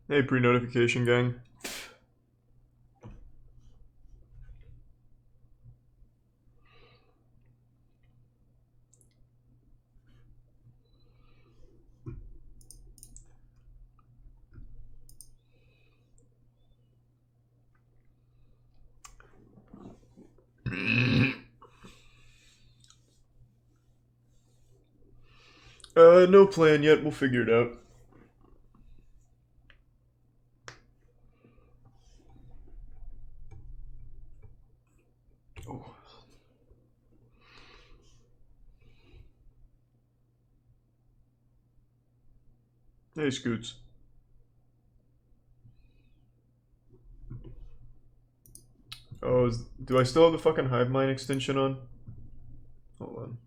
Hey, pre-notification gang. No plan yet. We'll figure it out. Oh. Hey, Scoots. Oh, do I still have the fucking Hive Mind extension on? Hold on.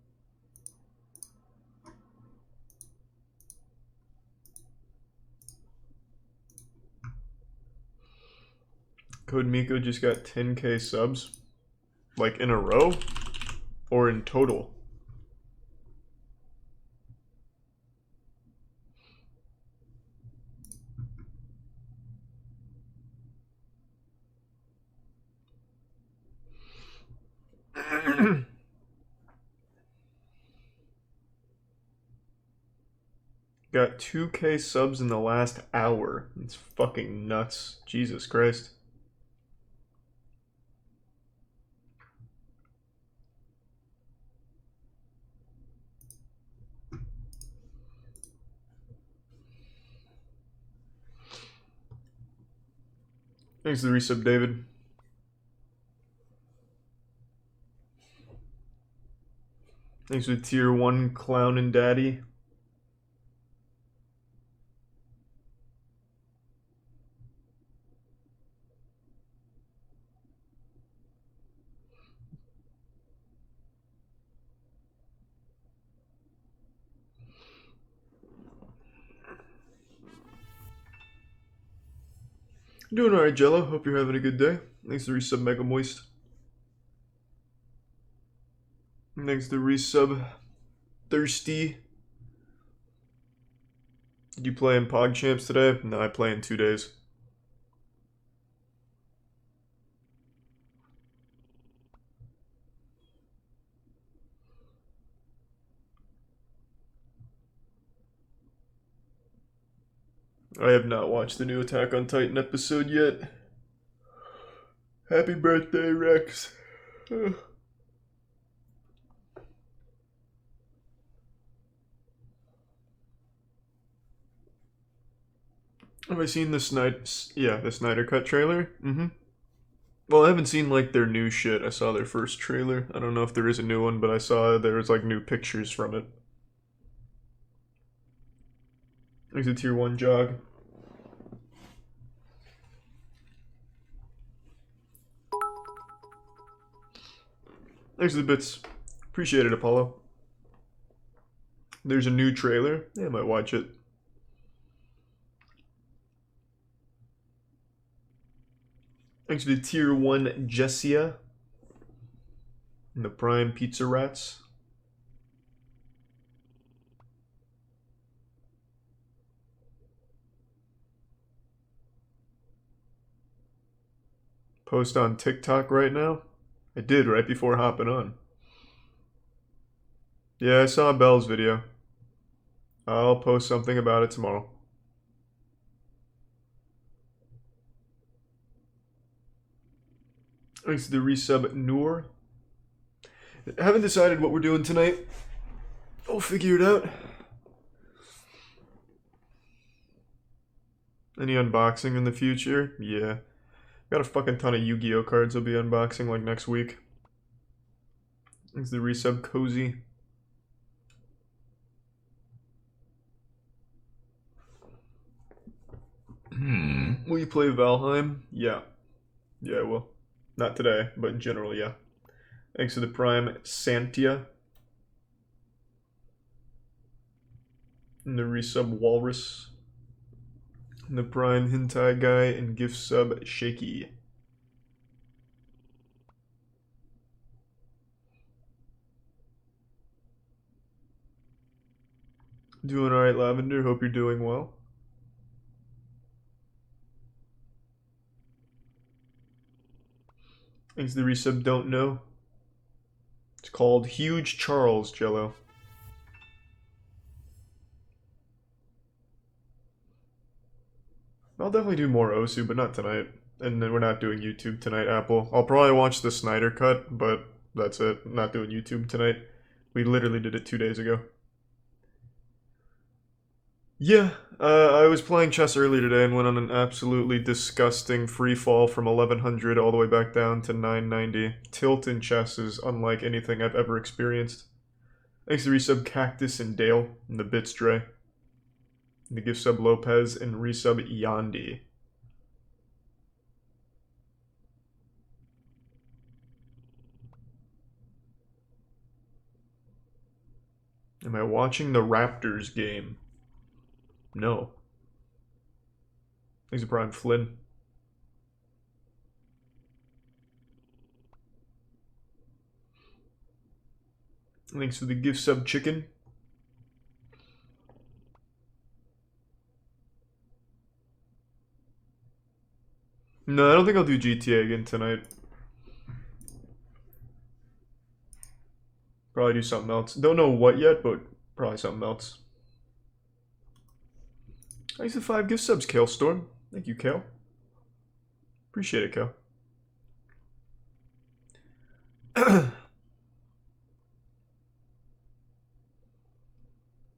Code Miko just got 10k subs. Like in a row? Or in total? Got 2k subs in the last hour. It's fucking nuts. Jesus Christ. Thanks for the resub, David. Thanks for the tier 1 clown and daddy. Doing alright, Jello. Hope you're having a good day. Thanks to resub Mega Moist. Thanks to resub Thirsty. Did you play in PogChamps today? No, I play in 2 days. I have not watched the new Attack on Titan episode yet. Happy birthday, Rex. Have I seen the Snyder Cut trailer? Mm-hmm. Well, I haven't seen like their new shit. I saw their first trailer. I don't know if there is a new one, but I saw there was like new pictures from it. There's a tier 1 jog. There's the bits. Appreciate it, Apollo. There's a new trailer. Yeah, I might watch it. Thanks to the tier 1 Jessia. And the Prime Pizza Rats. Post on TikTok right now? I did right before hopping on. Yeah, I saw Belle's video. I'll post something about it tomorrow. Thanks to the resub Noor. Haven't decided what we're doing tonight. I'll figure it out. Any unboxing in the future? Yeah. Got a fucking ton of Yu-Gi-Oh cards I'll be unboxing like next week. Thanks to the resub Cozy. Will you play Valheim? Yeah. Yeah, I will. Not today, but in general, yeah. Thanks to the Prime Santia. And the resub Walrus. And the Prime Hentai Guy and gift sub Shaky. Doing alright, Lavender. Hope you're doing well. Thanks to the resub don't know. It's called Huge Charles Jello. I'll definitely do more Osu, but not tonight. And then we're not doing YouTube tonight, Apple. I'll probably watch the Snyder Cut, but that's it. I'm not doing YouTube tonight. We literally did it 2 days ago. Yeah, I was playing chess earlier today and went on an absolutely disgusting free fall from 1100 all the way back down to 990. Tilt in chess is unlike anything I've ever experienced. Thanks to resub Cactus and Dale and the Bits Dre. And the gift sub Lopez and resub Yandi. Am I watching the Raptors game? No. Thanks to Brian Flynn. Thanks for the gift sub Chicken. No, I don't think I'll do GTA again tonight. Probably do something else. Don't know what yet, but probably something else. Thanks to 5 gift subs, Kale Storm. Thank you, Kale. Appreciate it, Kale.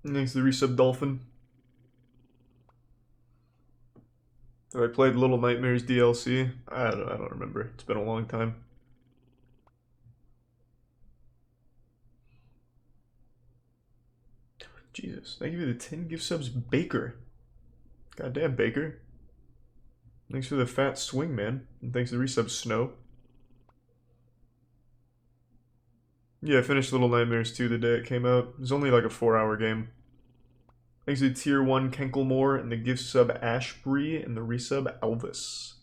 Thanks to the resub Dolphin. Have I played Little Nightmares DLC? I don't remember. It's been a long time. Jesus, thank you for the 10 gift subs, Baker. Goddamn, Baker. Thanks for the fat swing, man. And thanks to the resub, Snow. Yeah, I finished Little Nightmares 2 the day it came out. It was only like a 4-hour game. Thanks to Tier 1 Kenkelmore and the gift sub Ashbury and the resub Elvis.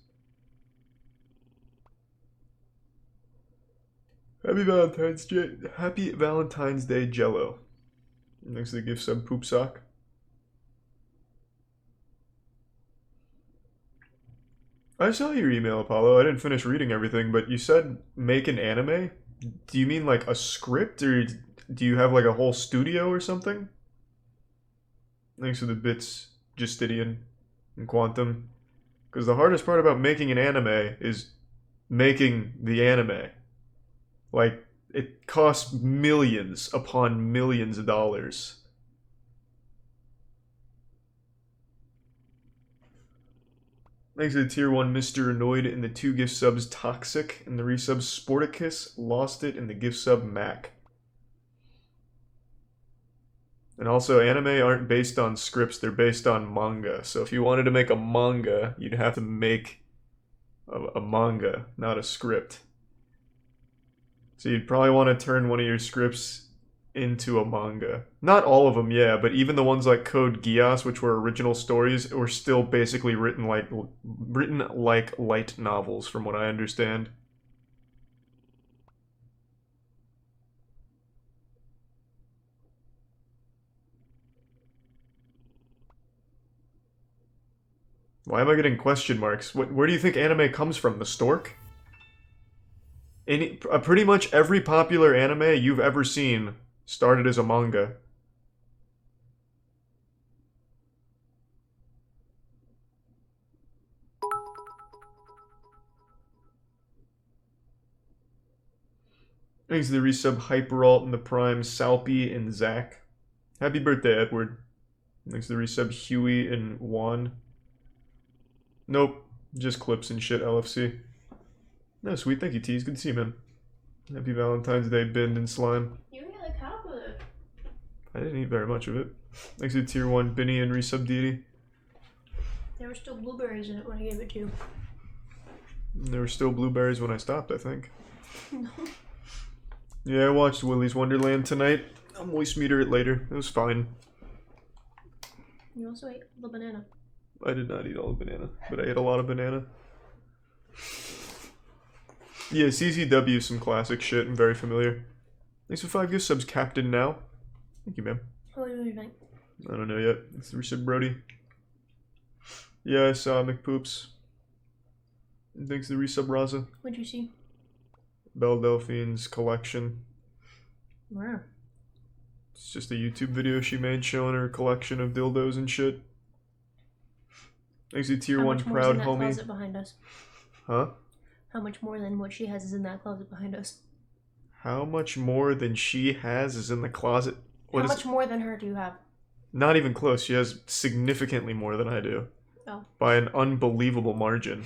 Happy Valentine's Day, Jello. And thanks to the gift sub Poop Sock. I saw your email, Apollo. I didn't finish reading everything, but you said make an anime? Do you mean like a script, or do you have like a whole studio or something? Thanks for the bits, Justidian and Quantum. Because the hardest part about making an anime is making the anime. Like, it costs millions upon millions of dollars. Thanks to the Tier 1 Mr. Annoyed and the 2 gift subs Toxic and the resub Sporticus, Lost It, and the gift sub Mac. And also, anime aren't based on scripts, they're based on manga. So if you wanted to make a manga, you'd have to make a manga, not a script. So you'd probably want to turn one of your scripts into a manga. Not all of them, yeah, but even the ones like Code Geass, which were original stories, were still basically written like light novels, from what I understand. Why am I getting question marks? Where do you think anime comes from? The stork? Pretty much every popular anime you've ever seen started as a manga. Thanks to the resub Hyperalt and the Prime Salpy and Zach. Happy birthday, Edward. Thanks to the resub Huey and Juan. Nope, just clips and shit, LFC. No, sweet, thank you, Tease. Good to see you, man. Happy Valentine's Day, Bind and Slime. You ate like half of it. I didn't eat very much of it. Thanks to Tier 1 Binny and resub Deity. There were still blueberries in it when I gave it to you. There were still blueberries when I stopped, I think. No. Yeah, I watched Willy's Wonderland tonight. I'll moist meter it later. It was fine. You also ate the banana. I did not eat all the banana, but I ate a lot of banana. Yeah, CZW, some classic shit. I'm very familiar. Thanks for 5 gift subs, Captain Now. Thank you, ma'am. How are you doing tonight? I don't know yet. It's the resub Brody. Yeah, I saw McPoops. And thanks to the resub Raza. What'd you see? Belle Delphine's collection. Where? It's just a YouTube video she made showing her collection of dildos and shit. Thanks to Tier 1 proud How much more is in that homie. closet behind us? Huh? How much more than what she has is in that closet behind us? How much more than she has is in the closet? How much more than her do you have? Not even close. She has significantly more than I do. Oh. By an unbelievable margin.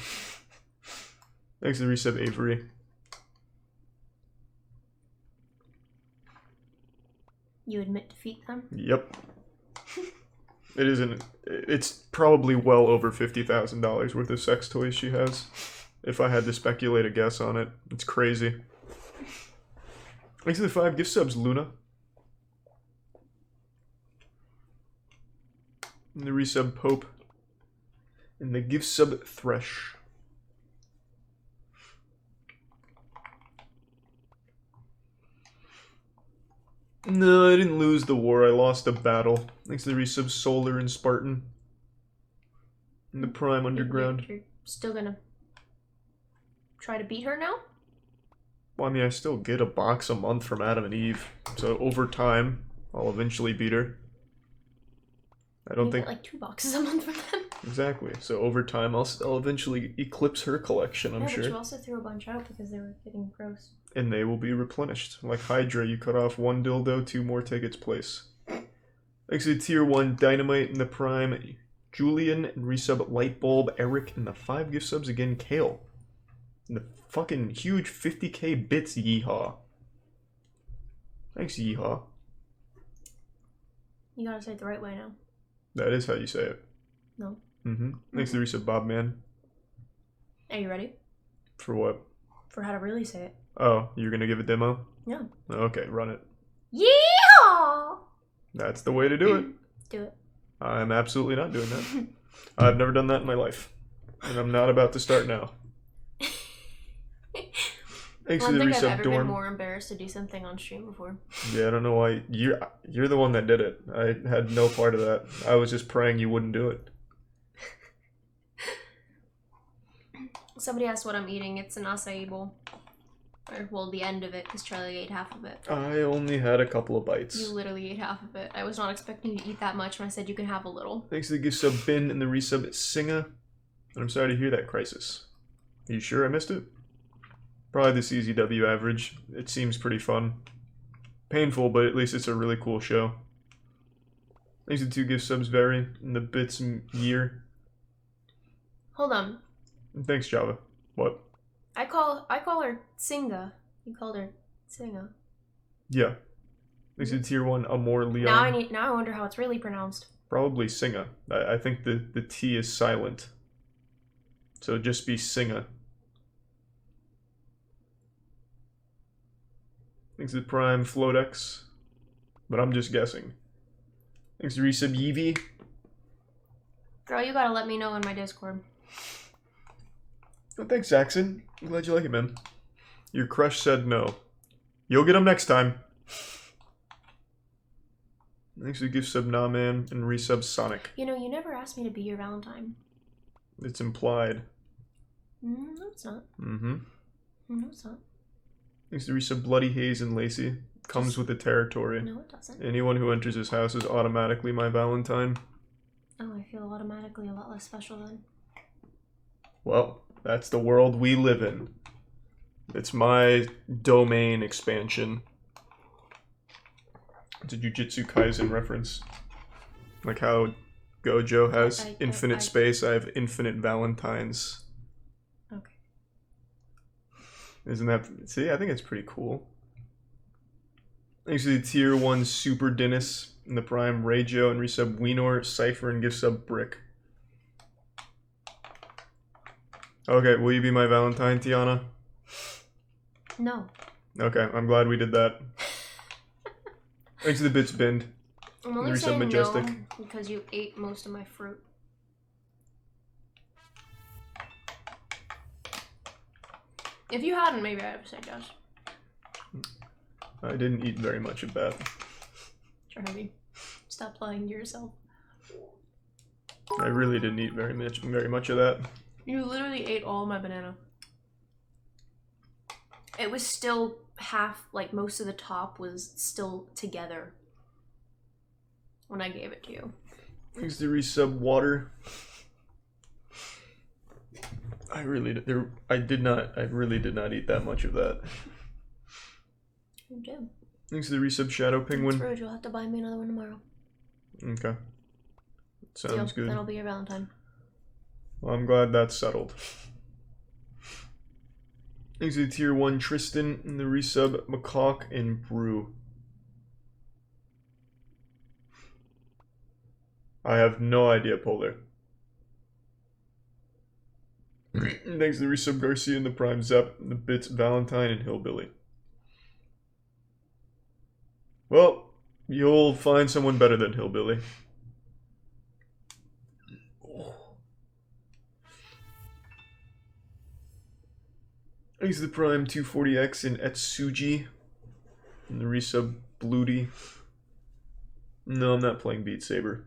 Thanks to the resub Avery. You admit defeat then? Yep. It isn't. It's probably well over $50,000 worth of sex toys she has. If I had to speculate a guess on it. It's crazy. Thanks to the 5 gift subs, Luna. And the resub Pope. And the gift sub Thresh. No, I didn't lose the war. I lost a battle. Thanks to the resub Solar and Spartan. And the Prime Underground. You're still gonna try to beat her now? Well, I mean, I still get a box a month from Adam and Eve. So over time, I'll eventually beat her. I don't think... get like 2 boxes a month from them. Exactly. So over time, I'll eventually eclipse her collection, I'm sure. But you also threw a bunch out because they were getting gross. And they will be replenished. Like Hydra, you cut off 1 dildo, 2 more take its place. Thanks to Tier 1 Dynamite in the Prime, Julian, and resub Lightbulb, Eric, and the 5 gift subs again, Kale. And the fucking huge 50k bits, Yeehaw. Thanks, Yeehaw. You gotta say it the right way now. That is how you say it. No. Thanks to the resub Bob Man. Are you ready? For what? For how to really say it. Oh, you're gonna give a demo? Yeah. Okay, run it. Yeah! That's the way to do it. Do it. I'm absolutely not doing that. I've never done that in my life. And I'm not about to start now. Thanks I to the don't think I've resub ever Dorm. been more embarrassed to do something on stream before. Yeah, I don't know why. You're the one that did it. I had no part of that. I was just praying you wouldn't do it. Somebody asked what I'm eating. It's an acai bowl. Or, well, the end of it, because Charlie ate half of it. I only had a couple of bites. You literally ate half of it. I was not expecting you to eat that much when I said you can have a little. Thanks to the gift sub Bin and the resub Singa. And I'm sorry to hear that, Crisis. Are you sure I missed it? Probably the CZW average. It seems pretty fun. Painful, but at least it's a really cool show. Thanks to 2 gift subs, Barry, and the bits year. Hold on. And thanks, Java. What? I call her Singa. You called her Singa. Yeah. Thanks to Tier 1 Amor Leon. Now I wonder how it's really pronounced. Probably Singa. I think the T is silent. So it'd just be Singa. Thanks to Prime Flodex. But I'm just guessing. Thanks to resub Yeevee. Girl, you gotta let me know in my Discord. Oh, thanks, Saxon. I'm glad you like it, man. Your crush said no. You'll get him next time. Thanks to gift sub Nah-Man and resub Sonic. You know, you never asked me to be your Valentine. It's implied. No, it's not. Mm-hmm. No, it's not. Thanks to resub Bloody Haze and Lacey. Comes with the territory. No, it doesn't. Anyone who enters this house is automatically my Valentine. Oh, I feel automatically a lot less special then. Well, that's the world we live in. It's my domain expansion. It's a Jujutsu Kaisen reference. Like how Gojo has infinite space, I have infinite Valentines. Okay. Isn't that... See, I think it's pretty cool. Thanks to the Tier 1 Super Dennis in the Prime, Rajo and resub Weenor, Cypher, and gift sub Brick. Okay, will you be my Valentine, Tiana? No. Okay, I'm glad we did that. Thanks to the bits binned. I'm only saying no because you ate most of my fruit. If you hadn't, maybe I'd have said yes. I didn't eat very much of that. Charlie, stop lying to yourself. I really didn't eat very much of that. You literally ate all my banana. It was still half, like most of the top was still together when I gave it to you. Thanks to resub water. I really did not eat that much of that. You did. Thanks to the resub Shadow Penguin. Rude. You'll have to buy me another one tomorrow. Okay. Sounds good. That'll be your Valentine. Well, I'm glad that's settled. Thanks to the tier 1 Tristan and the resub Macaque and Brew. I have no idea, Polar. Thanks to the resub Garcia and the Prime Zep and the bits Valentine and Hillbilly. Well, you'll find someone better than Hillbilly. Thanks to the Prime 240X and Etsuji and the resub Bluty. No, I'm not playing Beat Saber.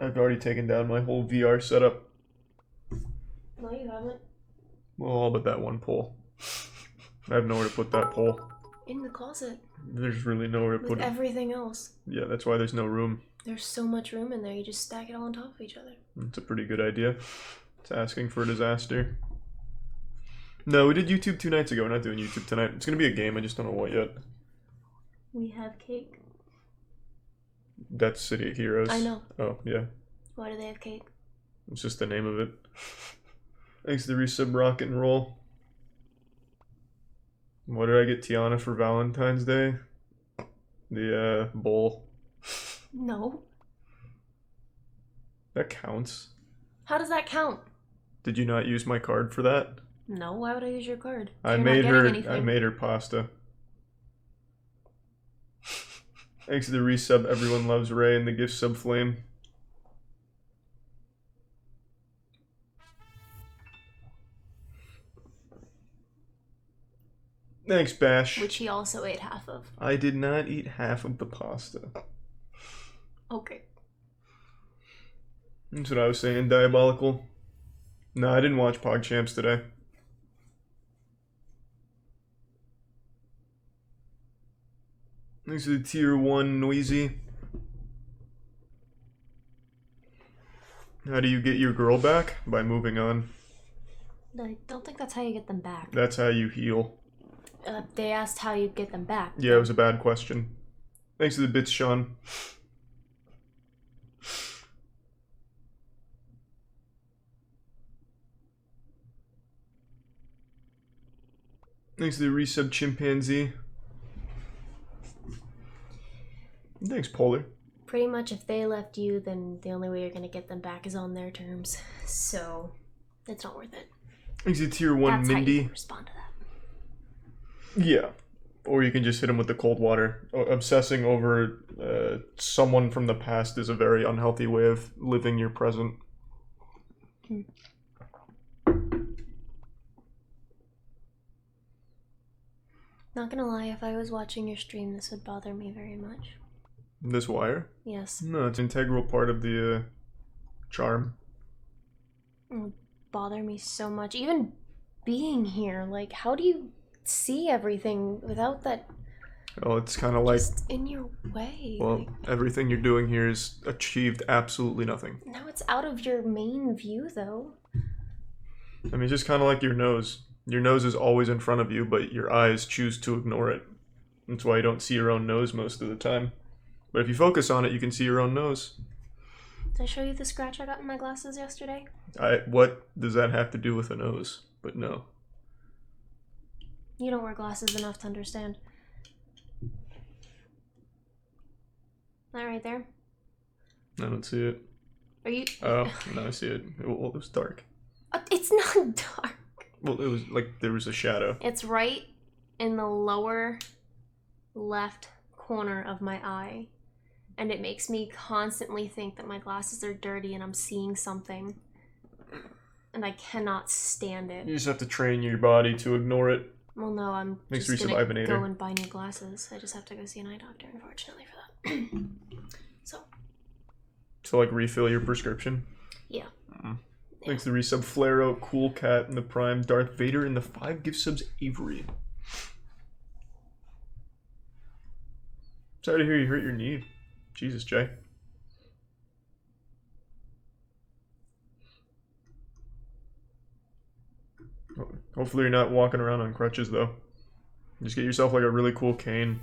I've already taken down my whole VR setup. No, you haven't. Well, all but that one pole. I have nowhere to put that pole. In the closet. There's really nowhere to put it. Everything else. Yeah, that's why there's no room. There's so much room in there, you just stack it all on top of each other. It's a pretty good idea. It's asking for a disaster. No, we did YouTube 2 nights ago. We're not doing YouTube tonight. It's going to be a game. I just don't know what yet. We have cake. That's City of Heroes. I know. Oh, yeah. Why do they have cake? It's just the name of it. Thanks to the resub Rock and Roll. What did I get Tiana for Valentine's Day? The bowl. No. That counts. How does that count? Did you not use my card for that? No, why would I use your card? I made her pasta. Thanks to the resub Everyone Loves Ray and the gift sub Flame. Thanks, Bash. Which he also ate half of. I did not eat half of the pasta. Okay. That's what I was saying, Diabolical. No, I didn't watch PogChamps today. Thanks to the tier 1 Noisy. How do you get your girl back? By moving on. I don't think that's how you get them back. That's how you heal. They asked how you get them back. Yeah, it was a bad question. Thanks to the bits, Sean. Thanks to the resub Chimpanzee. Thanks, Polar. Pretty much if they left you, then the only way you're going to get them back is on their terms. So, it's not worth it. Thanks to tier 1 That's Mindy. how you can respond to that. Yeah. Or you can just hit him with the cold water. Obsessing over someone from the past is a very unhealthy way of living your present. Not gonna lie, if I was watching your stream, this would bother me very much. This wire? Yes. No, it's an integral part of the charm. It would bother me so much. Even being here, like, how do you see everything without that? Oh, it's kind of like just in your way. Well, like, everything you're doing here is achieved absolutely nothing. no, it's out of your main view, though. I mean, it's just kind of like your nose. Your nose is always in front of you, but your eyes choose to ignore it. That's why you don't see your own nose most of the time. But if you focus on it, you can see your own nose. Did I show you the scratch I got in my glasses yesterday? What does that have to do with a nose? But no. You don't wear glasses enough to understand. That right there? I don't see it. Are you? Oh, no, I see it. Well, it was dark. It's not dark. Well, it was like there was a shadow. It's right in the lower left corner of my eye. And it makes me constantly think that my glasses are dirty and I'm seeing something. And I cannot stand it. You just have to train your body to ignore it. Well, no, I'm Makes just me gonna Ibanator. go and buy new glasses. I just have to go see an eye doctor, unfortunately, for that. So, like, refill your prescription? Yeah. Thanks to the resub Flaro, Cool Cat, and the Prime, Darth Vader, and the 5 gift subs Avery. Sorry to hear you hurt your knee. Jesus, Jay. Hopefully you're not walking around on crutches, though. Just get yourself like a really cool cane.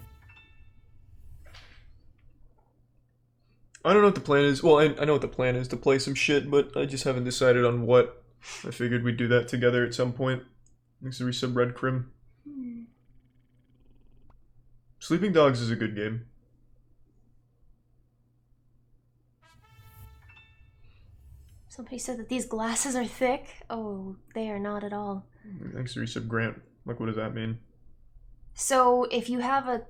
I don't know what the plan is. Well, I know what the plan is, to play some shit, but I just haven't decided on what. I figured we'd do that together at some point. Thanks to resub Red Crim. Sleeping Dogs is a good game. Somebody said that these glasses are thick. Oh, they are not at all. Thanks to resub Grant. Like, what does that mean? So, if you have a...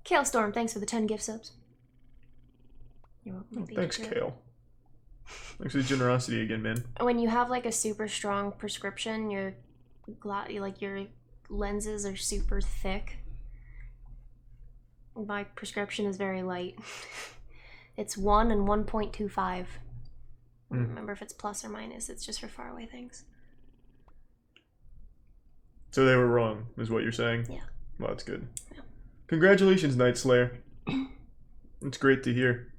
Kale Storm, thanks for the 10 gift subs. You're welcome. Oh, thanks, Kale. Thanks for the generosity again, man. When you have like a super strong prescription, your lenses are super thick. My prescription is very light. It's 1 and 1.25. I don't remember if it's plus or minus. It's just for faraway things. So they were wrong, is what you're saying? Yeah. Well, that's good. Yeah. Congratulations, Night Slayer. It's great to hear.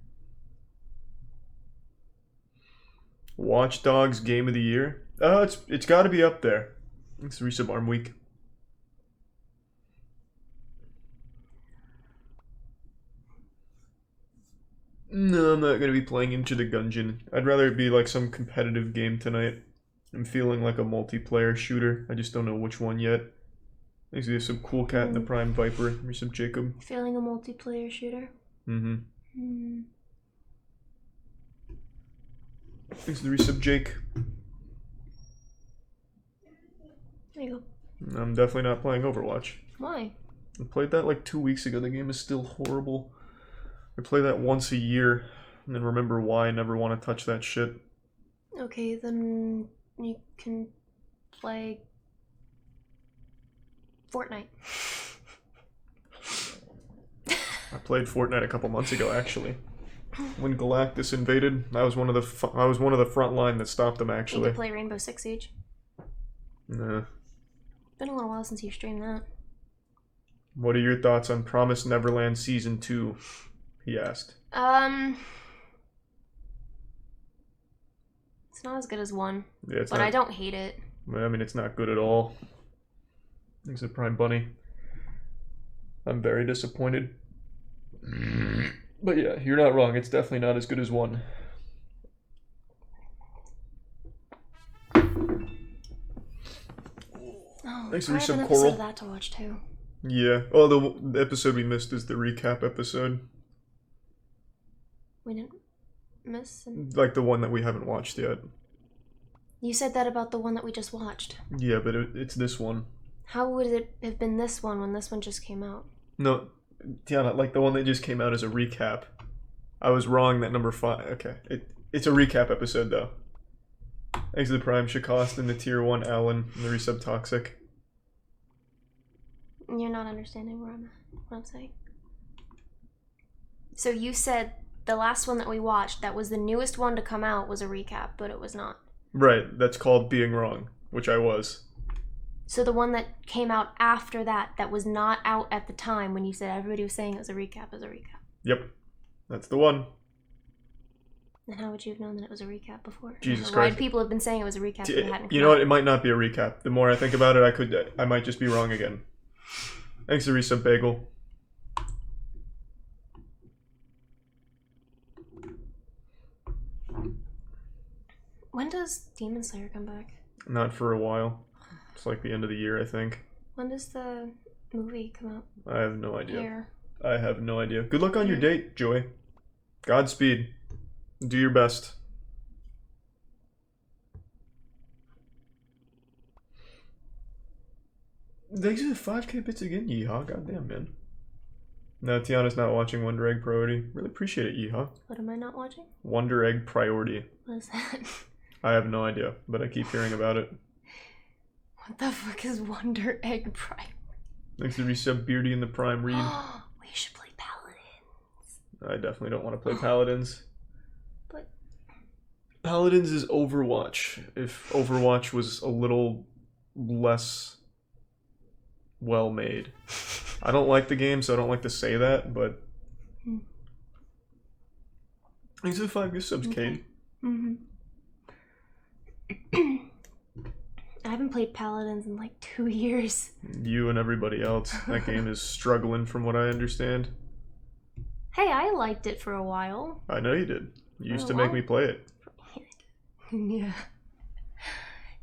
Watch Dogs Game of the Year? It's got to be up there. It's resub Arm Week. No, I'm not going to be playing Into the Gungeon. I'd rather it be like some competitive game tonight. I'm feeling like a multiplayer shooter. I just don't know which one yet. Thanks to some Cool Cat in the Prime Viper. Resub Jacob. Feeling a multiplayer shooter? Mm-hmm. Thanks to the resub Jake. There you go. I'm definitely not playing Overwatch. Why? I played that like 2 weeks ago. The game is still horrible. I play that once a year and then remember why I never want to touch that shit. Okay, then you can play Fortnite. I played Fortnite a couple months ago, actually. When Galactus invaded, I was one of the front line that stopped them. Actually, You can play Rainbow Six Siege. Nah. Been a little while since you streamed that. What are your thoughts on Promised Neverland Season 2? He asked. It's not as good as 1, Yeah, but I don't hate it. I mean, it's not good at all. Thanks to Prime Bunny. I'm very disappointed. But yeah, you're not wrong. It's definitely not as good as 1. Oh, Thanks I for have an resub episode Coral. of that to watch too. Yeah. Oh, the episode we missed is the recap episode. We didn't miss. Like the one that we haven't watched yet. You said that about the one that we just watched. Yeah, but it's this one. How would it have been this one when this one just came out? No, Tiana, like the one that just came out as a recap. I was wrong that number 5. Okay, it's a recap episode though. Thanks to the Prime Shakost and the Tier 1 Alan and the resub Toxic. You're not understanding what I'm saying. So you said the last one that we watched, that was the newest one to come out, was a recap, but it was not. Right, that's called being wrong, which I was. So the one that came out after that, that was not out at the time when you said everybody was saying it was a recap, is a recap. Yep, that's the one. Then how would you have known that it was a recap before? Jesus Why Christ. people have been saying it was a recap and it hadn't come You know what, out? it might not be a recap. The more I think about it, I might just be wrong again. Thanks to resub Bagel. When does Demon Slayer come back? Not for a while. It's like the end of the year, I think. When does the movie come out? I have no idea. Here. I have no idea. Good luck on your date, Joy. Godspeed. Do your best. Thanks for the 5k bits again, Yeehaw. Goddamn, man. No, Tiana's not watching Wonder Egg Priority. Really appreciate it, Yeehaw. What am I not watching? Wonder Egg Priority. What is that? I have no idea, but I keep hearing about it. What the fuck is Wonder Egg Prime? Thanks to resub Beardy in the Prime Read. We should play Paladins. I definitely don't want to play Paladins. But Paladins is Overwatch. If Overwatch was a little less well made. I don't like the game, so I don't like to say that, but... Thanks for the 5 gift subs, Kate. I haven't played Paladins in like 2 years. You and everybody else. That game is struggling from what I understand. Hey, I liked it for a while. I know you did. You used to make me play it. Yeah.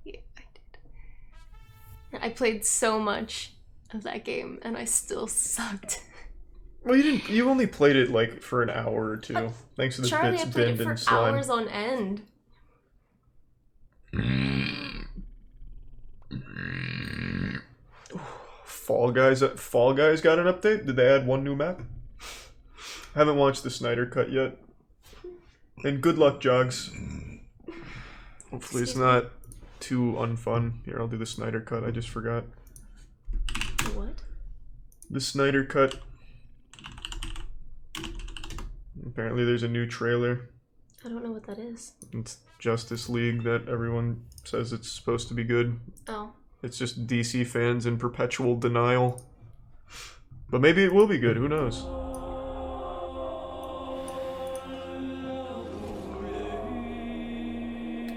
Yeah, I did. I played so much of that game and I still sucked. Well, you only played it like for an hour or two. Thanks to the Charlie, bits, I played Bend, it for and Slime. hours on end. Fall Guys got an update? Did they add one new map? I haven't watched the Snyder Cut yet. And good luck, Jogs. Hopefully it's not too unfun. Here, I'll do the Snyder Cut. I just forgot. What? The Snyder Cut. Apparently there's a new trailer. I don't know what that is. It's Justice League that everyone says it's supposed to be good. Oh. It's just DC fans in perpetual denial. But maybe it will be good, who knows?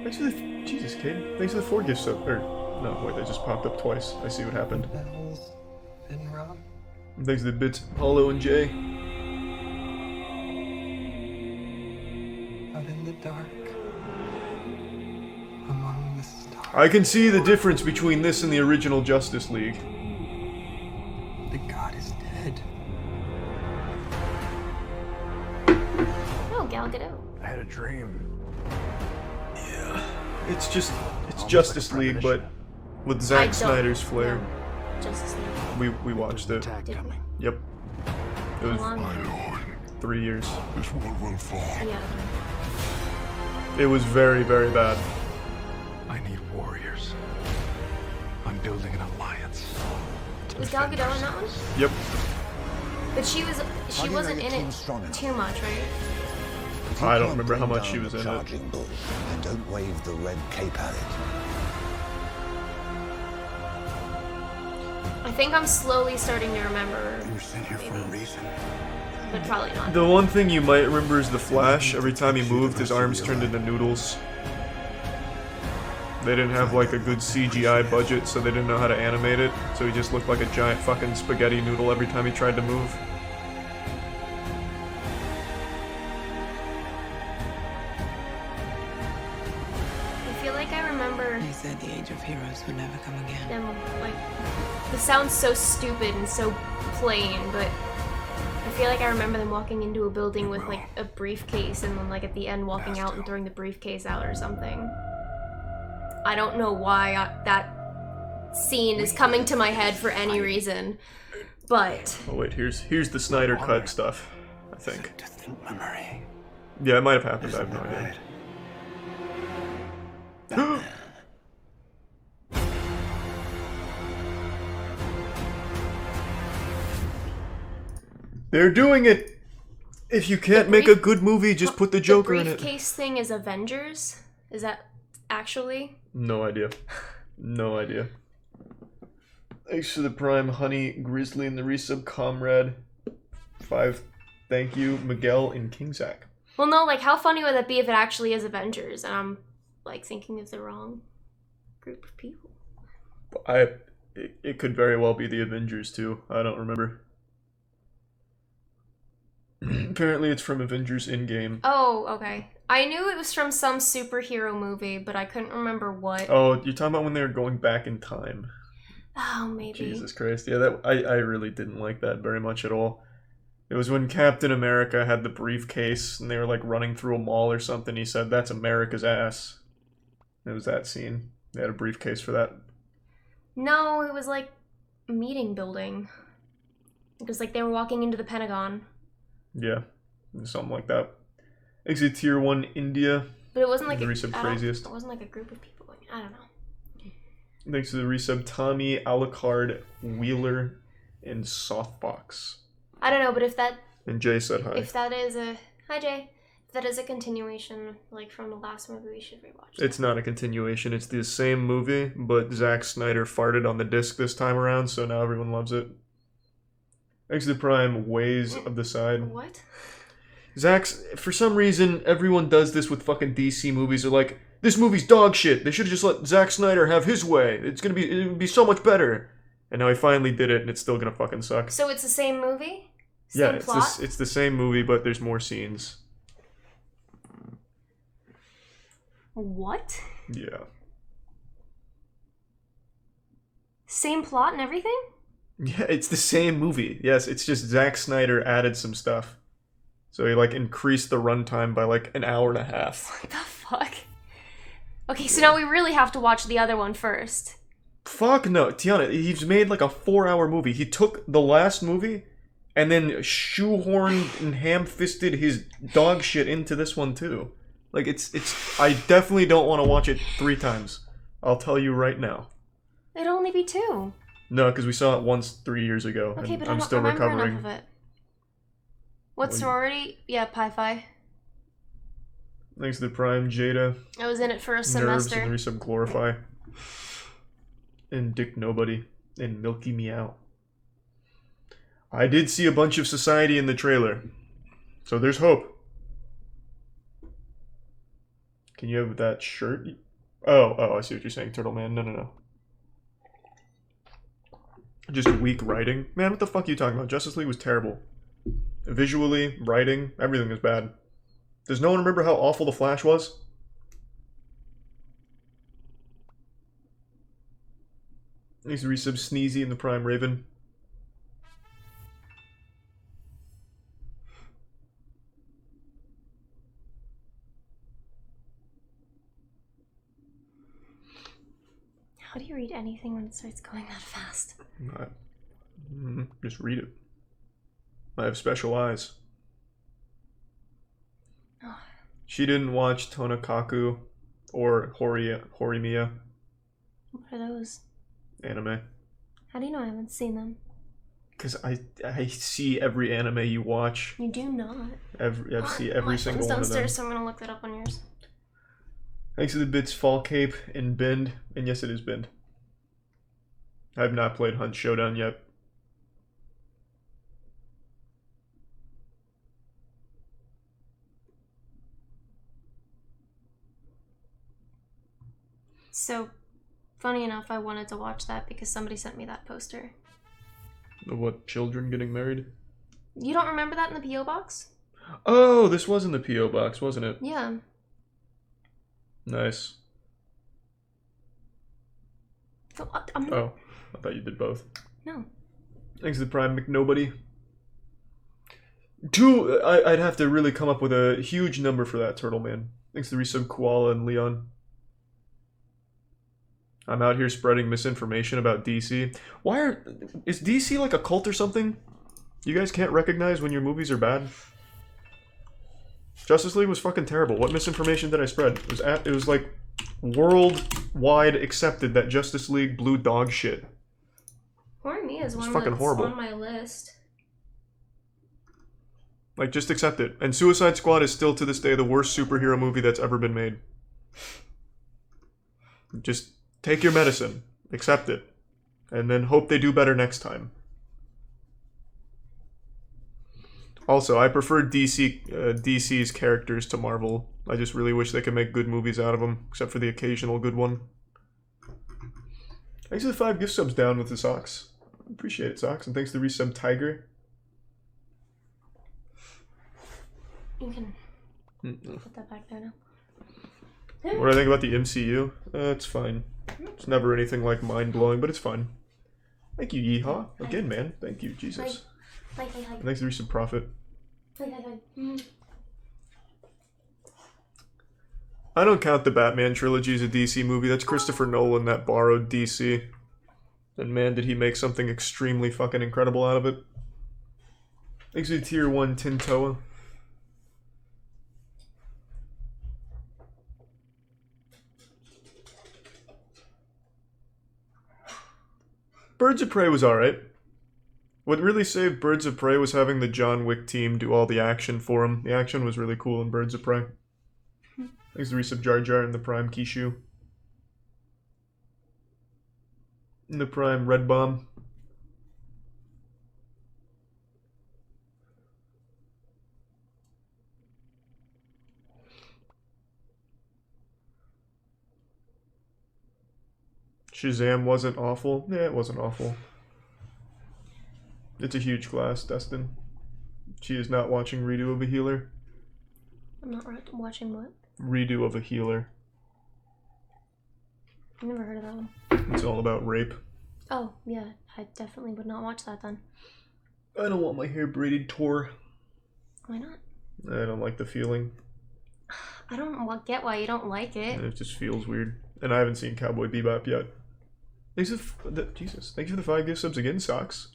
Thanks for the... Jesus, Kate. Thanks for the 4 gifts up. Or, no, wait, they just popped up twice. I see what happened. And thanks to the bits, Paulo and Jay. Out in the dark, among the stars. I can see the difference between this and the original Justice League. The god is dead. Oh, Gal Gadot. I had a dream. Yeah. It's Justice League, but with Zack Snyder's flair. know Justice League. We watched it. Attack Did we? coming. Yep. It was How long? 3 years. This world will fall. Yeah. It was very, very bad. I need warriors. I'm building an alliance. Was Gal Gadot in that one? Yep. But she wasn't in it too much, right? I don't remember how much she was in it. Charging bull and don't wave the red cape at it. I think I'm slowly starting to remember. You were sent here for a reason. But probably not. The one thing you might remember is the Flash. Every time he moved, his arms turned into noodles. They didn't have like a good CGI budget, so they didn't know how to animate it. So he just looked like a giant fucking spaghetti noodle every time he tried to move. I feel like I remember They said the age of heroes would never come again. them, like, this sounds so stupid and so plain, but I feel like I remember them walking into a building with like a briefcase and then like at the end walking out and throwing the briefcase out or something. I don't know why that scene is coming to my head for any reason, but... Oh wait, here's the Snyder Cut stuff, I think. Distant memory. Yeah, it might have happened, I have no idea. They're doing it! If you can't make a good movie, just put the Joker in The it. briefcase thing is Avengers? Is that actually? No idea. No idea. Thanks for the Prime, Honey, Grizzly, and the resub, Comrade. 5, thank you, Miguel and Kingsack. Well, no, like, how funny would that be if it actually is Avengers? And I'm, like, thinking of the wrong group of people. It could very well be the Avengers, too. I don't remember. Apparently it's from Avengers Endgame. Oh, okay. I knew it was from some superhero movie, but I couldn't remember what. Oh, you're talking about when they were going back in time. Oh, maybe. Jesus Christ. Yeah, that I really didn't like that very much at all. It was when Captain America had the briefcase and they were like running through a mall or something. He said, "That's America's ass." It was that scene. They had a briefcase for that. No, it was like a meeting building. It was like they were walking into the Pentagon. Yeah, something like that. Exit Tier 1 India. But it wasn't like The resub craziest. It wasn't like a group of people going. I don't know. Thanks to the resub, Tommy, Alucard, Wheeler, and Softbox. I don't know, but if that And Jay said hi. if that is a hi Jay, if that is a continuation like from the last movie, we should rewatch it. It's not a continuation. It's the same movie, but Zack Snyder farted on the disc this time around, so now everyone loves it. Thanks to the Prime Ways of the Side. What? Zach's, for some reason, everyone does this with fucking DC movies. They're like, this movie's dog shit. They should have just let Zack Snyder have his way. It would be so much better. And now he finally did it, and it's still gonna fucking suck. So it's the same movie? Yeah, Same plot? it's the same movie, but there's more scenes. What? Yeah. Same plot and everything? Yeah, it's the same movie. Yes, it's just Zack Snyder added some stuff. So he, like, increased the runtime by, like, an hour and a half. What the fuck? Okay, so now we really have to watch the other one first. Fuck no. Tiana, he's made, like, a 4-hour movie. He took the last movie and then shoehorned and ham-fisted his dog shit into this one, too. Like, it's... I definitely don't want to watch it 3 times. I'll tell you right now. It'd only be 2. No, because we saw it once 3 years ago, Okay, and but I'm I don't still remember recovering. enough of it. What When- sorority? Yeah, Pi Phi. Thanks to the Prime, Jada, I was in it for a Nerves, semester. and Resub Glorify, and Dick Nobody, and Milky Meow. I did see a bunch of society in the trailer, so there's hope. Can you have that shirt? Oh, I see what you're saying, Turtle Man. No. Just weak writing. Man, what the fuck are you talking about? Justice League was terrible. Visually, writing, everything was bad. Does no one remember how awful The Flash was? Needs to resub Sneezy in the Prime Raven. How do you read anything when it starts going that fast? Just read it. I have special eyes. Oh. She didn't watch Tonakaku or Horimiya What are those? anime. How do you know I haven't seen them? Because I see every anime you watch. You do not. I see every My single phone's one of them. downstairs, so I'm gonna look that up on yours. Thanks to the bits Fall Cape and Bend. And yes, it is Bend. I have not played Hunt Showdown yet. So, funny enough, I wanted to watch that because somebody sent me that poster. What, children getting married? You don't remember that in the P.O. box? Oh, this was in the P.O. box, wasn't it? Yeah. Nice. So, I'm not... Oh, I thought you did both. No. Thanks to the Prime McNobody. I'd have to really come up with a huge number for that, Turtle Man. Thanks to the resub Koala and Leon. I'm out here spreading misinformation about DC. Is DC like a cult or something? You guys can't recognize when your movies are bad? Justice League was fucking terrible. What misinformation did I spread? It was like worldwide accepted that Justice League blew dog shit. Poor me is one fucking that's horrible. on my list. Like, just accept it. And Suicide Squad is still to this day the worst superhero movie that's ever been made. Just take your medicine. Accept it. And then hope they do better next time. Also, I prefer DC's characters to Marvel. I just really wish they could make good movies out of them, except for the occasional good one. Thanks to the 5 gift subs down with the socks. Appreciate it, socks. And thanks to the resub Tiger. You can put that back there now. What do I think about the MCU? It's fine. It's never anything like mind-blowing, but it's fine. Thank you, Yeehaw. Again, man. Thank you, Jesus. Hi. And thanks to Recent Prophet. Hi. I don't count the Batman trilogy as a DC movie. That's Christopher Nolan that borrowed DC. And man, did he make something extremely fucking incredible out of it. Thanks to Tier 1 Tintoa. Birds of Prey was alright. What really saved Birds of Prey was having the John Wick team do all the action for him. The action was really cool in Birds of Prey. Thanks to resub Jar Jar and the Prime Kishu. And the Prime Red Bomb. Shazam wasn't awful. Yeah, it wasn't awful. It's a huge class, Dustin. She is not watching Redo of a Healer. I'm not watching what? Redo of a Healer. I've never heard of that one. It's all about rape. Oh, yeah. I definitely would not watch that then. I don't want my hair braided Tor. Why not? I don't like the feeling. I don't get why you don't like it. It just feels weird. And I haven't seen Cowboy Bebop yet. Thanks for Jesus. Thanks for the 5 gift subs again, Socks.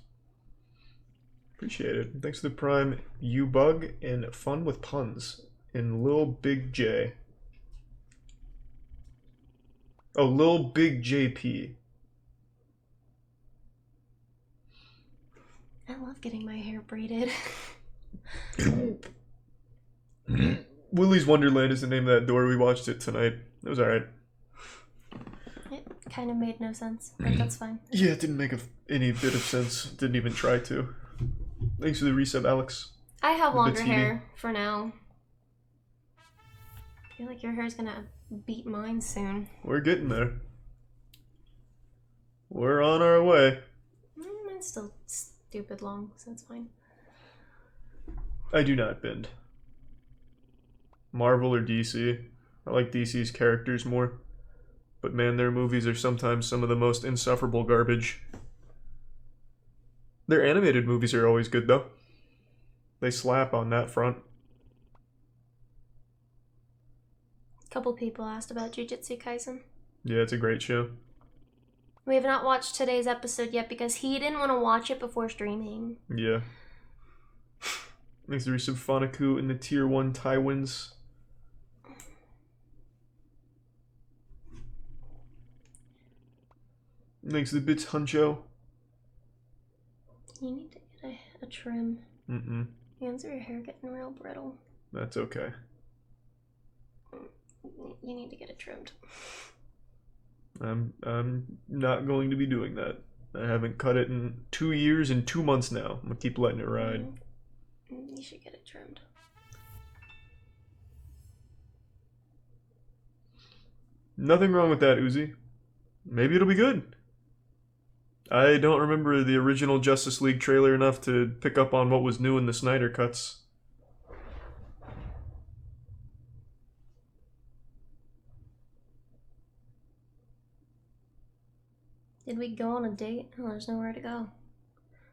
Appreciate it. Thanks for the Prime U-Bug and Fun with Puns in Lil Big J. Oh, Lil Big JP. I love getting my hair braided. Willy's Wonderland is the name of that door. We watched it tonight. It was alright. It kind of made no sense, but that's fine. Yeah, it didn't make any bit of sense. Didn't even try to. Thanks for the resub, Alex. I have longer Bettini. hair for now. I feel like your hair's gonna beat mine soon. We're getting there. We're on our way. Mine's still stupid long, so that's fine. I do not bend. Marvel or DC. I like DC's characters more. But man, their movies are sometimes some of the most insufferable garbage. Their animated movies are always good, though. They slap on that front. A couple people asked about Jujutsu Kaisen. Yeah, it's a great show. We have not watched today's episode yet because he didn't want to watch it before streaming. Yeah. Thanks to resub Fanaku in the Tier 1 Tywins. Thanks to the Bits Huncho. You need to get a trim. Mm-mm. Hands of your hair getting real brittle. That's okay. You need to get it trimmed. I'm not going to be doing that. I haven't cut it in 2 years and 2 months now. I'm gonna keep letting it ride. You should get it trimmed. Nothing wrong with that, Uzi. Maybe it'll be good. I don't remember the original Justice League trailer enough to pick up on what was new in the Snyder cuts. Did we go on a date? Oh, there's nowhere to go.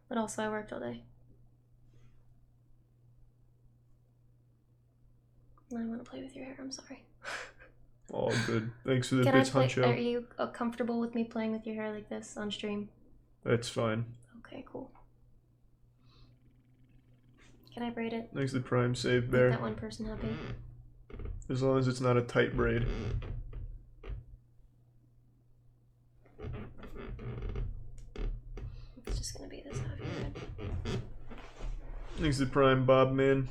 But also, I worked all day. I want to play with your hair, I'm sorry. All good. Thanks for the Can I Bits play? Huncho. Are you comfortable with me playing with your hair like this on stream? That's fine. Okay, cool. Can I braid it? Thanks to the Prime Save Make Bear. that one person happy. As long as it's not a tight braid. It's just gonna be this heavy braid. Thanks to the Prime Bob Man.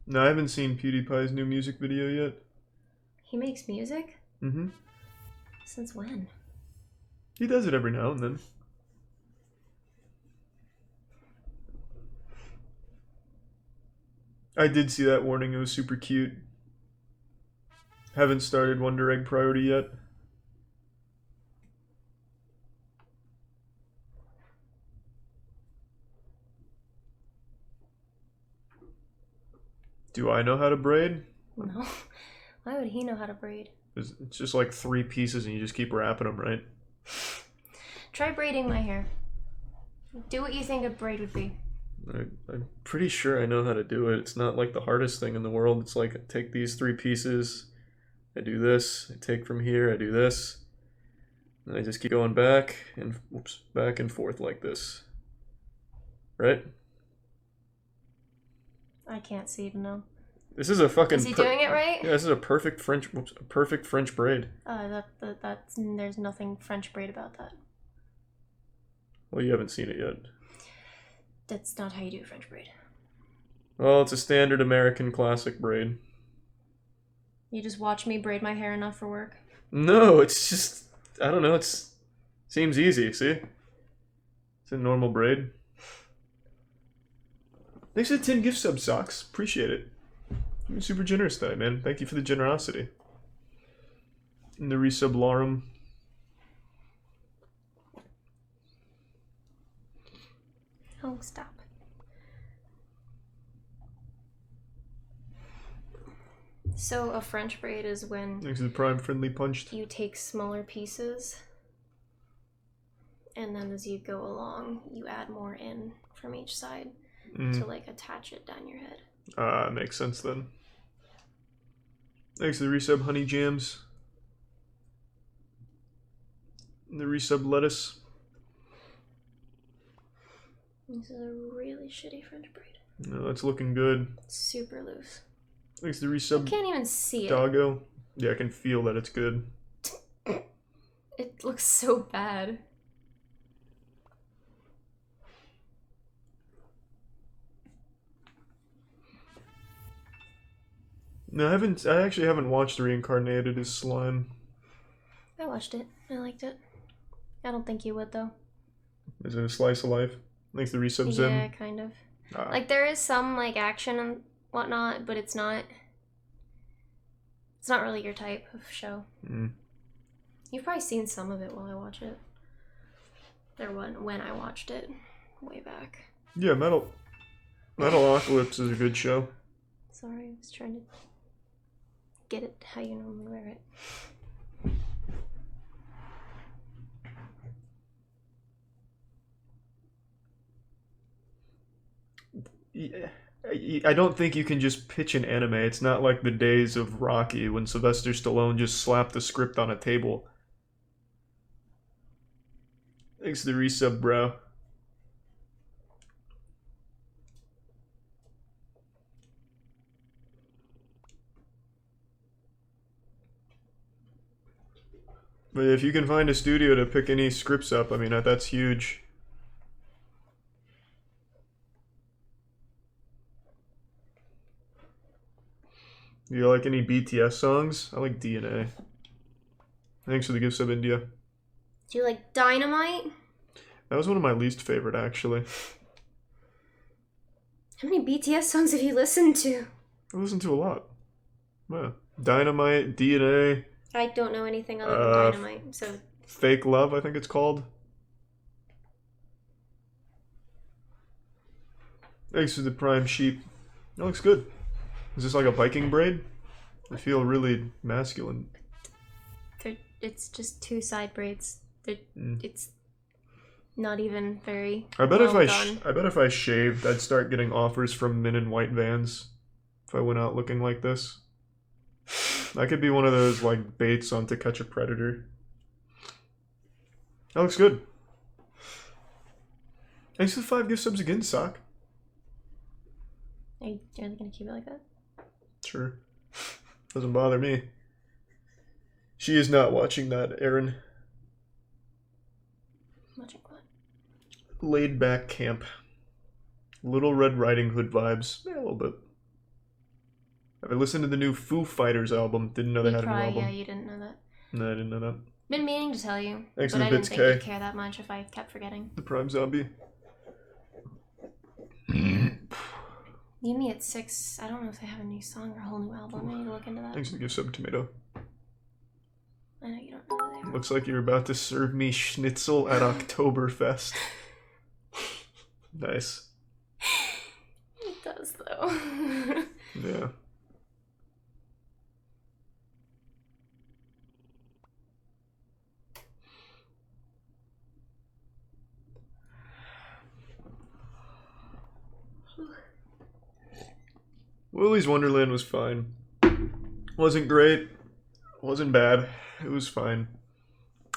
No, I haven't seen PewDiePie's new music video yet. He makes music? Mm-hmm. Since when? He does it every now and then. I did see that warning. It was super cute. Haven't started Wonder Egg Priority yet. Do I know how to braid? No. Why would he know how to braid? It's just like 3 pieces and you just keep wrapping them, right? Try braiding my hair. Do what you think a braid would be. I'm pretty sure I know how to do it. It's not like the hardest thing in the world. It's like I take these 3 pieces, I do this, I take from here, I do this, and I just keep going back and back and forth like this. Right? I can't see to know. This is a fucking. Is he doing it right? Yeah, this is a perfect French. A perfect French braid. That's there's nothing French braid about that. Well, you haven't seen it yet. That's not how you do a French braid. Well, it's a standard American classic braid. You just watch me braid my hair enough for work? No, it's just I don't know. It's seems easy. See, it's a normal braid. Thanks for the 10 gift sub, Socks. Appreciate it. You're super generous today, man. Thank you for the generosity. And the resub Larum. stop. So a French braid is when Thanks to the Prime Friendly Punched. you take smaller pieces, and then as you go along, you add more in from each side to like attach it down your head. Makes sense then. Thanks to the resub Honey Jams. And the resub Lettuce. This is a really shitty French braid. No, that's looking good. Super loose. Thanks to the You resub can't even see it. Doggo. Yeah, I can feel that it's good. It looks so bad. No, I actually haven't watched Reincarnated as Slime. I watched it. I liked it. I don't think you would though. Is it a slice of life? Thanks to the resub Zim. Yeah, kind of. Like there is some like action and whatnot, but it's not really your type of show. You've probably seen some of it while I watch it. When I watched it way back. Yeah, Metalocalypse is a good show. Sorry, I was trying to get it how you normally wear it. Yeah, I don't think you can just pitch an anime. It's not like the days of Rocky when Sylvester Stallone just slapped the script on a table. Thanks to the resub, bro. But if you can find a studio to pick any scripts up, I mean, that's huge. Do you like any BTS songs? I like DNA. Thanks for the gift sub, India. Do you like Dynamite? That was one of my least favorite, actually. How many BTS songs have you listened to? I listened to a lot. Yeah. Dynamite, DNA. I don't know anything other than Dynamite, so... Fake Love, I think it's called. Thanks for the Prime Sheep. That looks good. Is this like a Viking braid? I feel really masculine. It's just two side braids. It's not even very I bet well if I shaved, I'd start getting offers from men in white vans. If I went out looking like this, I could be one of those like baits on To Catch a Predator. That looks good. Thanks for the 5 gift subs again, Sock. Are you really gonna keep it like that? Sure. Doesn't bother me. She is not watching that, Aaron. Watching what? Laid back camp. Little Red Riding Hood vibes. Yeah, a little bit. Have I listened to the new Foo Fighters album? Didn't know they had a new album. Yeah, you didn't know that. No, I didn't know that. Been meaning to tell you, Thanks but for the I didn't bits, think K. you'd care that much if I kept forgetting. The Prime Zombie. You Me at 6. I don't know if they have a new song or a whole new album. I need to look into that. Thanks for the gift sub, Tomato. I know you don't know who they are. Looks like you're about to serve me schnitzel at Oktoberfest. Nice. It does, though. Yeah. Willy's Wonderland was fine. Wasn't great. Wasn't bad. It was fine.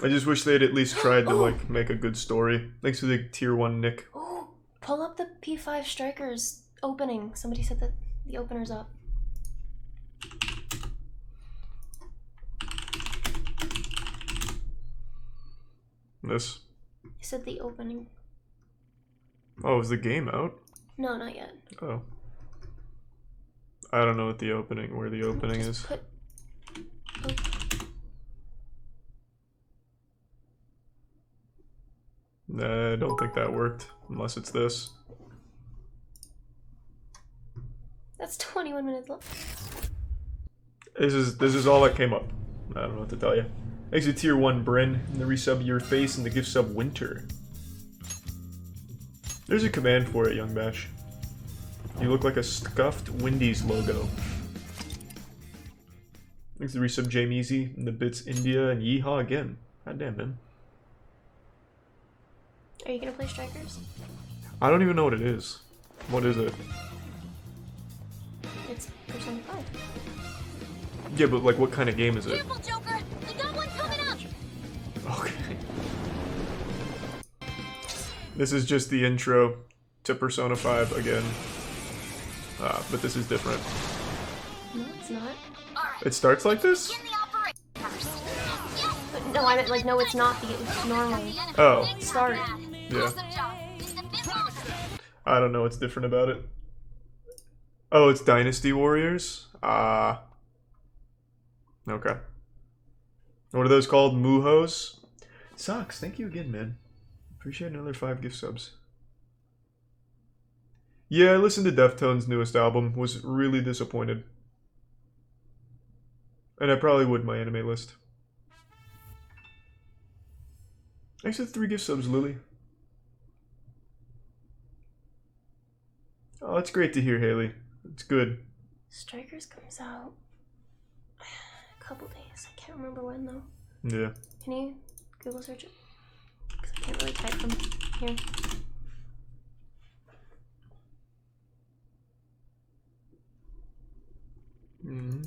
I just wish they'd at least tried to like make a good story. Thanks for the tier 1 Nick. Oh, pull up the P5 Strikers opening. Somebody said that the opener's up. This. He said the opening. Oh, is the game out? No, not yet. Oh. I don't know what the opening, where the opening Just is. Nah, I don't think that worked, unless it's this. That's 21 minutes long. This is all that came up. I don't know what to tell you. Thanks to tier 1 Bryn, and the resub Your Face and the gift sub Winter. There's a command for it, Young Bash. You look like a scuffed Wendy's logo. Thanks to the resub Jameezy and the bits India and Yeehaw again. God damn, man. Are you gonna play Strikers? I don't even know what it is. What is it? It's Persona 5. Yeah, but like what kind of game is it? Careful, Joker! We got one coming up! Okay. This is just the intro to Persona 5 again. But this is different. No, it's not. Alright, It starts like this? begin the operation first. Yes! But no, I meant like, no, it's not the normal Oh. start. Yeah. Awesome job. Just a bit longer. I don't know what's different about it. Oh, it's Dynasty Warriors? Okay. What are those called? Muhos? Sucks. Thank you again, man. Appreciate another 5 gift subs. Yeah, I listened to Deftones' newest album. Was really disappointed. And I probably would my anime list. Thanks for the 3 gift subs, Lily. Oh, that's great to hear, Haley. It's good. Strikers comes out a couple days. I can't remember when though. Yeah. Can you Google search it? Because I can't really type from here. Mm-hmm.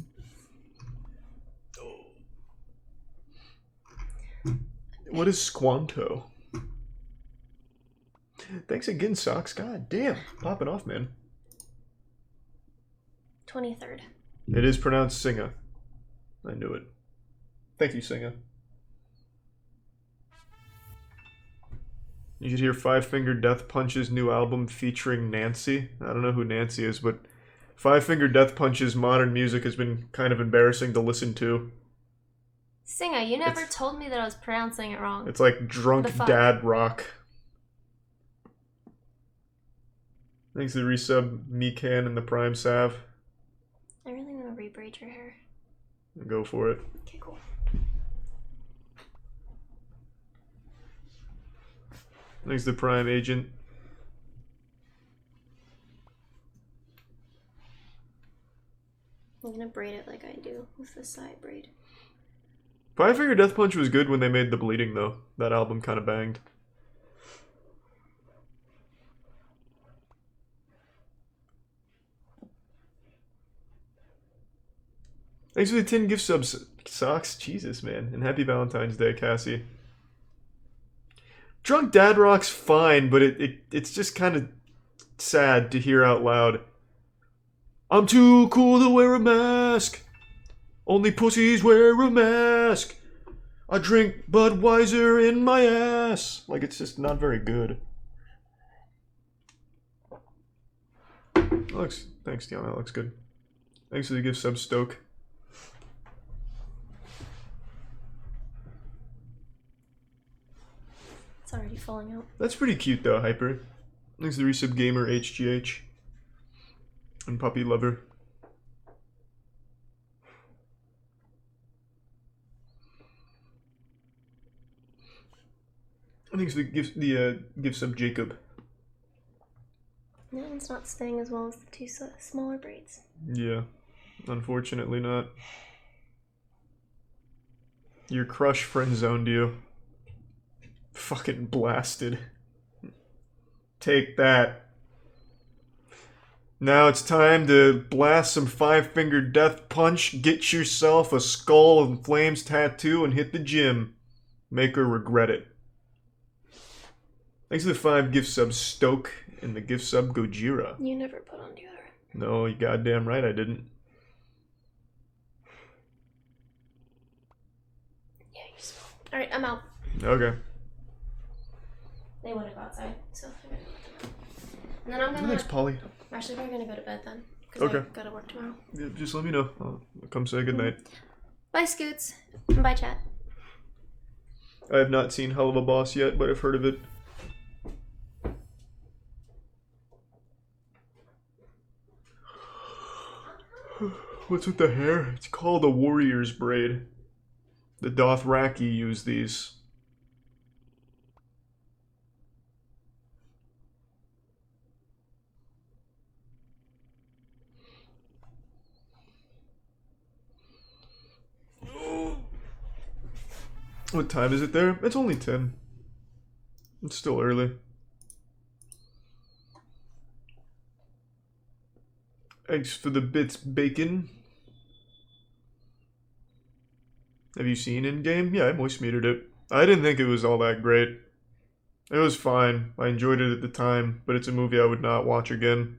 What is Squanto? Thanks again, Socks. God damn. Popping off, man. 23rd. It is pronounced Singa. I knew it. Thank you, Singa. You should hear Five Finger Death Punch's new album featuring Nancy. I don't know who Nancy is, but Five Finger Death Punch's modern music has been kind of embarrassing to listen to. Singa, you never told me that I was pronouncing it wrong. It's like drunk The fuck? dad rock. Thanks to the resub, Mikan and the Prime Sav. I really want to rebraid your hair. Go for it. Okay, cool. Thanks to the Prime Agent. I'm gonna braid it like I do with the side braid. Five Finger Death Punch was good when they made The Bleeding, though. That album kind of banged. Thanks for the 10 gift subs, Socks. Jesus, man. And happy Valentine's Day, Cassie. Drunk Dad Rock's fine, but it's just kind of sad to hear out loud. I'm too cool to wear a mask. Only pussies wear a mask. I drink Budweiser in my ass. Like, it's just not very good. Thanks, Dion. That looks good. Thanks for the gift sub, Stoke. It's already falling out. That's pretty cute, though, Hyper. Thanks to the resub gamer HGH. And Puppy Lover. Thanks to the gift sub Jacob. That one's not staying as well as the two smaller braids. Yeah, unfortunately not. Your crush friend zoned you. Fucking blasted. Take that. Now it's time to blast some Five Finger Death Punch, get yourself a Skull and Flames tattoo, and hit the gym. Make her regret it. Thanks to the 5 gift subs, Stoke, and the gift sub, Gojira. You never put on deodorant. No, you goddamn right I didn't. Yeah, you smell. Alright, I'm out. Okay. They want to go outside, so I gotta let them out. And then I'm gonna... Thanks, Polly. Actually, we're gonna go to bed then. Because Okay. I gotta work tomorrow. Yeah, just let me know. I'll come say goodnight. Bye, Scoots. And bye, chat. I have not seen Hell of a Boss yet, but I've heard of it. What's with the hair? It's called a warrior's braid. The Dothraki use these. What time is it there? It's only 10. It's still early. Thanks for the bits, bacon. Have you seen in-game? Yeah, I moist metered it. I didn't think it was all that great. It was fine. I enjoyed it at the time, but it's a movie I would not watch again.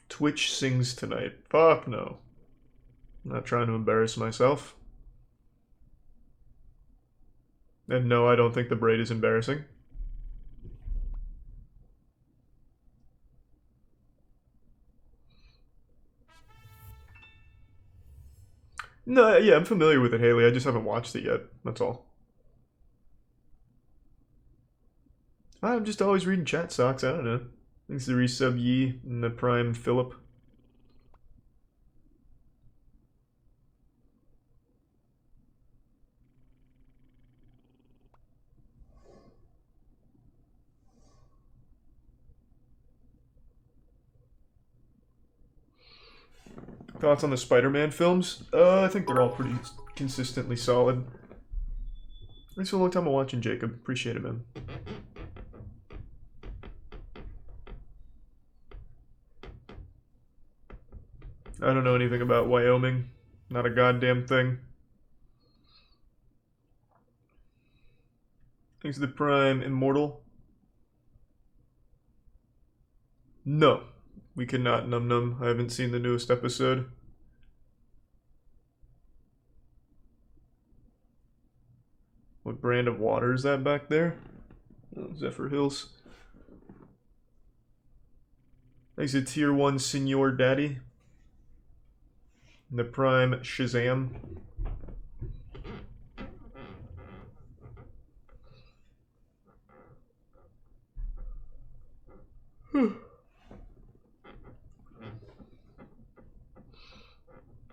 Twitch sings tonight. Fuck no. I'm not trying to embarrass myself. And no, I don't think the braid is embarrassing. No, yeah, I'm familiar with it, Haley. I just haven't watched it yet. That's all. I'm just always reading chat socks. I don't know. Thanks to the resub Yi and the Prime Philip. Thoughts on the Spider-Man films? I think they're all pretty consistently solid. Thanks for a long time of watching, Jacob. Appreciate it, man. I don't know anything about Wyoming. Not a goddamn thing. Thanks to the Prime Immortal. No. We cannot num num. I haven't seen the newest episode. What brand of water is that back there? Oh, Zephyr Hills. Thanks to Tier 1 Senior Daddy. And the Prime Shazam.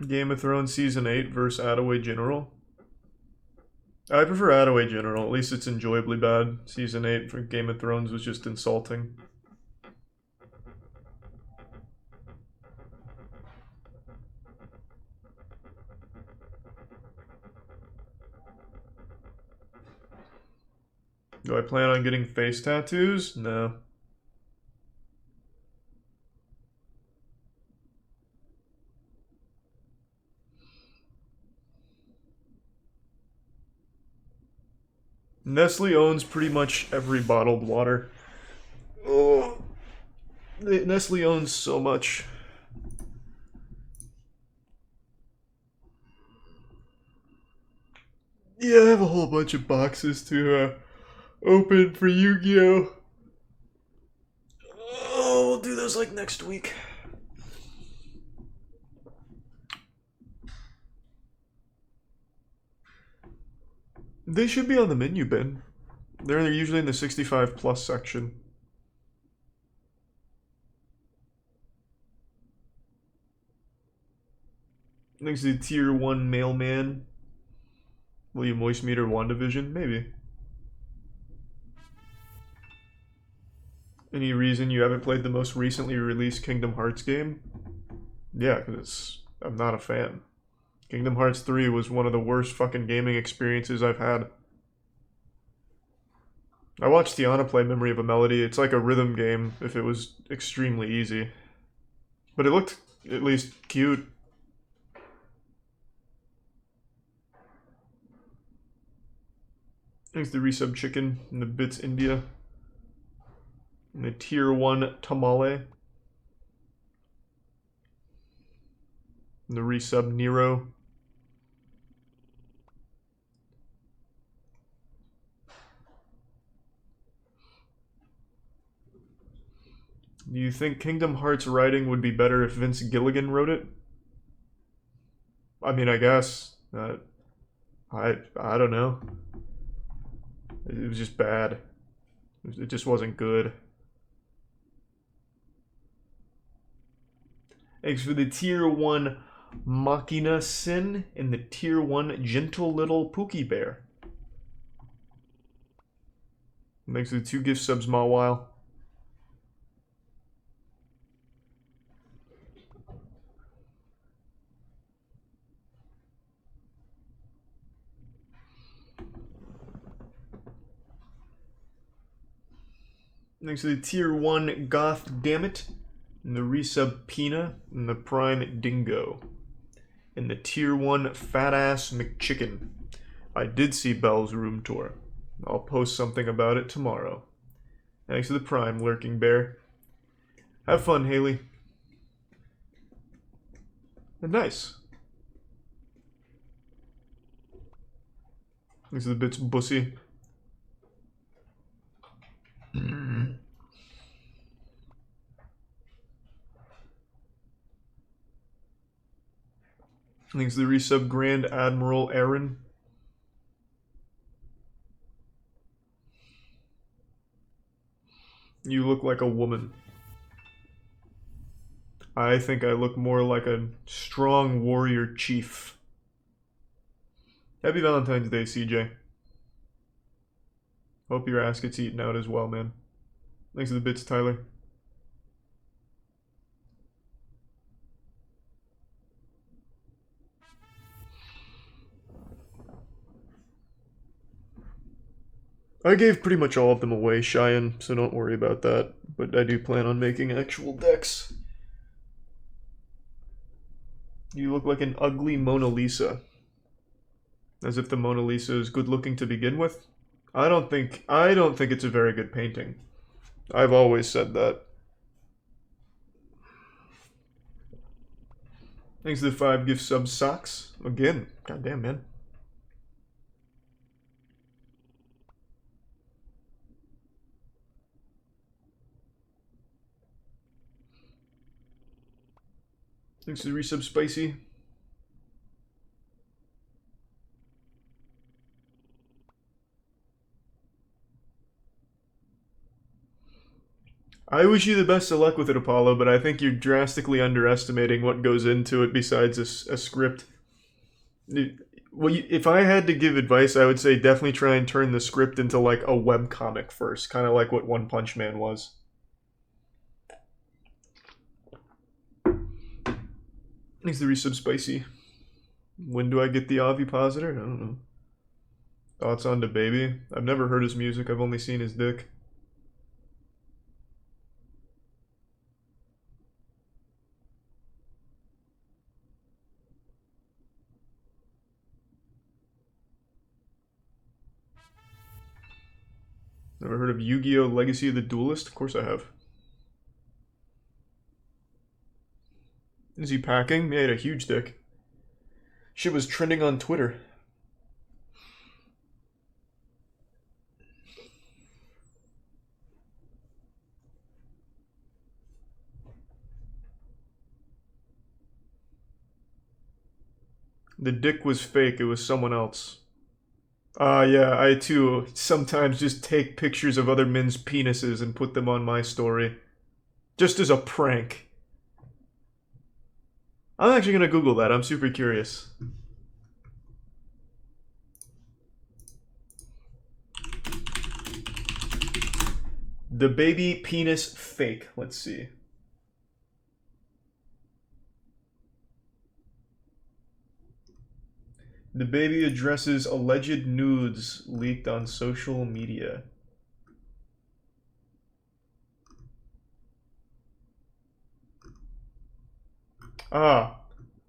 Game of Thrones Season 8 versus Attaway General. I prefer Attaway General. At least it's enjoyably bad. Season 8 for Game of Thrones was just insulting. Do I plan on getting face tattoos? No. Nestle owns pretty much every bottled water. Oh, Nestle owns so much. Yeah, I have a whole bunch of boxes to open for Yu-Gi-Oh! Oh, we'll do those like next week. They should be on the menu bin. They're usually in the 65 plus section. Thanks to the Tier 1 Mailman. Will you moist meter WandaVision? Maybe. Any reason you haven't played the most recently released Kingdom Hearts game? Yeah, because I'm not a fan. Kingdom Hearts 3 was one of the worst fucking gaming experiences I've had. I watched Tiana play Memory of a Melody. It's like a rhythm game if it was extremely easy. But it looked at least cute. Thanks to Resub Chicken and the Bits India. And the Tier 1 Tamale. And the Resub Nero. Do you think Kingdom Hearts writing would be better if Vince Gilligan wrote it? I mean, I guess. I don't know. It was just bad. It just wasn't good. Thanks for the Tier 1 Machina Sin and the Tier 1 Gentle Little Pookie Bear. Thanks to the 2 gift subs, Mawile. Thanks to the tier 1 Goth Dammit, and the resub Pina, and the Prime Dingo. And the tier 1 Fat Ass McChicken. I did see Belle's room tour. I'll post something about it tomorrow. Thanks to the Prime Lurking Bear. Have fun, Haley. And nice. Thanks to the Bits Bussy. Thanks to the resub Grand Admiral Aaron. You look like a woman. I think I look more like a strong warrior chief. Happy Valentine's Day, CJ. Hope your ass gets eaten out as well, man. Thanks to the bits, Tyler. I gave pretty much all of them away, Cheyenne, so don't worry about that. But I do plan on making actual decks. You look like an ugly Mona Lisa. As if the Mona Lisa is good looking to begin with. I don't think it's a very good painting. I've always said that. Thanks to the 5 gift sub socks. Again, goddamn, man. Thanks to the resub Spicy. I wish you the best of luck with it, Apollo, but I think you're drastically underestimating what goes into it besides a script. Well, if I had to give advice, I would say definitely try and turn the script into like a webcomic first, kind of like what One Punch Man was. Thanks to the resub Spicy. When do I get the ovipositor? I don't know. Thoughts on DaBaby? I've never heard his music, I've only seen his dick. Never heard of Yu-Gi-Oh! Legacy of the Duelist? Of course I have. Is he packing? He had a huge dick. Shit was trending on Twitter. The dick was fake, it was someone else. Yeah, I too sometimes just take pictures of other men's penises and put them on my story. Just as a prank. I'm actually gonna Google that, I'm super curious. DaBaby penis fake, let's see. DaBaby addresses alleged nudes leaked on social media. Ah,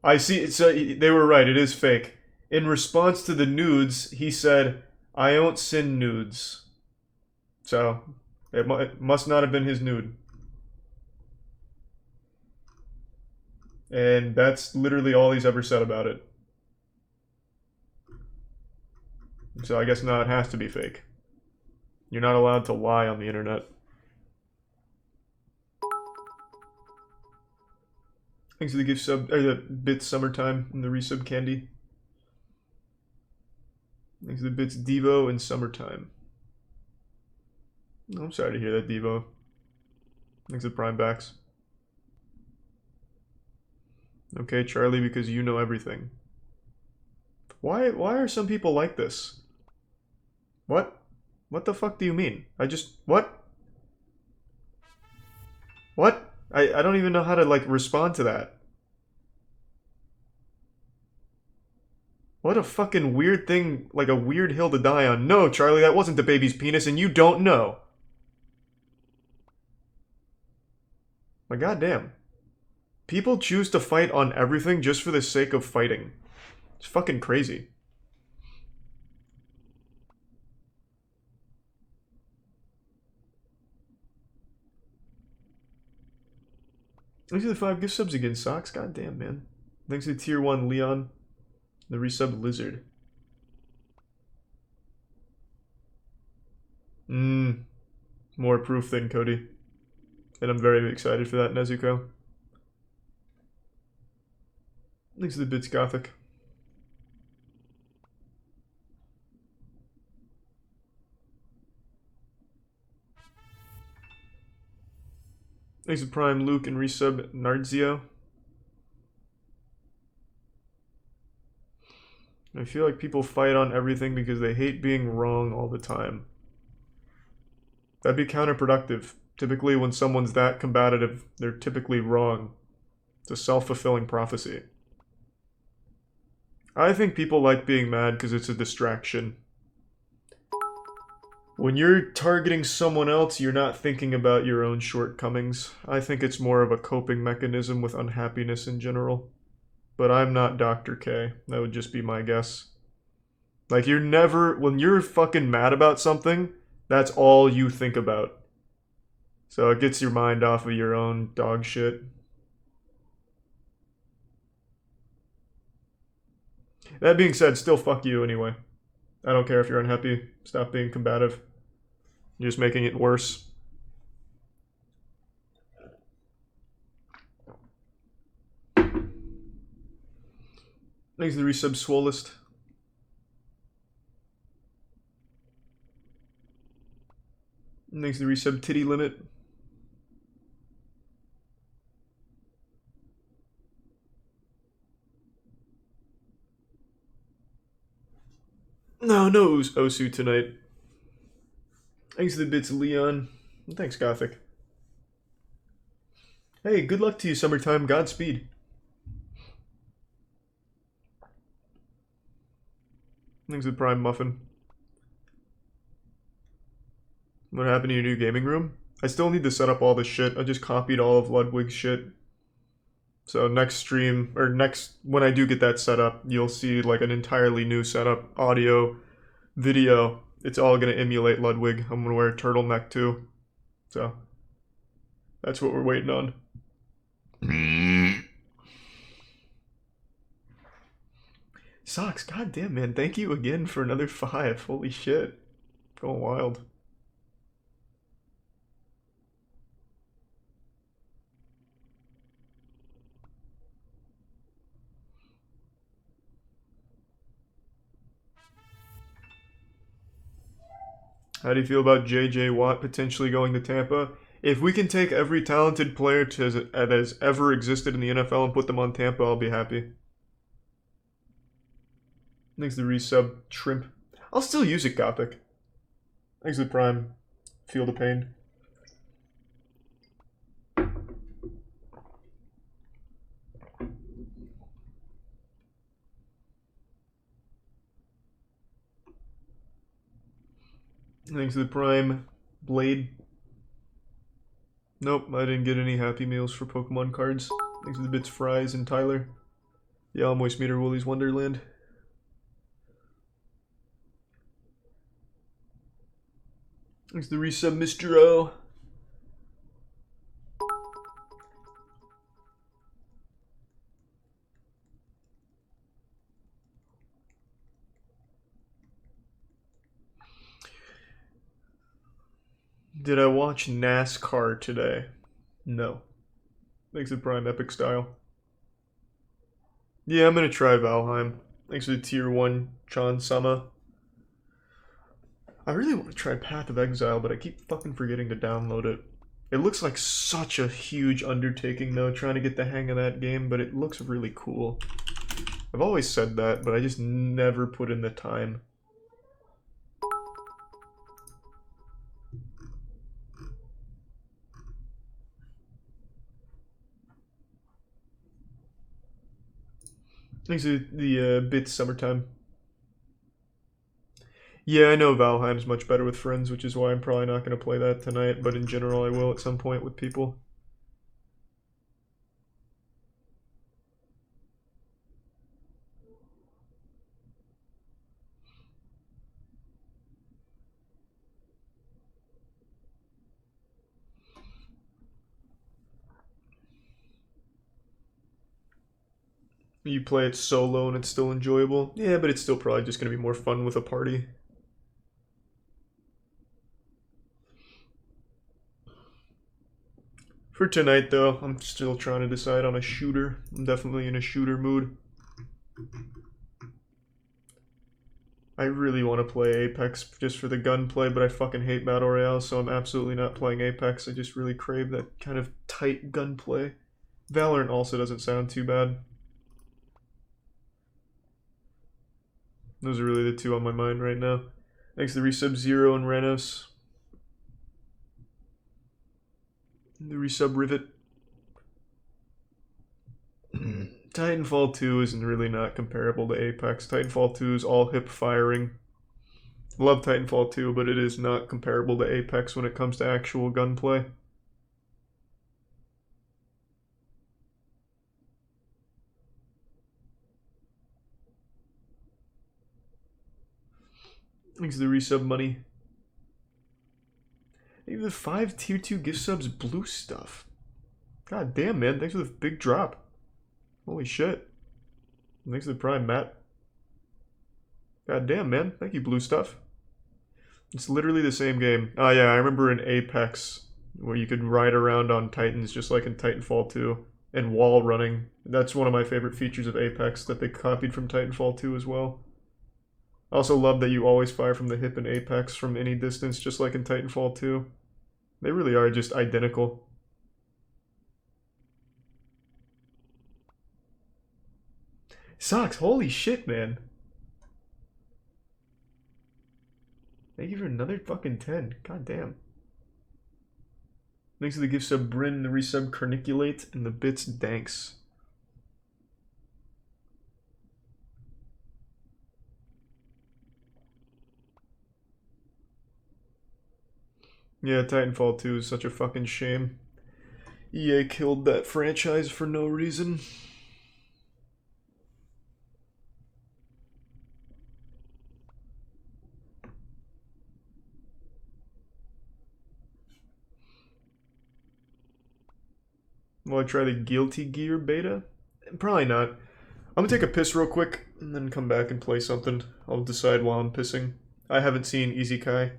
I see. So they were right. It is fake. In response to the nudes, he said, "I don't send nudes." So it must not have been his nude. And that's literally all he's ever said about it. So I guess now it has to be fake. You're not allowed to lie on the internet. Thanks for the gift sub, or the bits Summertime and the resub Candy. Thanks for the bits Devo and Summertime. I'm sorry to hear that, Devo. Thanks for the Prime Backs. Okay, Charlie, because you know everything. Why are some people like this? What? What the fuck do you mean? What? What? I don't even know how to, like, respond to that. What a fucking weird thing, like a weird hill to die on. No, Charlie, that wasn't the baby's penis, and you don't know. My goddamn. People choose to fight on everything just for the sake of fighting. It's fucking crazy. Thanks for the 5 gift subs again, Socks. Goddamn, man. Thanks to Tier 1 Leon. The resub Lizard. More proof than Cody. And I'm very excited for that, Nezuko. Thanks to the Bits Gothic. Thanks to Prime Luke and resub Nardzio. I feel like people fight on everything because they hate being wrong all the time. That'd be counterproductive. Typically, when someone's that combative, they're typically wrong. It's a self-fulfilling prophecy. I think people like being mad because it's a distraction. When you're targeting someone else, you're not thinking about your own shortcomings. I think it's more of a coping mechanism with unhappiness in general. But I'm not Dr. K. That would just be my guess. Like, you're never... When you're fucking mad about something, that's all you think about. So it gets your mind off of your own dog shit. That being said, still fuck you anyway. I don't care if you're unhappy. Stop being combative. You're just making it worse. Thanks to the resub Swollest. Thanks to the resub Titty Limit. No Osu tonight. Thanks to the bits Leon. And thanks Gothic. Hey, good luck to you, summertime. Godspeed. Thanks to the Prime Muffin. What happened to your new gaming room? I still need to set up all this shit. I just copied all of Ludwig's shit. So next stream, or when I do get that set up, you'll see like an entirely new setup. Audio, video. It's all going to emulate Ludwig. I'm going to wear a turtleneck too. So that's what we're waiting on. Socks, goddamn man, thank you again for another 5. Holy shit. Going wild. How do you feel about J.J. Watt potentially going to Tampa? If we can take every talented player that has ever existed in the NFL and put them on Tampa, I'll be happy. Thanks to the resub Shrimp. I'll still use it, Gothic. Thanks to the Prime Field of Pain. Thanks to the Prime Blade. Nope, I didn't get any Happy Meals for Pokemon cards. Thanks to the bits Fries and Tyler. Yeah, Moist Meter Woolly's Wonderland. Thanks to the resub Mr. O. Did I watch NASCAR today? No. Thanks to Prime Epic Style. Yeah, I'm gonna try Valheim. Thanks to the Tier 1 Chan Sama. I really want to try Path of Exile, but I keep fucking forgetting to download it. It looks like such a huge undertaking though, trying to get the hang of that game, but it looks really cool. I've always said that, but I just never put in the time. Thanks to the bits summertime. Yeah, I know Valheim's much better with friends, which is why I'm probably not going to play that tonight, but in general I will at some point with people. You play it solo and it's still enjoyable. Yeah, but it's still probably just going to be more fun with a party. For tonight, though, I'm still trying to decide on a shooter. I'm definitely in a shooter mood. I really want to play Apex just for the gunplay, but I fucking hate Battle Royale, so I'm absolutely not playing Apex. I just really crave that kind of tight gunplay. Valorant also doesn't sound too bad. Those are really the two on my mind right now. Thanks to the resub Zero and Renos. The resub Rivet. Titanfall 2 isn't really not comparable to Apex. Titanfall 2 is all hip firing. Love Titanfall 2, but it is not comparable to Apex when it comes to actual gunplay. Thanks to the resub money. Even the 5 tier 2 gift subs blue stuff. God damn, man. Thanks for the big drop. Holy shit. Thanks to the prime, Matt. God damn, man. Thank you, blue stuff. It's literally the same game. Oh yeah, I remember in Apex where you could ride around on Titans just like in Titanfall 2 and wall running. That's one of my favorite features of Apex that they copied from Titanfall 2 as well. I also love that you always fire from the hip in Apex from any distance, just like in Titanfall 2. They really are just identical. Socks, holy shit, man. Thank you for another fucking 10. God damn. Thanks to the gift sub Bryn, the resub Carniculate, and the bits Danks. Yeah, Titanfall 2 is such a fucking shame. EA killed that franchise for no reason. Will I try the Guilty Gear beta? Probably not. I'm gonna take a piss real quick and then come back and play something. I'll decide while I'm pissing. I haven't seen Easy Kai.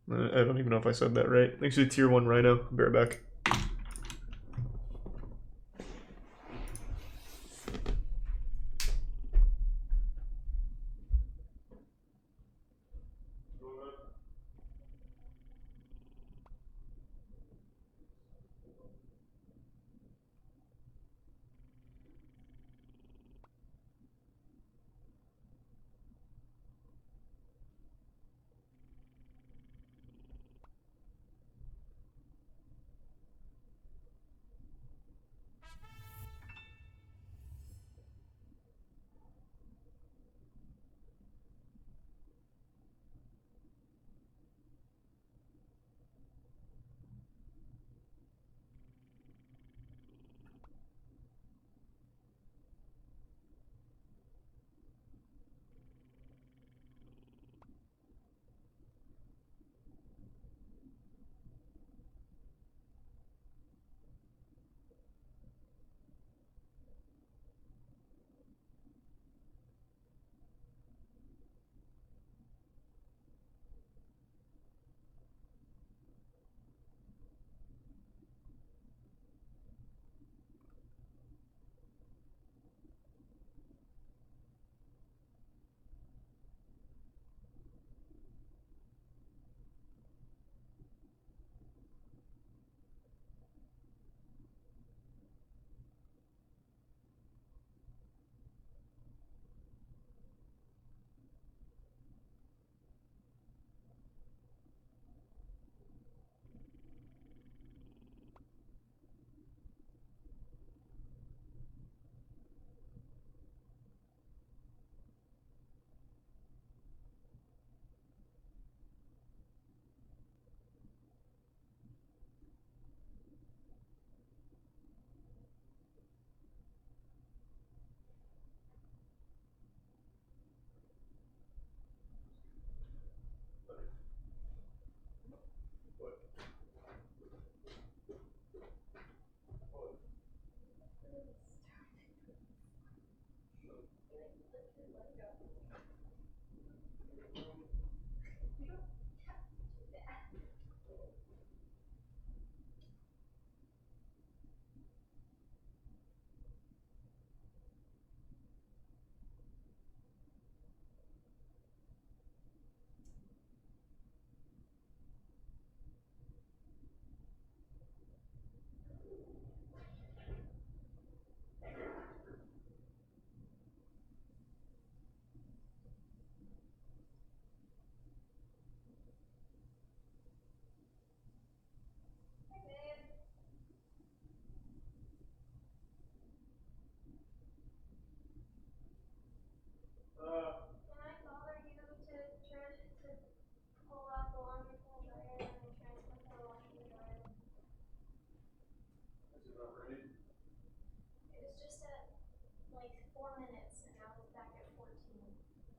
I don't even know if I said that right. Thanks to the tier 1 Rhino. I'll be right back.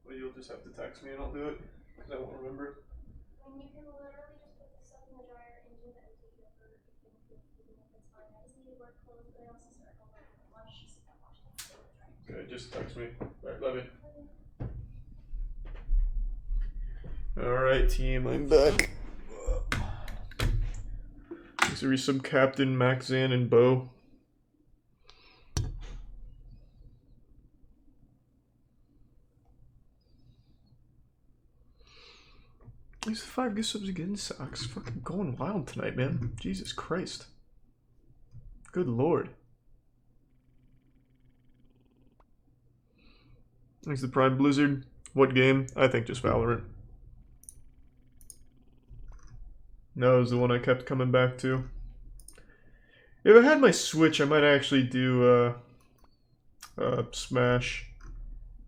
Well, you'll just have to text me and I'll do it, because I won't remember. I mean, you can literally just put the stuff in the dryer into the empty yogurt. Even if it's fine. I just need to work clothes, but I also start over and wash. So I wash them in the dryer. Okay, just text me. Alright, love you. Alright, team, I'm back. Thanks to resub Captain, Maxan, and Bo. These 5 gift subs again, Socks. Fucking going wild tonight, man. Jesus Christ. Good lord. Thanks to Prime Blizzard. What game? I think just Valorant. No, it was the one I kept coming back to. If I had my Switch, I might actually do Smash.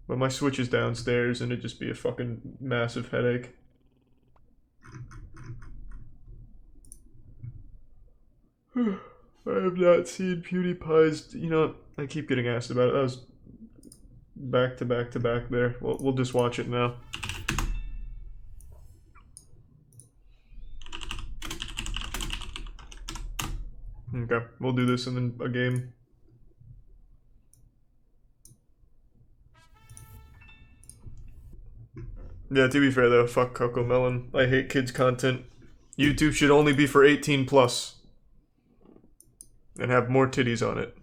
But my Switch is downstairs and it'd just be a fucking massive headache. I have not seen PewDiePie's, you know, I keep getting asked about it. That was back to back to back there. We'll just watch it now. Okay, we'll do this and then a game. Yeah, to be fair though, fuck Coco Melon. I hate kids content. YouTube should only be for 18 plus. And have more titties on it.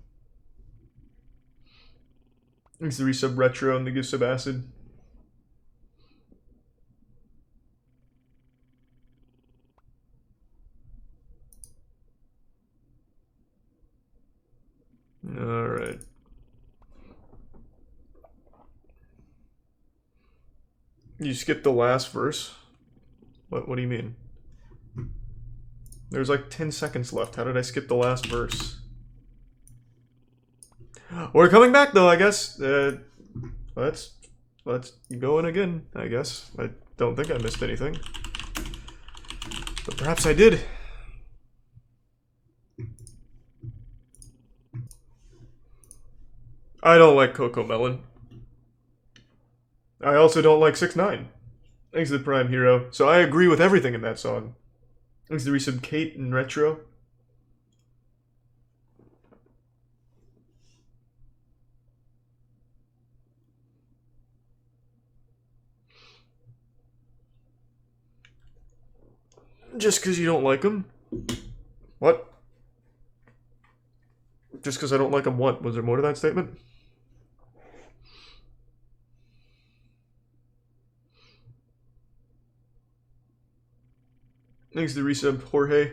Thanks to resub Retro and the gift sub Acid. Alright. You skipped the last verse? What do you mean? There's like 10 seconds left. How did I skip the last verse? We're coming back though, I guess. Let's go in again, I guess. I don't think I missed anything. But perhaps I did. I don't like Coco Melon. I also don't like 6ix9ine. Thanks to the Prime Hero. So I agree with everything in that song. Thanks to the resub Kate and Retro. Just because you don't like them? What? Just because I don't like them, what? Was there more to that statement? Thanks to the resub Jorge.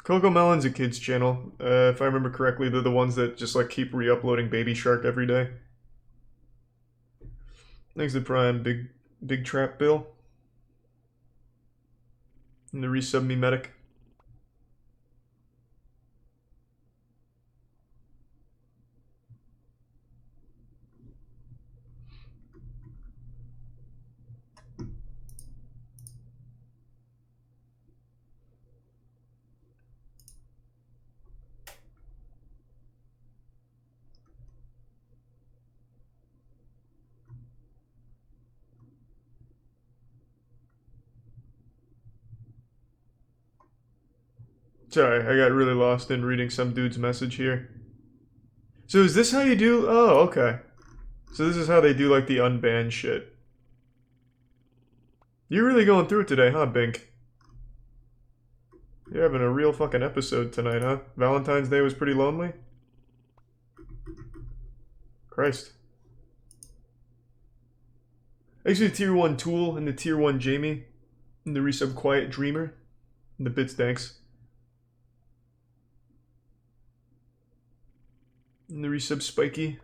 Coco Melon's a kid's channel. If I remember correctly, they're the ones that just like keep re-uploading Baby Shark every day. Thanks to Prime, Big Trap Bill. And the resub Memetic. Sorry, I got really lost in reading some dude's message here. So is this how you do? Oh, okay. So this is how they do like the unbanned shit. You're really going through it today, huh, Bink? You're having a real fucking episode tonight, huh? Valentine's Day was pretty lonely? Christ. Actually, the Tier 1 Tool and the Tier 1 Jamie. And the resub Quiet Dreamer. And the bits, thanks. And the resub Spiky.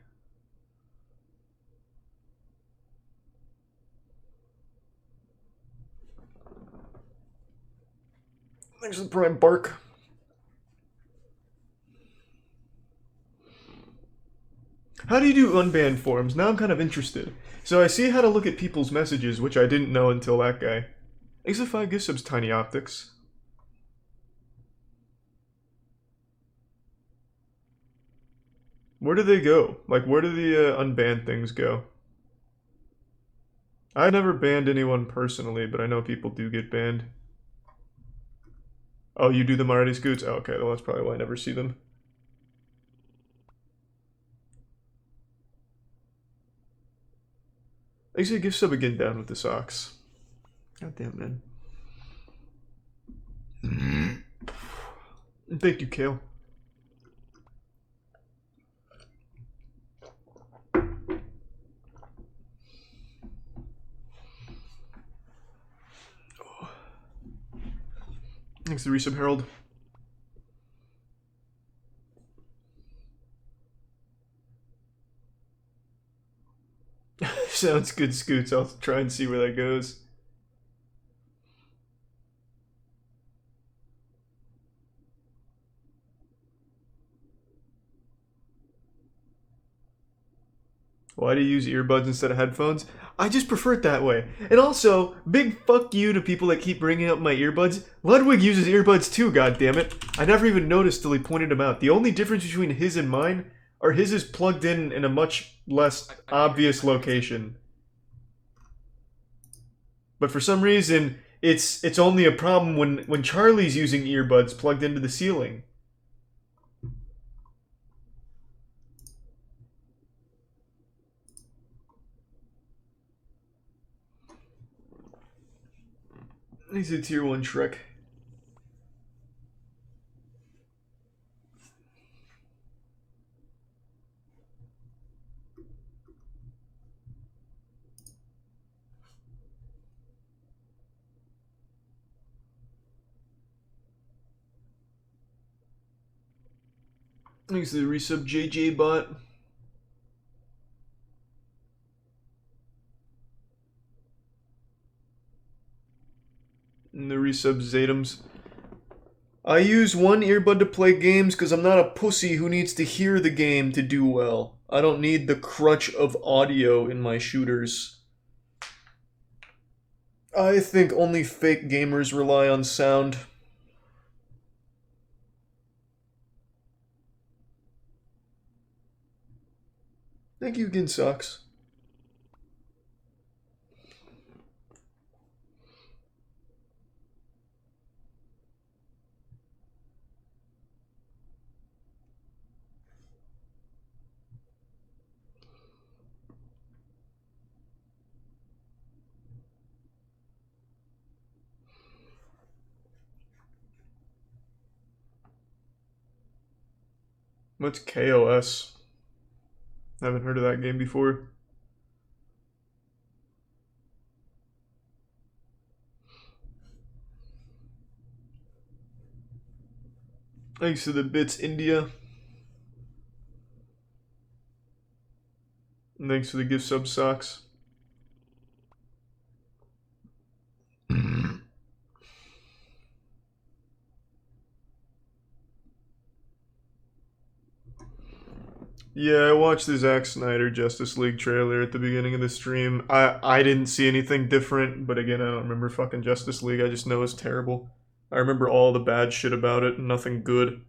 Thanks for the Prime Bark. How do you do unbanned forums? Now I'm kind of interested. So I see how to look at people's messages, which I didn't know until that guy. Thanks for 5 gift subs, Tiny Optics. Where do they go? Like, where do the unbanned things go? I've never banned anyone personally, but I know people do get banned. Oh, you do them already, Scoots? Oh, okay, well, that's probably why I never see them. Actually, give sub again down with the socks. God damn, man. Thank you, Kale. Thanks to Resub Herald. Sounds good, Scoots. I'll try and see where that goes. Why do you use earbuds instead of headphones? I just prefer it that way. And also, big fuck you to people that keep bringing up my earbuds. Ludwig uses earbuds too, goddammit. I never even noticed till he pointed them out. The only difference between his and mine are his is plugged in a much less obvious location. But for some reason, it's only a problem when Charlie's using earbuds plugged into the ceiling. He's a tier 1 Shrek. Thanks to the resub JJ bot. And the resub Zatums. I use one earbud to play games because I'm not a pussy who needs to hear the game to do well. I don't need the crutch of audio in my shooters. I think only fake gamers rely on sound. Thank you, Ginsox. What's KOS? Haven't heard of that game before. Thanks to the bits, India. And thanks for the gift sub socks. Yeah, I watched the Zack Snyder Justice League trailer at the beginning of the stream. I didn't see anything different, but again, I don't remember fucking Justice League. I just know it's terrible. I remember all the bad shit about it, nothing good.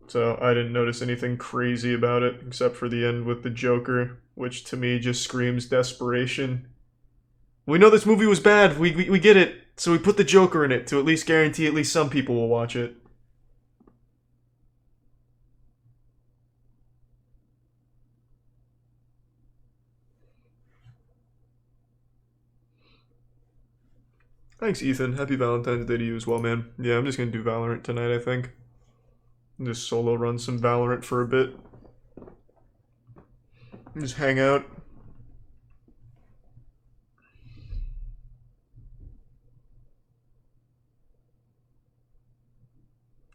So I didn't notice anything crazy about it, except for the end with the Joker, which to me just screams desperation. We know this movie was bad, we get it, so we put the Joker in it to at least guarantee at least some people will watch it. Thanks, Ethan. Happy Valentine's Day to you as well, man. Yeah, I'm just gonna do Valorant tonight, I think. Just solo run some Valorant for a bit. Just hang out.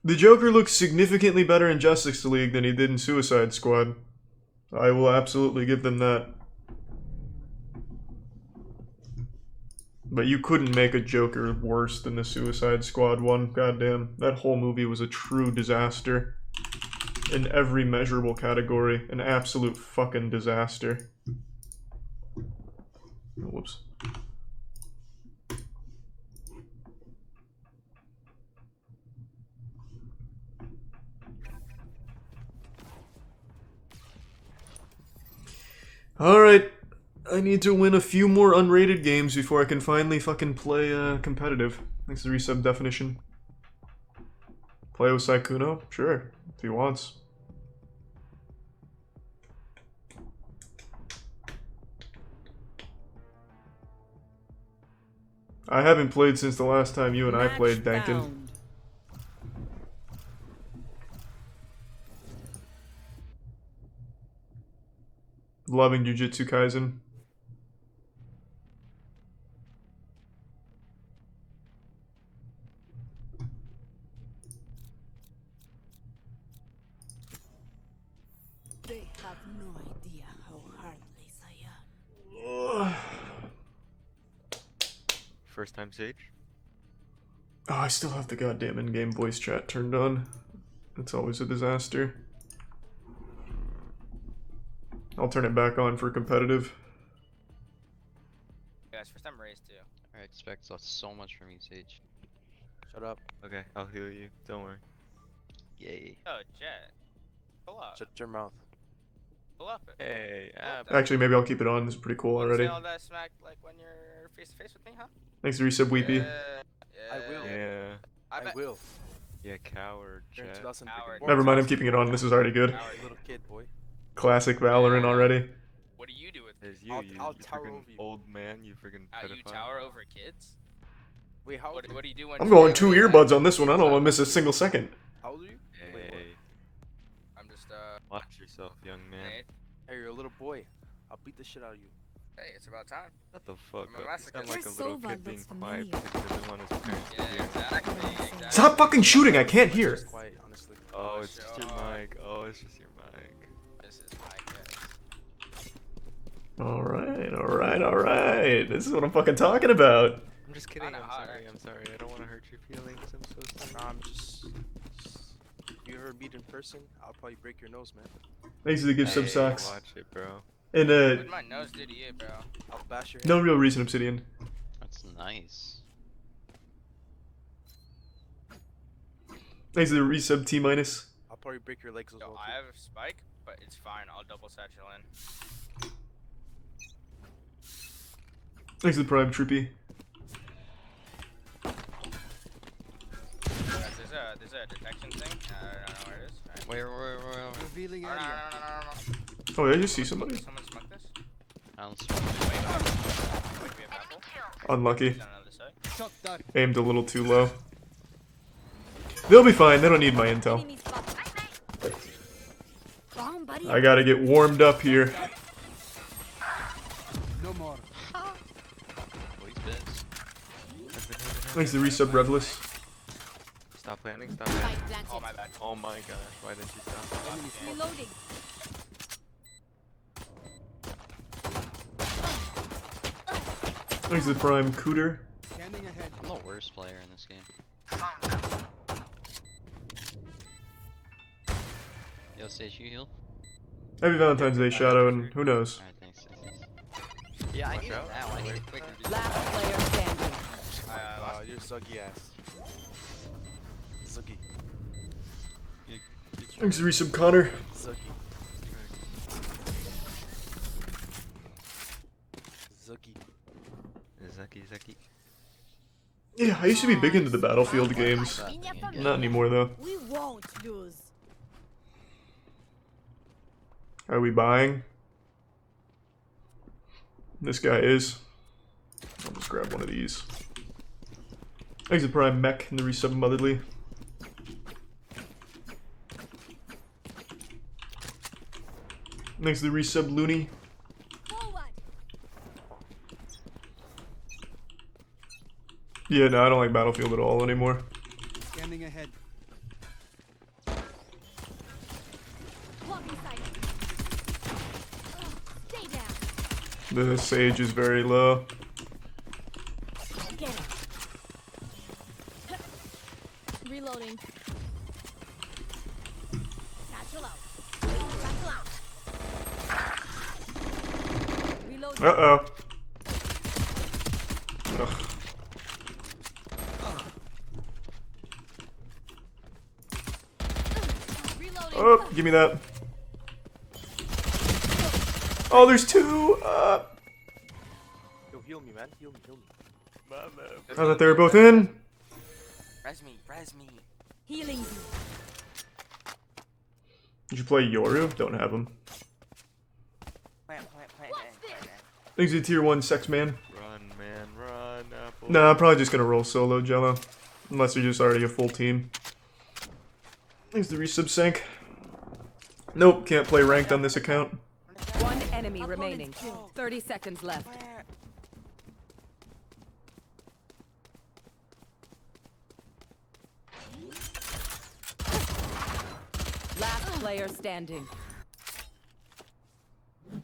The Joker looks significantly better in Justice League than he did in Suicide Squad. I will absolutely give them that. But you couldn't make a Joker worse than the Suicide Squad one. Goddamn, that whole movie was a true disaster. In every measurable category. An absolute fucking disaster. Oh, whoops. Alright. I need to win a few more unrated games before I can finally fucking play competitive. Thanks to the resub definition. Play with Saikuno? Sure, if he wants. I haven't played since the last time you and I played, Dankin. Loving Jujutsu Kaisen. They have no idea how heartless I am. First time Sage? Oh, I still have the goddamn in-game voice chat turned on. It's always a disaster. I'll turn it back on for competitive. Guys, first time raised too. I expect so much from you, Sage. Shut up. Okay, I'll heal you. Don't worry. Yay. Oh, Jet. Pull up. Shut your mouth. Pull up it. Hey, Actually, maybe I'll keep it on. This is pretty cool Wanna already. say all that smack like when you're face to face with me, huh? Thanks to resub Weepy. I will. Yeah. I will. Yeah, coward, Jet. Coward. Never mind, I'm keeping it on. This is already good. Coward, little kid, boy. Classic Valorant already. What do you do with There's it? you, you tower freaking over you. old man, you freaking pedophile. You tower over kids? Wait, how? What do you do when? I'm going 2 earbuds on this one. I don't want to miss a single second. How old are you? Hey, I'm just watch yourself, young man. Hey, you're a little boy. I'll beat the shit out of you. Hey, it's about time. What the fuck? I'm a You sound masochist. like a little kid being quiet because he doesn't want his parents to hear. Exactly. Stop fucking shooting! I can't hear. Quiet, honestly. Oh, it's just your mic. Oh, it's just your mic. This is my guess. Alright, alright, alright. This is what I'm fucking talking about. I'm just kidding. Kinda I'm hot, sorry. I'm sorry. I don't want to hurt your feelings. I'm so sorry. I'm just. If you ever meet in person, I'll probably break your nose, man. Thanks to the gift sub socks. Watch it, bro. And What my nose did to you, bro? I'll bash your head. no real reason, Obsidian. That's nice. Thanks to the resub T minus. I'll probably break your legs as well. I have a spike, but it's fine. I'll double satchel in. Thanks to the Prime Trippy. There's a detection thing. I don't know where it is. Where? Revealing No. area. Oh, did I just see somebody? Someone smoke this? I don't smoke. Wait, we have apple? Unlucky. Is that on the other side? Shot that. Aimed a little too low. They'll be fine. They don't need my intel. Enemy spotted. Bomb buddy. I gotta get warmed up here. No more. Boys bits. Thanks to the resub Revelous. Stop planning. Stop planning. Spike planted. Oh, my bad. Oh my gosh. Why didn't you stop? Reloading. Thanks to the Prime Cooter. Scanning ahead. I'm the worst player in this game. Yo, Sage, you heal? Happy Valentine's Day, Shadow, and who knows? Alright, thanks. Yeah, I need it now. I need it quicker. Last player standing. You're sucky ass. Sucky. Thanks to the resub Connor. Zucky. Zaki. Yeah, I used to be big into the Battlefield games. Not anymore, though. We won't lose. Are we buying? This guy is. I'll just grab one of these. Thanks to Prime Mech and the resub Motherly. Thanks to the resub Looney. Forward. Yeah, no, I don't like Battlefield at all anymore. Scanning ahead. Blocking sight. Stay down. The Sage is very low. Get it. Reloading. Satchel out. Satchel out. Reloading. Uh-oh. Ugh. Reloading. Oh, give me that. Oh, there's two! Yo, heal me, man. Heal me, heal me. I thought they were both in. Res me, res me. Healing you. Did you play Yoru? Don't have him. Plant. Thanks to tier 1 sex man. Run, man, run. Apple. Nah, I'm probably just gonna roll solo, Jello. Unless you're just already a full team. Thanks to resub sync. Nope, can't play ranked on this account. One enemy remaining. 30 seconds left. Last player standing.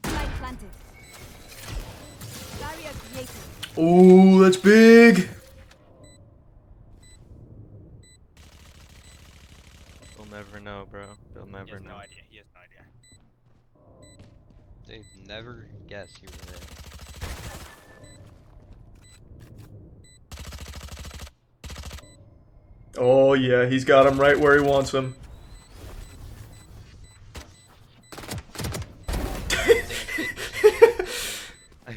Light planted. Barrier created. Oh, that's big! They'll never know, bro. They'll He never has know. no idea. He has no idea. They'd never guess you were there. Oh yeah, he's got him right where he wants him.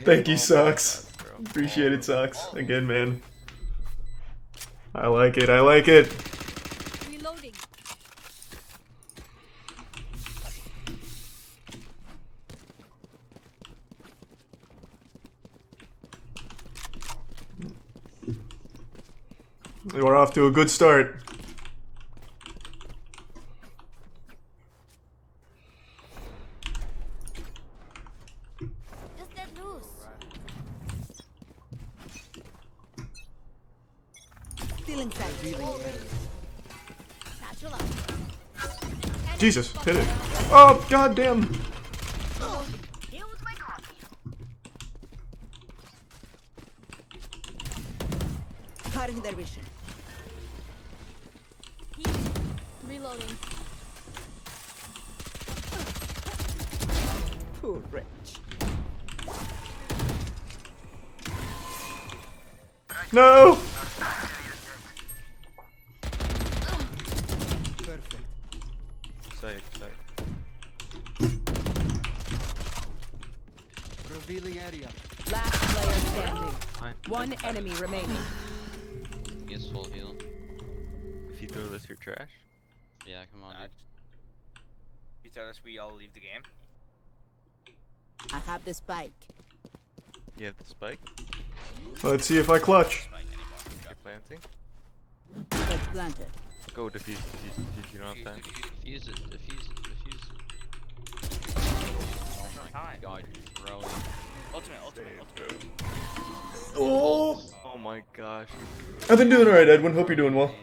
Thank you, Sucks. Appreciate it, Sucks. Again, man. I like it, I like it. Reloading. We're off to a good start. Just let loose. Still inside. Satchel up. Jesus, hit it. Oh, goddamn. Here with my coffee. Cutting their vision. Reloading. Poor wretch. No! Perfect. Safe. Revealing area. Last player standing. Fine. One enemy remaining. Gets full heal. If you throw this, you're trash. Yeah, come on, dude. You tell us we all leave the game. I have the spike. You have the spike. Let's see if I clutch. Spike anymore. You're planting. It's planted. Go defuse. You don't have time. Defuse it. Oh my god, you're throwing. Ultimate. Oh! Oh my gosh. I've been doing alright, Edwin. Hope you're doing well.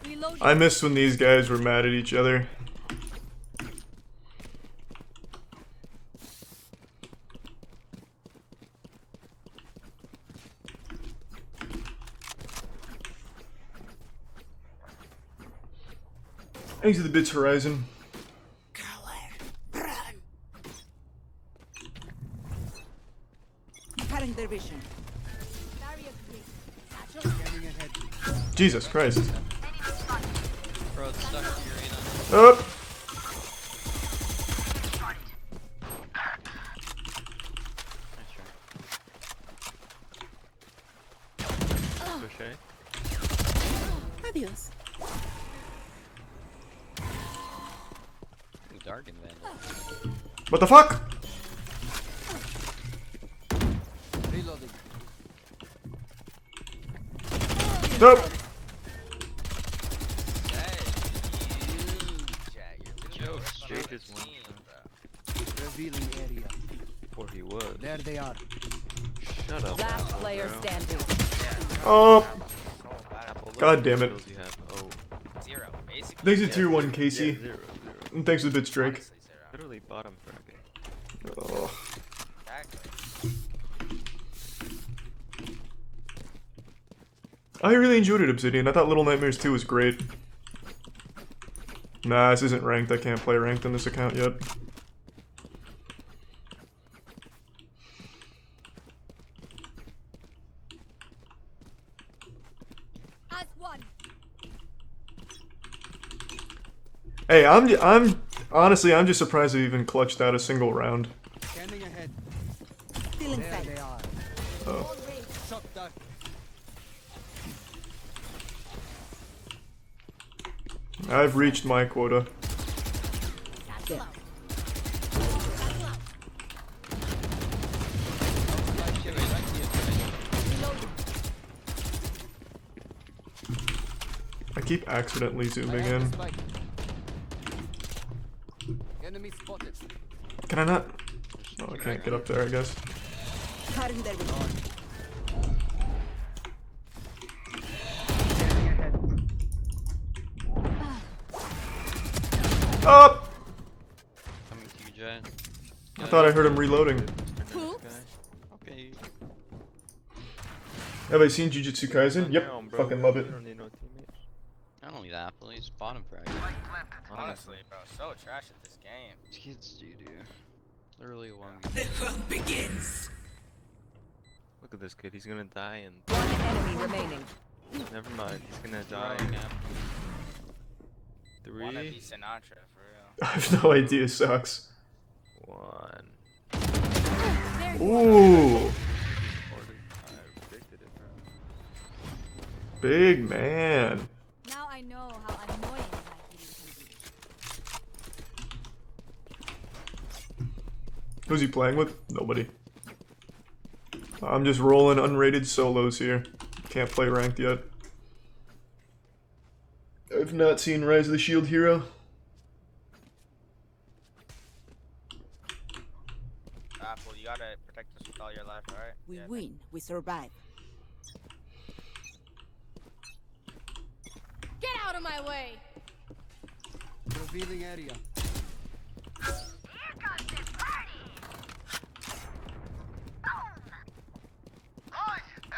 Reloading. I missed when these guys were mad at each other. Thanks to the Bits Horizon. Cutting their vision. Barrier created. Satchel up. Scanning ahead. Jesus Christ. Bro, it's stuck to your arena. Up! Nice try. Adios. Ooh, Darkin Vandal. What the fuck? Reloading. Nope. Joe, Jake is one. Revealing area. Or he was. There they are. Shut up. Last Apple, player bro. standing. Oh! Apple, look God at damn the it. skills you have. Oh. 0. Basically. Thanks to zero. tier 1 Yeah, Casey. 0. And thanks to the Bits Drake. Honestly, 0. Literally bottom bracket. Oh. Exactly. I really enjoyed it, Obsidian. I thought Little Nightmares 2 was great. Nah, this isn't ranked. I can't play ranked on this account yet. As one. Hey, I'm Honestly, I'm just surprised they even clutched out a single round. Scanning ahead. Still There inside. they are. Oh. Shot that. I've reached my quota. Yeah. I keep accidentally zooming I have in. the spike. Enemy spotted. Can I not? Oh, I can't get up there, I guess. Cutting their vision. Up! Coming to you, Jay. I thought I heard him reloading. Okay. Have I seen Jujutsu Kaisen? Yep. Fucking love it. I don't need Apple, he's bottom frag. Honestly, bro, so trash at this game. Kids do, dude. Literally one. The hunt begins. Look at this kid, he's gonna die and One enemy remaining. never mind, he's gonna die. Wanna be 3, Sinatra for real. I have no idea, sucks. 1. Ooh! I predicted it, bro. Big man. Now I know how annoying my healing can be. Who's he playing with? Nobody. I'm just rolling unrated solos here. Can't play ranked yet. I've not seen Rise of the Shield Hero. Apple, you gotta protect us with all your life, alright? We Yeah. win. We survive. Get out of my way! Revealing area.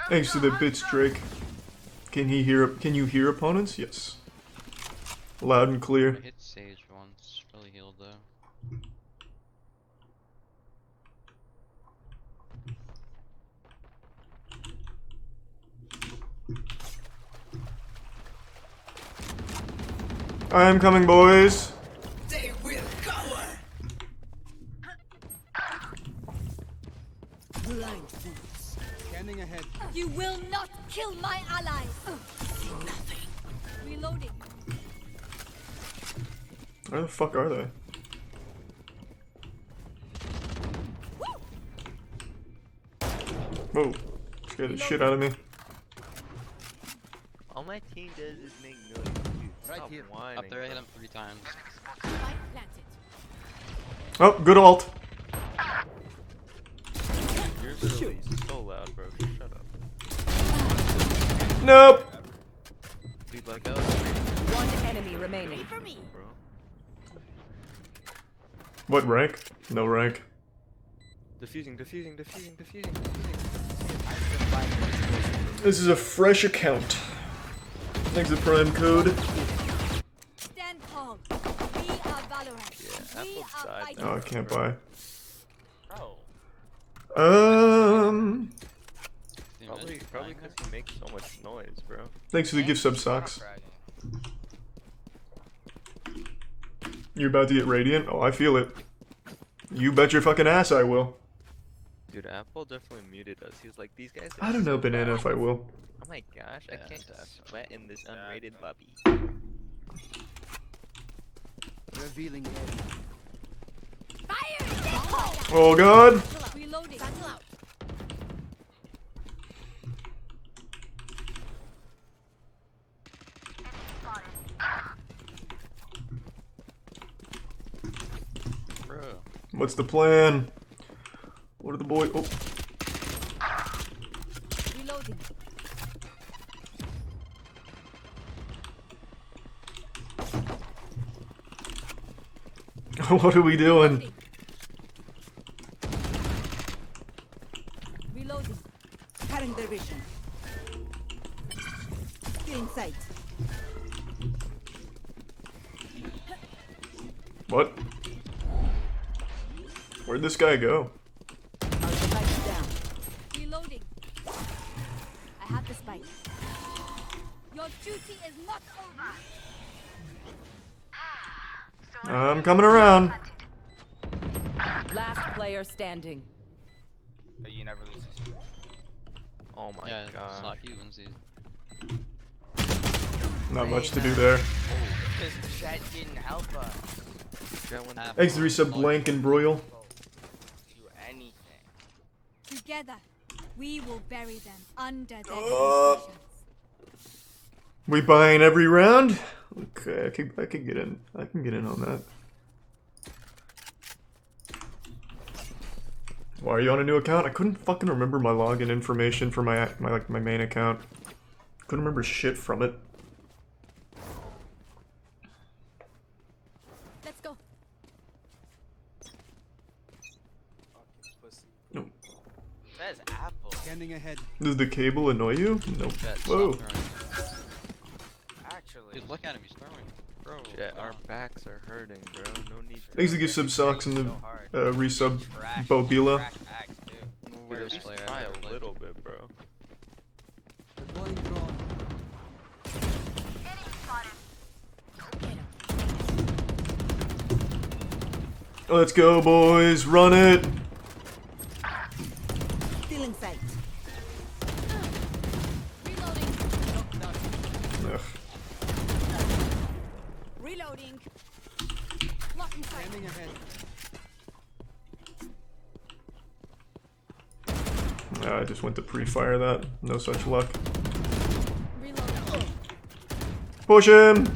Thanks to the bits, Drake. Can you hear opponents? Yes. Loud and clear. I hit Sage once, really healed though. I am coming, boys. They will cover. Blind fools. Scanning ahead. You will not kill my allies! Nothing. Reloading. Where the fuck are they? Whoa. Scared the shit out of me. All my team does is make noise, dude. Right Stop here. whining, Up there, I hit bro. him 3 times. Spike planted. Oh, good ult. Yours is really so loud, bro. Shut up. Nope. Dude, like, I was One enemy remaining. For me. bro. What rank? No rank. Defusing. This is a fresh account. Thanks for the prime code. Stand tall. We are Valorant. Yeah, We Apple are died. fighting. Oh, I can't buy. Bro, Probably because he makes so much noise, bro. Thanks for the gift sub, Socks. You're about to get radiant? Oh, I feel it. You bet your fucking ass I will. Dude, Apple definitely muted us. He was like, these guys are I don't know, so Banana, loud. if I will. Oh my gosh, I can't sweat in this unrated lobby. Revealing area. Fire! Stand tall. Oh god! Reloading. Battle out. Bro. What's the plan? What are the boys? Oh. Reloading. What are we doing? Reloading. Cutting their vision. Still in sight. What? Where'd this guy go? Our spike is down. Reloading. I have the spike. Your duty is not over. So I'm coming around. Last player standing. But you never lose. Oh my god. Slap you and see. Not much to do there. Because Jet didn't help us. X3 sub blank and broil. Do anything. Together, we will bury them under their transgressions. We buying every round? Okay, I can get in. I can get in on that. Why are you on a new account? I couldn't fucking remember my login information for my main account. Couldn't remember shit from it. Let's go. No. That is apple. Scanning ahead. Does the cable annoy you? Nope. Whoa. Actually. Dude, look at him, he's throwing. Bro. Jet, our backs are hurting, bro. No need to. Thanks to give sub socks and the resub Bobila. We're just try a little bit, bro. Deploying drone. Let's go, boys. Run it. Still in sight. Reloading. Ugh. Reloading. Blocking sight. Scanning ahead. I just went to pre-fire that. No such luck. Reloading. Push him.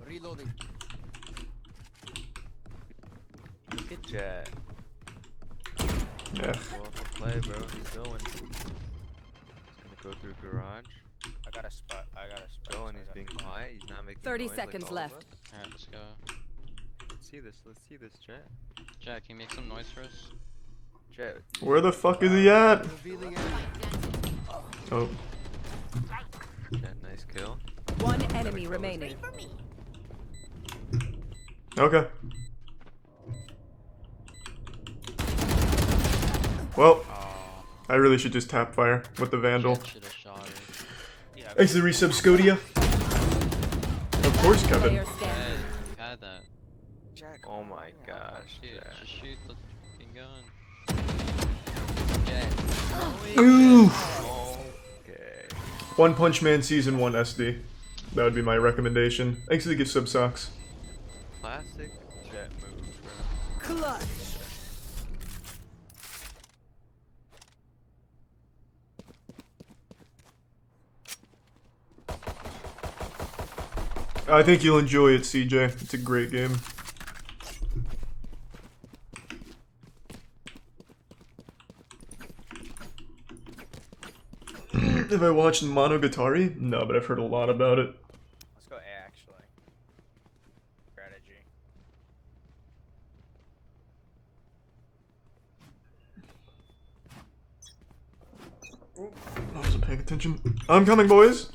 Reloading. Look at Jet. Yeah. Well, play, bro. He's going. He's gonna go through garage. I got a spot. Go and he's being quiet. He's not making 30 noise like seconds all of left. us. Alright, let's go. Let's see this. Let's see this, Jet. Jack, can you make some noise for us? Jet. Where the fuck is he at? Revealing enemy. Oh. Jet, nice kill. One enemy remaining. Okay. Well, I really should just tap fire with the Vandal. Should have shot her. Thanks to the resub Scodia. Of course, Kevin. Player standing. You had that. Jack. Oh my gosh, Shoot, Jet. just shoot the fucking gun. Jet. Ooh. Okay. One Punch Man Season 1 SD. That would be my recommendation. Thanks to the gift sub socks. Classic Jet move, bro. Clutch. I think you'll enjoy it, CJ. It's a great game. Have I watched Monogatari? No, but I've heard a lot about it. Let's go A actually. Strategy. I wasn't paying attention. I'm coming, boys!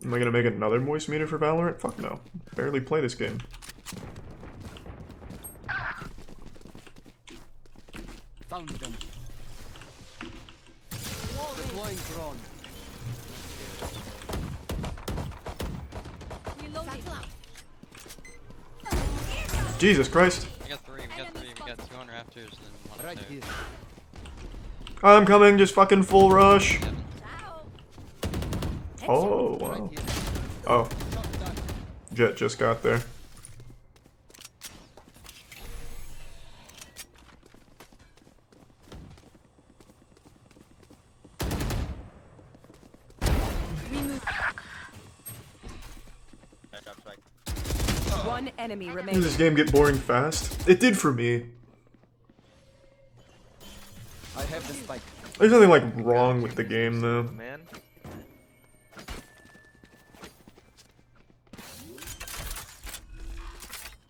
Am I gonna make another moist meter for Valorant? Fuck no. Barely play this game. Found them. Deploying drone. Reloading. Jesus Christ. We got three, we got two on rafters and then one Right up there. here. I'm coming, just fucking full rush. Seven. Oh, wow. Oh. Jet just got there. One enemy Does remaining. this game get boring fast? It did for me. I have the spike. There's nothing like wrong with the game though. Man.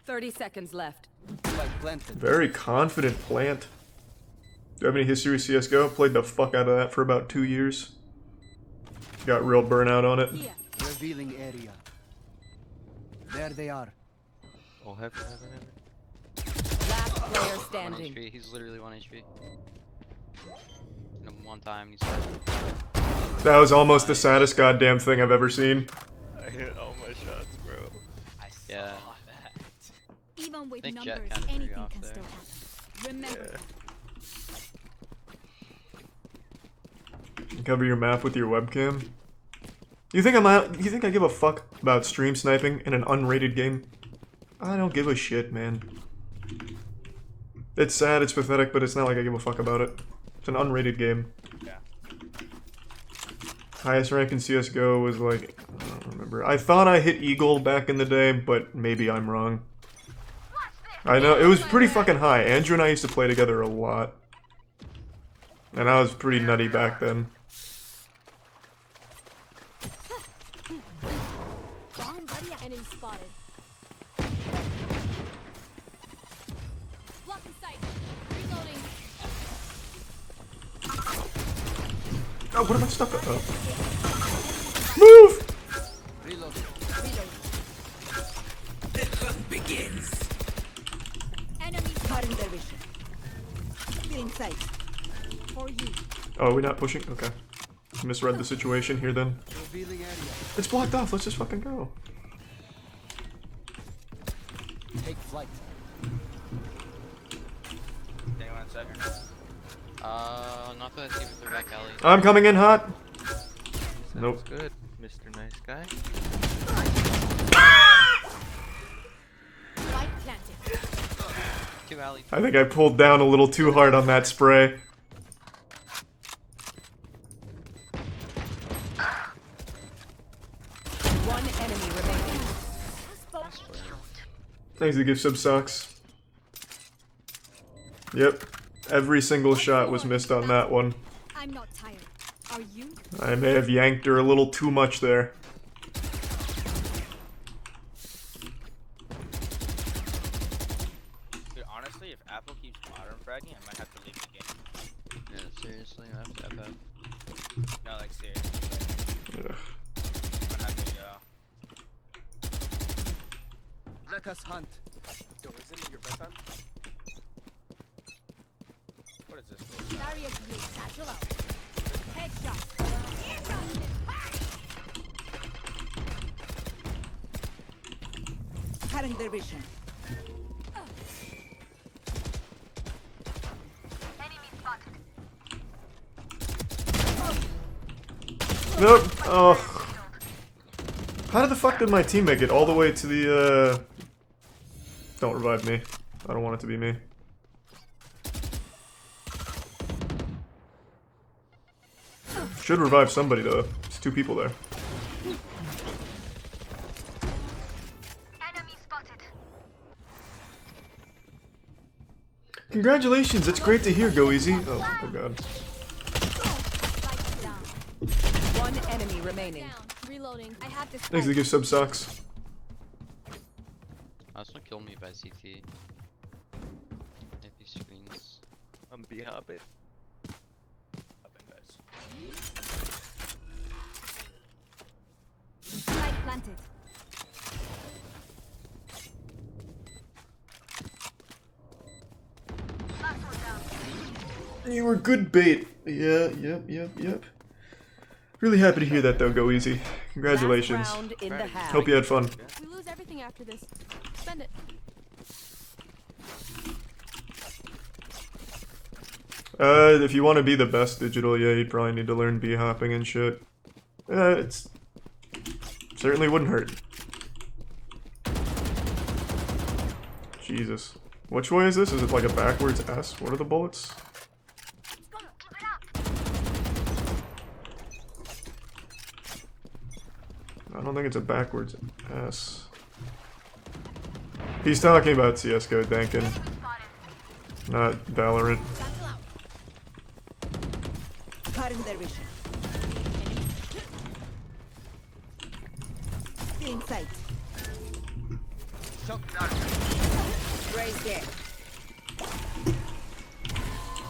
Thirty seconds left. Spike planted. Very confident plant. Do you have any history with CSGO? Played the fuck out of that for about 2 years. Got real burnout on it. Here. Revealing area. There they are. Oh, heaven. Last player One standing. HP, he's literally 1 HP. And one time he's dead. That was almost the saddest goddamn thing I've ever seen. I hit all my shots, bro. Yeah. Even with think Jet numbers, kinda threw you anything off can there. still happen. Remember Yeah. that. Cover your map with your webcam. You think I give a fuck about stream sniping in an unrated game? I don't give a shit, man. It's sad, it's pathetic, but it's not like I give a fuck about it. It's an unrated game. Yeah. Highest rank in CSGO was like, I don't remember. I thought I hit Eagle back in the day, but maybe I'm wrong. I know, it was pretty fucking high. Andrew and I used to play together a lot. And I was pretty nutty back then. Bomb buddy, enemy spotted. Block in sight. Reloading. Oh, what am I stuck up? Oh. Move! Reloading. Begins. Enemy Cutting their vision. Feeling sight. for you. Oh, are we not pushing? Okay. Misread the situation here then. Revealing area. It's blocked off, let's just fucking go. Take flight. Anyone inside here? Not that I see if they're back alley. I'm coming in hot. Sounds Nope. good, Mr. Nice Guy. Light planted. Two alley. I think I pulled down a little too hard on that spray. One enemy remaining. Thanks, the gift sub sucks. Yep. Every single shot was missed on that one. I'm not tired. Are you? I may have yanked her a little too much there. Dude, honestly, if Apple keeps modern fragging, I might have to leave the game. Yeah, seriously, I have to have that. No, like seriously. Ugh. I might have to go. Let us hunt. Yo, isn't it your bedtime? What is this? Barrier blue. Satchel out. Headshot. Cutting their vision. Nope. Oh. How the fuck did my team make it all the way to the, Don't revive me. I don't want it to be me. Should revive somebody though. There's two people there. Congratulations, it's great to hear, Go Easy. Oh my god. Light down. One enemy remaining. Down. Reloading. I have this. Thanks, the gift sub sucks. Someone killed me by CT. Hit these screens. I'm B-hopping. Up in guys. Light planted. You were good bait. Yeah, yep. Really happy to hear that though, Go Easy. Congratulations. Last round in the half. Hope you had fun. We lose everything after this. Spend it. If you want to be the best digital, yeah, you'd probably need to learn B-hopping and shit. It's... certainly wouldn't hurt. Jesus. Which way is this? Is it like a backwards S? What are the bullets? I don't think it's a backwards S. He's talking about CSGO, Dankin. Not Valorant. Satchel out. Cutting their vision. Feeling sight. Shock dart. Right there.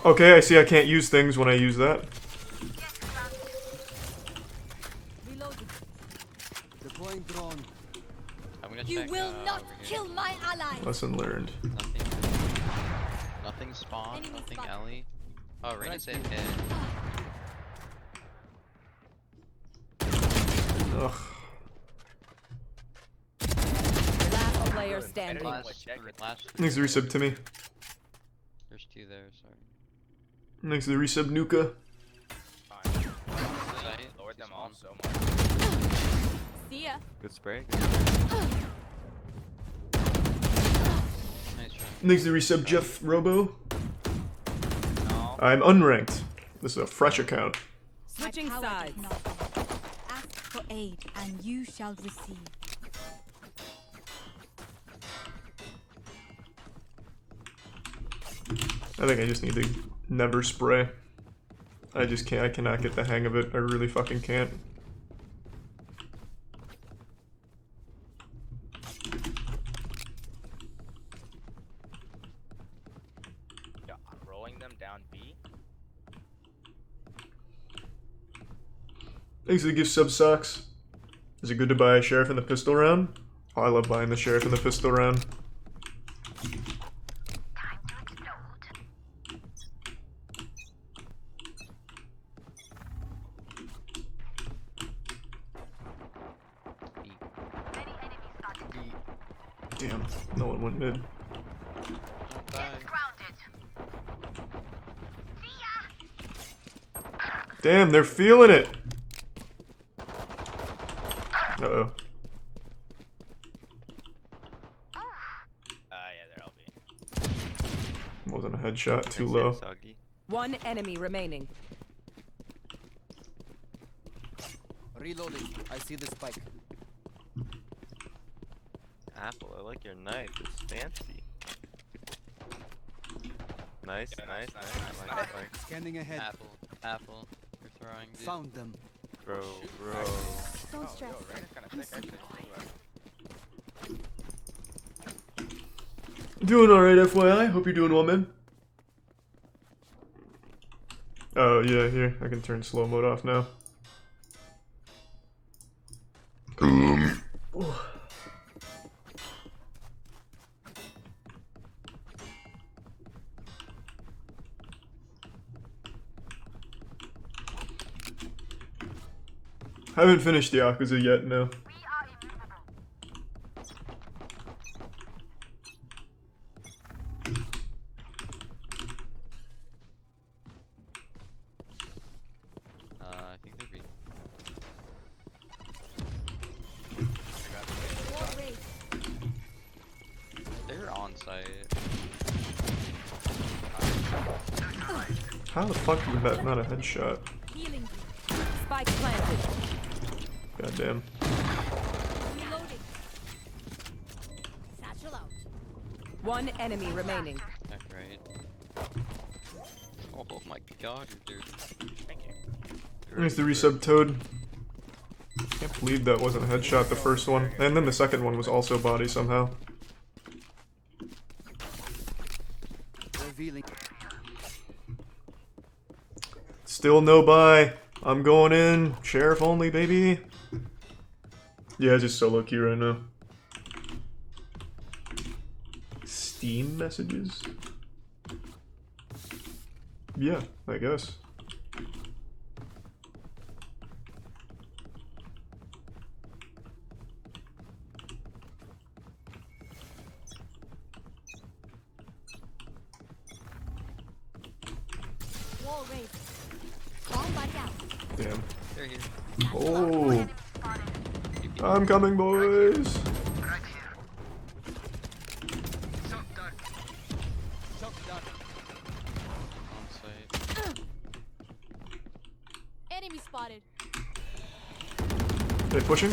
Okay, I see I can't use things when I use that. Reloading. Deploying drone. I'm gonna You check, will not over here. kill my ally. Lesson learned. Nothing. Nothing spawn. Enemy Nothing spotted. alley. Oh, Reina's AFK. Ugh. Last player standing. Last Thanks to resub Timmy. There's two there, sorry. Thanks to the resub Nuka. Lowered them all so much. See ya. Good spray. Nice try. Thanks to the resub Jeff Robo. No. I'm unranked. This is a fresh account. Switching My power does sides. not end. Ask for aid, and you shall receive. I think I just need to never spray. I just can't. I cannot get the hang of it. I really fucking can't. Yeah, rolling them down B. Thanks for the gift sub socks. Is it good to buy a sheriff in the pistol round? Oh, I love buying the sheriff in the pistol round. Damn, no one went mid. Don't die. Damn, they're feeling it! Uh-oh. Yeah, they're LB. Wasn't a headshot, too Nice low. hit, Soggy. One enemy remaining. Reloading. I see the spike. Apple, I like your knife. It's fancy. Nice, Yeah, nice, nice, nice. nice, I like it, like Scanning ahead. Apple. You're throwing, dude. Found them. bro, bro. Don't Yo, stress. Reyna's kinda sick actually. Doing alright, FYI. Hope you're doing well, man. Oh, yeah, here. I can turn slow mode off now. Haven't finished the Yakuza yet, no. I think they're B. They're on site. How the fuck was that not a headshot? Healing you. Spike planted. Goddamn. Reloading. Satchel out. One enemy remaining. Back right. Oh my god, you're dirty. Thank you. There's the resub Toad. Can't believe that wasn't a headshot, the first one. And then the second one was also body somehow. Revealing. Still no buy. I'm going in. Sheriff only, baby. Yeah, just solo queue right now. Steam messages? Yeah, I guess. Wall raised. Bomb buddy out. Damn. They're here. Oh. I'm coming, boys. On site. Enemy spotted. They pushing?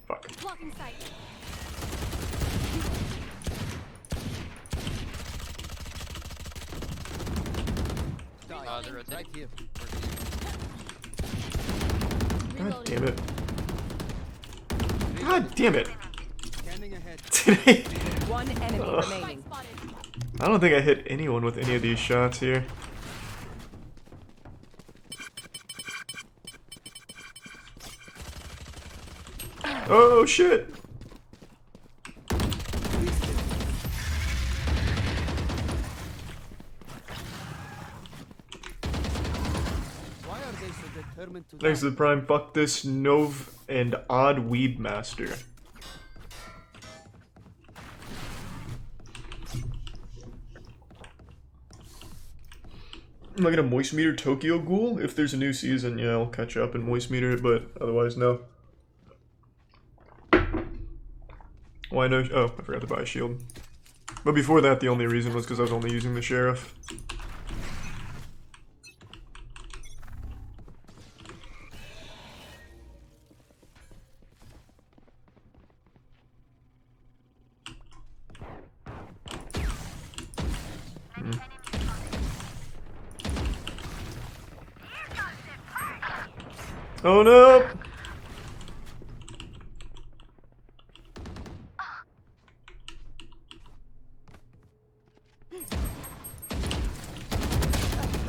Fuck. Blocking sight. They're rotating. Right here. God damn it. God damn it. Scanning ahead. Today. One enemy remaining. Spotted. I don't think I hit anyone with any of these shots here. Oh shit! Why are they so determined to Thanks to die. the Prime. Fuck this Nov and Odd Weeb Master. Am I gonna moist meter Tokyo Ghoul? If there's a new season, yeah, I'll catch up and moist meter it, but otherwise, no. Why no? Oh, I forgot to buy a shield. But before that, the only reason was because I was only using the sheriff. Oh no!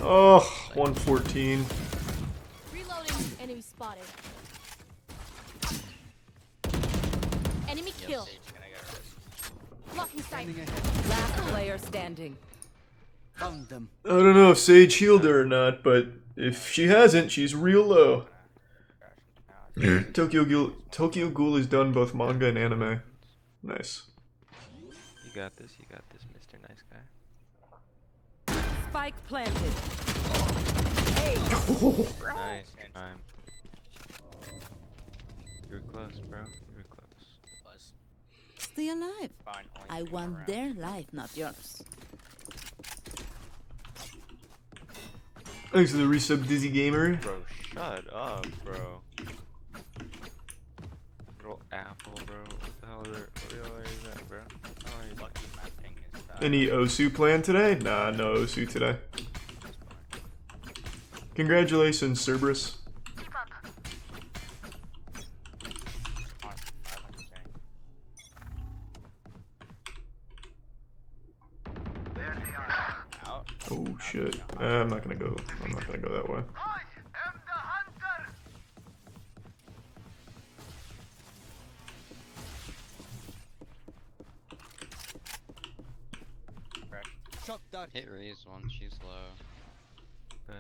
Oh, 114. Reloading. Enemy spotted. Enemy kill. Blocking sight. Standing ahead. Last player standing. Found them. I don't know if Sage healed her or not, but if she hasn't, she's real low. Tokyo Ghoul has done both manga and anime. Nice. You got this, Mr. Nice Guy. Spike planted. Nice time. You were close, bro. You were close. Stay alive. Fine, only I three want more their rounds. life, not yours. Thanks to the resub Dizzy Gamer. Bro, shut up, bro. Little apple, bro. What the hell is that, bro? Oh, you lucky my ping is bad. Any Osu plan today? Nah, no Osu today. Congratulations, Cerberus. Oh shit. I'm not gonna go that way. Shock dart. Hit raise one, she's low.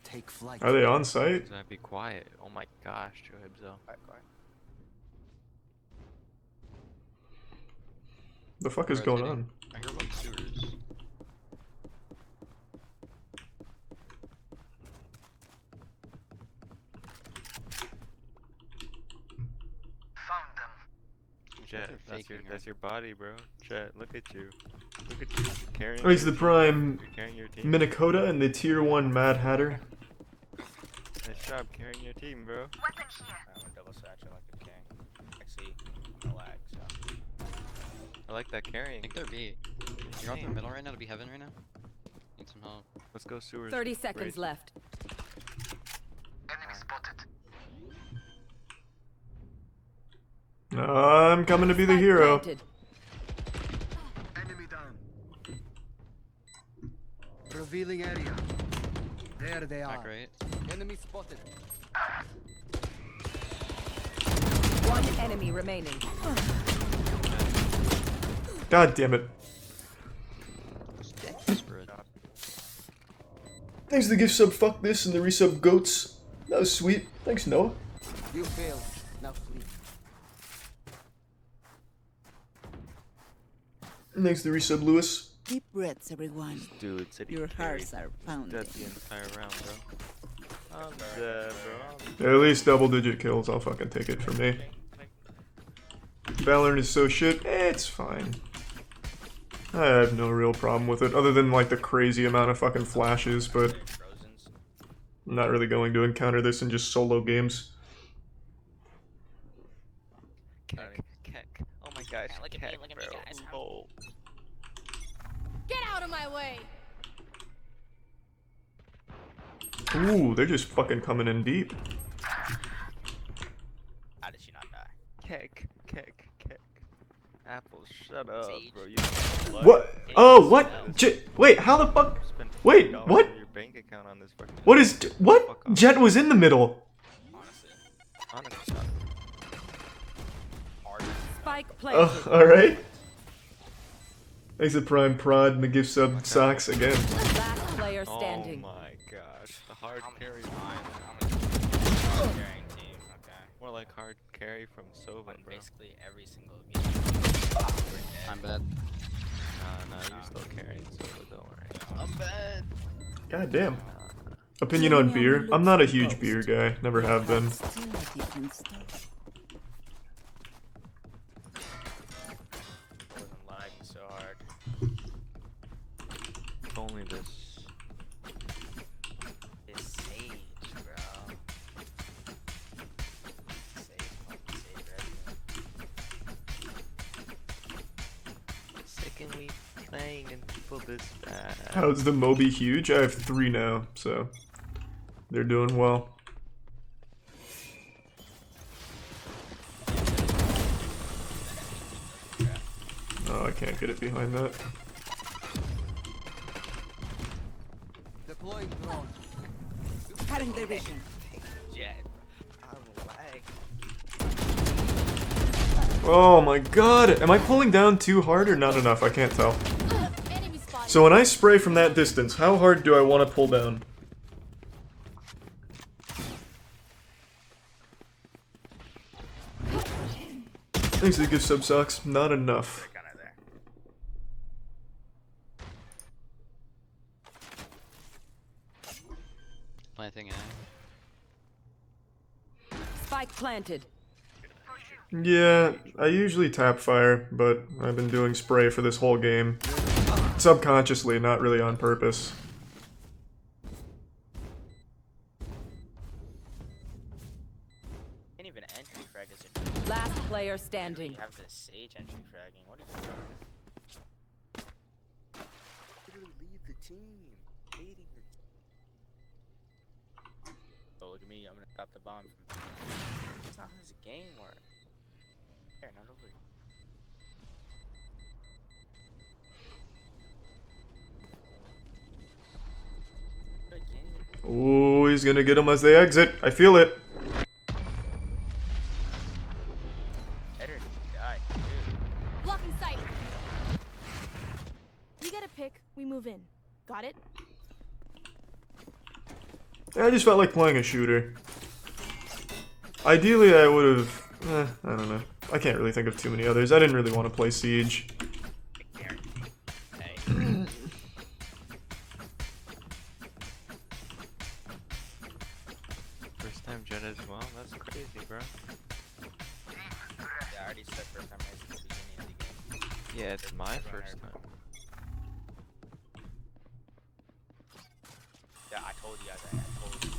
Take flight. Are they on site? Be quiet. Oh my gosh, Joebzo. The fuck is going on? I hear about sewers. Jet, that's your body, bro. Jet, look at you. Look at you. Carrying Raise the your team. Prime You're carrying your team. Minnesota and the tier 1 Mad Hatter. Nice job carrying your team, bro. I'm a double satchel like a king. Actually, no lag, so. I like that I carrying. think they're B. You're up in the middle right now to be heaven right now? Need some help. Let's go sewers. 30 seconds Raise. left. I'm coming to be the Spike hero. planted. Enemy down. Revealing area. There they are. Back right. Enemy spotted. One enemy remaining. God damn it. Desperate. Thanks to the gift sub Fuck This and the resub Goats. That was sweet. Thanks, Noah. You failed. Now flee. And thanks to the resub Lewis. Deep breaths, everyone. Dude, said he Your carried. hearts are pounding. Dead the entire round, bro. I'm dead, bro. At least double digit kills. I'll fucking take it from me. Valorant is so shit. It's fine. I have no real problem with it, other than like the crazy amount of fucking flashes, but I'm not really going to encounter this in just solo games. Keck. Oh my gosh, look at me, Keck, look at me, bro. guys. Oh. Get out of my way. Ooh, they're just fucking coming in deep. How did she not die? Keck. Apple, shut up, Sage. bro. You What? Oh, what? Wait, how the fuck? spent Wait, $40 what? of your bank account on this fucking. What is? What? Fuck off. Jet was in the middle. Honestly. Hard. Spike planted. Alright. Thanks to Prime Prod and the gift sub Socks again. Last player player standing. Oh my gosh. The hard carry. I'm a carrying team, okay? More like hard carry from Sova, bro. Basically every single game. I'm bad. Nah, you're still carrying Sova, don't worry. I'm bad. God damn. Opinion on beer? I'm not a huge beer guy. Never have been. Wasn't lagging so hard. If only this. This Sage, bro. Sage Second week playing and people this bad. How's the Moby huge? I have 3 now, so they're doing well. Oh, I can't get it behind that. Deploying drone. Cutting their vision. Jet. I will lag. Oh my god! Am I pulling down too hard or not enough? I can't tell. So when I spray from that distance, how hard do I want to pull down? Thanks for the gift sub, sucks. Not enough. Kinda there. Planting A. Spike planted. Yeah, I usually tap fire, but I've been doing spray for this whole game. Subconsciously, not really on purpose. Can't even entry frag as a Last player standing. You have the Sage entry fragging. What are you doing? Literally leave the team. Hating the team. Oh, look at me. I'm gonna drop the bomb. That's not how this game works. Here, not over. Ooh, he's gonna get them as they exit. I feel it. Better die, dude. Blocking sight. You get a pick, we move in. Got it? I just felt like playing a shooter. Ideally, I would have... I don't know. I can't really think of too many others. I didn't really want to play Siege. First time Jet as well? That's crazy, bro. Yeah, I already said first time at the beginning of the game. Yeah, it's my first time. Yeah, I told you guys. I told you.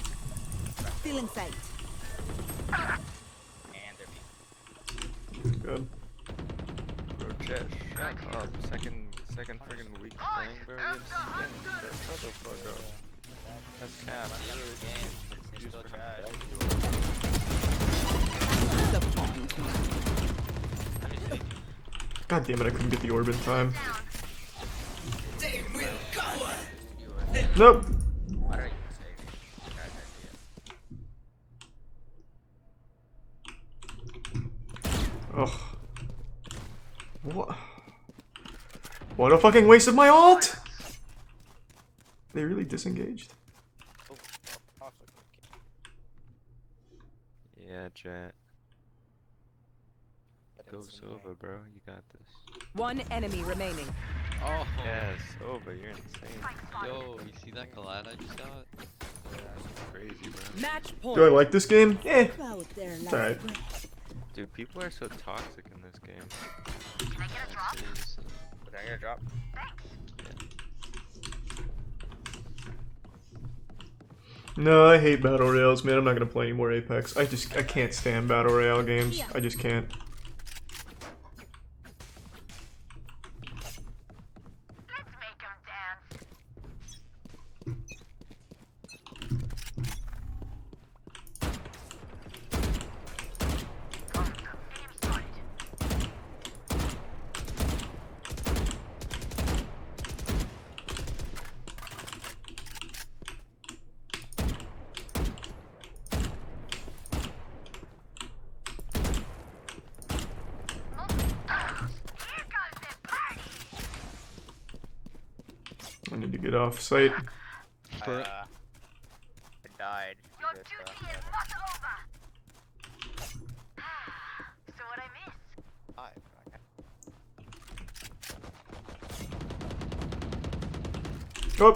Still in sight. And they're beat. Good. Bro, Jet, shut up. Second friggin' week playing, bro. You didn't see anything, bro. Shut the fuck up. That's cap. They still trash. God damn it, I couldn't get the orb in time. Nope. What are you saying? Ugh. What? What a fucking waste of my ult! They really disengaged. Yeah, Jet. Go Sova, bro. You got this. One enemy remaining. Oh, Yes, Sova, you're insane. yo, you see that collab I just got? That's crazy, bro. Match point. Do I like this game? Eh. It's alright. Dude, people are so toxic in this game. Can I get a drop? No, I hate Battle Royales, man. I'm not gonna play any more Apex. I can't stand Battle Royale games. I just can't. I need to get off site. I died. Your duty is not over. So what I miss? Oh.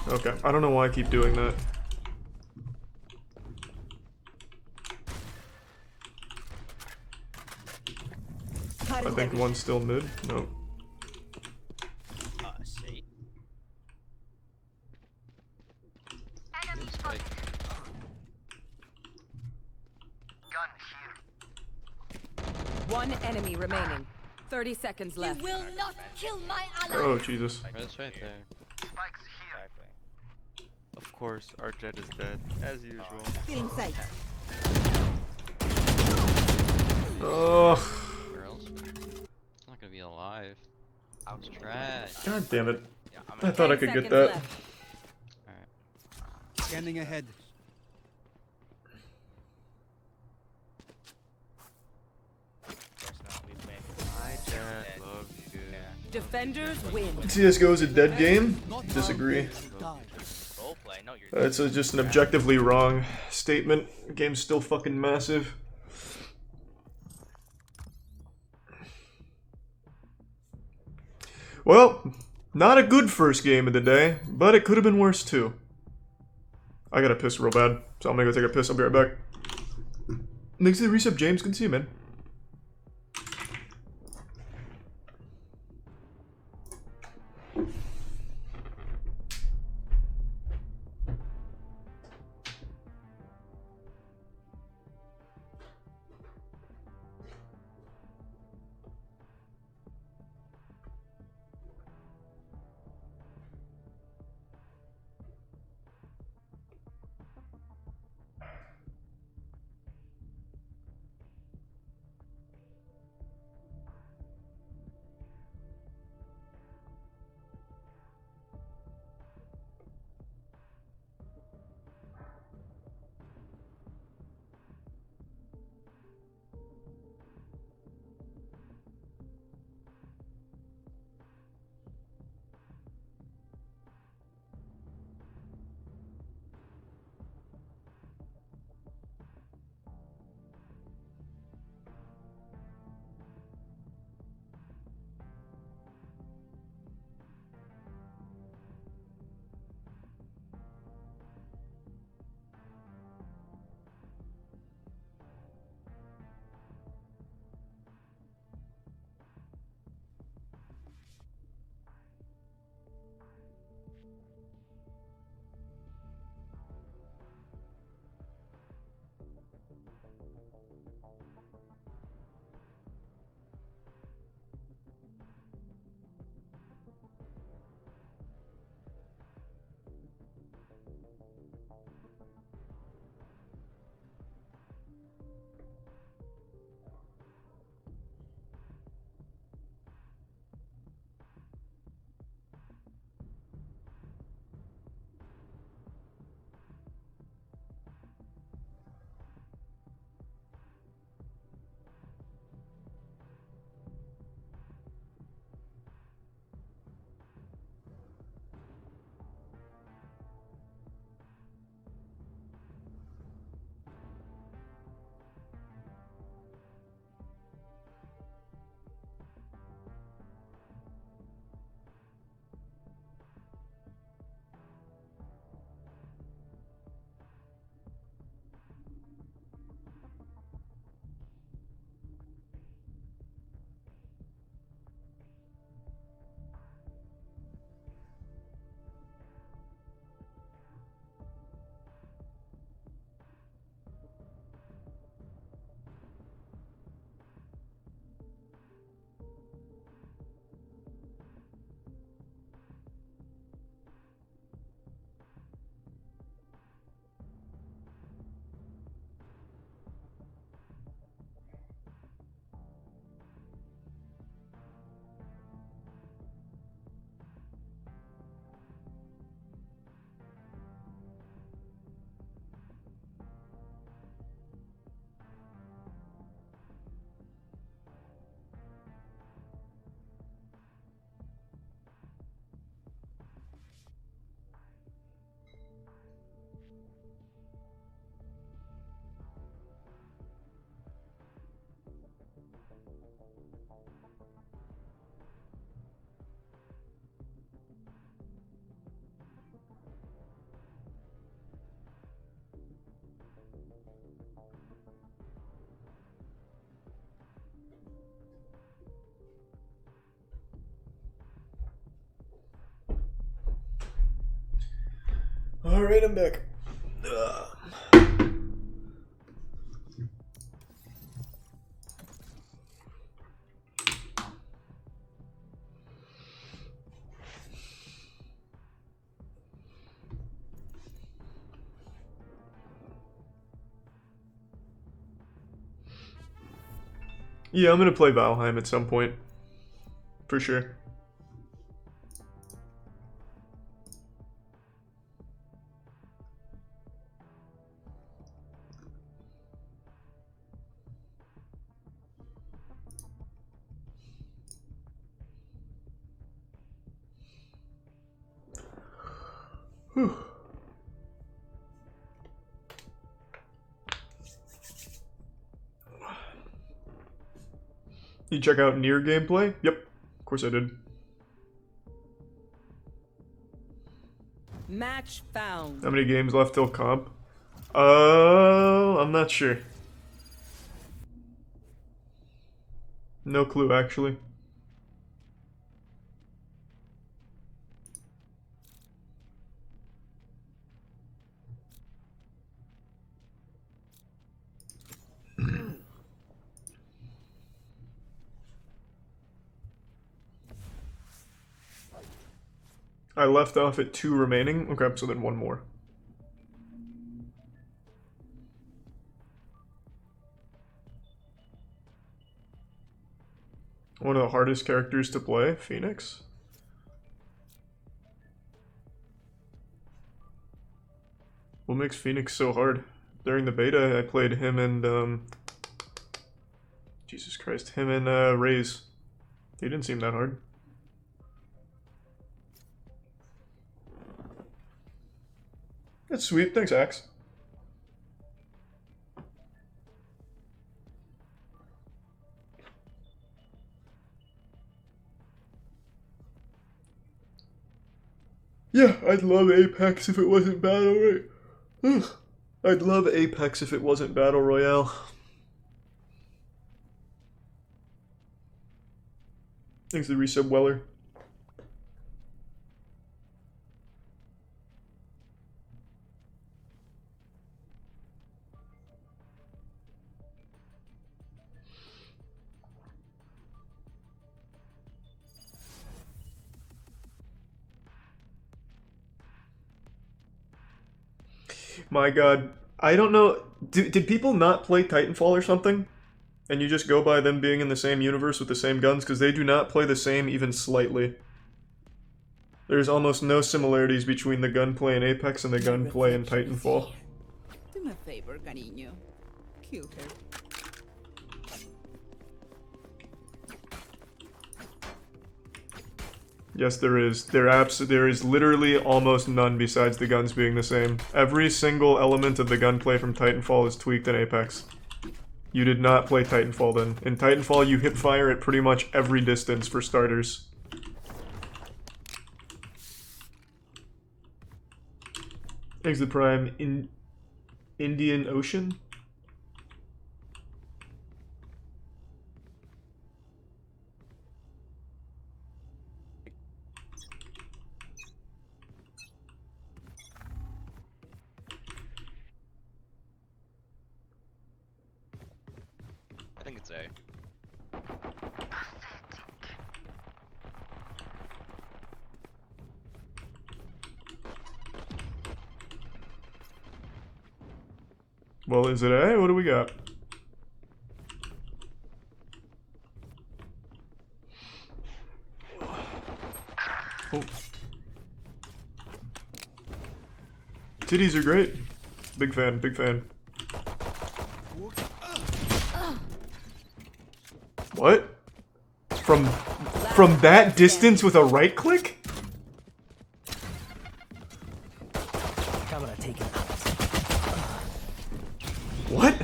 Okay, I don't know why I keep doing that. I think one's still mid. Nope. See. Enemy spotted. Gun here. One enemy remaining. 30 seconds left. You will not kill my ally. Oh, Jesus. That's right there. Spikes here. Exactly. Of course, our Jet is dead, as usual. Feeling sight. Ugh. Where else? It's not gonna be alive. It's trash. God damn it. Yeah, I thought I could get that. Alright. Scanning ahead. My Jet loves you. Defenders win. CSGO is a dead game? Disagree. Roleplay, no, you're It's just an objectively wrong statement. The game's still fucking massive. Well, not a good first game of the day, but it could have been worse too. I gotta piss real bad, so I'm gonna go take a piss. I'll be right back. Thanks to the resub, James. Good to see you, man. Alright, I'm back. Yeah, I'm gonna play Valheim at some point. For sure. Whew. You check out Nier gameplay? Yep, of course I did. Match found. How many games left till comp? I'm not sure. No clue, actually. I left off at 2 remaining. Okay, so then 1 more. One of the hardest characters to play, Phoenix. What makes Phoenix so hard? During the beta, I played him and, Jesus Christ, him and, Raze. He didn't seem that hard. That's sweet, thanks, Axe. Yeah, I'd love Apex if it wasn't Battle Royale. Ugh. I'd love Apex if it wasn't Battle Royale. Thanks to resub Weller. My god. I don't know. Did people not play Titanfall or something? And you just go by them being in the same universe with the same guns? Because they do not play the same even slightly. There's almost no similarities between the gunplay in Apex and the gunplay in Titanfall. Do me a favor, cariño. Kill her. Yes, there is. There is literally almost none besides the guns being the same. Every single element of the gunplay from Titanfall is tweaked in Apex. You did not play Titanfall then. In Titanfall, you hip fire at pretty much every distance for starters. Exit Prime in Indian Ocean? I think it's A. Well, is it A? What do we got? Oh. Titties are great. Big fan, big fan. What? From that distance with a right click? Camera taken out. What?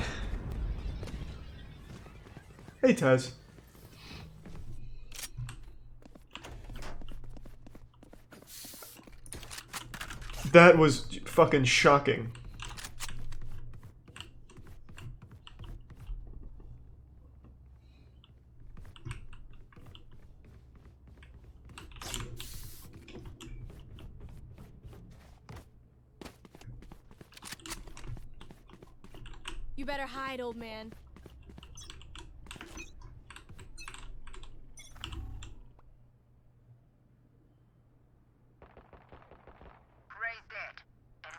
Hey, Taz. That was fucking shocking. You better hide, old man.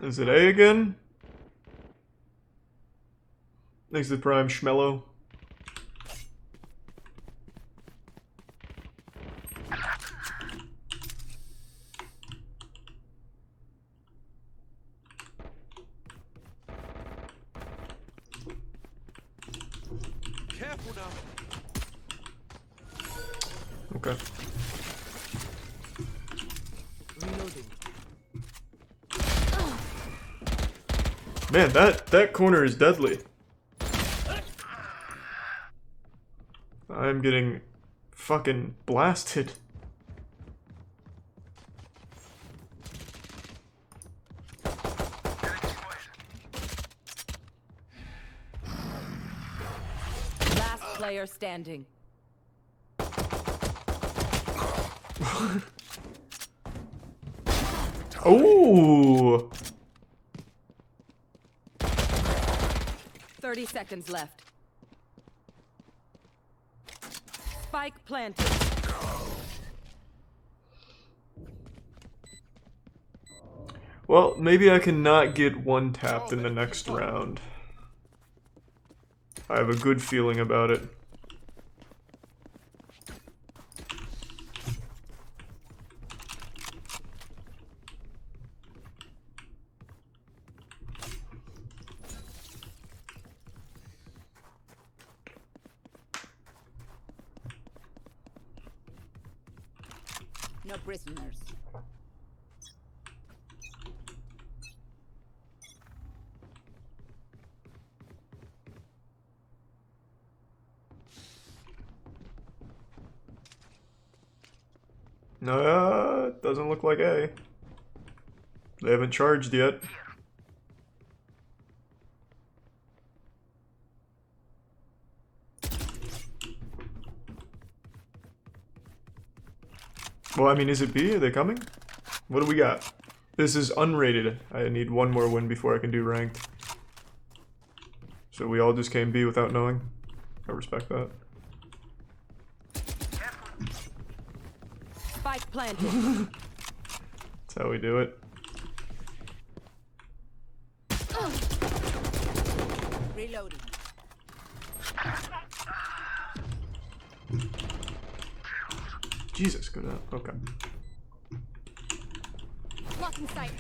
Is it A again? Thanks to the Prime Schmello. Careful now. Okay. Reloading. Man, that corner is deadly. I'm getting fucking blasted. Last player standing. Oh! 30 seconds left. Spike planted. Well, maybe I can not get one tapped in the next round. I have a good feeling about it. No prisoners. No, it doesn't look like A. They haven't charged yet. Well, I mean, is it B? Are they coming? What do we got? This is unrated. I need one more win before I can do ranked. So we all just came B without knowing. I respect that. Spike planted. That's how we do it. Reloading. Jesus, good. Okay. Blocking sight.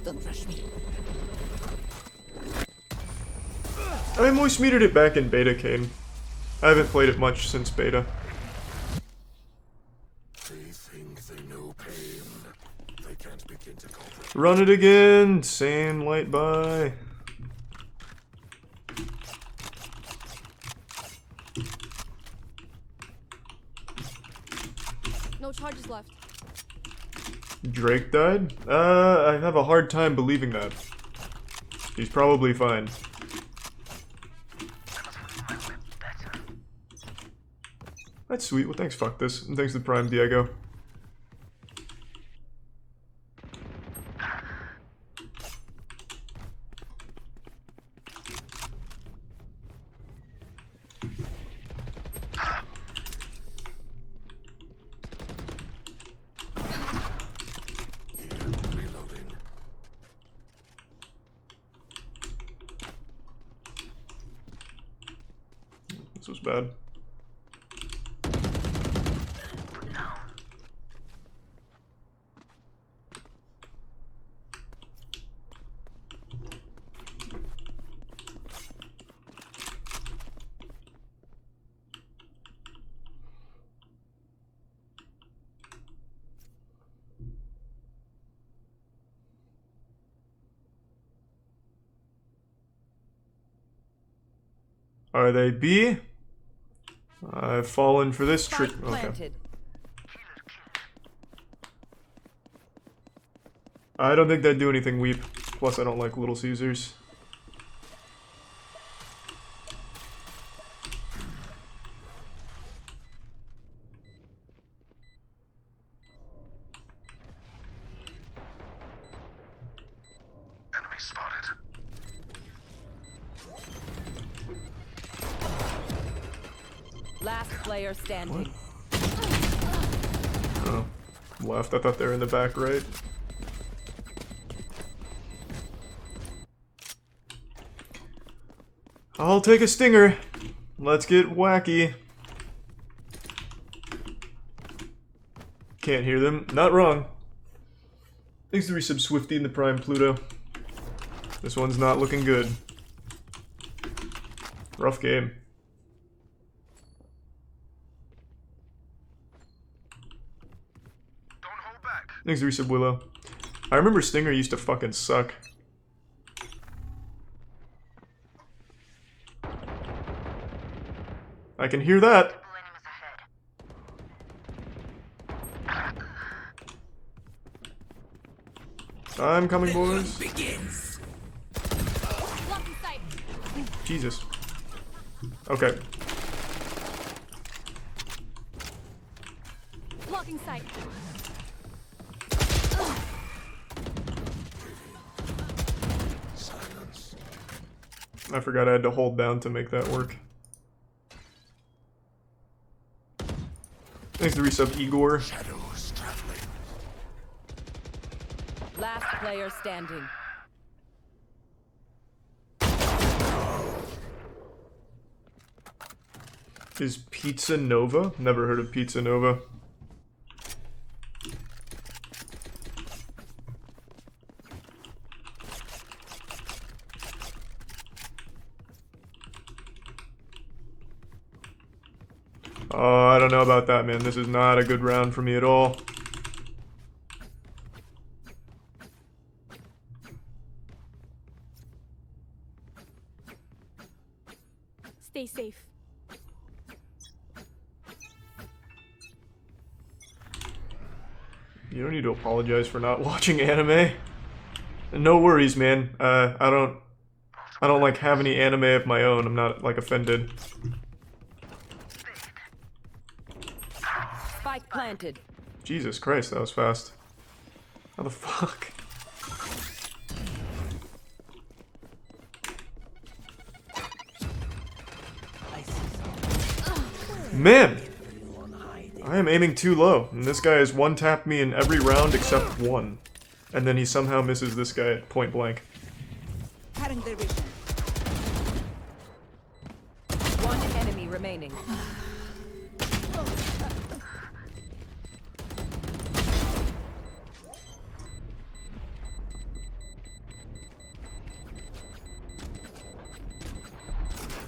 Don't rush me. I moist metered it back in beta, Kane. I haven't played it much since beta. They think they know pain. They can't begin to comprehend. Run it again! Same light by. No charges left. Drake died? I have a hard time believing that. He's probably fine. That's sweet. Well, thanks, fuck this. And thanks to Prime Diego. Reloading. This was bad. Are they B? I've fallen for this trick. Okay. Planted. I don't think that'd do anything, Weep. Plus, I don't like Little Caesars. Enemy spotted. Last player standing. Oh, left. I thought they were in the back right. I'll take a stinger. Let's get wacky. Can't hear them. Not wrong. Thanks to resub Swifty and the Prime Pluto. This one's not looking good. Rough game. Don't hold back. Thanks to resub Willow. I remember Stinger used to fucking suck. I can hear that. I'm coming, boys. Begins. Blocking sight. Jesus. Okay. Blocking sight. Silence. I forgot I had to hold down to make that work. Thanks to resub Igor. Shadows traveling. Last player standing. Is Pizza Nova? Never heard of Pizza Nova. Oh, I don't know about that, man. This is not a good round for me at all. Stay safe. You don't need to apologize for not watching anime. No worries, man. I don't like have any anime of my own. I'm not like offended. Spike planted. Jesus Christ, that was fast. How the fuck? Man! I am aiming too low, and this guy has one-tapped me in every round except one. And then he somehow misses this guy at point blank. One enemy remaining.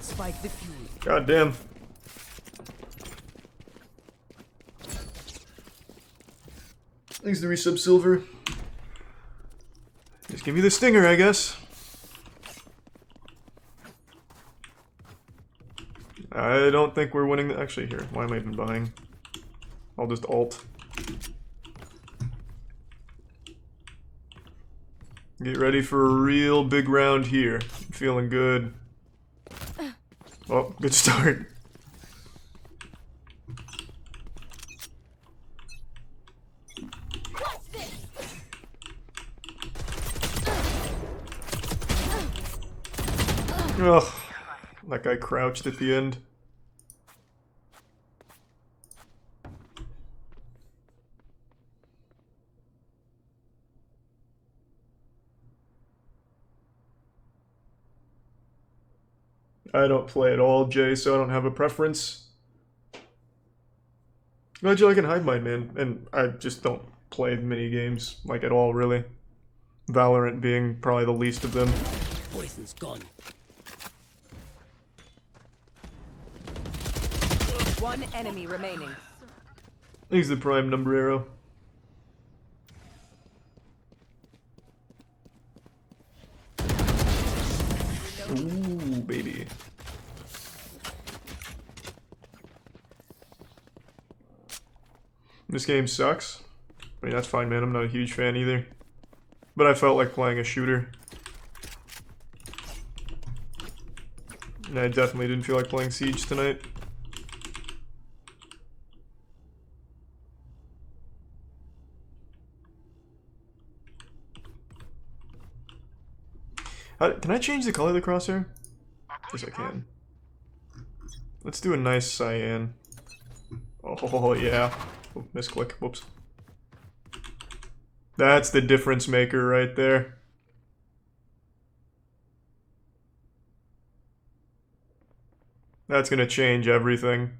Spike defused. God damn. Thanks to resub Silver. Just give me the stinger, I guess. I don't think we're winning. Actually, here. Why am I even buying? I'll just alt. Get ready for a real big round here. I'm feeling good. Oh, good start. Ugh, that guy crouched at the end. I don't play at all, Jay, so I don't have a preference. Glad you like and hide mine, man. And I just don't play mini games, like, at all, really. Valorant being probably the least of them. Poison's gone. One enemy remaining. He's the prime number arrow. Ooh, baby. This game sucks. I mean, that's fine, man. I'm not a huge fan either. But I felt like playing a shooter. And I definitely didn't feel like playing Siege tonight. Can I change the color of the crosshair? Yes, I can. Let's do a nice cyan. Oh, yeah. Oh, misclick. Whoops. That's the difference maker right there. That's gonna change everything.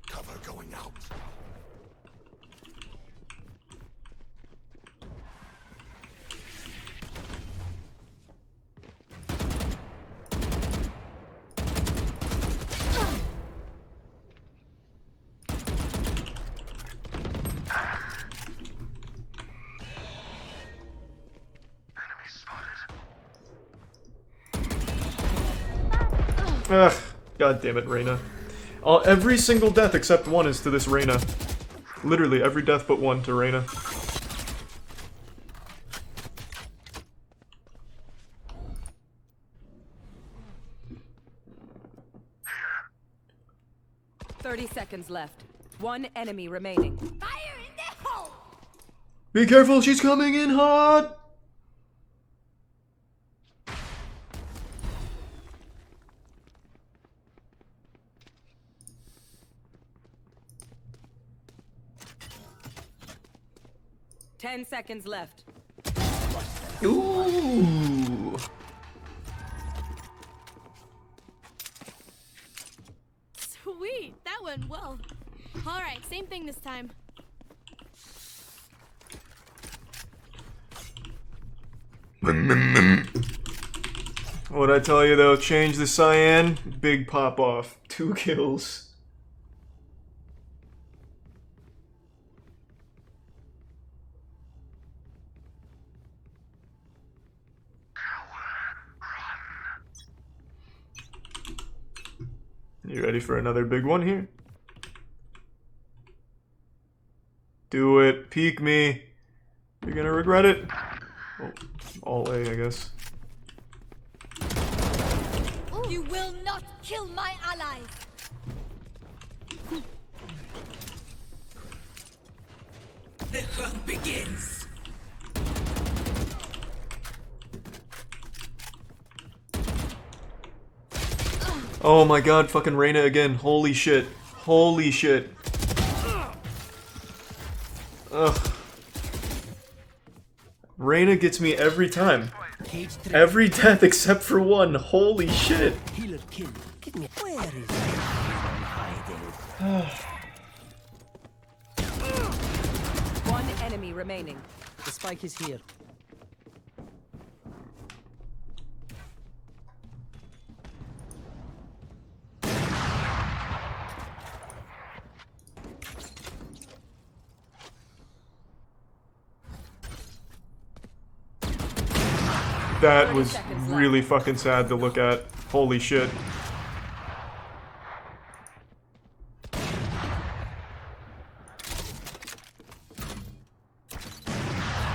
Cover going out. Ugh, god damn it, Reyna. Every single death except one is to this Reyna. Literally every death but one to Reyna. Seconds left. One enemy remaining. Fire in the hole! Be careful, she's coming in hot! Ten seconds left. Ooh. Sweet, that went well. Alright, same thing this time. What'd I tell you though? Change the cyan, big pop off. 2 kills. You ready for another big one here? Do it. Peek me. You're gonna regret it. Oh, all A, I guess. You will not kill my allies! The hunt begins. Oh my god, fucking Reyna again. Holy shit. Holy shit. Ugh. Reyna gets me every time. Every death except for one. Holy shit. Healer kill. Give me. Where is everyone hiding? One enemy remaining. The spike is here. That was really fucking sad to look at. Holy shit. My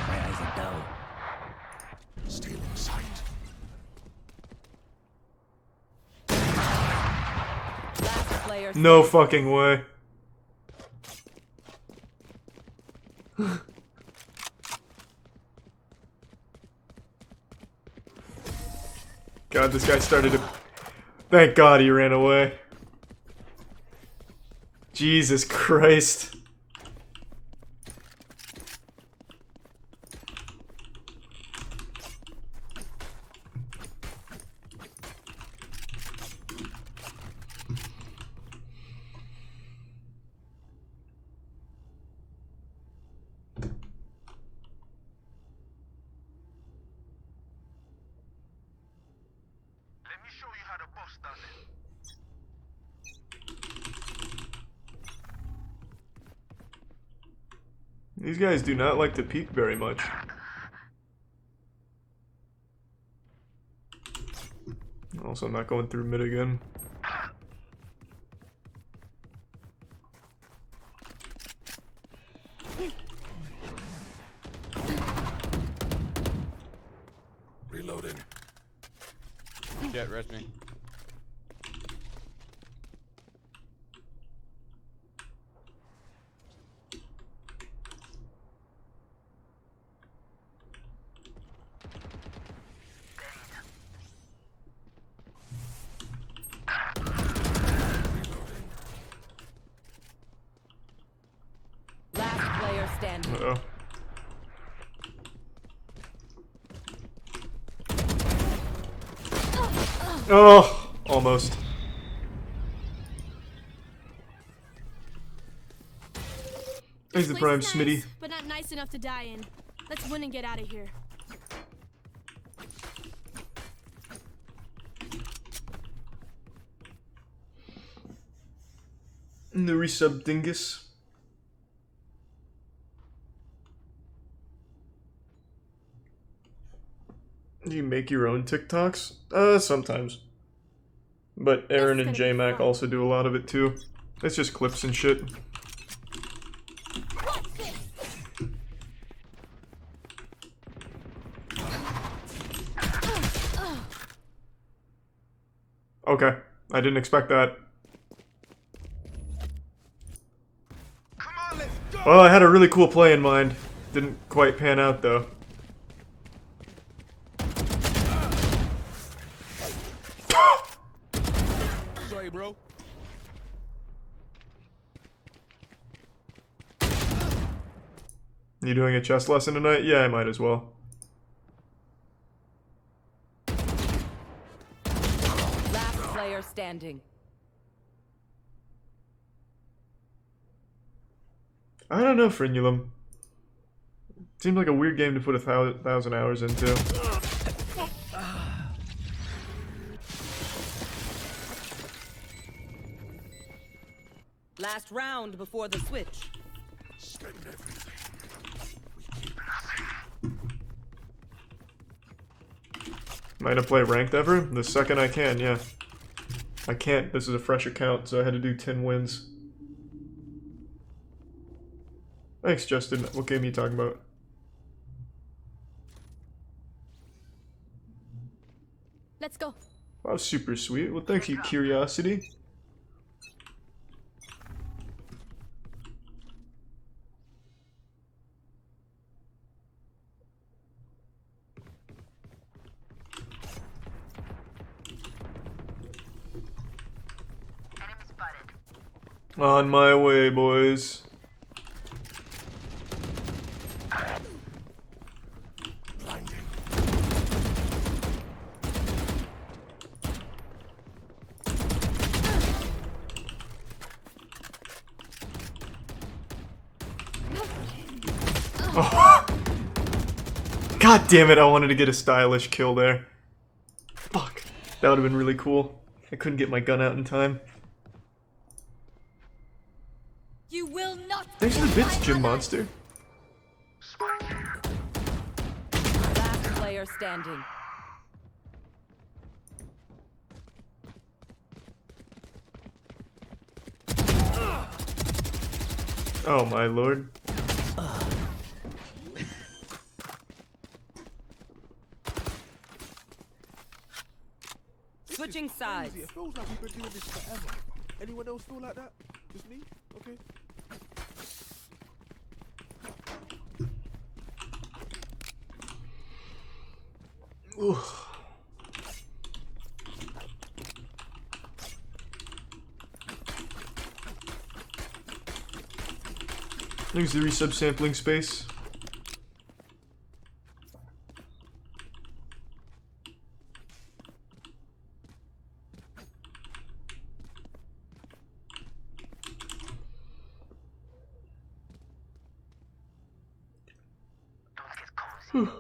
eyes are down. Stealing sight. Last player. No fucking way. God, this guy started to... Thank God he ran away. Jesus Christ. Let me show you how the boss does it. These guys do not like to peek very much. Also, I'm not going through mid again. Reloading. Jet, rest me. Last player standing. Uh-oh. Oh, almost. There's the This prime place is Smitty. nice, but not nice enough to die in. Let's win and get out of here. The resub dingus. Do you make your own TikToks? Sometimes. But Aaron and JMac also do a lot of it too. It's just clips and shit. Okay, I didn't expect that. Well, I had a really cool play in mind. Didn't quite pan out though. Sorry, bro. You doing a chess lesson tonight? Yeah, I might as well. Last player standing. I don't know, Frenulum. Seemed like a weird game to put 1,000 hours into. Last round before the switch. Spend everything. Might I play ranked ever? The second I can, yeah. I can't. This is a fresh account, so I had to do 10 wins. Thanks, Justin. What game are you talking about? Let's go. Wow, super sweet. Well, thank you, Curiosity. On my way, boys. Oh. God damn it, I wanted to get a stylish kill there. Fuck. That would have been really cool. I couldn't get my gun out in time. You will not. Thanks for the bits, Jim Monster. Last player standing. Oh my lord. Switching sides. It feels like we've been doing this forever. Anyone else feel like that? Just me? Okay. Ooh. Thanks to the resub sampling space. Whew.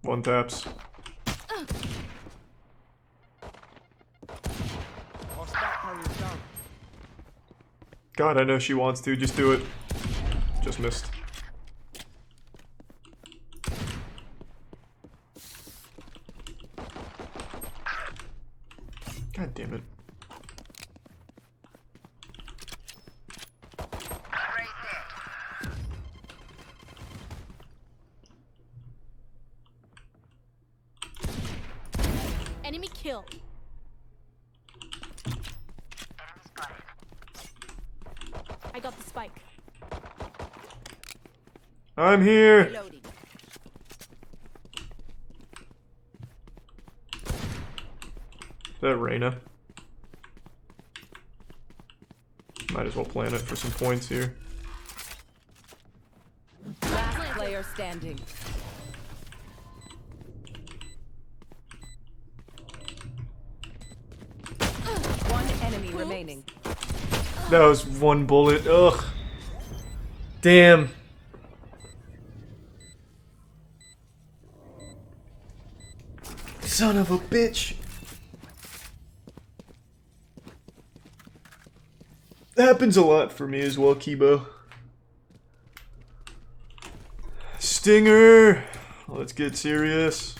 One taps. God, I know she wants to. Just do it. Just missed. God damn it. Enemy kill. I got the spike. I'm here. Reloading. Is that Reyna? Might as well plan it for some points here. Last player standing. One enemy remaining. That was one bullet. Ugh. Damn. Son of a bitch. That happens a lot for me as well, Kibo. Stinger. Let's get serious.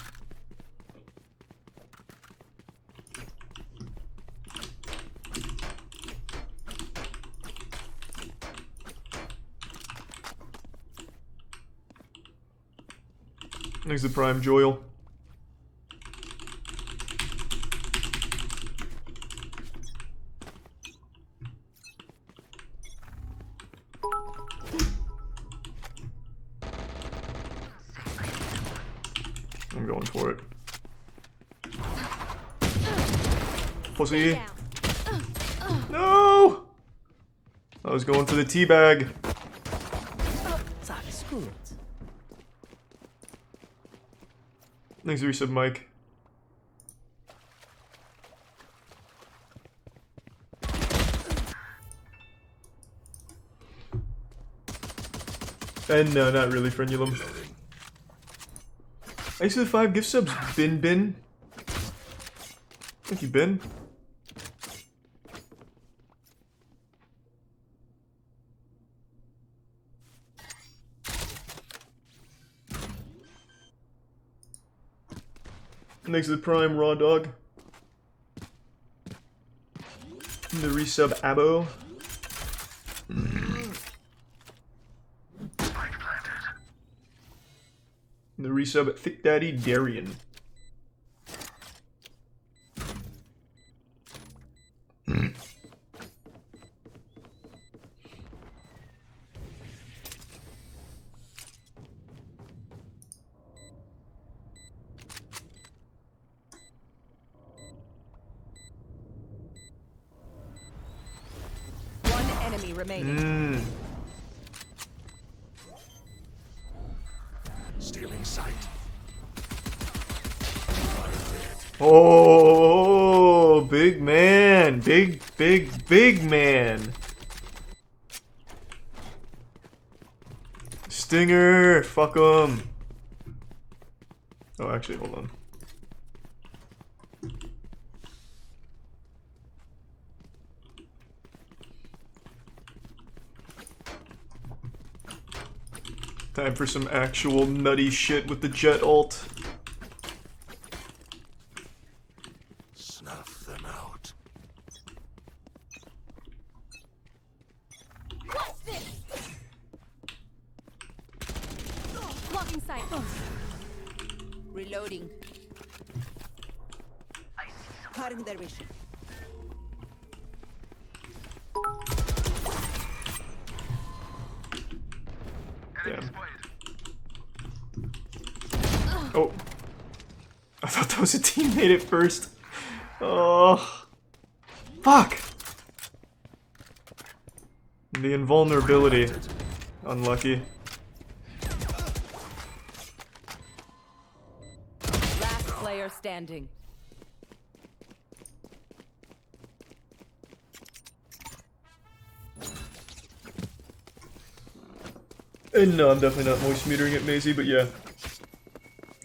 Thanks to Prime Joyle. I'm going for it. Pussy. No! I was going for the teabag. That's good. Thanks for resub, Mike. And no, not really, Frenulum. Ice of the 5 gift subs, Bin. Thank you, Bin. Thanks to the Prime Raw Dog. And the resub Abo. And the resub Thick Daddy Darian. Remaining. Stealing sight. Oh, big man. Big man. Stinger. Fuck him. Oh, actually, hold on. Time for some actual nutty shit with the Jet ult. Snuff them out. What's this? Blocking sight. Reloading. Cutting their vision. Damn. Oh. I thought that was a teammate at first. Oh. Fuck. The invulnerability. Unlucky. Last player standing. And no, I'm definitely not moist metering it, Maisie, but yeah.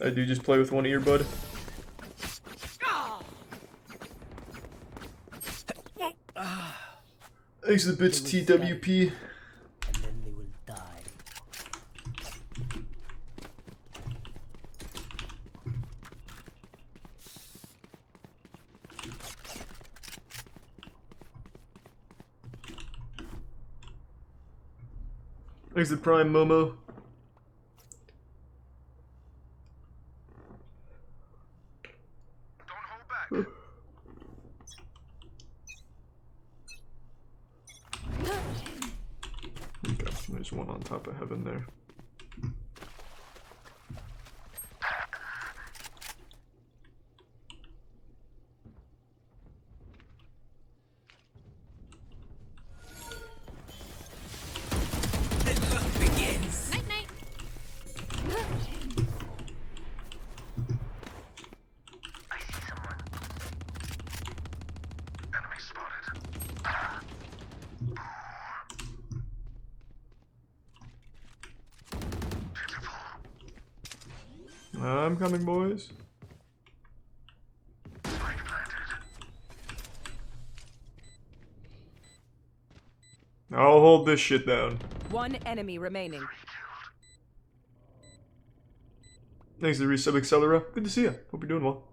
I do just play with one earbud. Thanks to the bits, TWP. And then they will die. There's the Prime Momo. Don't hold back. Okay, there's one on top of heaven there. Night night. I see someone. Enemy spotted. I'm coming, boys. I'll hold this shit down. One enemy remaining. Thanks to the resub Accelera. Good to see you. Hope you're doing well.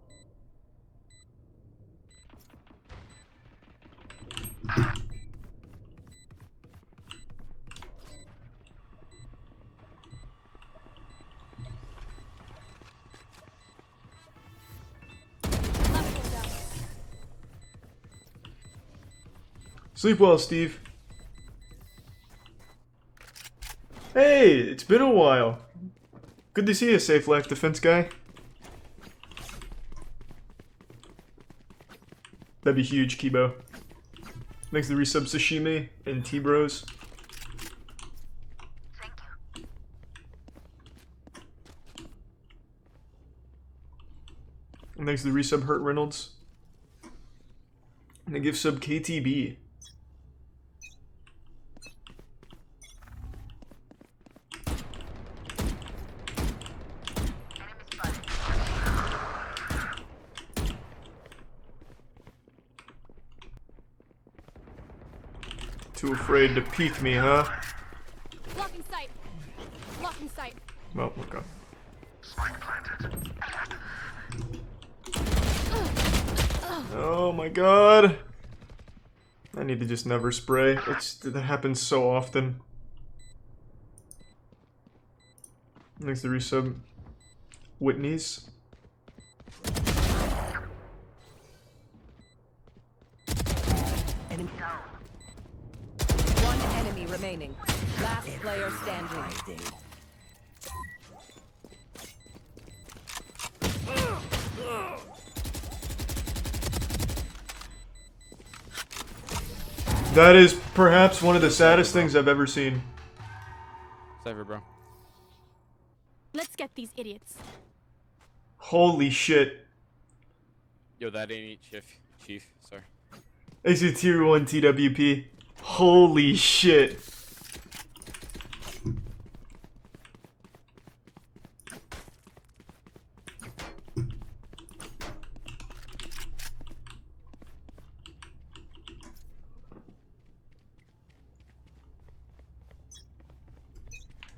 Sleep well, Steve. Hey, it's been a while. Good to see you, Safe Life Defense guy. That'd be huge, Kibo. Thanks to the resub Sashimi and T-Bros. And thanks to the resub Hurt Reynolds. And the gift sub KTB. Too afraid to peek me, huh? Blocking sight. Blocking sight. Well, okay. Oh my god. I need to just never spray. That happens so often. Next to resub Whitney's. One enemy remaining. Last player standing. That is perhaps one of the saddest things I've ever seen. Cypher, bro. Let's get these idiots. Holy shit. Yo, that ain't it, Chief. Sorry. It's a tier 1 TWP. Holy shit.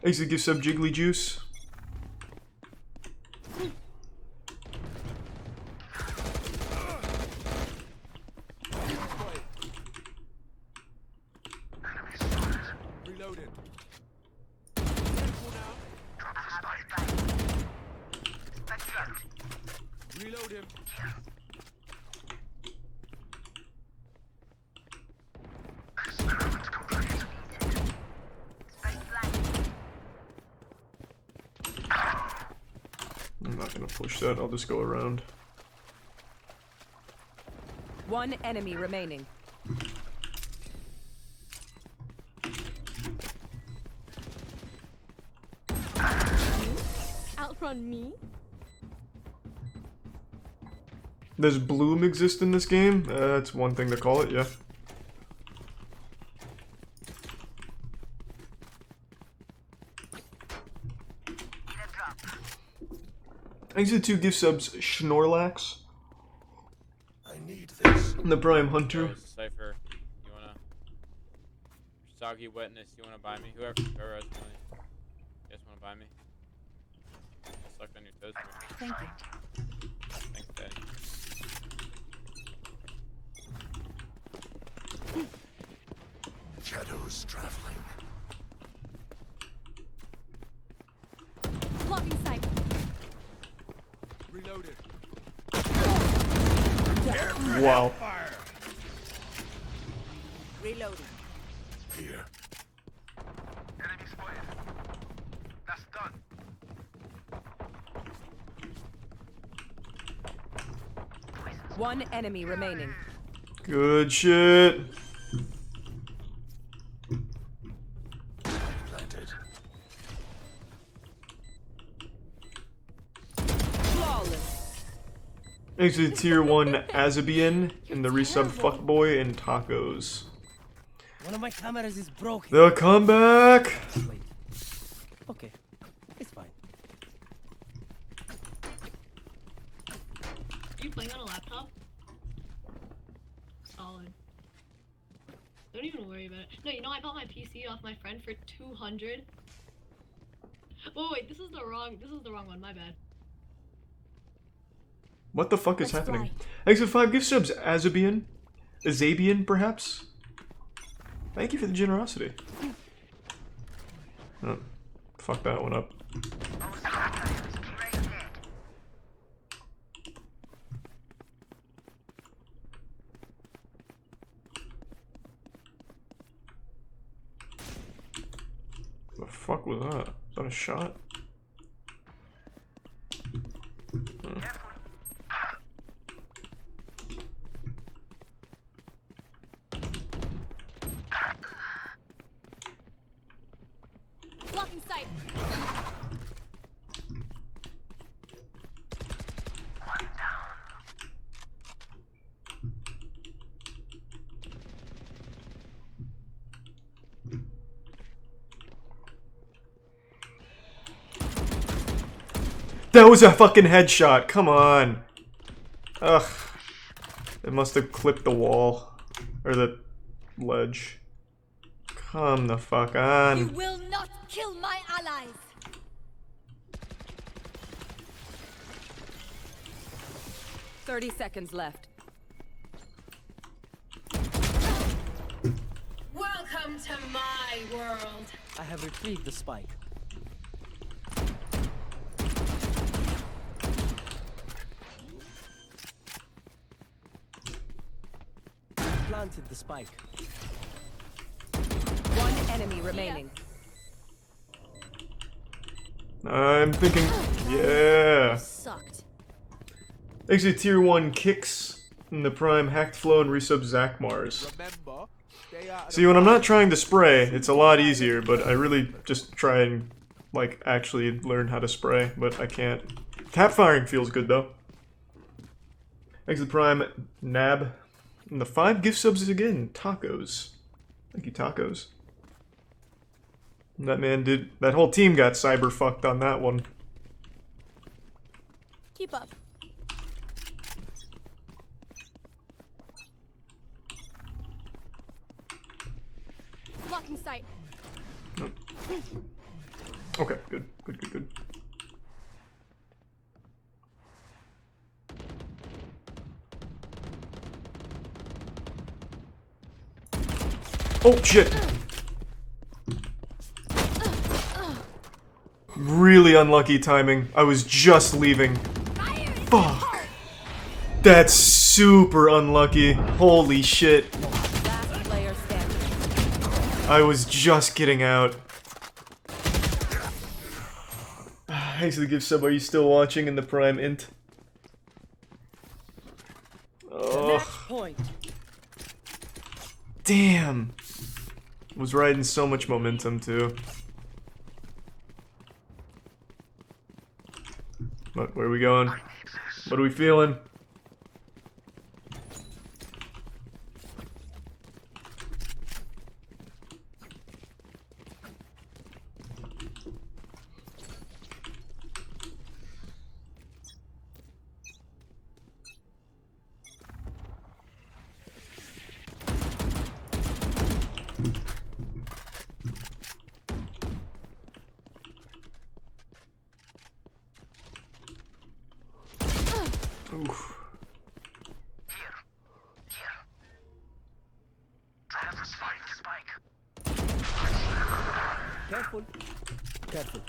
I used to give some Jiggly Juice. Reloading. Reload him. I'm not gonna push that, I'll just go around. One enemy remaining. Outrun me? Does Bloom exist in this game? That's one thing to call it, yeah. Thanks to the 2 gift subs, Schnorlax. I need this. And the Prime Hunter. Cypher, you wanna... Soggy Wetness, you wanna buy me? Whoever has money. You guys wanna buy me? I sucked on your toes. Thank you. Thanks, Daddy. Shadows traveling. Wow. Reloading. Here. Enemy spotted. That's done. One enemy remaining. Good shit. Planted. Flawless. Thanks to the tier 1 Azabian and the resub fuckboy and tacos. One of my cameras is broken. The comeback. Wait. Okay. It's fine. Are you playing on a laptop? Solid. Don't even worry about it. No, you know I bought my PC off my friend for 200. Oh wait, this is the wrong one. My bad. What the fuck is happening? Thanks for 5 gift subs, Azabian. Azabian, perhaps? Thank you for the generosity. Oh, fuck that one up. The fuck was that? Is that a shot? Blocking sight. That was a fucking headshot, come on. Ugh. It must have clipped the wall. Or the ledge. Come the fuck on. You will not kill my allies. $30 seconds left. Welcome to my world. I have retrieved the spike. Planted the spike. One enemy remaining. I'm thinking, yeah. Sucked. Actually, tier 1 kicks in the prime hacked flow and resub Zach Mars. See, when I'm not trying to spray, it's a lot easier, but I really just try and, like, actually learn how to spray, but I can't. Tap firing feels good, though. Thanks to the prime Nab. And the 5 gift subs again. Tacos. Thank you, tacos. And that man did. That whole team got cyber fucked on that one. Keep up. Blocking sight. Nope. Okay, good. Good, good, good. Oh, shit! Really unlucky timing. I was just leaving. Fuck. That's super unlucky. Holy shit. Last player standing. I was just getting out. Thanks for the gift sub. Are you still watching in the prime int? Match point. Damn. Was riding so much momentum too. But where are we going? What are we feeling? Oof. Careful. Careful.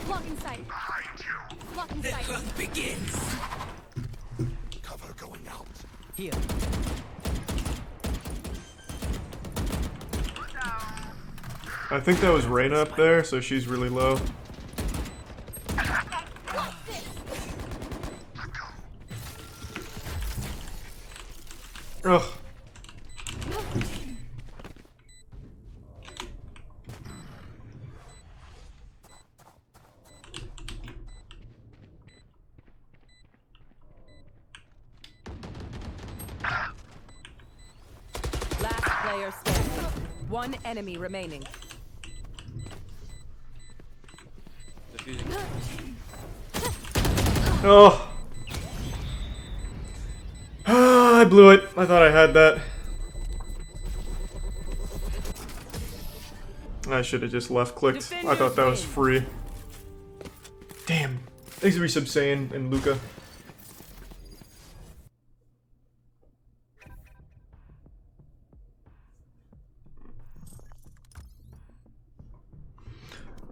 Blocking sight. Behind you. The hunt begins. Cover going out. Here. I think that was Reyna up there, so she's really low. Ugh. Last player standing. One enemy remaining. Defusing. Oh. I blew it. I thought I had that. I should have just left clicked. I thought that was free. Damn. Thanks for resub Saiyan and Luca.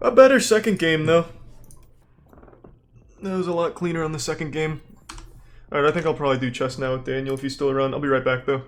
A better second game though. That was a lot cleaner on the second game. Alright, I think I'll probably do chess now with Daniel if he's still around. I'll be right back though.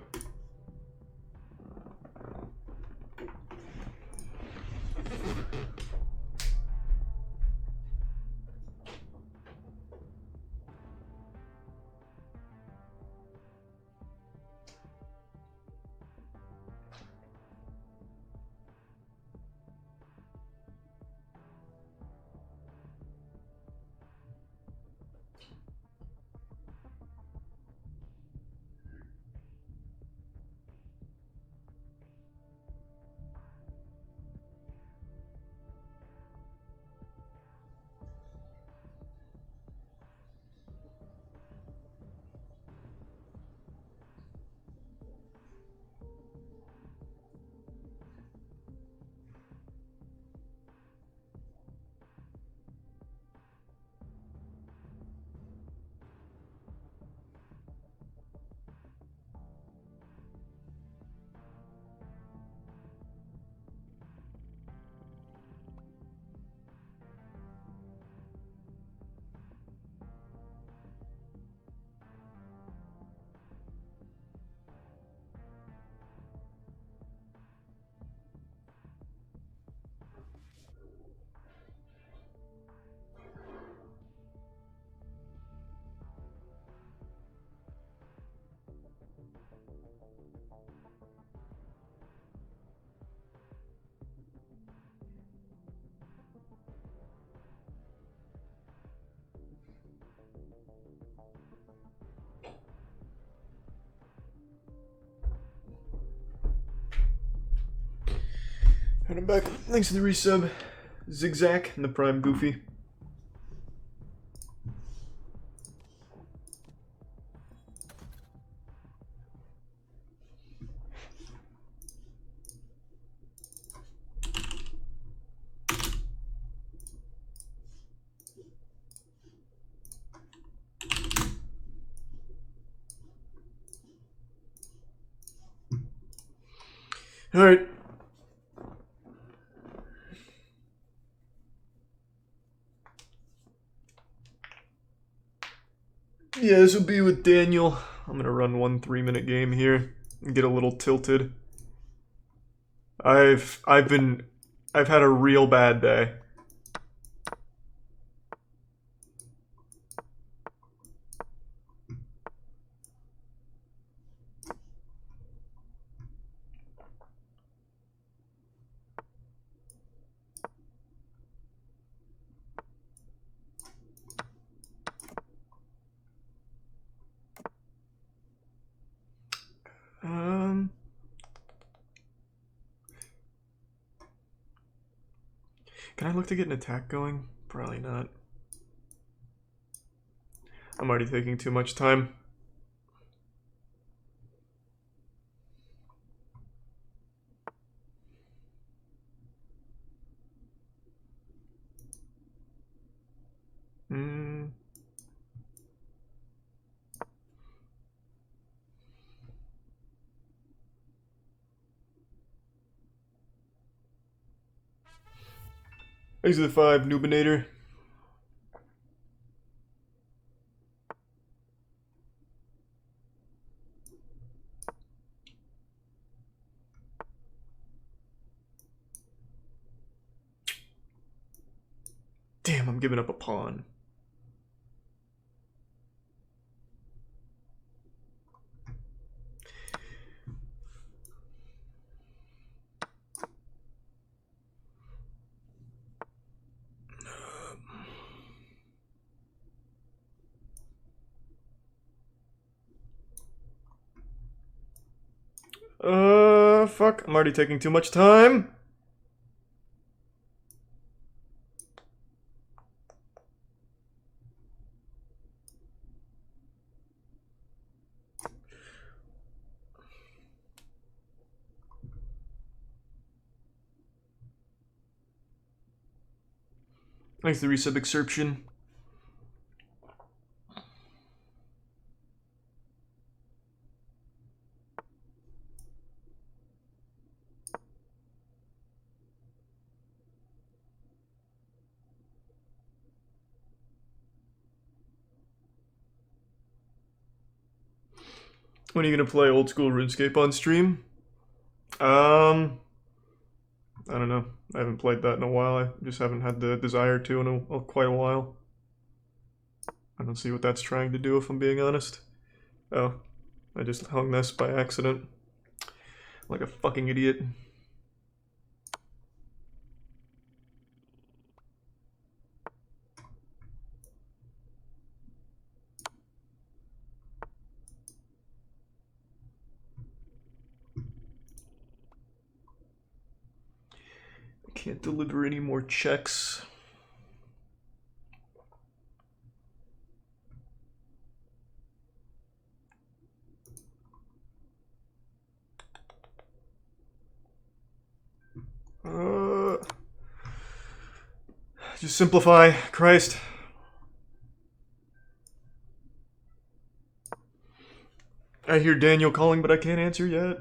And I'm back. Thanks to the resub, Zigzag and the Prime Goofy. All right. Yeah, this will be with Daniel. I'm gonna run one 3-minute game here and get a little tilted. I've had a real bad day. Can I look to get an attack going? Probably not. I'm already taking too much time. Thanks to the 5, Noobinator. Damn, I'm giving up a pawn. Fuck, I'm already taking too much time. Thanks for the resub excerption. When are you gonna play old school RuneScape on stream? I don't know. I haven't played that in a while. I just haven't had the desire to in quite a while. I don't see what that's trying to do, if I'm being honest. Oh, I just hung this by accident. Like a fucking idiot. Can't deliver any more checks. Just simplify, Christ. I hear Daniel calling, but I can't answer yet.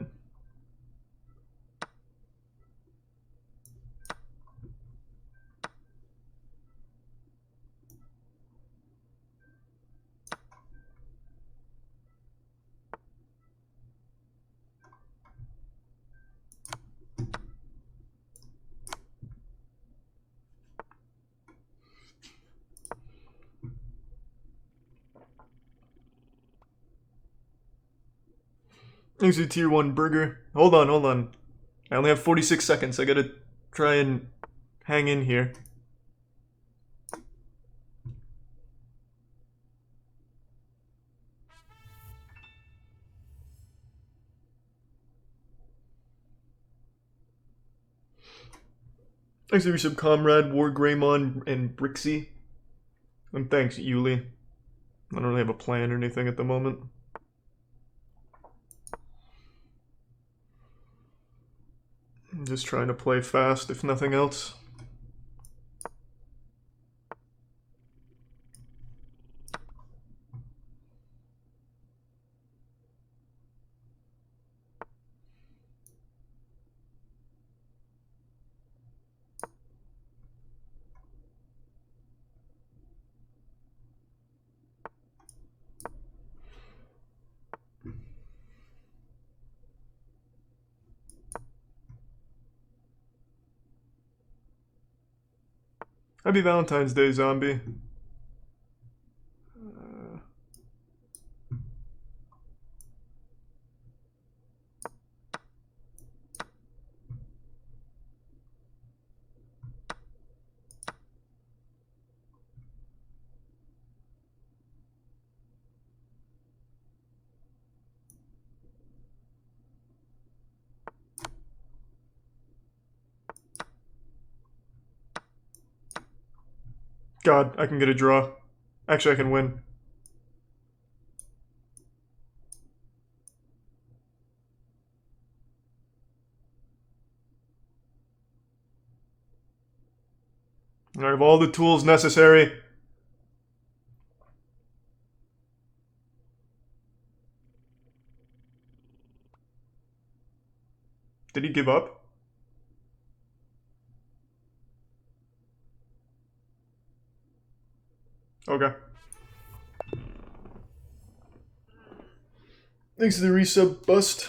Thanks to tier 1 burger. Hold on. I only have 46 seconds. I gotta try and hang in here. Thanks to resub Comrade, War Greymon, and Brixie. And thanks, Yuli. I don't really have a plan or anything at the moment. I'm just trying to play fast, if nothing else. Happy Valentine's Day, zombie. God, I can get a draw. Actually, I can win. I have all the tools necessary. Did he give up? Okay. Thanks to the resub bust.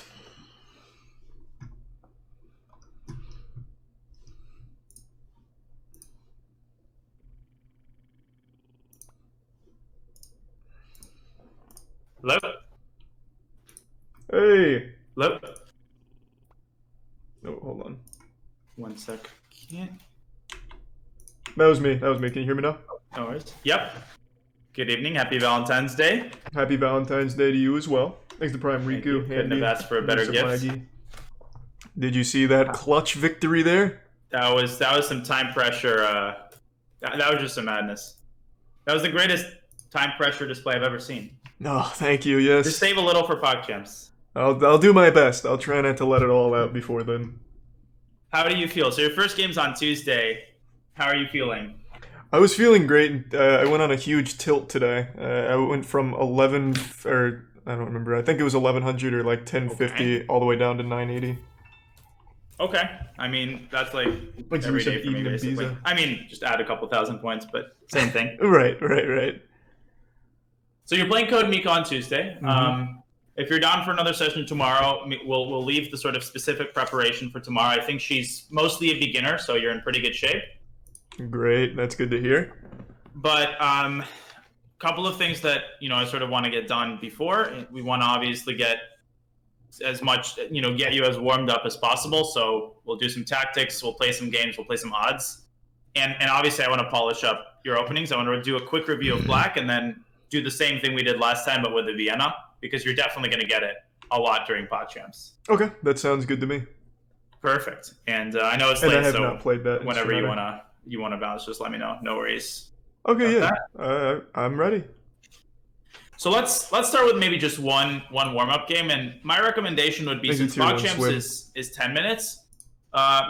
Hello? Hey. Hello? Oh, hold on. 1 sec. Can't. That was me. Can you hear me now? No worries. Yep. Good evening. Happy Valentine's Day. Happy Valentine's Day to you as well. Thanks to Prime Riku. Couldn't have asked for a better gift. Did you see that clutch victory there? That was some time pressure. That was just some madness. That was the greatest time pressure display I've ever seen. No, thank you. Yes. Just save a little for PogChamps. I'll do my best. I'll try not to let it all out before then. How do you feel? So your first game's on Tuesday. How are you feeling? I was feeling great. I went on a huge tilt today. I went from 11, or I don't remember. I think it was 1100 or like 1050 all the way down to 980. Okay. I mean, that's like every day for me, basically. I mean, just add a couple thousand points, but same thing. Right. So you're playing Code Mika on Tuesday. Mm-hmm. If you're down for another session tomorrow, we'll leave the sort of specific preparation for tomorrow. I think she's mostly a beginner, so you're in pretty good shape. Great, that's good to hear. But couple of things that I sort of want to get done before. We want to obviously get as much get you as warmed up as possible. So we'll do some tactics, we'll play some games, we'll play some odds, and obviously I want to polish up your openings. I want to do a quick review of Black and then do the same thing we did last time, but with the Vienna, because you're definitely going to get it a lot during PogChamps. Okay, that sounds good to me. Perfect. And I know it's and late, I have so not played that whenever you wanna bounce, just let me know. No worries. Okay, yeah, I'm ready. So let's start with maybe just one warm-up game, and my recommendation would be, since PogChamps is 10 minutes,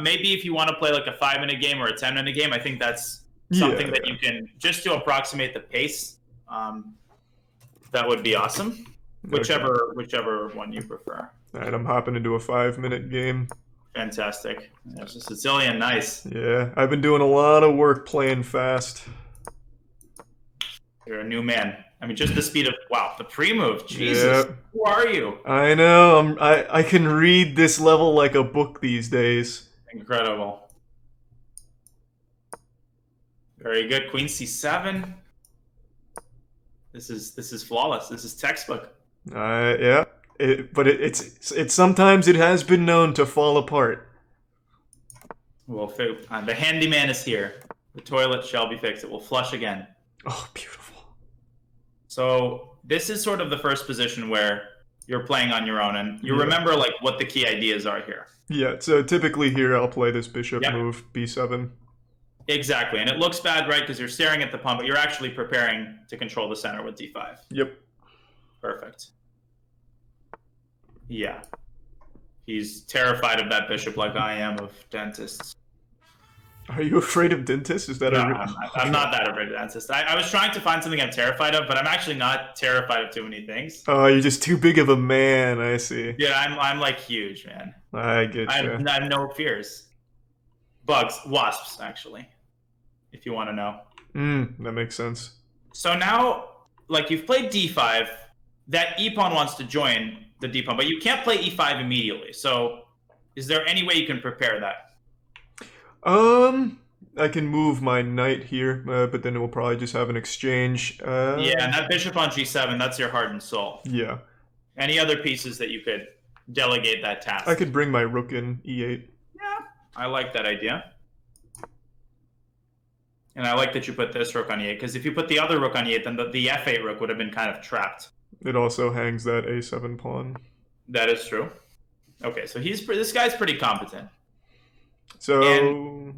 maybe if you want to play like a 5-minute game or a 10-minute game, I think that's something that you can, just to approximate the pace. That would be awesome. Whichever one you prefer. All right, I'm hopping into a 5-minute game. Fantastic. There's a Sicilian, nice. Yeah, I've been doing a lot of work playing fast. You're a new man. I mean, just the speed of, wow, the pre-move. Jesus, Who are you? I know. I can read this level like a book these days. Incredible. Very good. Queen C7. This is flawless. This is textbook. Yeah. But it's sometimes it has been known to fall apart. Well, the handyman is here. The toilet shall be fixed. It will flush again. Oh, beautiful. So this is sort of the first position where you're playing on your own, and you remember like what the key ideas are here. Yeah. So typically here I'll play this bishop move, b7. Exactly, and it looks bad, right? Because you're staring at the pawn, but you're actually preparing to control the center with d5. Yep. Perfect. Yeah. He's terrified of that bishop like I am of dentists. Are you afraid of dentists? Is that no, I'm not that afraid of dentists. I was trying to find something I'm terrified of, but I'm actually not terrified of too many things. Oh, you're just too big of a man, I see. Yeah, I'm like huge, man. I get you. I have no fears. Bugs, wasps, actually, if you want to know. That makes sense. So now, like, you've played d5. That e-pawn wants to join the d-pawn, but you can't play e5 immediately. So is there any way you can prepare that? I can move my knight here, but then it will probably just have an exchange. Yeah, and that bishop on g7, that's your heart and soul. Yeah. Any other pieces that you could delegate that task? I could bring my rook in e8. Yeah, I like that idea. And I like that you put this rook on e8, because if you put the other rook on e8, then the f8 rook would have been kind of trapped. It also hangs that a7 pawn. That is true. Okay, so this guy's pretty competent. So,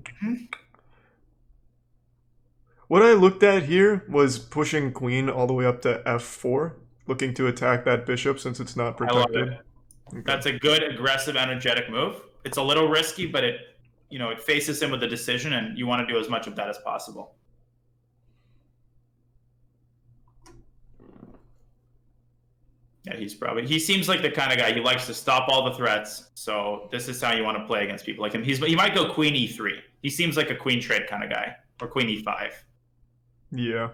what I looked at here was pushing queen all the way up to f4, looking to attack that bishop since it's not protected. I love it. Okay. That's a good, aggressive, energetic move. It's a little risky, but it faces him with a decision, and you want to do as much of that as possible. Yeah, he seems like the kind of guy, he likes to stop all the threats, so this is how you want to play against people like him. He might go queen e3. He seems like a queen trade kind of guy, or queen e5. Yeah.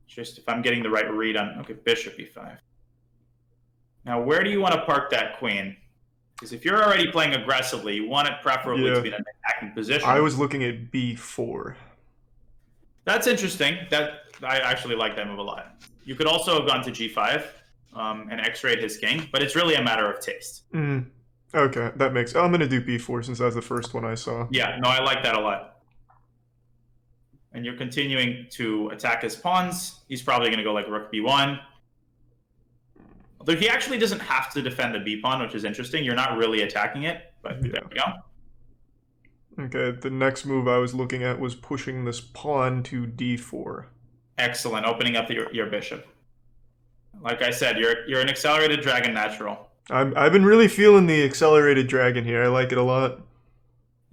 Just if I'm getting the right read on, okay, bishop e5. Now, where do you want to park that queen? Because if you're already playing aggressively, you want it preferably to be in an attacking position. I was looking at b4. That's interesting. That I actually like that move a lot. You could also have gone to g5 and x-rayed his king, but it's really a matter of taste. Okay, that makes... I'm going to do b4 since that's the first one I saw. Yeah, no, I like that a lot. And you're continuing to attack his pawns. He's probably going to go like rook b1. Although he actually doesn't have to defend the b pawn, which is interesting. You're not really attacking it, but there we go. Okay, the next move I was looking at was pushing this pawn to d4. Excellent, opening up your bishop. Like I said, you're an accelerated dragon natural. I've been really feeling the accelerated dragon here. I like it a lot.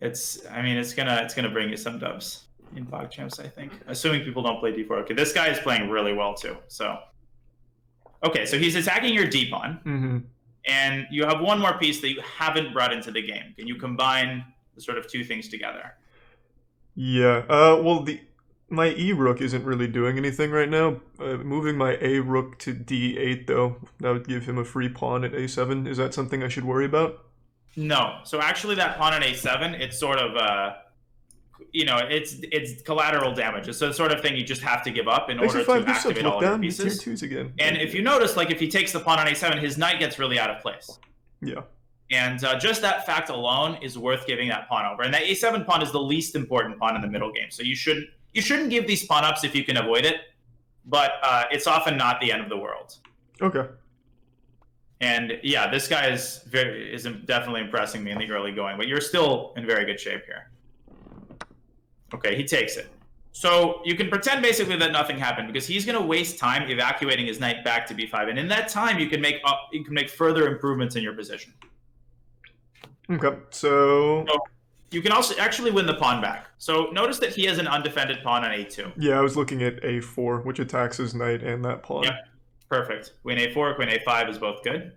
It's gonna bring you some dubs in PogChamps, I think. Assuming people don't play d4. Okay, this guy is playing really well too. So, okay, so he's attacking your d pawn, and you have one more piece that you haven't brought into the game. Can you combine the sort of two things together? Yeah. Well, my e rook isn't really doing anything right now. Moving my a rook to d8 though, that would give him a free pawn at a7. Is that something I should worry about? No. So actually, that pawn on a7, it's sort of it's collateral damage. It's the sort of thing you just have to give up in order to activate all of your pieces. Tier 2s again. And if you notice, like if he takes the pawn on a7, his knight gets really out of place. Yeah. And just that fact alone is worth giving that pawn over. And that a7 pawn is the least important pawn in the middle game. So you shouldn't give these pawn ups if you can avoid it. But it's often not the end of the world. Okay. And yeah, this guy is definitely impressing me in the early going. But you're still in very good shape here. Okay, he takes it. So you can pretend basically that nothing happened because he's going to waste time evacuating his knight back to b5, and in that time you can make further improvements in your position. Okay, so you can also actually win the pawn back. So notice that he has an undefended pawn on a2. Yeah, I was looking at a4, which attacks his knight and that pawn. Yep, perfect. Queen a4, queen a5 is both good.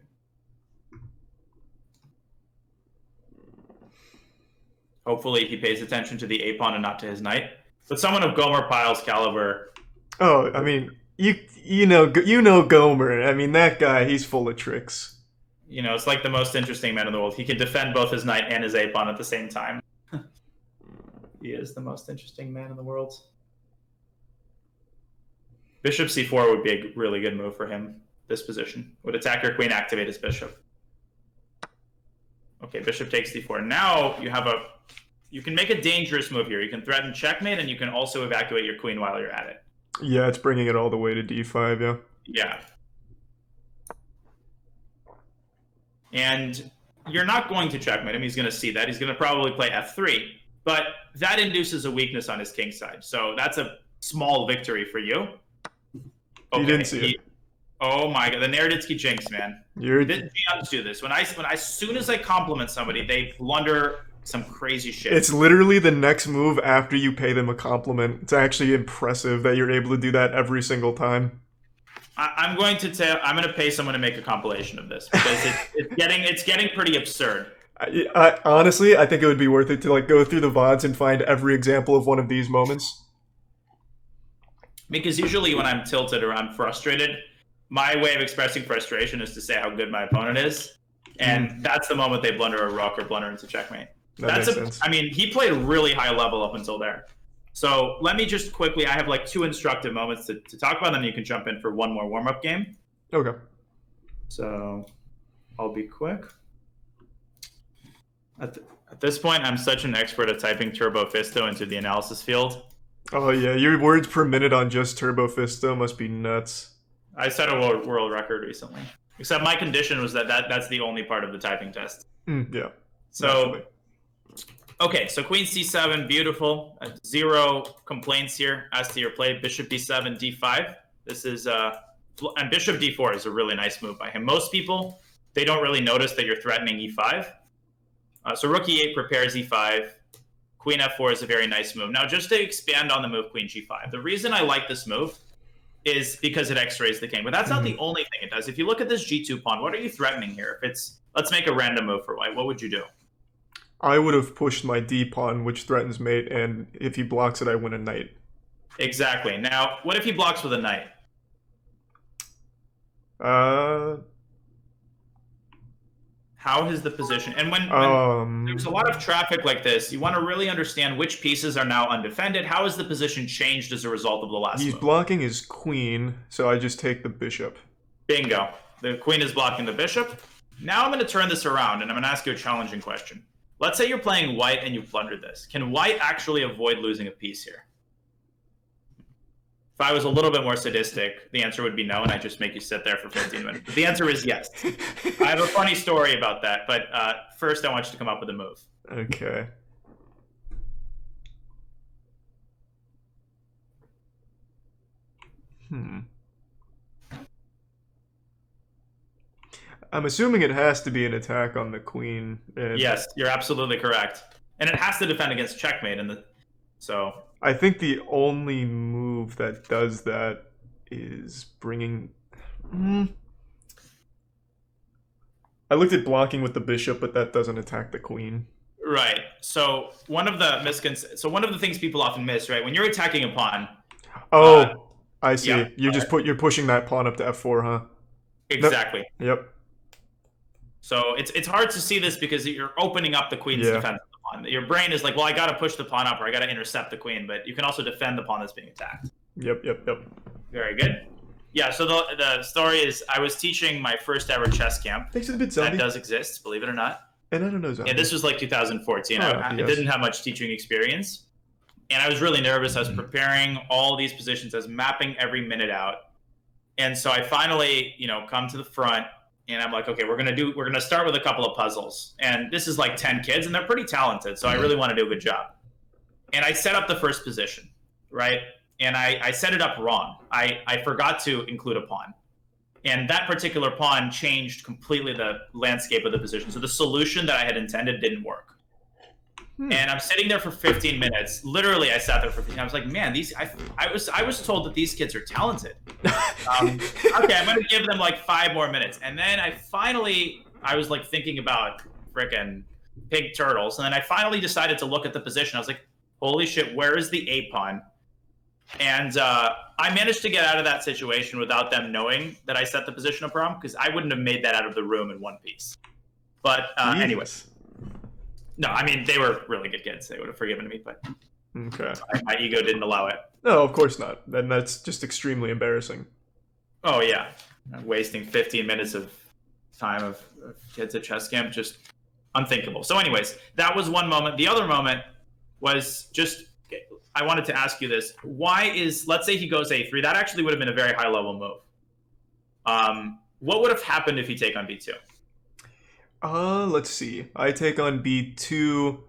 Hopefully he pays attention to the a pawn and not to his knight. But someone of Gomer Pyle's caliber. Oh, I mean, you know Gomer. I mean, that guy, he's full of tricks. You know, it's like the most interesting man in the world. He can defend both his knight and his a pawn at the same time. He is the most interesting man in the world. Bishop c4 would be a really good move for him. This position would attack your queen, activate his bishop. Okay, bishop takes d4. Now you can make a dangerous move here. You can threaten checkmate, and you can also evacuate your queen while you're at it. Yeah, it's bringing it all the way to d5, yeah. Yeah. And you're not going to checkmate him. He's going to see that. He's going to probably play f3. But that induces a weakness on his king side. So that's a small victory for you. Okay, you didn't see it. Oh my god, the Naroditsky jinx, man. GMs do this. As soon as I compliment somebody, they blunder some crazy shit. It's literally the next move after you pay them a compliment. It's actually impressive that you're able to do that every single time. I'm going to pay someone to make a compilation of this because it's getting pretty absurd. Honestly, I think it would be worth it to go through the VODs and find every example of one of these moments. Because usually when I'm tilted or I'm frustrated, my way of expressing frustration is to say how good my opponent is, and that's the moment they blunder a rook or blunder into checkmate. That makes sense. I mean, he played really high level up until there. So let me just quickly, I have 2 instructive moments to talk about, and then you can jump in for one more warm-up game. Okay. So I'll be quick. At this point, I'm such an expert at typing Turbo Fisto into the analysis field. Oh yeah, your words per minute on just Turbo Fisto must be nuts. I set a world record recently. Except my condition was that's the only part of the typing test. Yeah. So, naturally. Okay, so queen c7, beautiful. 0 complaints here as to your play. Bishop b7, d5. This is and bishop d4 is a really nice move by him. Most people, they don't really notice that you're threatening e5. So rook e8 prepares e5. Queen f4 is a very nice move. Now, just to expand on the move queen g5, the reason I like this move is because it x-rays the king. But that's not the only thing it does. If you look at this g2 pawn, what are you threatening here? If it's, let's make a random move for white. What would you do? I would have pushed my d pawn, which threatens mate, and if he blocks it, I win a knight. Exactly. Now, what if he blocks with a knight? how has the position... And when there's a lot of traffic like this, you want to really understand which pieces are now undefended. How has the position changed as a result of the last He's move? blocking his queen, so I just take the bishop. Bingo. The queen is blocking the bishop. Now I'm going to turn this around, and I'm going to ask you a challenging question. Let's say you're playing white and you plundered this. Can white actually avoid losing a piece here? If I was a little bit more sadistic, the answer would be no, and I'd just make you sit there for 15 minutes. But the answer is yes. I have a funny story about that, but first I want you to come up with a move. Okay. I'm assuming it has to be an attack on the queen. Yes, you're absolutely correct. And it has to defend against checkmate, so... I think the only move that does that is bringing... I looked at blocking with the bishop, but that doesn't attack the queen. Right. So one of the things people often miss, right? When you're attacking a pawn... I see. Yeah, you're pushing that pawn up to f4, huh? Exactly. Yep. So it's hard to see this because you're opening up the queen's defense of the pawn. Your brain is like, well, I got to push the pawn up or I got to intercept the queen, but you can also defend the pawn that's being attacked. Yep. Very good. Yeah, so the story is I was teaching my first ever chess camp. Thanks for the bit, Zombie. That does exist, believe it or not. And I don't know, Zombie. Yeah, this was like 2014. I didn't have much teaching experience. And I was really nervous. I was preparing all these positions. I was mapping every minute out. And so I finally, come to the front and I'm like, okay, we're going to start with a couple of puzzles. And this is like 10 kids and they're pretty talented. So I really want to do a good job. And I set up the first position, right? And I set it up wrong. I forgot to include a pawn. And that particular pawn changed completely the landscape of the position. So the solution that I had intended didn't work. And I'm sitting there for 15 minutes. Literally, I sat there for 15 minutes. I was like, man, I was told that these kids are talented. Okay, I'm going to give them like 5 more minutes. And then I was like thinking about frickin' pig turtles. And then I finally decided to look at the position. I was like, holy shit, where is the A pawn? And I managed to get out of that situation without them knowing that I set the position up wrong, because I wouldn't have made that out of the room in one piece. But anyways. No, I mean, they were really good kids. They would have forgiven me, but my ego didn't allow it. No, of course not. Then that's just extremely embarrassing. Oh, yeah. Wasting 15 minutes of time of kids at chess camp, just unthinkable. So anyways, that was one moment. The other moment was just, I wanted to ask you this. Let's say he goes A3. That actually would have been a very high-level move. What would have happened if you take on B2? Let's see. I take on B2.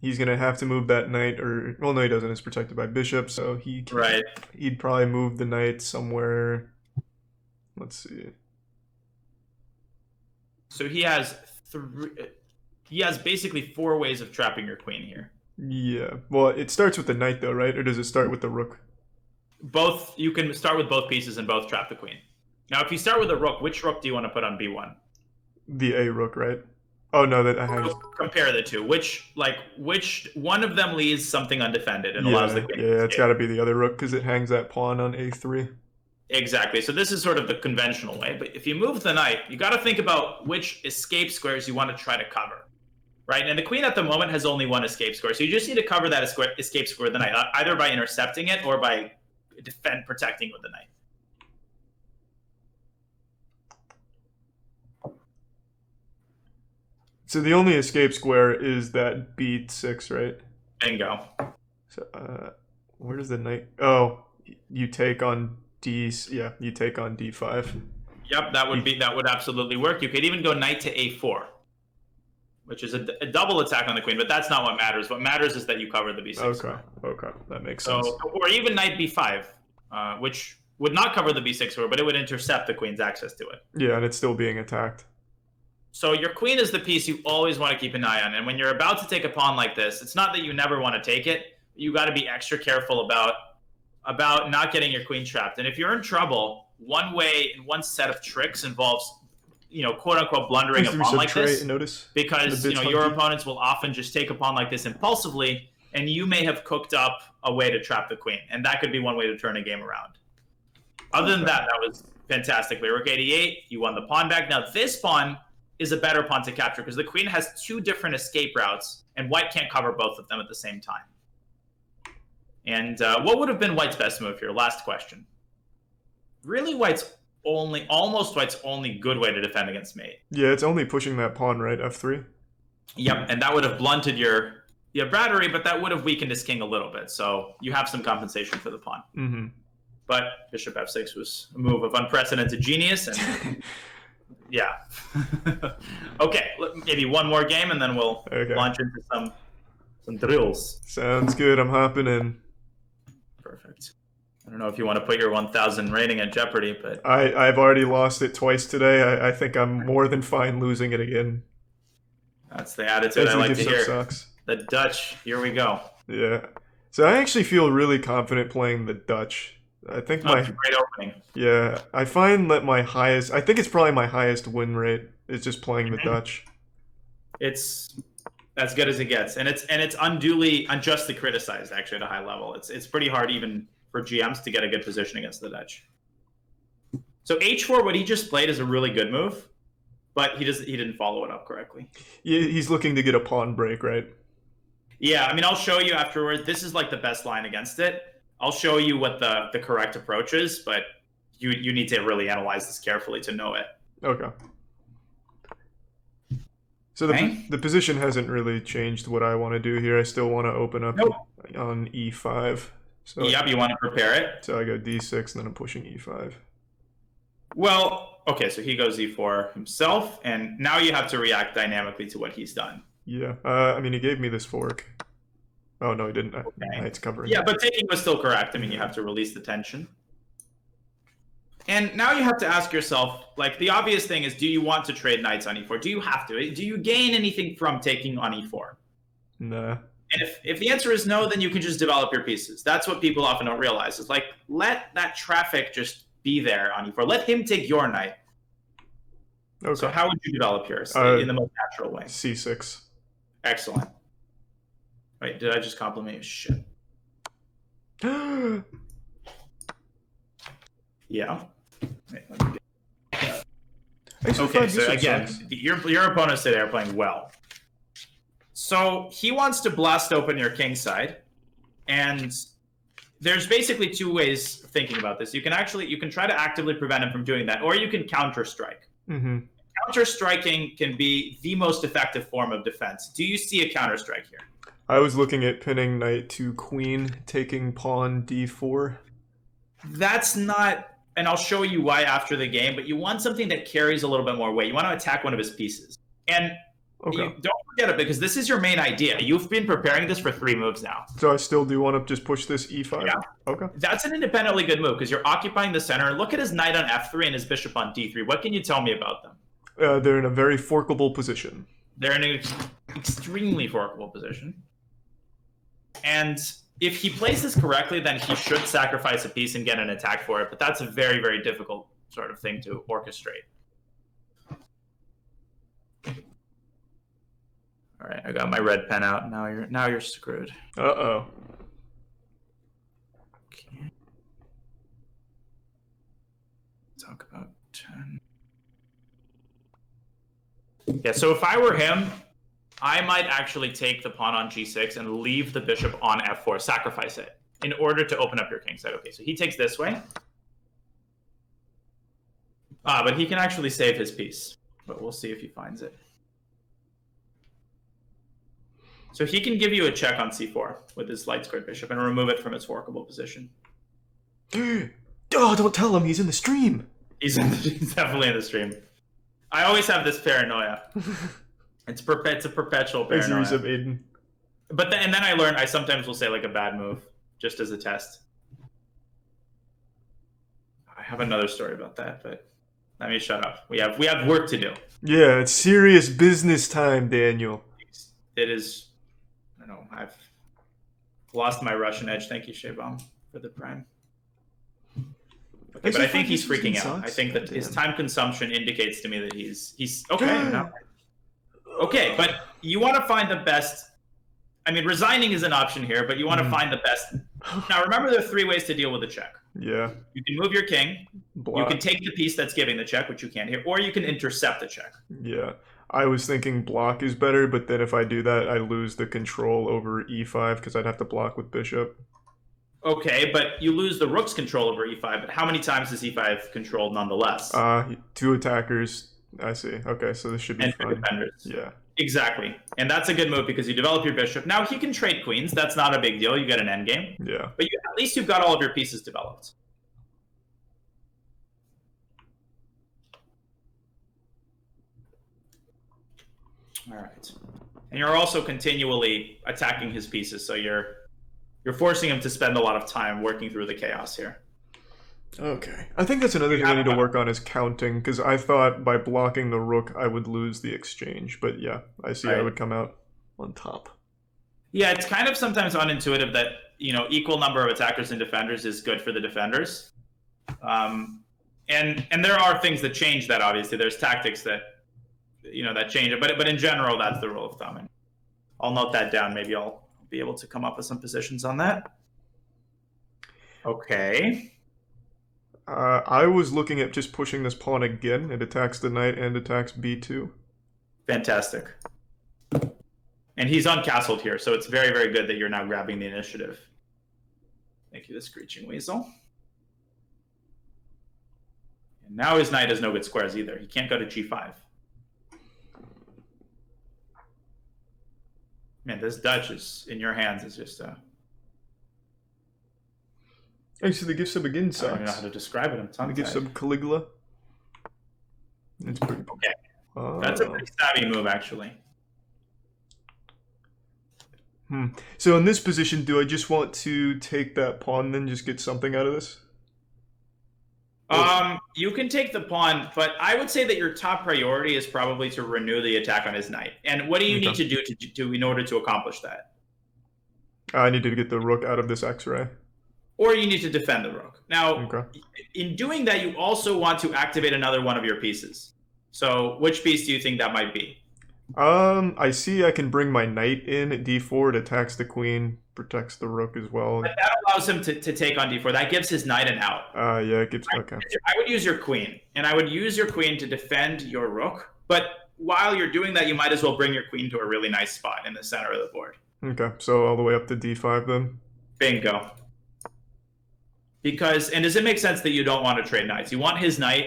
He's gonna have to move that knight, well, no, he doesn't. It's protected by bishop, so he'd probably move the knight somewhere. Let's see. So he has basically 4 ways of trapping your queen here. Yeah. Well, it starts with the knight, though, right? Or does it start with the rook? Both. You can start with both pieces and both trap the queen. Now, if you start with a rook, which rook do you want to put on B1? The A rook, right? Oh no, that I have. Compare the two. Which one of them leaves something undefended and allows the queen? Yeah, it's got to be the other rook because it hangs that pawn on A3. Exactly. So this is sort of the conventional way. But if you move the knight, you got to think about which escape squares you want to try to cover, right? And the queen at the moment has only 1 escape square, so you just need to cover that escape square with the knight, either by intercepting it or by protecting with the knight. So the only escape square is that B6, right? Bingo. So, where does the knight? Oh, you take on D. Yeah, you take on D5. Yep, that would absolutely work. You could even go knight to A4, which is a double attack on the queen, but that's not what matters. What matters is that you cover the B6. Okay, that makes sense. Or even knight B5, which would not cover the B6 square, but it would intercept the queen's access to it. Yeah, and it's still being attacked. So your queen is the piece you always want to keep an eye on. And when you're about to take a pawn like this, it's not that you never want to take it. You got to be extra careful about not getting your queen trapped. And if you're in trouble, one set of tricks involves, quote unquote, blundering a pawn like this. Because, your opponents will often just take a pawn like this impulsively, and you may have cooked up a way to trap the queen. And that could be one way to turn a game around. Other than that was fantastic. Rook 88, you won the pawn back. Now this pawn is a better pawn to capture because the queen has 2 different escape routes, and white can't cover both of them at the same time. And what would have been white's best move here? Last question. Really, almost white's only good way to defend against mate. Yeah, it's only pushing that pawn, right? F3. Yep, and that would have blunted your battery, but that would have weakened his king a little bit. So you have some compensation for the pawn. Mm-hmm. But bishop f6 was a move of unprecedented genius, and yeah. Okay, maybe one more game, and then we'll launch into some drills. Sounds good. I'm hopping in. Perfect. I don't know if you want to put your 1,000 rating at jeopardy, but I've already lost it twice today. I think I'm more than fine losing it again. That's the attitude I like to hear. Sucks. The Dutch. Here we go. Yeah. So I actually feel really confident playing the Dutch. I think That's a great opening. Yeah, I find that I think it's probably my highest win rate is just playing the Dutch. It's as good as it gets, and it's unjustly criticized actually at a high level. It's pretty hard even for GMs to get a good position against the Dutch. So h4, what he just played is a really good move, but he didn't follow it up correctly. He's looking to get a pawn break, right? Yeah, I mean, I'll show you afterwards. This is like the best line against it. I'll show you what the correct approach is, but you need to really analyze this carefully to know it. Okay. So the position hasn't really changed what I want to do here. I still want to open up on e5. So yep, you want to prepare it. So I go d6, and then I'm pushing e5. Well, okay, so he goes e4 himself, and now you have to react dynamically to what he's done. Yeah, I mean, he gave me this fork. Oh, no, he didn't. Okay. Knight's covering. Yeah, but taking was still correct. I mean, you have to release the tension. And now you have to ask yourself, like, the obvious thing is, do you want to trade knights on e4? Do you have to? Do you gain anything from taking on e4? Nah. And if the answer is no, then you can just develop your pieces. That's what people often don't realize. Is like, let that traffic just be there on e4. Let him take your knight. Okay. So how would you develop yours in the most natural way? c6. Excellent. Wait, did I just compliment you? Shit. Yeah. Wait, let me get that. Okay, so again, your opponents today are playing well. So he wants to blast open your king side, and there's basically 2 ways of thinking about this. You can try to actively prevent him from doing that, or you can counter strike. Mm-hmm. Counter striking can be the most effective form of defense. Do you see a counter strike here? I was looking at pinning knight to queen, taking pawn d4. That's not, and I'll show you why after the game, but you want something that carries a little bit more weight. You want to attack one of his pieces. And don't forget it, because this is your main idea. You've been preparing this for 3 moves now. So I still do want to just push this e5? Yeah. Okay. That's an independently good move, because you're occupying the center. Look at his knight on f3 and his bishop on d3. What can you tell me about them? They're in a very forkable position. They're in an extremely forkable position. And if he plays this correctly, then he should sacrifice a piece and get an attack for it. But that's a very, very difficult sort of thing to orchestrate. All right, I got my red pen out. Now you're screwed. Uh-oh. Okay. Talk about 10. Yeah, so if I were him, I might actually take the pawn on g6 and leave the bishop on f4, sacrifice it, in order to open up your king side. Okay, so he takes this way. But he can actually save his piece. But we'll see if he finds it. So he can give you a check on c4 with his light squared bishop and remove it from its forkable position. Oh, don't tell him, he's in the stream. He's definitely in the stream. I always have this paranoia. It's a perpetual paranoia. Of Aiden. But then I learned I sometimes will say like a bad move just as a test. I have another story about that, but let me shut up. We have work to do. Yeah, it's serious business time, Daniel. It is. I don't know. I've lost my Russian edge. Thank you, Shaybom, for the prime. Okay, but I think he's freaking out. I think that his time consumption indicates to me that he's okay. No. Okay, but you want to find the best. I mean, resigning is an option here, but you want to find the best. Now, remember, there are 3 ways to deal with a check. Yeah. You can move your king. Block. You can take the piece that's giving the check, which you can't here, or you can intercept the check. Yeah. I was thinking block is better, but then if I do that, I lose the control over e5 because I'd have to block with bishop. Okay, but you lose the rook's control over e5, but how many times is e5 controlled nonetheless? 2 attackers. I see. Okay, so this should be and fun. 2 defenders. Yeah. Exactly. And that's a good move because you develop your bishop. Now he can trade queens. That's not a big deal. You get an endgame. Yeah. But at least you've got all of your pieces developed. All right. And you're also continually attacking his pieces, so you're forcing him to spend a lot of time working through the chaos here. Okay. I think that's another thing I need to work on is counting, because I thought by blocking the rook I would lose the exchange. But yeah, I see I would come out on top. Yeah, it's kind of sometimes unintuitive that, equal number of attackers and defenders is good for the defenders. And there are things that change that, obviously. There's tactics that, that change it. But in general, that's the rule of thumb. And I'll note that down. Maybe I'll be able to come up with some positions on that. Okay. I was looking at just pushing this pawn again. It attacks the knight and attacks b2. Fantastic. And he's uncastled here, so it's very, very good that you're now grabbing the initiative. Thank you, the Screeching Weasel. And now his knight has no good squares either. He can't go to g5. Man, this Dutch is in your hands is just Actually, the gift sub again sucks. I don't even know how to describe it. I'm tongue-tied. The gift sub Caligula. It's pretty. Okay. That's a pretty savvy move, actually. So in this position, do I just want to take that pawn, then just get something out of this? You can take the pawn, but I would say that your top priority is probably to renew the attack on his knight. And what do you need to do in order to accomplish that? I need to get the rook out of this X-ray. Or you need to defend the rook. Now, in doing that, you also want to activate another one of your pieces. So which piece do you think that might be? I see I can bring my knight in at d4. It attacks the queen, protects the rook as well. But that allows him to take on d4. That gives his knight an out. Yeah, it gives... Okay. I would use your queen. And I would use your queen to defend your rook. But while you're doing that, you might as well bring your queen to a really nice spot in the center of the board. Okay, so all the way up to d5 then? Bingo. Because, and does it make sense that you don't want to trade knights? You want his knight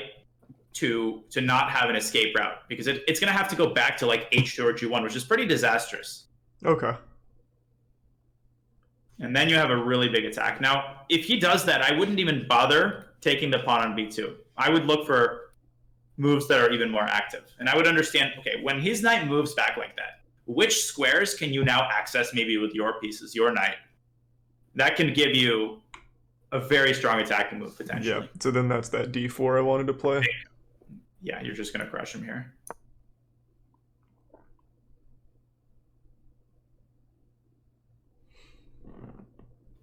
to not have an escape route, because it's going to have to go back to like h2 or g1, which is pretty disastrous. Okay. And then you have a really big attack. Now, if he does that, I wouldn't even bother taking the pawn on b2. I would look for moves that are even more active. And I would understand, okay, when his knight moves back like that, which squares can you now access maybe with your pieces, your knight? That can give you a very strong attacking move, potentially. Yeah, so then that's that d4 I wanted to play. Yeah, you're just going to crush him here.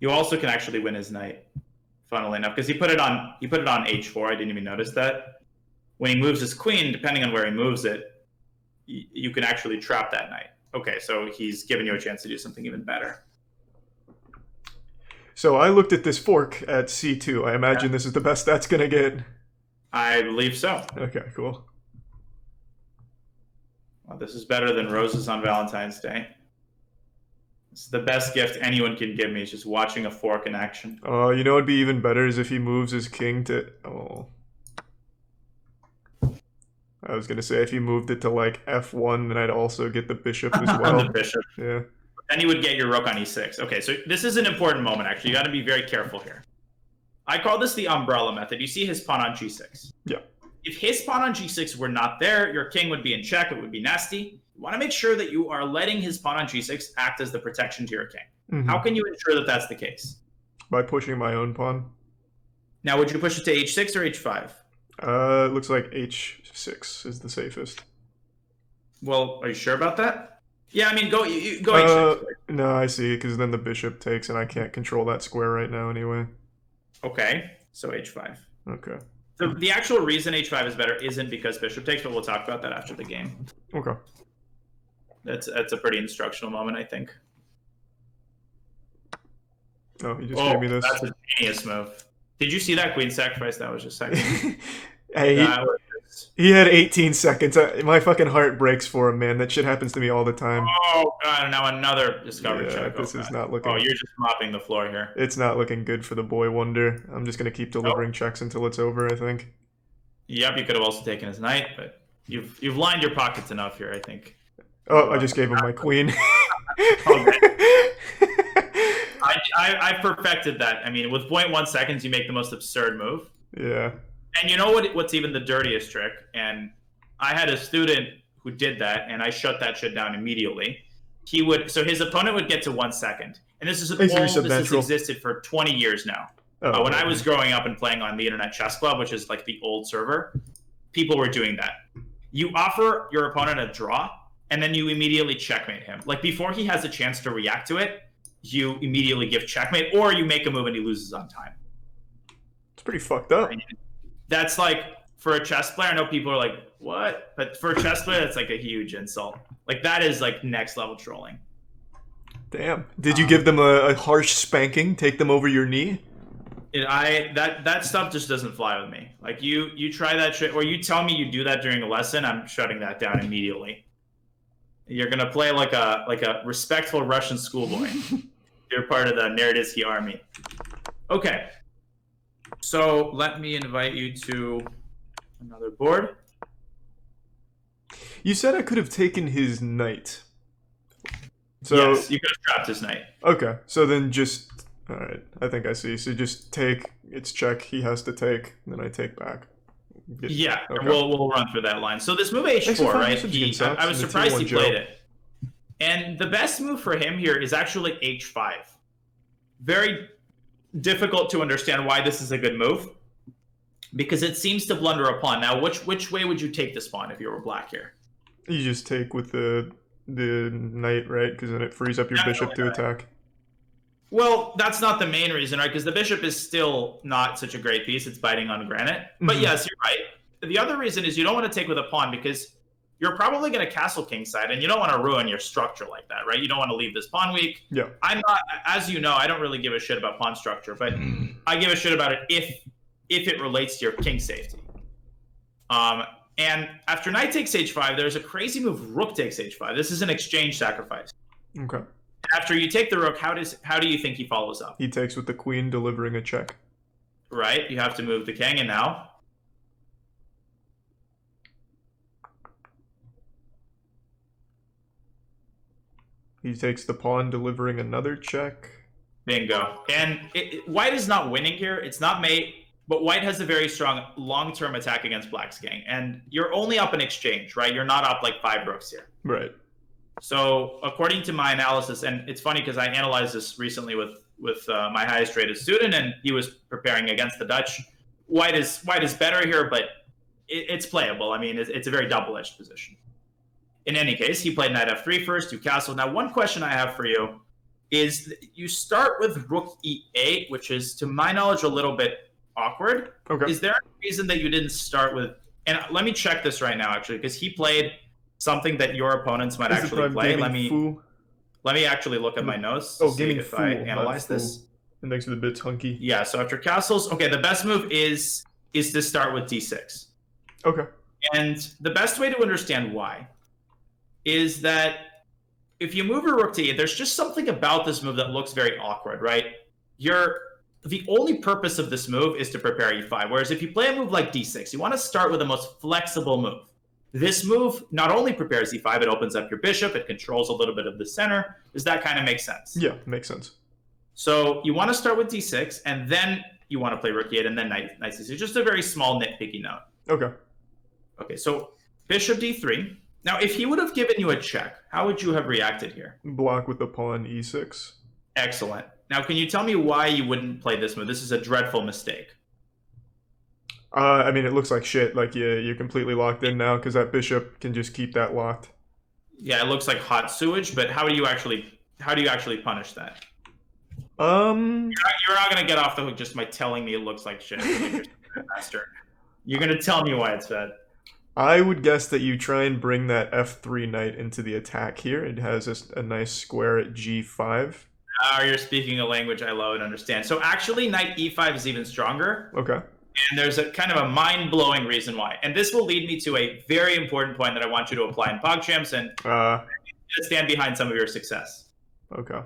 You also can actually win his knight, funnily enough, because he put it on h4. I didn't even notice that. When he moves his queen, depending on where he moves it, you can actually trap that knight. Okay, so he's given you a chance to do something even better. So I looked at this fork at c2. I imagine this is the best that's going to get. I believe so. Okay, cool. Well, this is better than roses on Valentine's Day. It's the best gift anyone can give me, is just watching a fork in action. Oh, you know what'd be even better is if he moves his king to... Oh. I was going to say if he moved it to like f1, then I'd also get the bishop as well. The bishop. Yeah. Then you would get your rook on e6. Okay, so this is an important moment, actually. You got to be very careful here. I call this the umbrella method. You see his pawn on g6. Yeah. If his pawn on g6 were not there, your king would be in check. It would be nasty. You want to make sure that you are letting his pawn on g6 act as the protection to your king. Mm-hmm. How can you ensure that that's the case? By pushing my own pawn. Now, would you push it to h6 or h5? It looks like h6 is the safest. Well, are you sure about that? Yeah, I mean, go h6. No, I see, because then the bishop takes, and I can't control that square right now anyway. Okay, so h5. Okay. The actual reason h5 is better isn't because bishop takes, but we'll talk about that after the game. Okay. That's a pretty instructional moment, I think. Oh, he just gave me this. That's a genius move. Did you see that queen sacrifice? That was just second. Hey, He had 18 seconds. My fucking heart breaks for him, man. That shit happens to me all the time. Oh god, now another discovery check. This is not looking... Oh, you're just mopping the floor here. It's not looking good for the boy wonder. I'm just gonna keep delivering checks until it's over, I think. Yep, you could have also taken his knight, but you've lined your pockets enough here, I think. Oh, I just gave him my queen. I perfected that. I mean, with 0.1 seconds, you make the most absurd move. Yeah. And you know what's even the dirtiest trick? And I had a student who did that, and I shut that shit down immediately. So his opponent would get to 1 second. And this has existed for 20 years now. When I was growing up and playing on the Internet Chess Club, which is like the old server, people were doing that. You offer your opponent a draw, and then you immediately checkmate him. Like, before he has a chance to react to it, you immediately give checkmate, or you make a move and he loses on time. It's pretty fucked up. That's like, for a chess player, I know people are like, what? But for a chess player, that's like a huge insult. Like, that is like next level trolling. Damn. Did you give them a harsh spanking? Take them over your knee? That stuff just doesn't fly with me. Like, you try that shit, or you tell me you do that during a lesson, I'm shutting that down immediately. You're gonna play like a respectful Russian schoolboy. You're part of the Naroditsky army. Okay. So let me invite you to another board. You said I could have taken his knight. So, yes, you could have trapped his knight. Okay, so then just... Alright, I think I see. So just take, it's check, he has to take, then I take back. Yeah, okay. We'll run through that line. So this move H4, right? I was surprised he played it. And the best move for him here is actually H5. Very difficult to understand why this is a good move, because it seems to blunder a pawn. Now, which way would you take this pawn if you were black here? You just take with the knight, right? Because then it frees up your bishop to attack. Well, that's not the main reason, right? Because the bishop is still not such a great piece. It's biting on granite. But yes, you're right. The other reason is you don't want to take with a pawn because you're probably going to castle kingside, and you don't want to ruin your structure like that, right? You don't want to leave this pawn weak. Yeah. I'm not, as you know, I don't really give a shit about pawn structure, but I give a shit about it if it relates to your king safety. And after knight takes h5, there's a crazy move, rook takes h5. This is an exchange sacrifice. Okay. After you take the rook, how do you think he follows up? He takes with the queen, delivering a check. Right. You have to move the king, and now? He takes the pawn, delivering another check. Bingo. And white is not winning here. It's not mate, but white has a very strong long-term attack against black's king. And you're only up in exchange, right? You're not up like 5 rooks here. Right. So according to my analysis, and it's funny because I analyzed this recently with my highest rated student, and he was preparing against the Dutch. White is better here, but it's playable. I mean, it's a very double-edged position. In any case, he played knight f3 first, you castle. Now, one question I have for you is you start with rook e8, which is, to my knowledge, a little bit awkward. Okay. Is there a reason that you didn't start with... And let me check this right now, actually, because he played something that your opponents might actually play. Let me actually look at my notes to see if I analyze this. And thanks for the bits, Hunky. Yeah, so after castles... Okay, the best move is to start with d6. Okay. And the best way to understand why is that if you move your rook to e8, there's just something about this move that looks very awkward, right? The only purpose of this move is to prepare e5, whereas if you play a move like d6, you want to start with the most flexible move. This move not only prepares e5, it opens up your bishop, it controls a little bit of the center. Does that kind of make sense? Yeah, makes sense. So you want to start with d6, and then you want to play rook e8, and then knight c6. Just a very small nitpicky note. Okay. Okay, so bishop d3. Now, if he would have given you a check, how would you have reacted here? Block with the pawn e6. Excellent. Now, can you tell me why you wouldn't play this move? This is a dreadful mistake. I mean, it looks like shit. Like, you're completely locked in now because that bishop can just keep that locked. Yeah, it looks like hot sewage, but how do you actually punish that? You're not going to get off the hook just by telling me it looks like shit. You're going to tell me why it's bad. I would guess that you try and bring that f3 knight into the attack here. It has a nice square at g5. You're speaking a language I love and understand. So actually, knight e5 is even stronger. Okay. And there's a kind of a mind-blowing reason why. And this will lead me to a very important point that I want you to apply in PogChamps and stand behind some of your success. Okay.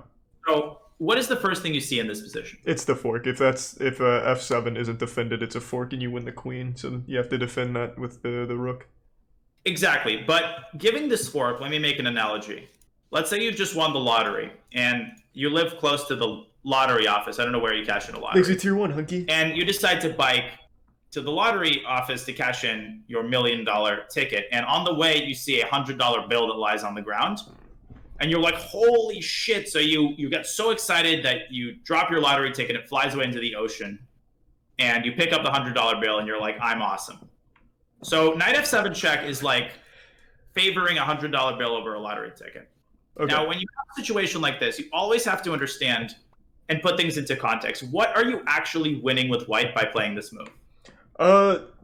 So what is the first thing you see in this position? It's the fork. If f7 isn't defended, it's a fork and you win the queen. So you have to defend that with the rook. Exactly. But giving this fork, let me make an analogy. Let's say you just won the lottery and you live close to the lottery office. I don't know where you cash in a lottery. Exit tier 1, hunky. And you decide to bike to the lottery office to cash in your $1 million ticket. And on the way, you see a $100 bill that lies on the ground. And you're like, holy shit. So you get so excited that you drop your lottery ticket, it flies away into the ocean. And you pick up the $100 bill and you're like, I'm awesome. So knight f7 check is like favoring a $100 bill over a lottery ticket. Okay. Now, when you have a situation like this, you always have to understand and put things into context. What are you actually winning with white by playing this move?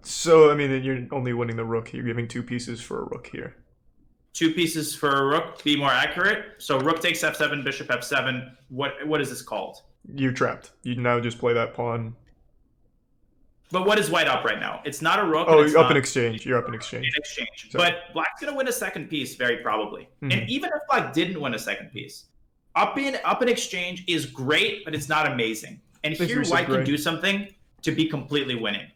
So, I mean, you're only winning the rook. You're giving 2 pieces for a rook here. 2 pieces for a rook, be more accurate. So rook takes f7, bishop f7. What is this called? You're trapped. You now just play that pawn. But what is white up right now? It's not a rook. Oh, you're up in exchange. You're up in exchange. In exchange. Sorry. But black's going to win a second piece, very probably. Mm-hmm. And even if black didn't win a second piece, up in exchange is great, but it's not amazing. And here white can do something to be completely winning.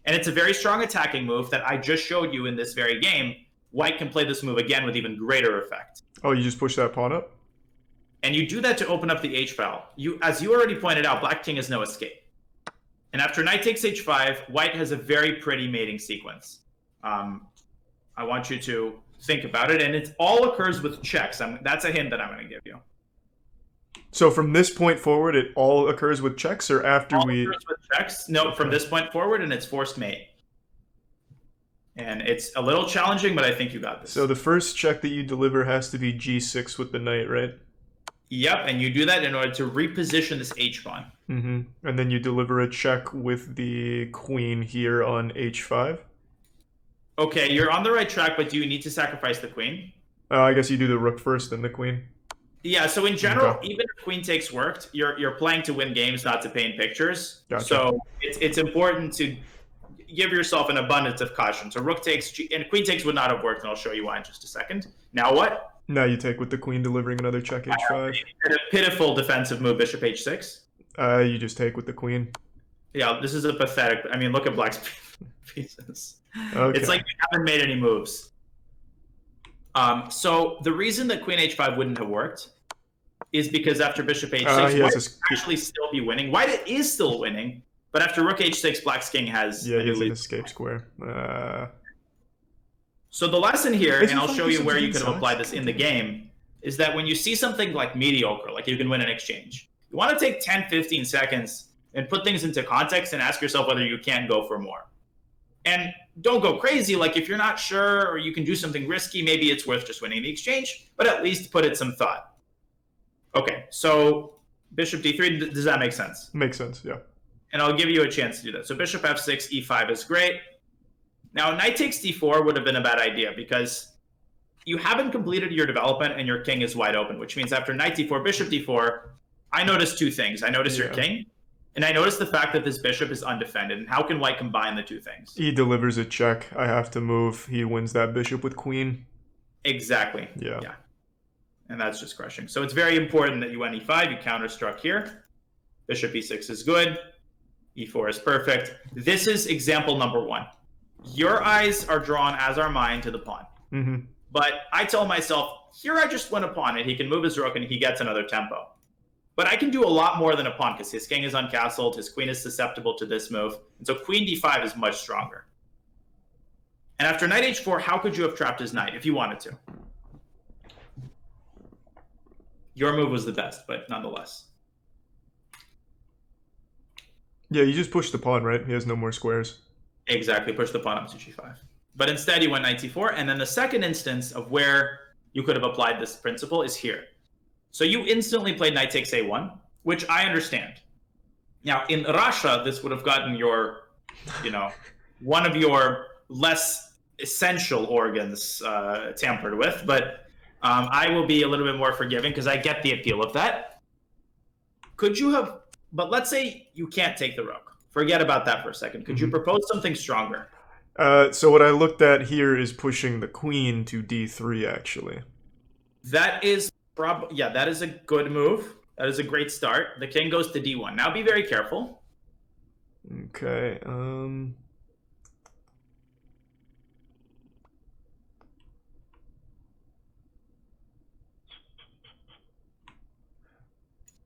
And it's a very strong attacking move that I just showed you in this very game. White can play this move again with even greater effect. Oh, you just push that pawn up? And you do that to open up the h-file. As you already pointed out, black king has no escape. And after knight takes h5, white has a very pretty mating sequence. I want you to think about it, and it all occurs with checks. That's a hint that I'm going to give you. So from this point forward, it all occurs with checks, or after we... Occurs with checks? No, okay. From this point forward, and it's forced mate. And it's a little challenging, but I think you got this. So the first check that you deliver has to be g6 with the knight, right? Yep, and you do that in order to reposition this h-pawn. Mm-hmm. And then you deliver a check with the queen here on h5. Okay, you're on the right track, but do you need to sacrifice the queen? I guess you do the rook first, then the queen. Yeah, so in general, even if queen takes worked, you're playing to win games, not to paint pictures. Gotcha. So it's important to give yourself an abundance of caution. So rook takes, and queen takes would not have worked, and I'll show you why in just a second. Now what? Now you take with the queen, delivering another check h5. A pitiful defensive move, bishop h6. You just take with the queen. Yeah, this is a pathetic... I mean, look at black's pieces. Okay. It's like you haven't made any moves. So the reason that queen h5 wouldn't have worked is because after bishop h6, white would actually still be winning. White is still winning, but after rook h6, black's king has... Yeah, he has an escape square. So the lesson here, and I'll show you where you could have applied this in the game, is that when you see something like mediocre, like you can win an exchange, you want to take 10, 15 seconds and put things into context and ask yourself whether you can go for more. And don't go crazy. Like if you're not sure or you can do something risky, maybe it's worth just winning the exchange, but at least put it some thought. Okay, so bishop d3, does that make sense? Makes sense, yeah. And I'll give you a chance to do that. So bishop f6, e5 is great. Now, knight takes d4 would have been a bad idea because you haven't completed your development and your king is wide open, which means after knight d4, bishop d4, I noticed 2 things. I noticed your king, and I noticed the fact that this bishop is undefended. And how can white combine the 2 things? He delivers a check. I have to move. He wins that bishop with queen. Exactly. Yeah. And that's just crushing. So it's very important that you went e5. You counterstruck here. Bishop e6 is good. e4 is perfect. This is example number 1. Your eyes are drawn, as are mine, to the pawn. Mm-hmm. But I tell myself, here I just win a pawn, and he can move his rook, and he gets another tempo. But I can do a lot more than a pawn, because his king is uncastled, his queen is susceptible to this move, and so queen d5 is much stronger. And after knight h4, how could you have trapped his knight, if you wanted to? Your move was the best, but nonetheless. Yeah, you just push the pawn, right? He has no more squares. Exactly, push the pawn up to g5. But instead you went knight c4, and then the second instance of where you could have applied this principle is here. So you instantly played knight takes a1, which I understand. Now, in Russia, this would have gotten your, one of your less essential organs tampered with, but I will be a little bit more forgiving because I get the appeal of that. Could you have, but let's say you can't take the rook. forget about that for a second. Could you propose something stronger? So what I looked at here is pushing the queen to d3, actually. That is that is a good move. That is a great start. The king goes to d1. Now be very careful. Okay,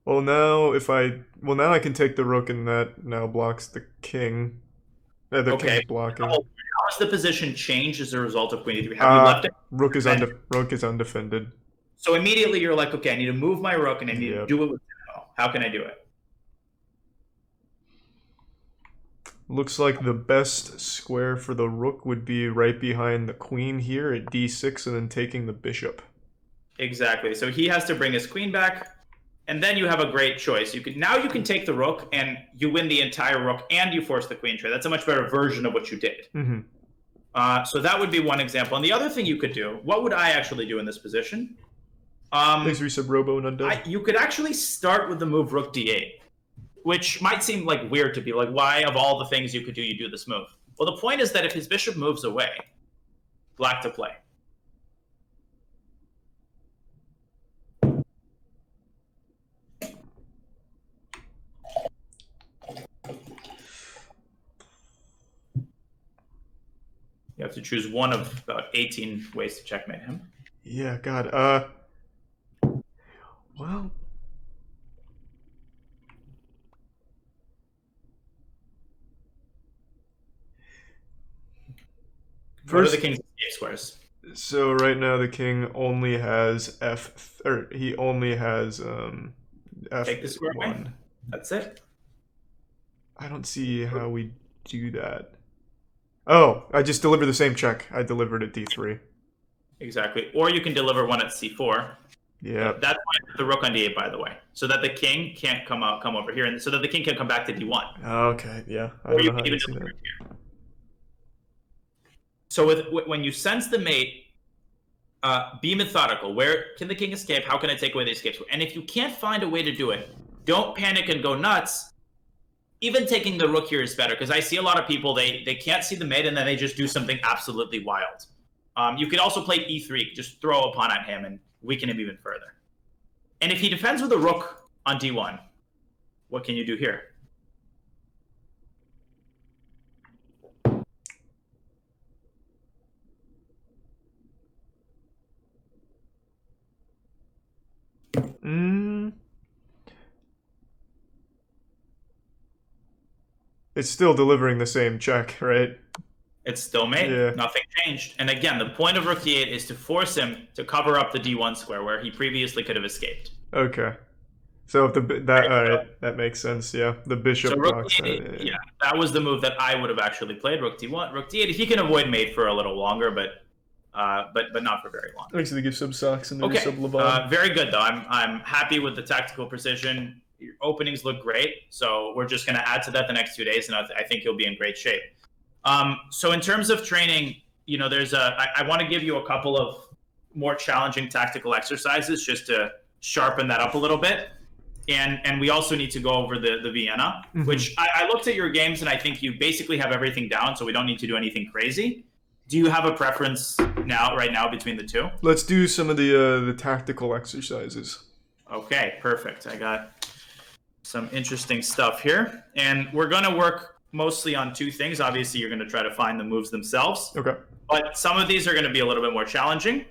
Well, now now I can take the rook, and that now blocks the king. The king's blocking. How has the position changed as a result of queen e3? Have you left it? Rook is undefended. So immediately you're like, okay, I need to move my rook, and I need to do it with tempo. How can I do it? Looks like the best square for the rook would be right behind the queen here at d6, and then taking the bishop. Exactly. So he has to bring his queen back. And then you have a great choice. You can take the rook, and you win the entire rook, and you force the queen trade. That's a much better version of what you did. So that would be one example. And the other thing you could do, what would I actually do in this position? Thanks for resub Robo and Undead. You could actually start with the move rook d8, which might seem like weird to be like, why of all the things you could do, you do this move? Well, the point is that if his bishop moves away, black to play. You have to choose one of about 18 ways to checkmate him. Yeah, God. Well. What are the king's escape squares? So right now the king only has he only has F1. Take the square away. That's it. I don't see how we do that. Oh, I just delivered the same check. I delivered at d3. Exactly. Or you can deliver one at c4. Yeah. That's why the rook on d8, by the way, so that the king can't come over here, and so that the king can come back to d1. Okay. Yeah. Or you can even deliver it here. So when you sense the mate, be methodical. Where can the king escape? How can I take away the escape? And if you can't find a way to do it, don't panic and go nuts. Even taking the rook here is better, because I see a lot of people, they can't see the mate, and then they just do something absolutely wild. You could also play e3, just throw a pawn at him and weaken him even further. And if he defends with a rook on d1, what can you do here? It's still delivering the same check, right? It's still mate. Yeah. Nothing changed. And again, the point of rook d8 is to force him to cover up the d1 square where he previously could have escaped. Okay. So if that makes sense. Yeah, the bishop. So rook d8, yeah, that was the move that I would have actually played. Rook d1, rook d8. He can avoid mate for a little longer, but not for very long. Thanks to the gift sub socks and the sub Levon. Very good though. I'm happy with the tactical precision. Your openings look great, so we're just going to add to that the next 2 days, and I think you'll be in great shape. So in terms of training, you know, I want to give you a couple of more challenging tactical exercises just to sharpen that up a little bit. And we also need to go over the Vienna, which I looked at your games, and I think you basically have everything down, so we don't need to do anything crazy. Do you have a preference right now between the two? Let's do some of the tactical exercises. Okay, perfect. I got some interesting stuff here, and we're going to work mostly on two things. Obviously, you're going to try to find the moves themselves. Okay. But some of these are going to be a little bit more challenging.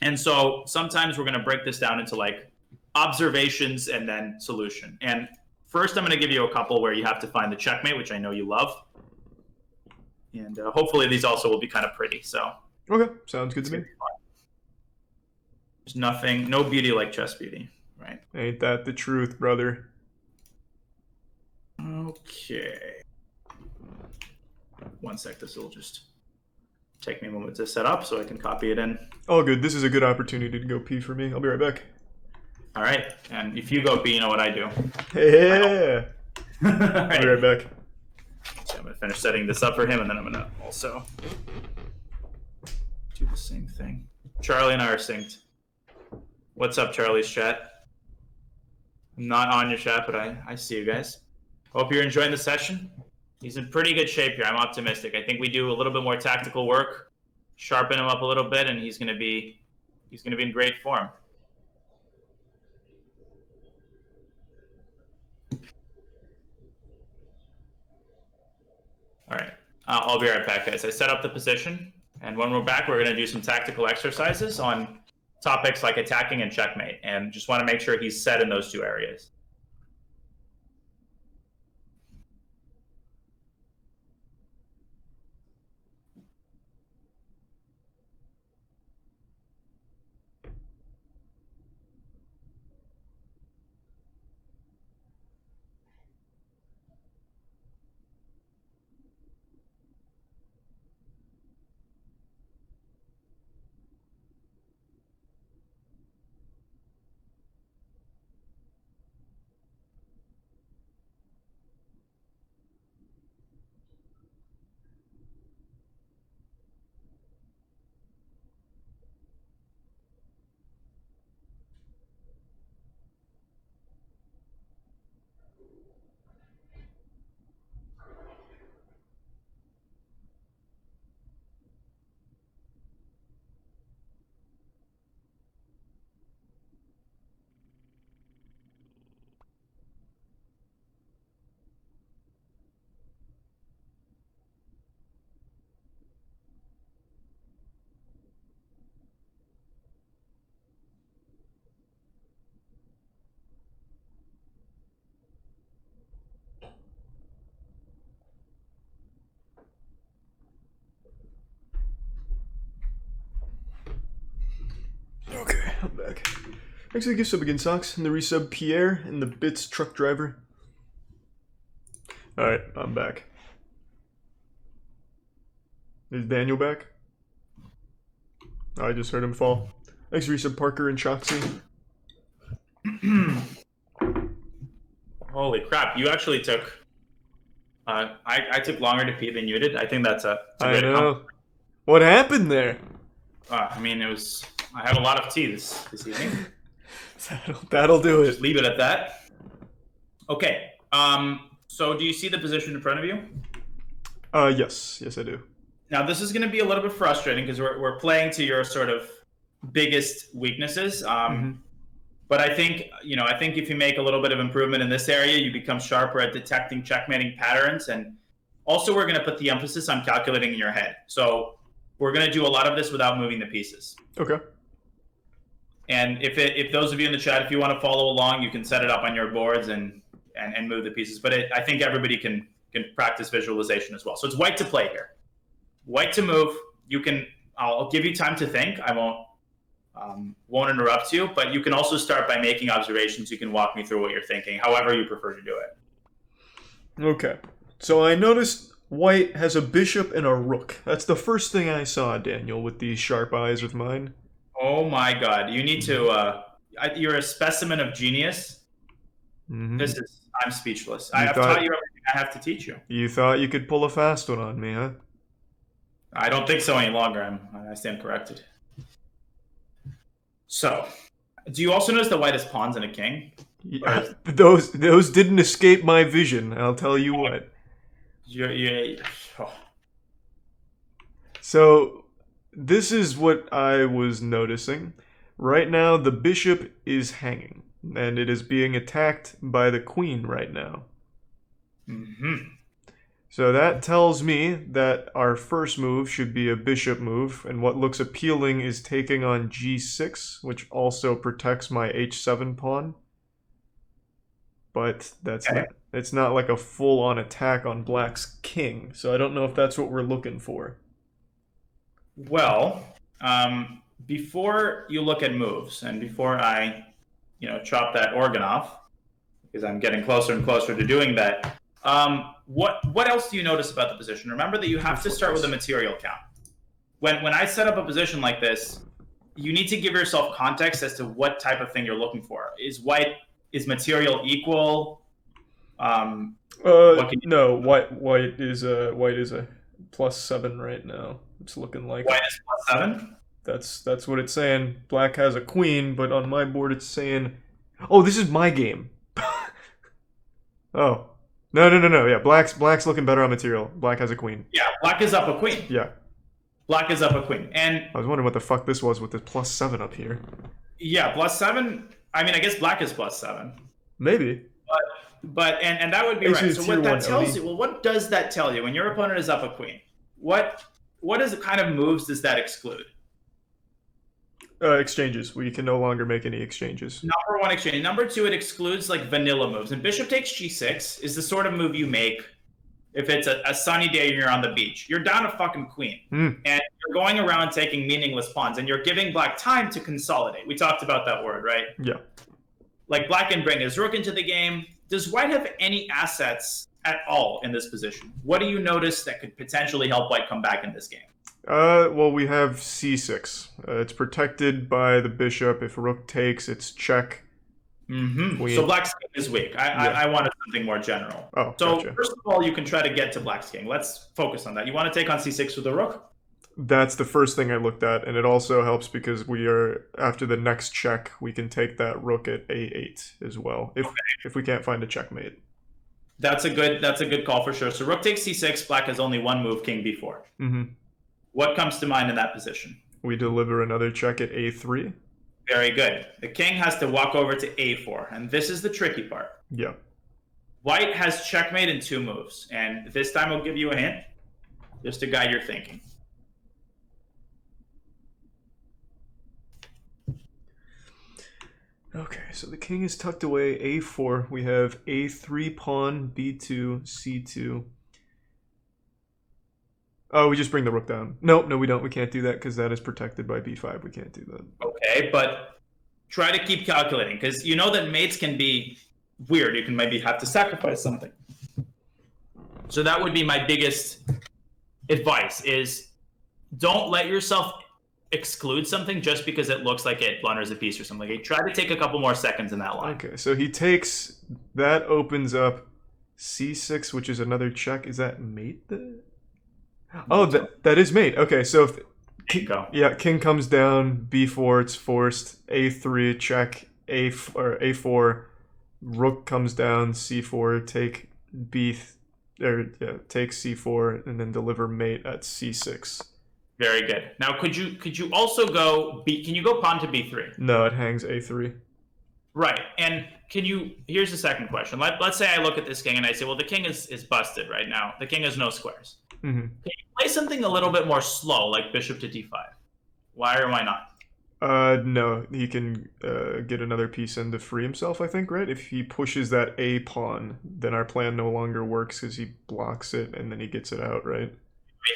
And so sometimes we're going to break this down into like observations and then solution. And first, I'm going to give you a couple where you have to find the checkmate, which I know you love. And hopefully these also will be kind of pretty. So okay, sounds good to me. There's nothing, no beauty like chess beauty, right? Ain't that the truth, brother? Okay. One sec, this will just take me a moment to set up so I can copy it in. All good. This is a good opportunity to go pee for me. I'll be right back. All right. And if you go pee, you know what I do. Yeah. I'll be right back. So I'm going to finish setting this up for him, and then I'm going to also do the same thing. Charlie and I are synced. What's up, Charlie's chat? I'm not on your chat, but I see you guys. Hope you're enjoying the session. He's in pretty good shape here. I'm optimistic. I think we do a little bit more tactical work, sharpen him up a little bit, and he's gonna be in great form. All right, I'll be right back, guys. I set up the position, and when we're back, we're gonna do some tactical exercises on topics like attacking and checkmate, and just want to make sure he's set in those two areas. Okay, I'm back. Thanks for the gift sub again, Socks, and the resub Pierre, and the bits truck driver. Alright, I'm back. Is Daniel back? I just heard him fall. Thanks for resub Parker and Shoxy. Holy crap, you actually took... I took longer to pee than you did. I think that's a I know. What happened there? I mean, I had a lot of tea this evening. That'll do it. Just leave it at that. Okay. So do you see the position in front of you? Yes. Yes, I do. Now, this is going to be a little bit frustrating because we're playing to your sort of biggest weaknesses. But I think if you make a little bit of improvement in this area, you become sharper at detecting checkmating patterns. And also, we're going to put the emphasis on calculating in your head. So we're going to do a lot of this without moving the pieces. Okay. And if those of you in the chat, if you want to follow along, you can set it up on your boards and move the pieces. But I think everybody can practice visualization as well. So it's white to play here. White to move. I'll give you time to think. I won't interrupt you, but you can also start by making observations. You can walk me through what you're thinking, however you prefer to do it. Okay. So I noticed white has a bishop and a rook. That's the first thing I saw, Daniel, with these sharp eyes of mine. Oh my god. You need to... you're a specimen of genius. I'm speechless. I've taught you everything I have to teach you. You thought you could pull a fast one on me, huh? I don't think so any longer. I stand corrected. So, do you also notice that white has pawns and a king? Yeah, those didn't escape my vision, I'll tell you what. So, this is what I was noticing. Right now, the bishop is hanging, and it is being attacked by the queen right now. So that tells me that our first move should be a bishop move, and what looks appealing is taking on g6, which also protects my h7 pawn. But it's not like a full-on attack on black's king, so I don't know if that's what we're looking for. Well, before you look at moves, and before I, chop that organ off, because I'm getting closer and closer to doing that, what else do you notice about the position? Remember that you have to start with a material count. When I set up a position like this, you need to give yourself context as to what type of thing you're looking for. Is material equal? No, white is a +7 right now. It's looking like white is +7. That's what it's saying. Black has a queen, but on my board it's saying, oh, this is my game. Oh, No. Yeah, black's looking better on material. Black has a queen. Yeah, black is up a queen. Yeah. Black is up a queen. And I was wondering what the fuck this was with the +7 up here. yeah, +7. I mean, I guess black is +7. Maybe. But that would be Ace right. is So tier what that one, tells Oni. you, well, what does that tell you when your opponent is up a queen? What is the kind of moves does that exclude? Exchanges. We can no longer make any exchanges. Number one, exchange. Number two, it excludes like vanilla moves. And bishop takes g6 is the sort of move you make if it's a sunny day and you're on the beach. You're down a fucking queen. And you're going around taking meaningless pawns, and you're giving black time to consolidate. We talked about that word, right? Yeah. Like black can bring his rook into the game. Does white have any assets at all in this position? What do you notice that could potentially help white come back in this game? Well, we have c6. It's protected by the bishop. If rook takes, it's check. So black's king is weak. I wanted something more general. Oh, so gotcha. first of all, you can try to get to black's king. Let's focus on that. You want to take on c6 with the rook? That's the first thing I looked at, and it also helps because we are, after the next check, we can take that rook at a8 as well, if we can't find a checkmate. That's a good call for sure. So rook takes c6, black has only one move, king b4. What comes to mind in that position? We deliver another check at a3. Very good. The king has to walk over to a4, and this is the tricky part. Yeah. White has checkmate in 2 moves, and this time I'll give you a hint, just to guide your thinking. Okay, so the king is tucked away, a4. We have a3 pawn, b2, c2. Oh, we just bring the rook down. No, we don't. We can't do that because that is protected by b5. We can't do that. Okay, but try to keep calculating because you know that mates can be weird. You can maybe have to sacrifice something. So that would be my biggest advice is don't let yourself exclude something just because it looks like it blunders a piece or something. Okay, try to take a couple more seconds in that line. Okay, so he takes, that opens up c6, which is another check. Is that mate? Oh, that is mate. Okay, so if king comes down, b4, it's forced, a3, check, a4, rook comes down, c4, take take c4, and then deliver mate at c6. Very good. Now, could you also go can you go pawn to b3? No, it hangs a3. Right. And here's the second question. Let's say I look at this king and I say, well, the king is busted right now. The king has no squares. Can you play something a little bit more slow, like bishop to d5? Why or why not? No, he can get another piece in to free himself, I think, right? If he pushes that a pawn, then our plan no longer works because he blocks it and then he gets it out, right?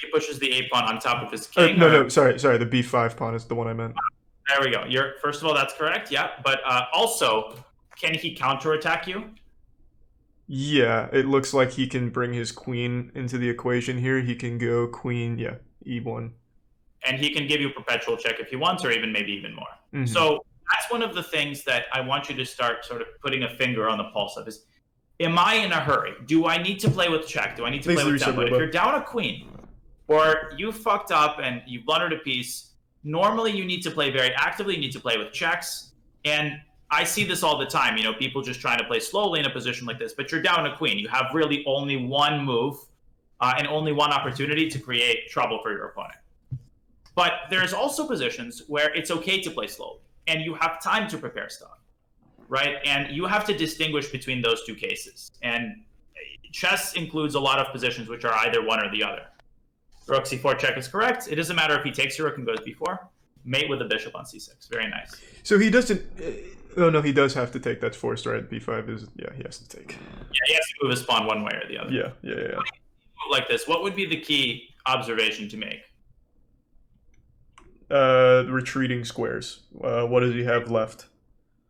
He pushes the a pawn on top of his king. No, sorry, the b5 pawn is the one I meant. There we go. First of all, that's correct, yeah. But also, can he counterattack you? Yeah, it looks like he can bring his queen into the equation here. He can go queen, e1. And he can give you a perpetual check if he wants, or maybe even more. So that's one of the things that I want you to start sort of putting a finger on the pulse of is, am I in a hurry? Do I need to play with check? Do I need to play with down? But if you're down a queen, or you fucked up and you blundered a piece, normally you need to play very actively. You need to play with checks. And I see this all the time, people just trying to play slowly in a position like this, but you're down a queen. You have really only one move and only one opportunity to create trouble for your opponent. But there's also positions where it's okay to play slowly and you have time to prepare stuff, right? And you have to distinguish between those two cases. And chess includes a lot of positions which are either one or the other. Rook c4 check is correct. It doesn't matter if he takes your rook and goes b4. Mate with the bishop on c6. Very nice. So he doesn't... Oh, no, he does have to take. That's forced, right? b5 is... Yeah, he has to take. Yeah, he has to move his pawn one way or the other. Yeah. Like this, what would be the key observation to make? Retreating squares. What does he have left?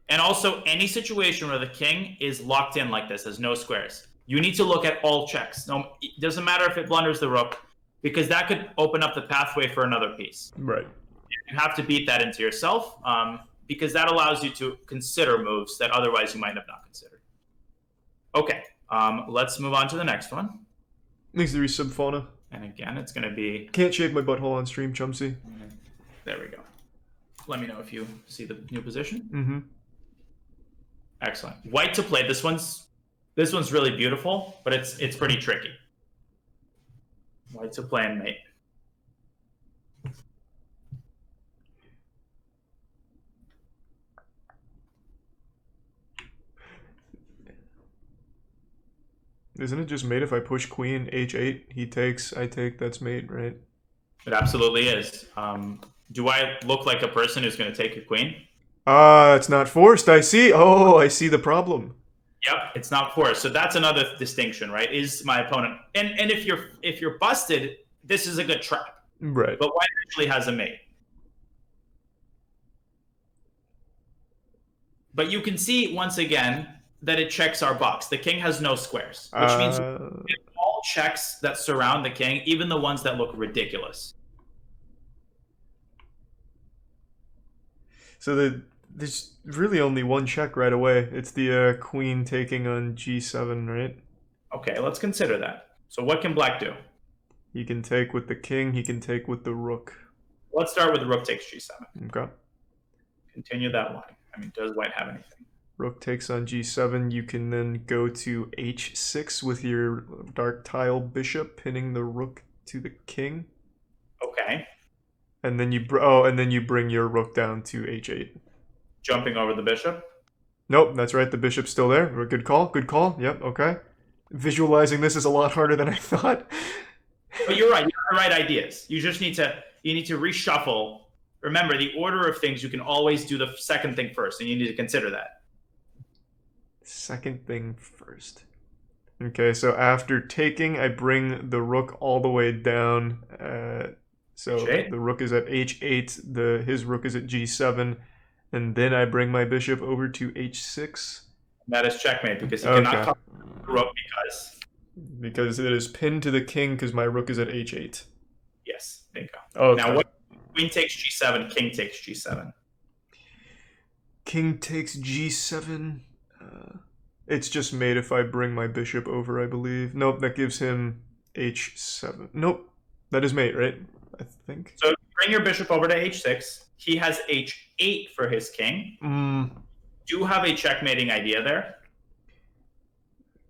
And also, any situation where the king is locked in like this, has no squares, you need to look at all checks. No, it doesn't matter if it blunders the rook, because that could open up the pathway for another piece. Right. You have to beat that into yourself, because that allows you to consider moves that otherwise you might have not considered. Okay, let's move on to the next one. Needs to be sub-fauna. And again, it's going to be... Can't shave my butthole on stream, Chumsy. There we go. Let me know if you see the new position. Mm-hmm. Excellent. White to play. This one's This one's really beautiful, but it's pretty tricky. White's a plan mate. Isn't it just mate if I push queen h8? He takes, I take, that's mate, right? It absolutely is. Do I look like a person who's going to take a queen? It's not forced, I see. Oh, I see the problem. Yep, it's not forced. So that's another distinction, right? Is my opponent... And if you're busted, this is a good trap. Right. But white actually has a mate. But you can see, once again, that it checks our box. The king has no squares, which means all checks that surround the king, even the ones that look ridiculous. So there's really only one check right away. It's the queen taking on g7, right? Okay, let's consider that. So what can black do? He can take with the king, he can take with the rook. Let's start with rook takes g7. Okay. Continue that line. I mean, does white have anything? Rook takes on g7. You can then go to h6 with your dark tile bishop, pinning the rook to the king. Okay. And then you bring your rook down to h8. Jumping over the bishop? Nope, that's right. The bishop's still there. Good call. Good call. Yep. Okay. Visualizing this is a lot harder than I thought. But you're right. You have the right ideas. You just need to reshuffle. Remember, the order of things, you can always do the second thing first, and you need to consider that. Second thing first. Okay, so after taking, I bring the rook all the way down. So H8? the rook is at h8, his rook is at g7, and then I bring my bishop over to h6. That is checkmate, because he cannot cover the rook because it is pinned to the king because my rook is at h8. Yes, bingo. Okay. Now, what queen takes g7, king takes g7. King takes g7. It's just mate if I bring my bishop over, I believe. Nope, that gives him h7. Nope, that is mate, right? I think. So bring your bishop over to h6. He has h8 for his king. Do you have a checkmating idea there?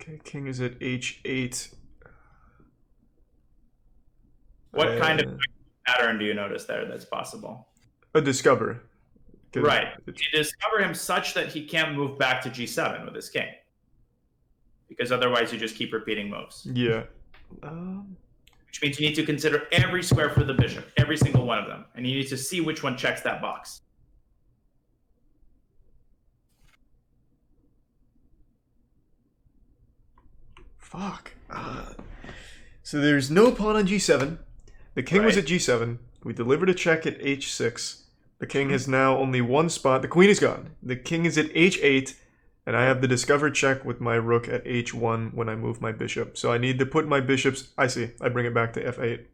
Okay, king is at h8. What kind of pattern do you notice there that's possible? A discover. Right. You discover him such that he can't move back to g7 with his king. Because otherwise you just keep repeating moves. Yeah. Which means you need to consider every square for the bishop, every single one of them. And you need to see which one checks that box. Fuck. So there's no pawn on g7. The king was at g7. We delivered a check at h6. The king has now only one spot. The queen is gone. The king is at h8. And I have the discover check with my rook at h1 when I move my bishop. So I need to put my bishops... I see. I bring it back to f8.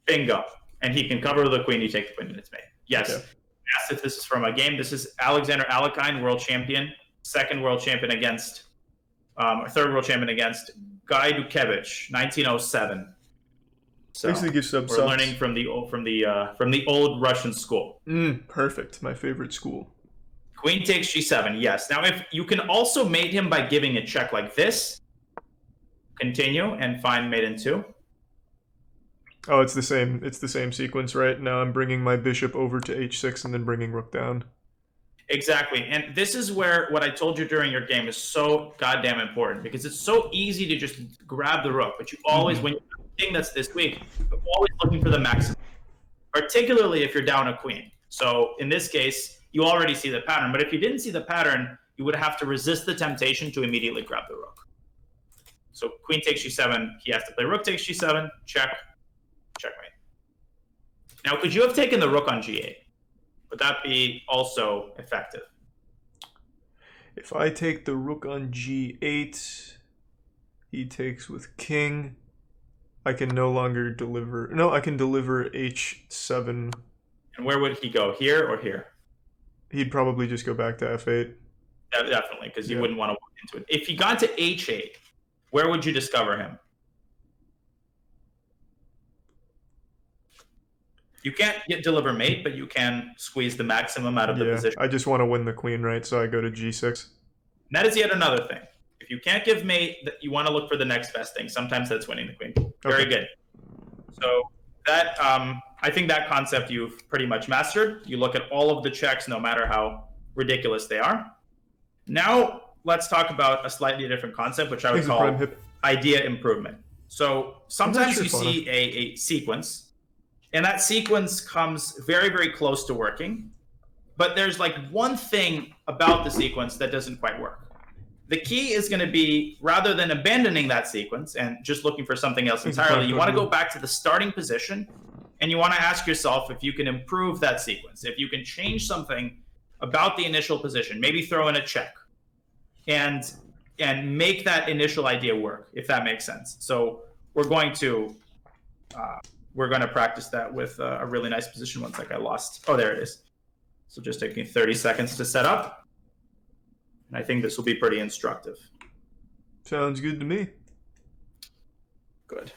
Bingo. And he can cover the queen. You take the queen and it's mate. Yes. Okay. Yes, if this is from a game. This is Alexander Alekhine, world champion. Second world champion against... third world champion against Guy Dukevich, 1907. So basically gives some we're learning from the old Russian school. Perfect. My favorite school. Queen takes g7, yes. Now, if you can also mate him by giving a check like this, continue and find mate in 2. Oh, it's the same. It's the same sequence, right? Now I'm bringing my bishop over to h6 and then bringing rook down. Exactly, and this is where what I told you during your game is so goddamn important because it's so easy to just grab the rook, but you always, when you're king that's this weak, you're always looking for the maximum, particularly if you're down a queen. So in this case, you already see the pattern, but if you didn't see the pattern, you would have to resist the temptation to immediately grab the rook. So queen takes g7, he has to play rook takes g7, check, checkmate. Now, could you have taken the rook on g8? Would that be also effective? If I take the rook on g8, he takes with king, I can no longer deliver... No, I can deliver h7. And where would he go? Here or here? He'd probably just go back to f8. Yeah, definitely, because you wouldn't want to walk into it. If he got to h8, where would you discover him? You can't deliver mate, but you can squeeze the maximum out of the position. I just want to win the queen, right? So I go to g6. And that is yet another thing. If If you can't give mate, you want to look for the next best thing. Sometimes that's winning the queen. Very good. So that I think that concept you've pretty much mastered. You look at all of the checks, no matter how ridiculous they are. Now let's talk about a slightly different concept, which I would call idea improvement. So sometimes you see a sequence, and that sequence comes very, very close to working, but there's like one thing about the sequence that doesn't quite work. The key is going to be, rather than abandoning that sequence and just looking for something else entirely, you want to go back to the starting position, and you want to ask yourself if you can improve that sequence, if you can change something about the initial position, maybe throw in a check, and make that initial idea work, if that makes sense. So we're going to practice that with a really nice position. One sec, I lost. Oh, there it is. So just take me 30 seconds to set up. And I think this will be pretty instructive. Sounds good to me. Good.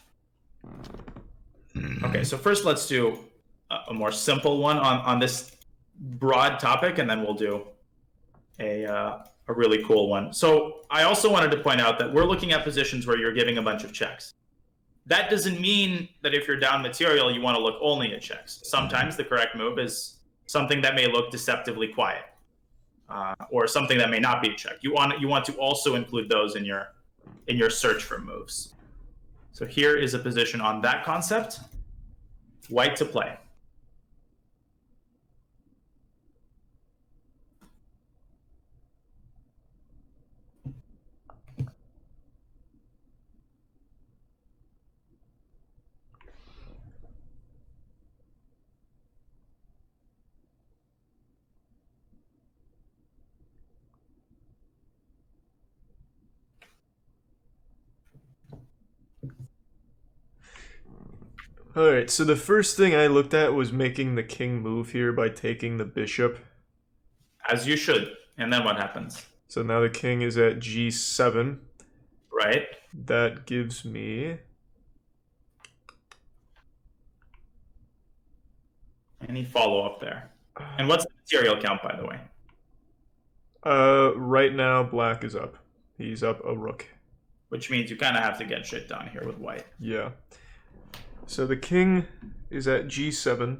Okay, so first let's do a more simple one on this broad topic, and then we'll do a really cool one. So I also wanted to point out that we're looking at positions where you're giving a bunch of checks. That doesn't mean that if you're down material, you want to look only at checks. Sometimes the correct move is something that may look deceptively quiet. Or something that may not be a check. You want to also include those in your search for moves. So here is a position on that concept. White to play. Alright, so the first thing I looked at was making the king move here by taking the bishop. As you should. And then what happens? So now the king is at g7. Right. That gives me... Any follow-up there? And what's the material count, by the way? Right now, black is up. He's up a rook. Which means you kind of have to get shit done here with white. Yeah. So the king is at g7.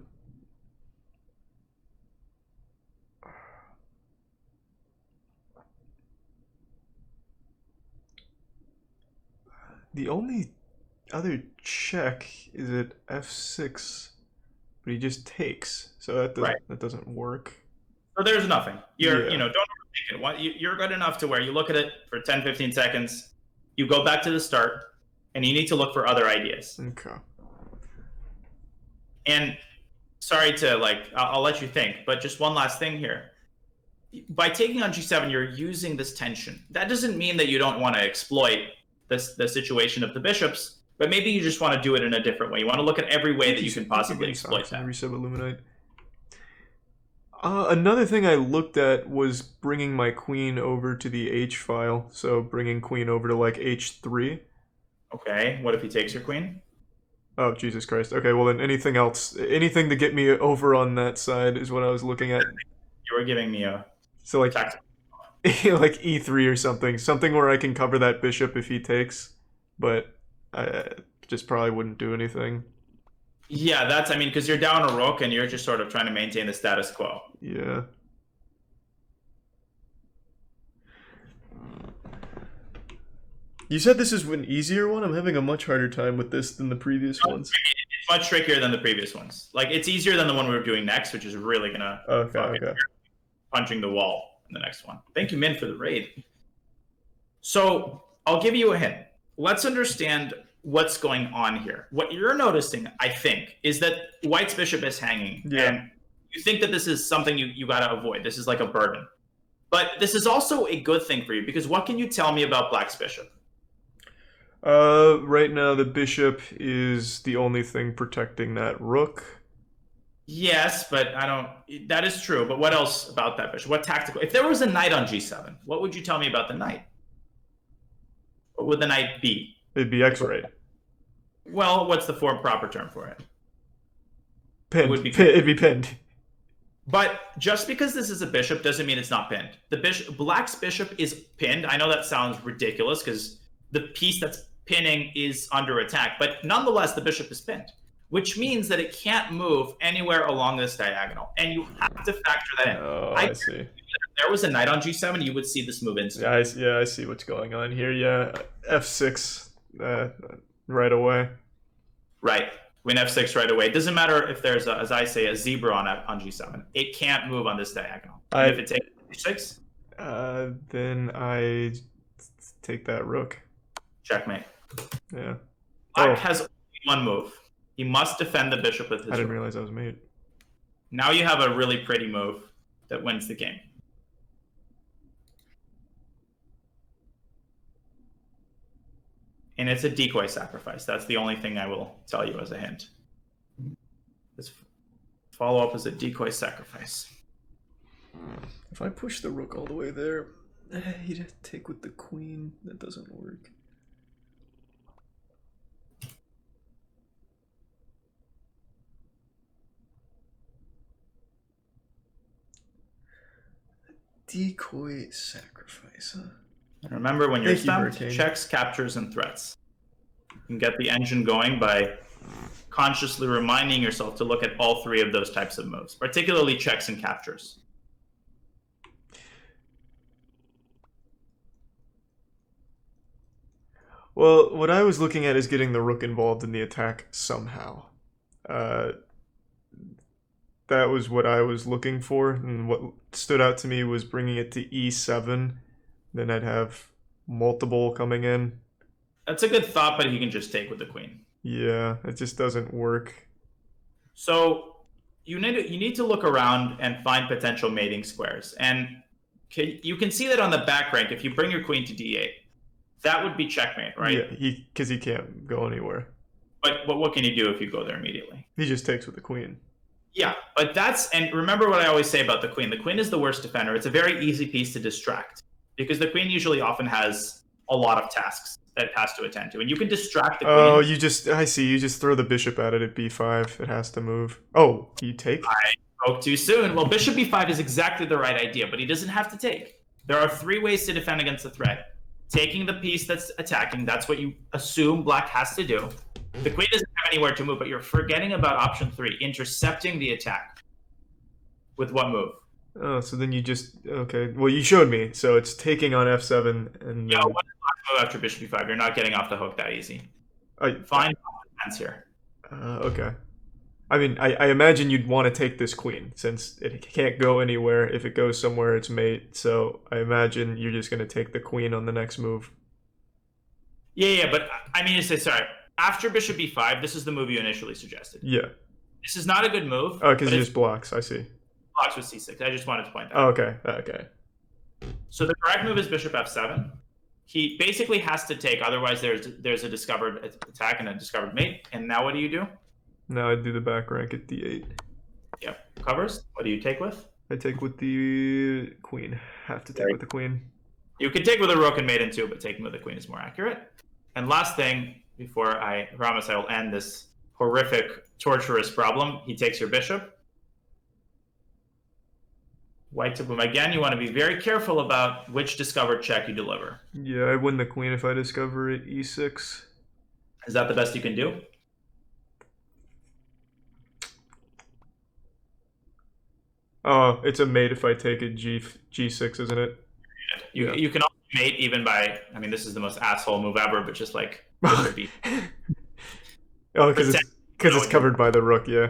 The only other check is at f6, but he just takes. So that doesn't work. So there's nothing. Don't overthink it. You're good enough to where you look at it for 10, 15 seconds, you go back to the start, and you need to look for other ideas. Okay. And sorry to I'll let you think, but just one last thing here. By taking on g7, you're using this tension. That doesn't mean that you don't want to exploit the situation of the bishops, but maybe you just want to do it in a different way. You want to look at every way that you can possibly exploit that. Reset Illuminate. Another thing I looked at was bringing my queen over to the h file, so bringing queen over to like h3. Okay, what if he takes your queen? Oh, Jesus Christ. Okay, well then anything else, anything to get me over on that side is what I was looking at. You were giving me a... So like, like e3 or something where I can cover that bishop if he takes, but I just probably wouldn't do anything. Yeah, because you're down a rook and you're just sort of trying to maintain the status quo. Yeah. You said this is an easier one? I'm having a much harder time with this than the previous ones. It's much trickier than the previous ones. It's easier than the one we were doing next, which is really gonna punching the wall in the next one. Thank you, Min, for the raid. So I'll give you a hint. Let's understand what's going on here. What you're noticing, I think, is that white's bishop is hanging. Yeah. And you think that this is something you gotta avoid. This is like a burden. But this is also a good thing for you, because what can you tell me about black's bishop? Right now the bishop is the only thing protecting that rook. Yes, but that is true, but what else about that bishop? What tactical? If there was a knight on g7, what would you tell me about the knight? What would the knight be? It'd be x-rayed. Well, what's the proper term for it? Pinned. It'd be pinned. But just because this is a bishop doesn't mean it's not pinned. Black's bishop is pinned. I know that sounds ridiculous because the piece that's pinning is under attack, but nonetheless, the bishop is pinned, which means that it can't move anywhere along this diagonal, and you have to factor that in. Oh, I see. If there was a knight on g7, you would see this move instantly. Yeah, I see what's going on here. Yeah, f6 right away. Right. Win f6 right away. It doesn't matter if there's, as I say, a zebra on g7. It can't move on this diagonal. And if it takes h6, then I take that rook. Checkmate. Yeah. Black has only one move. He must defend the bishop with his I didn't rook. realize I was mate. Now you have a really pretty move that wins the game. And it's a decoy sacrifice. That's the only thing I will tell you as a hint. This follow-up is a decoy sacrifice. If I push the rook all the way there, he'd take with the queen. That doesn't work. Decoy sacrifice, huh? And remember, when you're Thank you, stumped, checks, captures, and threats. You can get the engine going by consciously reminding yourself to look at all three of those types of moves, particularly checks and captures. Well, what I was looking at is getting the rook involved in the attack somehow. That was what I was looking for, and what stood out to me was bringing it to e7. Then I'd have multiple coming in. That's a good thought, but you can just take with the queen. Yeah, it just doesn't work. So you need to look around and find potential mating squares. And you can see that on the back rank, if you bring your queen to d8, that would be checkmate, right? Yeah, because he can't go anywhere. But what can you do if you go there immediately? He just takes with the queen. Yeah, but and remember what I always say about the queen. The queen is the worst defender. It's a very easy piece to distract because the queen usually often has a lot of tasks that it has to attend to, and you can distract the queen. Oh, I see. You just throw the bishop at it at b5. It has to move. Oh, you take? I spoke too soon. Well, bishop b5 is exactly the right idea, but he doesn't have to take. There are three ways to defend against the threat. Taking the piece that's attacking, that's what you assume black has to do. The queen doesn't have anywhere to move, but you're forgetting about option 3, intercepting the attack. With what move? Oh, so then you just... Okay, well, you showed me. So it's taking on f7 and... Yeah, what is black's move after bishop b5? You're not getting off the hook that easy. Find defense here. Okay. I mean, I imagine you'd want to take this queen, since it can't go anywhere. If it goes somewhere, it's mate. So I imagine you're just going to take the queen on the next move. Yeah, but I mean to say, sorry, after bishop b5, this is the move you initially suggested. Yeah. This is not a good move. Oh, because he just blocks. I see. Blocks with c6. I just wanted to point that out. out. Okay. So the correct move is bishop f7. He basically has to take, otherwise there's a discovered attack and a discovered mate. And now what do? Now I do the back rank at d8. Yep. Covers. What do you take with? I take with the queen. Have to take with the queen. You can take with a rook and mate in too, but taking with the queen is more accurate. And last thing, before I promise I will end this horrific, torturous problem, he takes your bishop. White to boom. Again, you want to be very careful about which discovered check you deliver. Yeah, I win the queen if I discover it e6. Is that the best you can do? Oh, it's a mate if I take it g6, isn't it? You can also mate even by, I mean, this is the most asshole move ever, but just like... Oh, because it's covered by the rook, yeah.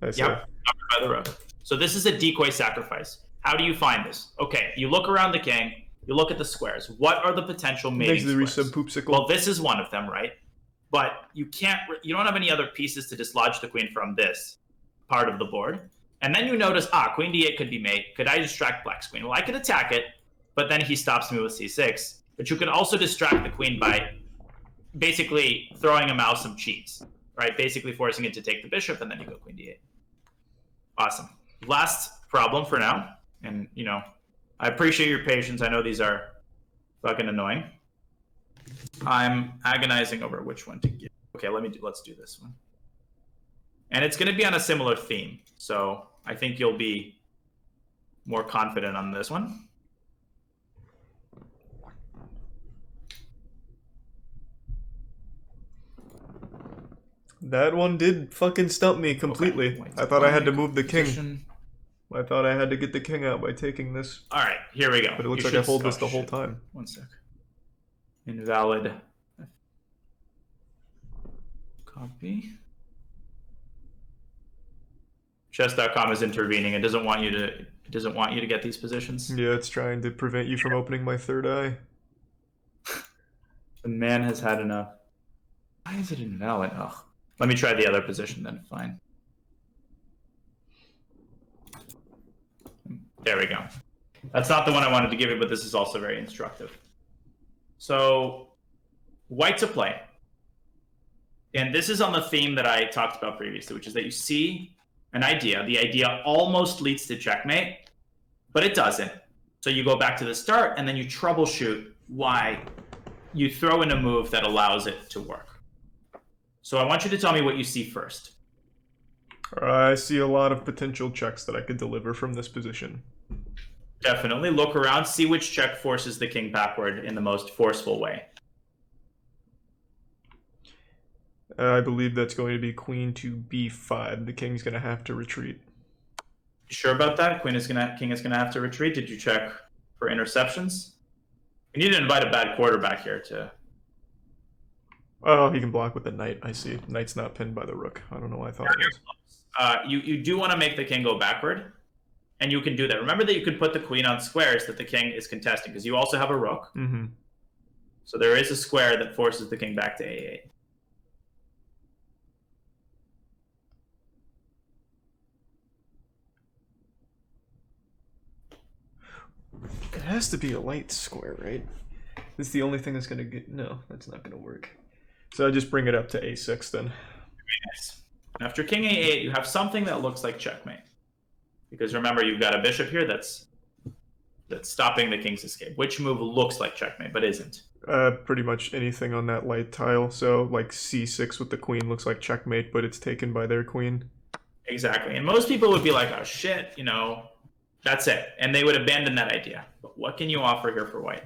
Yep, covered by the rook. So this is a decoy sacrifice. How do you find this? Okay, you look around the king, you look at the squares. What are the potential mating squares? Well, this is one of them, right? But you don't have any other pieces to dislodge the queen from this part of the board. And then you notice, queen d8 could be mate. Could I distract black's queen? Well, I could attack it, but then he stops me with c6. But you can also distract the queen by basically throwing him out some cheats, right? Basically forcing it to take the bishop, and then you go queen d8. Awesome. Last problem for now. And, I appreciate your patience. I know these are fucking annoying. I'm agonizing over which one to give. Okay, let's do this one. And it's going to be on a similar theme. So I think you'll be more confident on this one. That one did fucking stump me completely. Okay, I thought I had to move the king. Position. I thought I had to get the king out by taking this. All right, here we go. But it looks You like I should- hold this oh, the whole shit. time. One sec. Invalid. Copy. Chess.com is intervening. It doesn't want you to. It doesn't want you to get these positions. Yeah, it's trying to prevent you from opening my third eye. The man has had enough. Why is it invalid? Ugh. Let me try the other position then. Fine. There we go. That's not the one I wanted to give you, but this is also very instructive. So, white to play. And this is on the theme that I talked about previously, which is that you see an idea. The idea almost leads to checkmate, but it doesn't. So you go back to the start, and then you troubleshoot why you throw in a move that allows it to work. So I want you to tell me what you see first. I see a lot of potential checks that I could deliver from this position. Definitely look around, see which check forces the king backward in the most forceful way. I believe that's going to be queen to b5. The king's going to have to retreat. You sure about that? King is gonna have to retreat. Did you check for interceptions? We need to invite a bad quarterback here to. Oh, he can block with the knight. I see. Knight's not pinned by the rook. I don't know why I thought it was. You do want to make the king go backward, and you can do that. Remember that you can put the queen on squares that the king is contesting, because you also have a rook. Mm-hmm. So there is a square that forces the king back to a8. It has to be a light square, right? This is the only thing that's going to get... No, that's not going to work. So I just bring it up to a6 then. Nice. After king a8, you have something that looks like checkmate. Because remember, you've got a bishop here that's stopping the king's escape. Which move looks like checkmate, but isn't? Pretty much anything on that light tile. So like c6 with the queen looks like checkmate, but it's taken by their queen. Exactly. And most people would be like, oh shit, you know, that's it. And they would abandon that idea. But what can you offer here for white?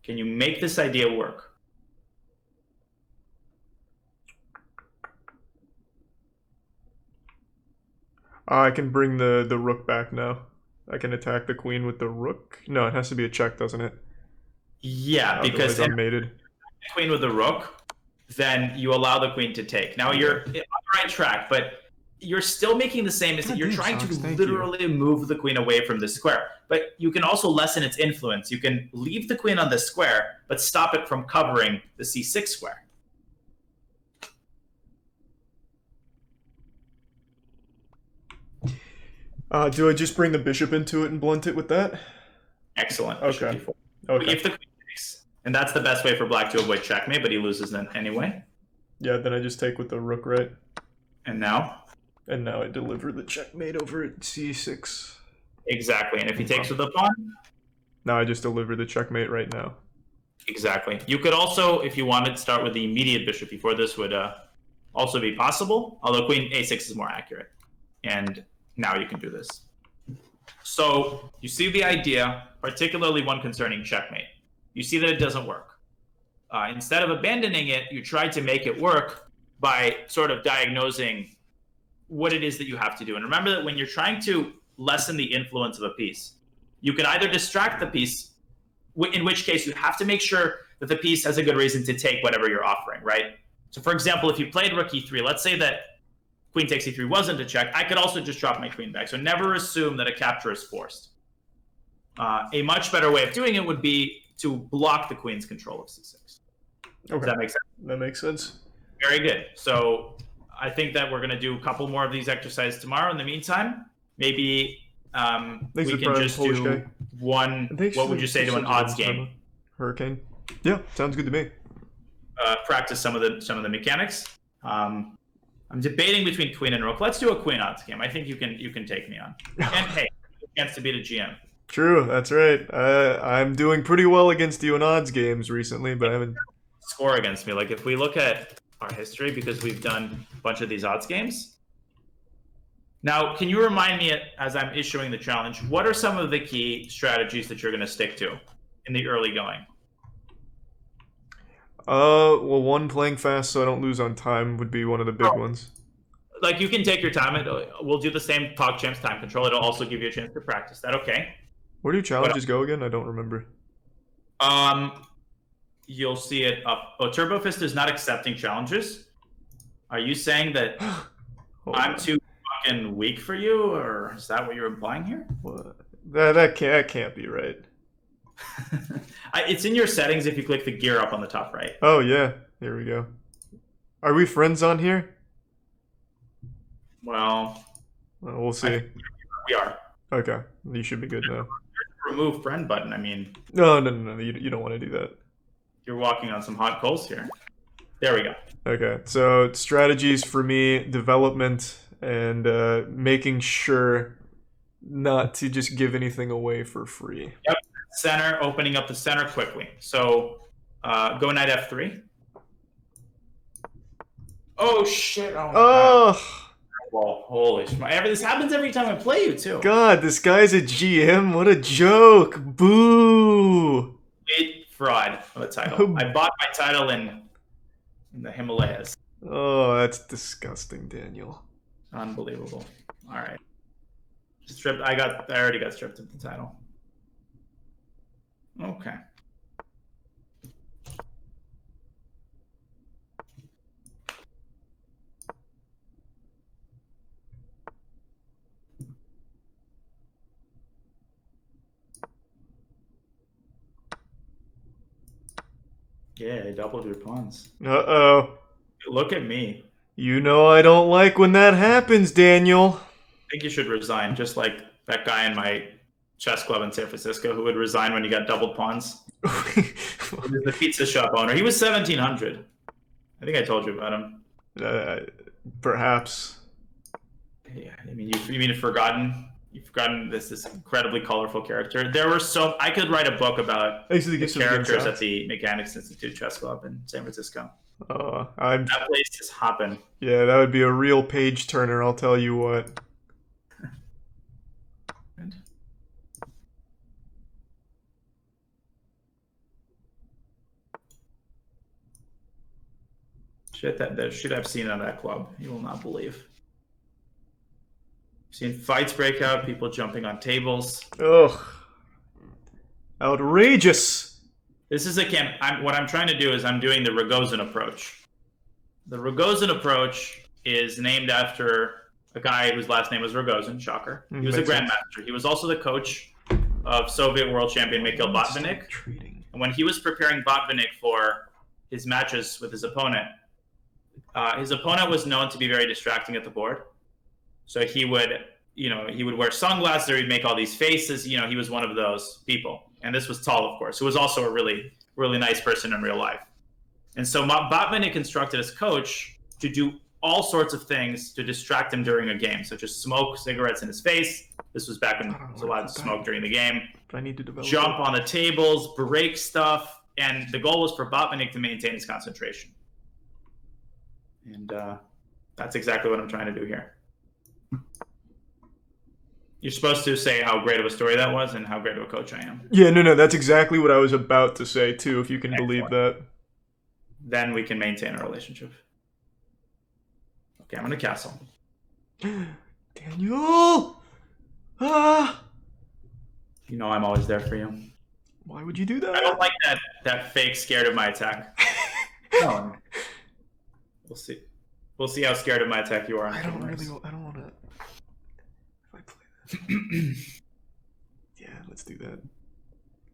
Can you make this idea work? I can bring the rook back now. I can attack the queen with the rook. No, it has to be a check, doesn't it? Yeah, because I'm mated. Queen with the rook, then you allow the queen to take. Now you're on the right track, but you're still making the same mistake. You're trying to literally move the queen away from the square. But you can also lessen its influence. You can leave the queen on the square, but stop it from covering the c6 square. Do I just bring the bishop into it and blunt it with that? Excellent. Okay. Okay. If the queen takes, and that's the best way for black to avoid checkmate, but he loses then anyway. Yeah, then I just take with the rook, right? And now? And now I deliver the checkmate over at c6. Exactly. And if he takes with the pawn? Now I just deliver the checkmate right now. Exactly. You could also, if you wanted, start with the immediate bishop before. This would also be possible, although queen a6 is more accurate. And now you can do this. So you see the idea, particularly one concerning checkmate. You see that it doesn't work. Instead of abandoning it, you try to make it work by sort of diagnosing what it is that you have to do. And remember that when you're trying to lessen the influence of a piece, you can either distract the piece, in which case you have to make sure that the piece has a good reason to take whatever you're offering, right? So for example, if you played rook e3, let's say that queen takes e3 wasn't a check, I could also just drop my queen back. So never assume that a capture is forced. A much better way of doing it would be to block the queen's control of c6. Okay. Does that make sense? That makes sense. Very good. So I think that we're going to do a couple more of these exercises tomorrow. In the meantime, maybe we can just do one. What would you say to an odds game? Hurricane. Yeah, sounds good to me. Practice some of the mechanics. I'm debating between queen and rook. Let's do a queen odds game. I think you can take me on. And hey, a chance to beat a GM. True, that's right. I'm doing pretty well against you in odds games recently, but I haven't score against me. Like if we look at our history, because we've done a bunch of these odds games, Now, can you remind me, as I'm issuing the challenge, what are some of the key strategies that you're going to stick to in the early going? Well, one, playing fast so I don't lose on time would be one of the big ones. Like, you can take your time. We'll do the same PogChamps time control. It'll also give you a chance to practice that. Okay. Where do challenges go again? I don't remember. You'll see it up. Oh, Turbo Fist is not accepting challenges. Are you saying that I'm too fucking weak for you, or is that what you're implying here? What? That can't be right. It's in your settings if you click the gear up on the top right. Oh yeah, here we go. Are we friends on here? Well, we'll see. We are. Okay, you should be good now. Remove friend button. I mean, no, you don't want to do that. You're walking on some hot coals here. There we go. Okay, so strategies for me, development, and making sure not to just give anything away for free. Yep. Center, opening up the center quickly. So, go knight f3. Oh shit! Oh. Well, holy shit! This happens every time I play you too. God, this guy's a GM. What a joke! Boo! Complete fraud of a title. I bought my title in the Himalayas. Oh, that's disgusting, Daniel. Unbelievable. All right. Stripped. I already got stripped of the title. Okay. Yeah, I doubled your pawns. Uh-oh. Look at me. You know I don't like when that happens, Daniel. I think you should resign, just like that guy in my chess club in San Francisco who would resign when he got doubled pawns. He was the pizza shop owner. He was 1,700. I think I told you about him. Perhaps. Yeah, I mean, you mean forgotten? You've forgotten this incredibly colorful character. There were I could write a book about the characters at the Mechanics Institute Chess Club in San Francisco. That place is hopping. Yeah, that would be a real page turner, I'll tell you what. Shit, that shit I've seen at that club, you will not believe. I've seen fights break out, people jumping on tables. Ugh. Outrageous. This is what I'm trying to do is I'm doing the Rogozin approach. The Rogozin approach is named after a guy whose last name was Rogozin, shocker. He was a grandmaster. He was also the coach of Soviet world champion Mikhail Botvinnik. And when he was preparing Botvinnik for his matches with his opponent was known to be very distracting at the board. So he would wear sunglasses or he'd make all these faces. He was one of those people. And this was Tal, of course, who was also a really, really nice person in real life. And so Botvinnik instructed his coach to do all sorts of things to distract him during a game, such as smoke cigarettes in his face. This was back when he was allowed to smoke during the game. But I need to develop jump on the tables, break stuff. And the goal was for Botvinnik to maintain his concentration. And that's exactly what I'm trying to do here. You're supposed to say how great of a story that was and how great of a coach I am. Yeah, no, that's exactly what I was about to say, too, if you can believe that. Then we can maintain a relationship. Okay, I'm gonna castle. Daniel! Ah! You know I'm always there for you. Why would you do that? I don't like that fake scared of my attack. No. We'll see. We'll see how scared of my attack you are. I don't want to. If I play that. Yeah, let's do that.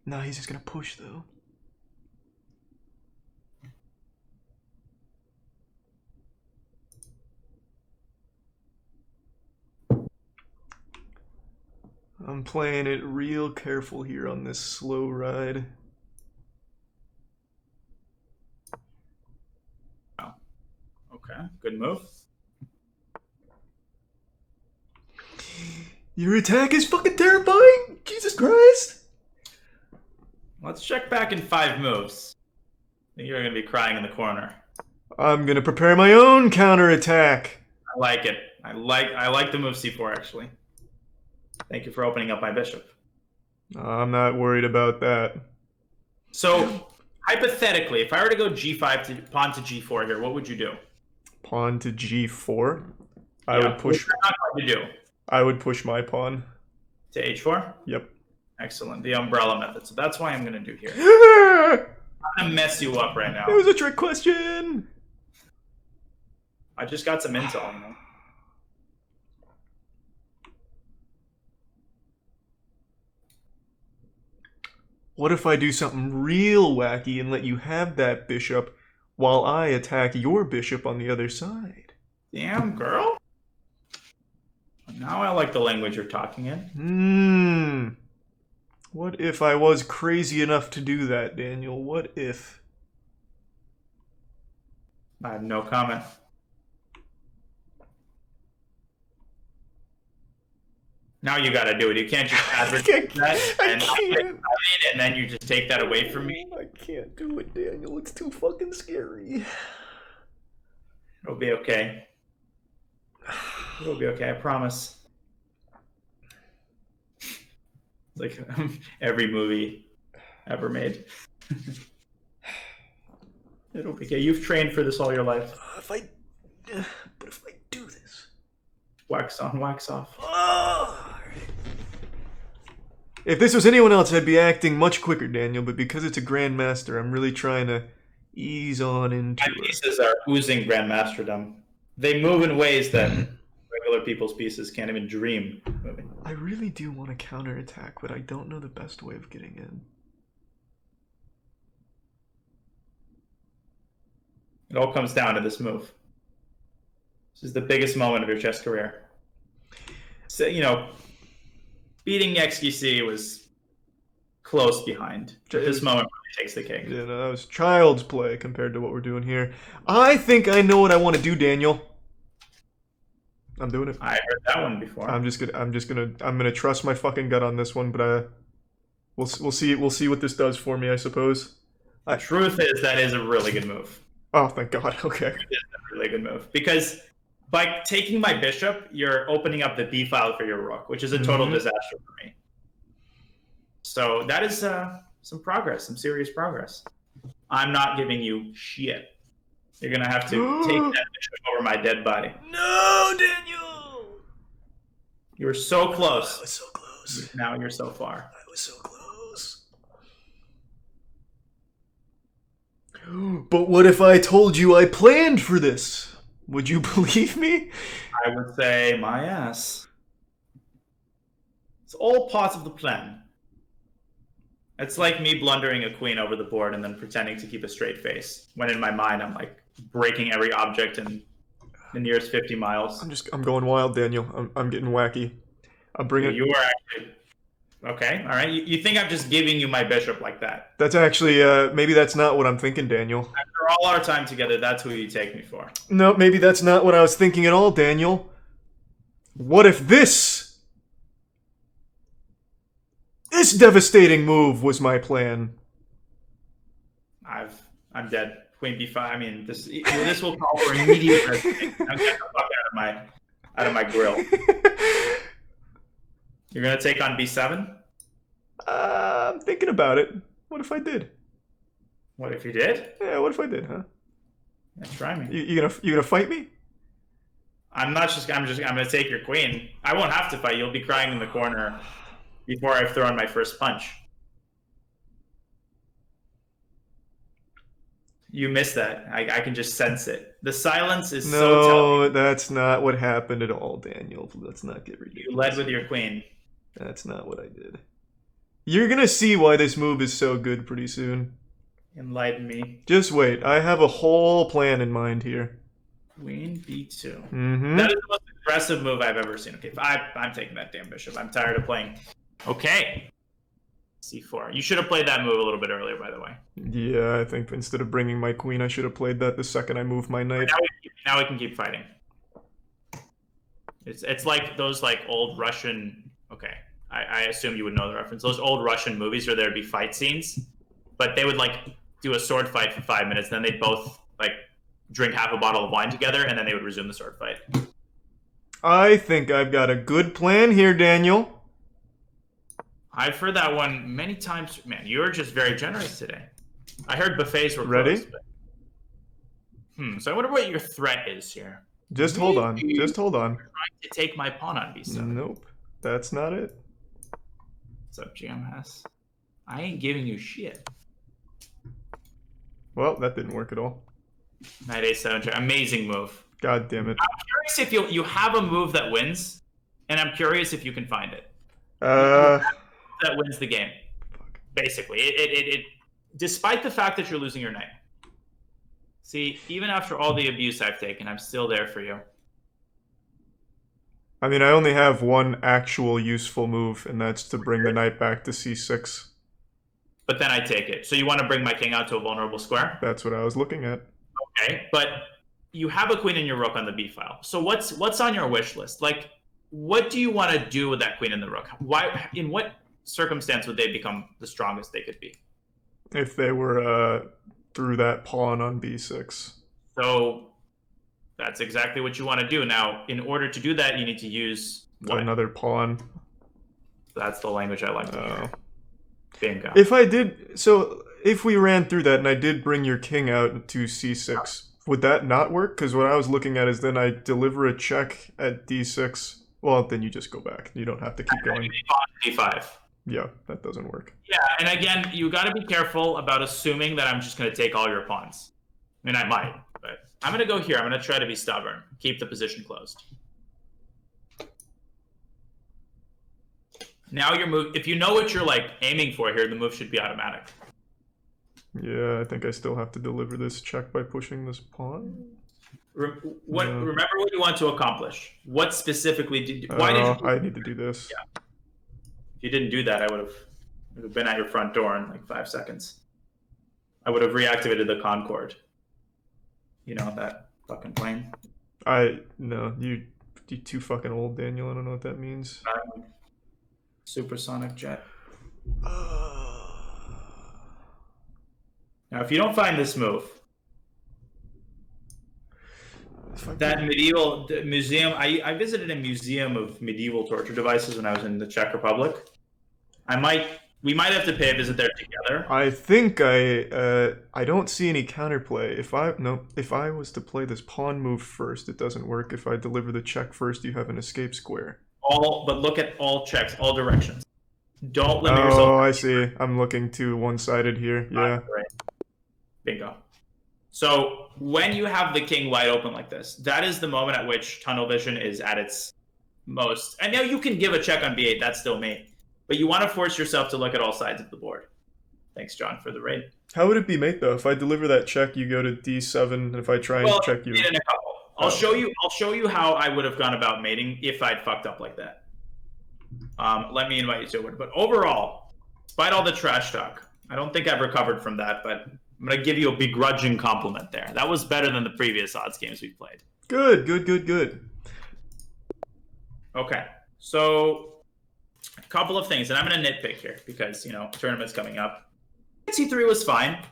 No, he's just gonna push though. I'm playing it real careful here on this slow ride. Oh. Okay, good move. Your attack is fucking terrifying! Jesus Christ! Let's check back in 5 moves. I think you're gonna be crying in the corner. I'm gonna prepare my own counterattack. I like it. I like the move c4 actually. Thank you for opening up my bishop. I'm not worried about that. So hypothetically, if I were to go g5 to pawn to g4 here, what would you do? Pawn to g4. I Yeah, would push. what am I going to do? I would push my pawn to h4. Yep. Excellent. The umbrella method. So that's what I'm going to do here. I'm going to mess you up right now. It was a trick question. I just got some intel. You know? What if I do something real wacky and let you have that bishop while I attack your bishop on the other side? Damn, girl. Now I like the language you're talking in. What if I was crazy enough to do that, Daniel? What if? I have no comment. Now you gotta do it. You can't just advertise that and then you just take that away from me. I can't do it, Daniel. It's too fucking scary. It'll be okay. It'll be okay, I promise. It's like every movie ever made. It'll be okay. You've trained for this all your life. But if I do this, wax on, wax off. If this was anyone else, I'd be acting much quicker, Daniel. But because it's a grandmaster, I'm really trying to ease on into My pieces are oozing grandmasterdom. They move in ways that regular people's pieces can't even dream moving. I really do want to counterattack, but I don't know the best way of getting in. It all comes down to this move. This is the biggest moment of your chess career. So, you know, beating XQC was close behind. But this moment really takes the cake. Yeah, no, that was child's play compared to what we're doing here. I think I know what I want to do, Daniel. I'm doing it. I heard that one before. I'm gonna trust my fucking gut on this one, but we'll see what this does for me, I suppose. The truth is that is a really good move. Oh, thank God. Okay. It is a really good move because by taking my bishop, you're opening up the B file for your rook, which is a total disaster for me. So that is some progress, some serious progress. I'm not giving you shit. You're gonna have to take that bishop over my dead body. No, Daniel! You were so close. I was so close. Now you're so far. I was so close. But what if I told you I planned for this? Would you believe me? I would say my ass. It's all part of the plan. It's like me blundering a queen over the board and then pretending to keep a straight face. When in my mind, I'm like breaking every object in the nearest 50 miles. I'm going wild, Daniel. I'm getting wacky. I'm bringing. You are actually okay. All right. You think I'm just giving you my bishop like that? That's actually maybe that's not what I'm thinking, Daniel. After all our time together, that's who you take me for. No, maybe that's not what I was thinking at all, Daniel. What if this devastating move was my plan? I'm dead. Queen b5. I mean, this will call for immediate resignation. I'm getting the fuck out of my grill. You're gonna take on b7? I'm thinking about it. What if I did? What if you did? Yeah, what if I did, huh? Yeah, try me. You gonna fight me? I'm gonna take your queen. I won't have to fight. You'll be crying in the corner before I've thrown my first punch. You missed that. I can just sense it. The silence is so telling. No, that's not what happened at all, Daniel. Let's not get ridiculous. You led with your queen. That's not what I did. You're gonna see why this move is so good pretty soon. Enlighten me. Just wait. I have a whole plan in mind here. Queen b2. Mm-hmm. That is the most aggressive move I've ever seen. Okay, I'm taking that damn bishop. I'm tired of playing. Okay. c4. You should have played that move a little bit earlier, by the way. Yeah, I think instead of bringing my queen, I should have played that the second I moved my knight. Now we can keep fighting. It's like those like old Russian. Okay, I assume you would know the reference. Those old Russian movies where there'd be fight scenes, but they would like do a sword fight for 5 minutes, then they'd both like drink half a bottle of wine together, and then they would resume the sword fight. I think I've got a good plan here, Daniel. I've heard that one many times. Man, you're just very generous today. I heard buffets were Ready? closed. But... So I wonder what your threat is here. Just hold on. Just hold on. Trying to take my pawn on B7. Nope. That's not it. What's up, GMS? I ain't giving you shit. Well, that didn't work at all. Knight A7 check. Amazing move. God damn it. I'm curious if you have a move that wins, and I'm curious if you can find it. That wins the game. Basically, it despite the fact that you're losing your knight. See, even after all the abuse I've taken, I'm still there for you. I mean, I only have one actual useful move, and that's to bring the knight back to C6. But then I take it. So you want to bring my king out to a vulnerable square? That's what I was looking at. Okay, but you have a queen and your rook on the b file. So what's on your wish list? Like, what do you want to do with that queen and the rook? Why? In what circumstance would they become the strongest they could be? If they were through that pawn on b6. So that's exactly what you want to do. Now, in order to do that, you need to use what? Another pawn. That's the language I like to hear. Bingo. If we ran through that and I did bring your king out to c6, would that not work? Because what I was looking at is then I deliver a check at d6. Well, then you just go back. You don't have to keep going. d5. Yeah, that doesn't work. Yeah, and again, you got to be careful about assuming that I'm just going to take all your pawns. I mean, I might, but I'm going to go here. I'm going to try to be stubborn. Keep the position closed. Now your move, if you know what you're like aiming for here, the move should be automatic. Yeah, I think I still have to deliver this check by pushing this pawn. Remember what you want to accomplish. What specifically did you... Why did you... I need to do this. Yeah. If you didn't do that, I would have been at your front door in like 5 seconds. I would have reactivated the Concord. You know, that fucking plane. No, you're too fucking old, Daniel. I don't know what that means. Supersonic jet. Now, if you don't find this move, that medieval museum, I visited a museum of medieval torture devices when I was in the Czech Republic. We might have to pay a visit there together. I think I don't see any counterplay. If I was to play this pawn move first, it doesn't work. If I deliver the check first, you have an escape square. But look at all checks, all directions. Don't limit yourself. Oh, I see. I'm looking too one-sided here. Yeah. Right. Bingo. So when you have the king wide open like this, that is the moment at which tunnel vision is at its most. And now you can give a check on b8. That's still mate. But you want to force yourself to look at all sides of the board. Thanks, John, for the raid. How would it be mate though? If I deliver that check, you go to d7, and if I try and check you. In a couple. I'll show you how I would have gone about mating if I'd fucked up like that. Let me invite you to it. But overall, despite all the trash talk, I don't think I've recovered from that, but I'm going to give you a begrudging compliment there. That was better than the previous odds games we've played. Good, good, good, good. Okay, so a couple of things, and I'm going to nitpick here because, you know, tournament's coming up. C3 was fine,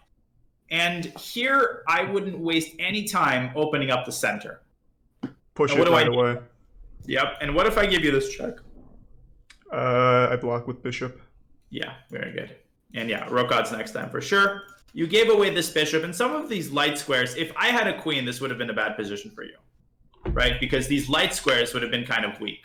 and here I wouldn't waste any time opening up the center. Push it right away. Yep, and what if I give you this check? I block with bishop. Yeah, very good. And yeah, rook odds next time for sure. You gave away this bishop, and some of these light squares, if I had a queen, this would have been a bad position for you. Right? Because these light squares would have been kind of weak.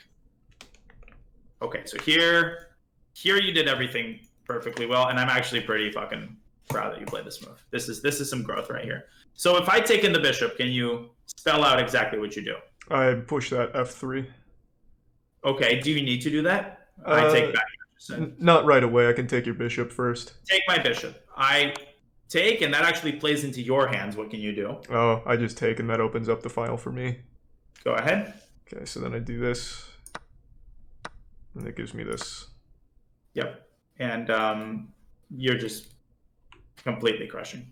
Okay, so here you did everything perfectly well, and I'm actually pretty fucking proud that you played this move. This is some growth right here. So if I take in the bishop, can you spell out exactly what you do? I push that f3. Okay, do you need to do that? I take back. Not right away. I can take your bishop first. Take my bishop. I take, and that actually plays into your hands. What can you do? Oh, I just take, and that opens up the file for me. Go ahead. Okay, so then I do this, and it gives me this. Yep, and you're just completely crushing.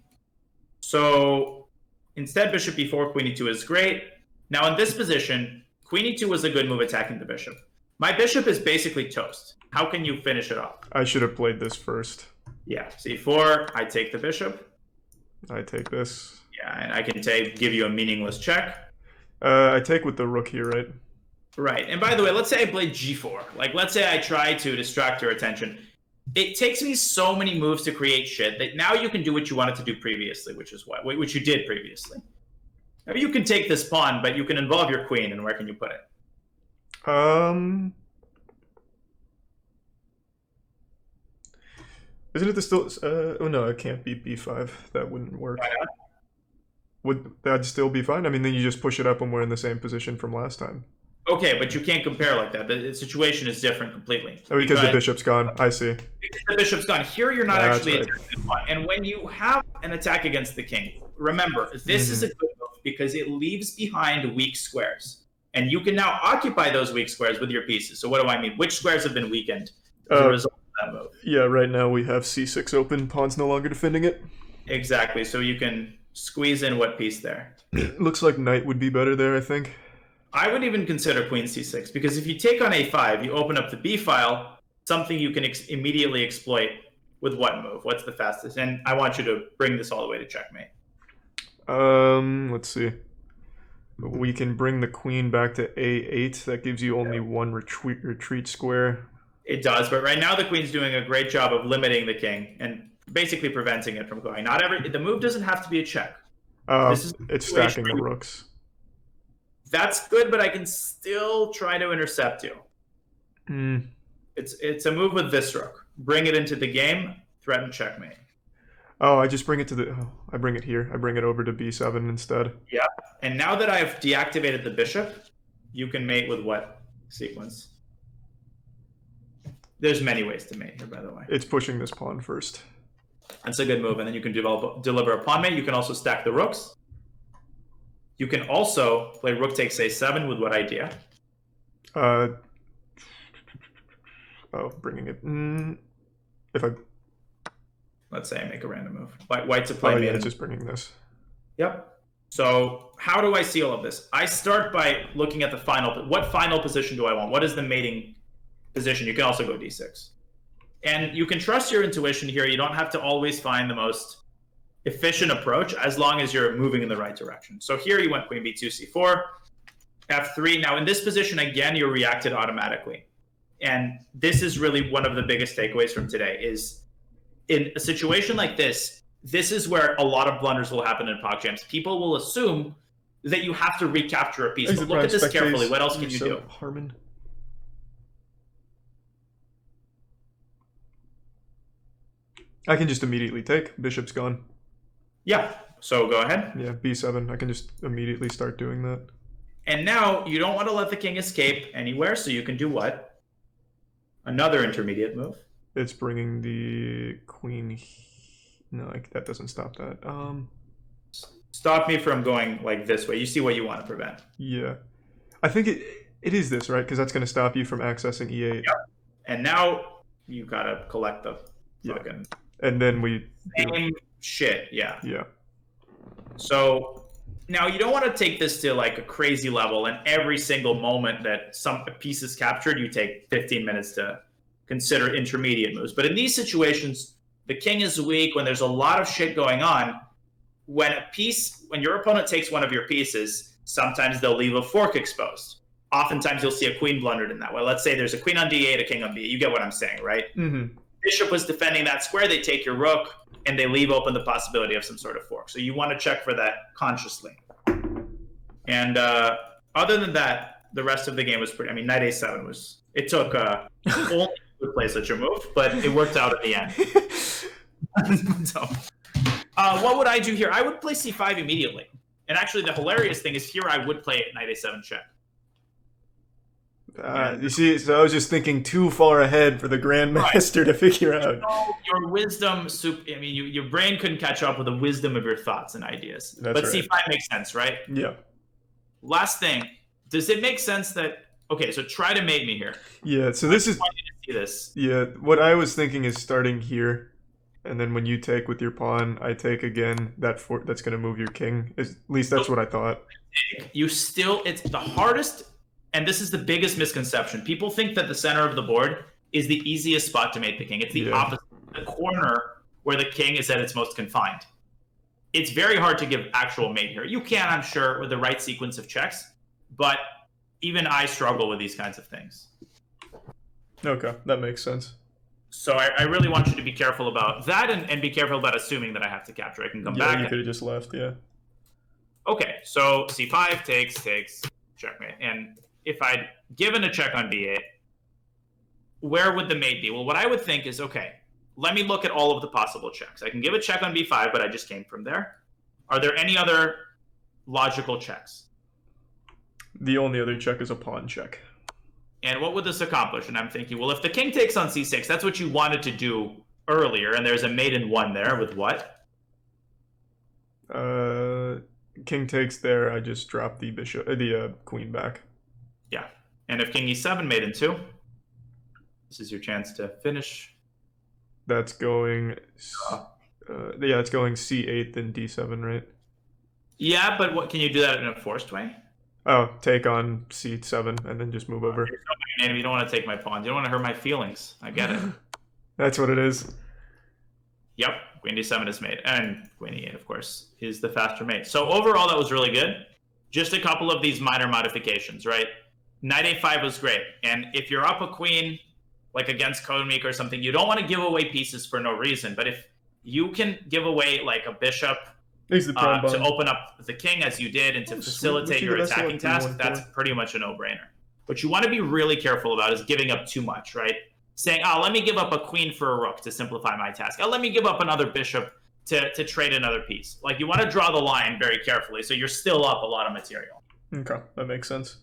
So instead, bishop b4, queen e2 is great. Now in this position, queen e2 was a good move attacking the bishop. My bishop is basically toast. How can you finish it off? I should have played this first. Yeah, c4, I take the bishop. I take this. Yeah, and I can give you a meaningless check. I take with the rook here, right? Right. And by the way, let's say I played G4. Like, let's say I try to distract your attention. It takes me so many moves to create shit that now you can do what you wanted to do previously, which you did previously. Now you can take this pawn, but you can involve your queen, and where can you put it? Isn't it still? Oh no, it can't be b5. That wouldn't work. Why not? Would that still be fine? I mean, then you just push it up when we're in the same position from last time. Okay, but you can't compare like that. The situation is different completely. Oh, because the bishop's gone. I see. Because the bishop's gone. Here you're not That's actually right. attacking the pawn. And when you have an attack against the king, remember, this is a good move because it leaves behind weak squares. And you can now occupy those weak squares with your pieces. So what do I mean? Which squares have been weakened as a result of that move? Yeah, right now we have c6 open. Pawn's no longer defending it. Exactly. So you can squeeze in what piece there? Looks like knight would be better there, I think. I would even consider queen c6 because if you take on a5, you open up the b file, something you can immediately exploit with what move? What's the fastest? And I want you to bring this all the way to checkmate. Let's see. We can bring the queen back to a8. That gives you only one retreat square. It does, but right now the queen's doing a great job of limiting the king and basically preventing it from going. The move doesn't have to be a check. It's stacking the rooks. That's good, but I can still try to intercept you. It's a move with this rook. Bring it into the game, threaten checkmate. Oh, I just bring it to the... Oh, I bring it here. I bring it over to b7 instead. Yeah, and now that I've deactivated the bishop, you can mate with what sequence? There's many ways to mate here, by the way. It's pushing this pawn first. That's a good move, and then you can deliver a pawn mate. You can also stack the rooks. You can also play rook takes a7 with what idea? Bringing it... if I... Let's say I make a random move. White to play yeah, just bringing this. Yep. So how do I see all of this? I start by looking at the final... What final position do I want? What is the mating position? You can also go d6. And you can trust your intuition here. You don't have to always find the most efficient approach as long as you're moving in the right direction. So here you went queen b2, c4, f3. Now in this position, again, you reacted automatically. And this is really one of the biggest takeaways from today is in a situation like this, this is where a lot of blunders will happen in PogChamps. People will assume that you have to recapture a piece. But look at this carefully. What else can you do? Harmon. I can just immediately take. Bishop's gone. Yeah, so go ahead. Yeah, b7. I can just immediately start doing that. And now you don't want to let the king escape anywhere, so you can do what? Another intermediate move. It's bringing the queen... No, that doesn't stop that. Stop me from going like this way. You see what you want to prevent. Yeah. I think it is this, right? Because that's going to stop you from accessing e8. Yep. And now you got to collect the fucking... And then we... Same shit, yeah. Yeah. So now you don't want to take this to like a crazy level and every single moment that some piece is captured, you take 15 minutes to consider intermediate moves. But in these situations, the king is weak when there's a lot of shit going on. When your opponent takes one of your pieces, sometimes they'll leave a fork exposed. Oftentimes you'll see a queen blundered in that way. Let's say there's a queen on d8, a king on b8. You get what I'm saying, right? Mm-hmm. Bishop was defending that square, they take your rook, and they leave open the possibility of some sort of fork. So you want to check for that consciously. And other than that, the rest of the game was pretty... I mean, knight a7 was... It took only to play such a move, but it worked out in the end. So, what would I do here? I would play c5 immediately. And actually, the hilarious thing is here I would play knight a7 check. You see, so I was just thinking too far ahead for the Grandmaster to figure out. So your wisdom, I mean, your brain couldn't catch up with the wisdom of your thoughts and ideas. That's but right. c5 makes sense, right? Yeah. Last thing, does it make sense that... Okay, so try to mate me here. Yeah, so this is... I want you to see this. Yeah, what I was thinking is starting here, and then when you take with your pawn, I take again. That's going to move your king. At least that's what I thought. It's the hardest... And this is the biggest misconception. People think that the center of the board is the easiest spot to mate the king. It's the opposite. The corner where the king is at its most confined. It's very hard to give actual mate here. You can, I'm sure, with the right sequence of checks. But even I struggle with these kinds of things. Okay, that makes sense. So I really want you to be careful about that, and be careful about assuming that I have to capture. I can come back. Yeah, you could have just left, yeah. Okay, so c5 takes, checkmate. And if I'd given a check on b8, where would the mate be? Well, what I would think is, okay, let me look at all of the possible checks. I can give a check on b5, but I just came from there. Are there any other logical checks? The only other check is a pawn check. And what would this accomplish? And I'm thinking, well, if the king takes on c6, that's what you wanted to do earlier, and there's a mate in 1 there with what? King takes there, I just drop the bishop, the queen back. Yeah. And if king e7, mate in 2, this is your chance to finish. That's going, yeah, it's going c8 then d7, right? Yeah, but what can you do that in a forced way? Oh, take on c7 and then just move over. Man, you don't want to take my pawn. You don't want to hurt my feelings. I get it. That's what it is. Yep, queen d7 is mate. And queen e8, of course, is the faster mate. So overall, that was really good. Just a couple of these minor modifications, right? Knight a5 was great. And if you're up a queen, like against Codemaker or something, you don't want to give away pieces for no reason. But if you can give away like a bishop to open up the king as you did and to facilitate your attacking task, that's pretty much a no-brainer. What you want to be really careful about is giving up too much, right? Saying, oh, let me give up a queen for a rook to simplify my task. Oh, let me give up another bishop to trade another piece. Like, you want to draw the line very carefully so you're still up a lot of material. Okay, that makes sense.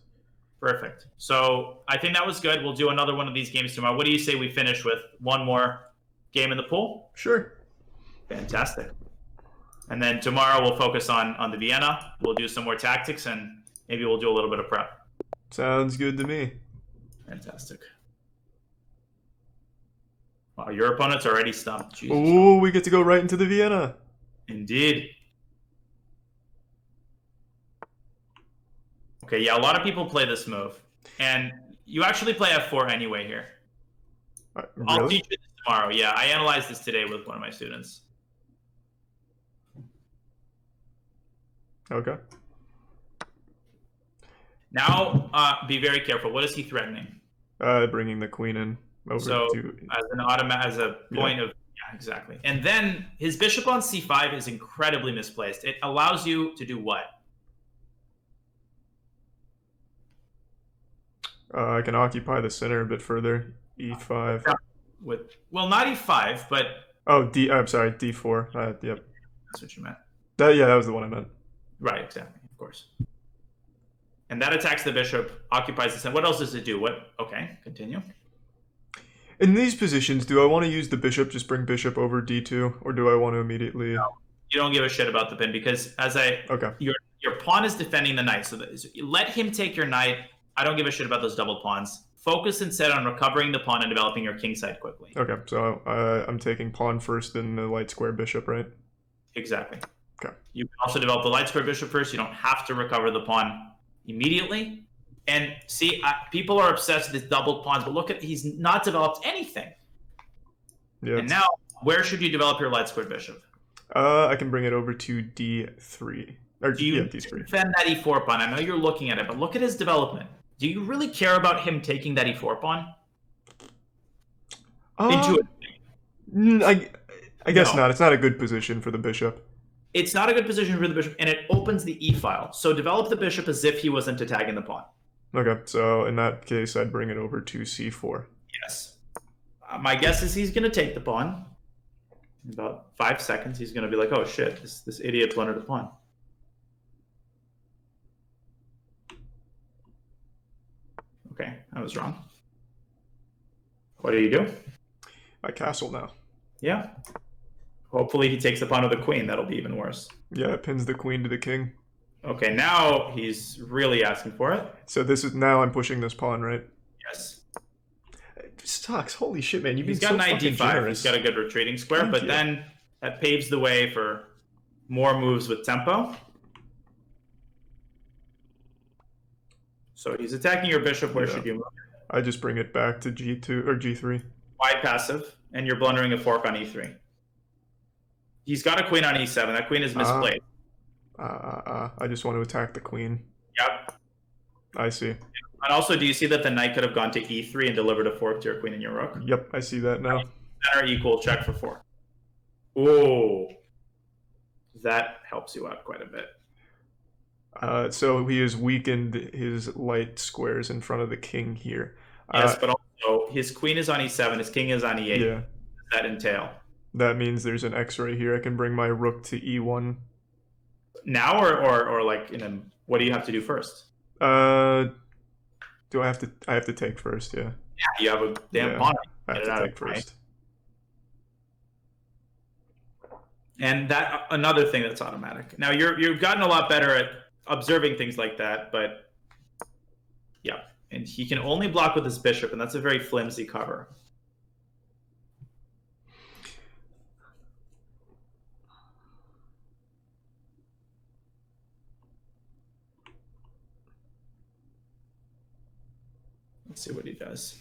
Perfect. So I think that was good. We'll do another one of these games tomorrow. What do you say we finish with one more game in the pool? Sure. Fantastic. And then tomorrow we'll focus on the Vienna. We'll do some more tactics, and maybe we'll do a little bit of prep. Sounds good to me. Fantastic. Wow, your opponent's already stumped. Oh, we get to go right into the Vienna. Indeed. Okay, yeah, a lot of people play this move. And you actually play f4 anyway here. Really? I'll teach you this tomorrow. Yeah, I analyzed this today with one of my students. Okay. Now, be very careful. What is he threatening? Bringing the queen in over to... as a point of... Yeah, exactly. And then his bishop on c5 is incredibly misplaced. It allows you to do what? I can occupy the center a bit further. e5. Well, not e5, but... Oh, I'm sorry, d4. Yep. That's what you meant. Yeah, that was the one I meant. Right, exactly, of course. And that attacks the bishop, occupies the center. What else does it do? Okay, continue. In these positions, do I want to use the bishop, just bring bishop over d2, or do I want to immediately... No, you don't give a shit about the pin, because your pawn is defending the knight, so let him take your knight. I don't give a shit about those double pawns. Focus instead on recovering the pawn and developing your king side quickly. Okay, so I'm taking pawn first, then the light square bishop, right? Exactly. Okay. You can also develop the light square bishop first. You don't have to recover the pawn immediately. And see, people are obsessed with these double pawns, but look at, he's not developed anything. Yeah. And now, where should you develop your light square bishop? I can bring it over to d3. Or do you d3. defend that e4 pawn? I know you're looking at it, but look at his development. Do you really care about him taking that e4 pawn? I guess not. It's not a good position for the bishop. It's not a good position for the bishop, and it opens the e-file. So develop the bishop as if he wasn't attacking the pawn. Okay, so in that case, I'd bring it over to c4. Yes. My guess is he's going to take the pawn. In about 5 seconds, he's going to be like, oh shit, this idiot blundered the pawn. Okay, I was wrong. What do you do? I castle now. Yeah. Hopefully he takes the pawn with the queen. That'll be even worse. Yeah, it pins the queen to the king. Okay, now he's really asking for it. So now I'm pushing this pawn, right? Yes. It sucks. Holy shit, man. He's got knight d5. He's got a good retreating square, but then that paves the way for more moves with tempo. So he's attacking your bishop. Where should you move? I just bring it back to g2 or g3. Why passive? And you're blundering a fork on e3. He's got a queen on e7. That queen is misplaced. I just want to attack the queen. Yep. I see. And also, do you see that the knight could have gone to e3 and delivered a fork to your queen and your rook? Yep, I see that now. Center equal, check for 4. Ooh. That helps you out quite a bit. So he has weakened his light squares in front of the king here. Yes, but also his queen is on e7, his king is on e8. Yeah. What does that entail? That means there's an X right here. I can bring my rook to e1. Now or like what do you have to do first? Do I have to take first, yeah. Yeah, you have a damn pawn. I have to take first. And that another thing that's automatic. Now you've gotten a lot better at observing things like that, but yeah. And he can only block with his bishop, and that's a very flimsy cover. Let's see what he does.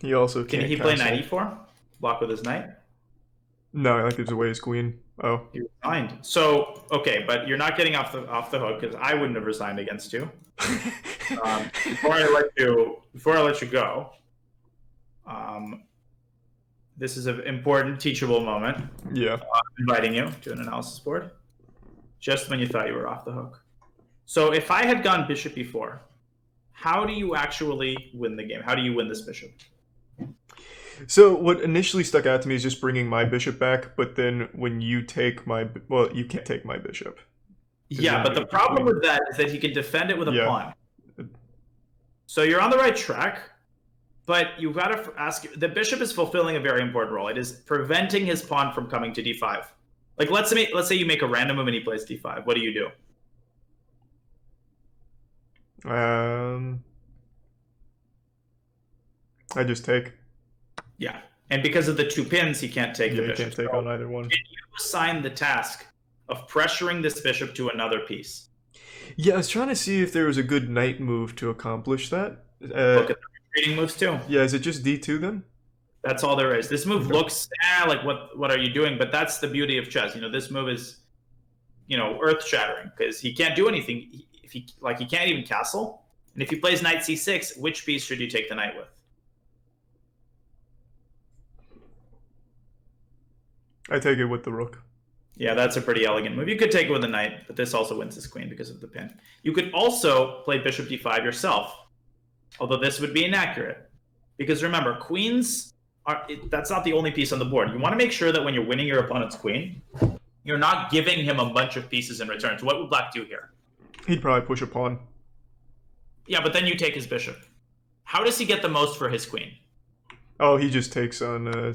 He also can can't he play castle. knight e4? Block with his knight? No, I gives away his queen. Oh. He resigned. So okay, but you're not getting off the hook because I wouldn't have resigned against you. Before I let you go, this is an important teachable moment. Yeah. Inviting you to an analysis board, just when you thought you were off the hook. So if I had gone bishop e4, how do you actually win the game? How do you win this bishop? So what initially stuck out to me is just bringing my bishop back, but then when you take my... Well, you can't take my bishop. Yeah, but the problem with that is that he can defend it with a pawn. So you're on the right track, but you've got to ask... The bishop is fulfilling a very important role. It is preventing his pawn from coming to d5. Like, let's say you make a random move and he plays d5. What do you do? I just take. Yeah, and because of the 2 pins, he can't take the bishop. He can't take on either one. Can you assign the task of pressuring this bishop to another piece? Yeah, I was trying to see if there was a good knight move to accomplish that. Look at the retreating moves too. Yeah, is it just d2 then? That's all there is. This move looks like what are you doing? But that's the beauty of chess. You know, this move is, earth shattering because he can't do anything. If he can't even castle. And if he plays knight c6, which piece should you take the knight with? I take it with the rook. Yeah, that's a pretty elegant move. You could take it with the knight, but this also wins his queen because of the pin. You could also play bishop d5 yourself, although this would be inaccurate. Because remember, queens that's not the only piece on the board. You want to make sure that when you're winning your opponent's queen, you're not giving him a bunch of pieces in return. So what would black do here? He'd probably push a pawn. Yeah, but then you take his bishop. How does he get the most for his queen? Oh, he just takes on...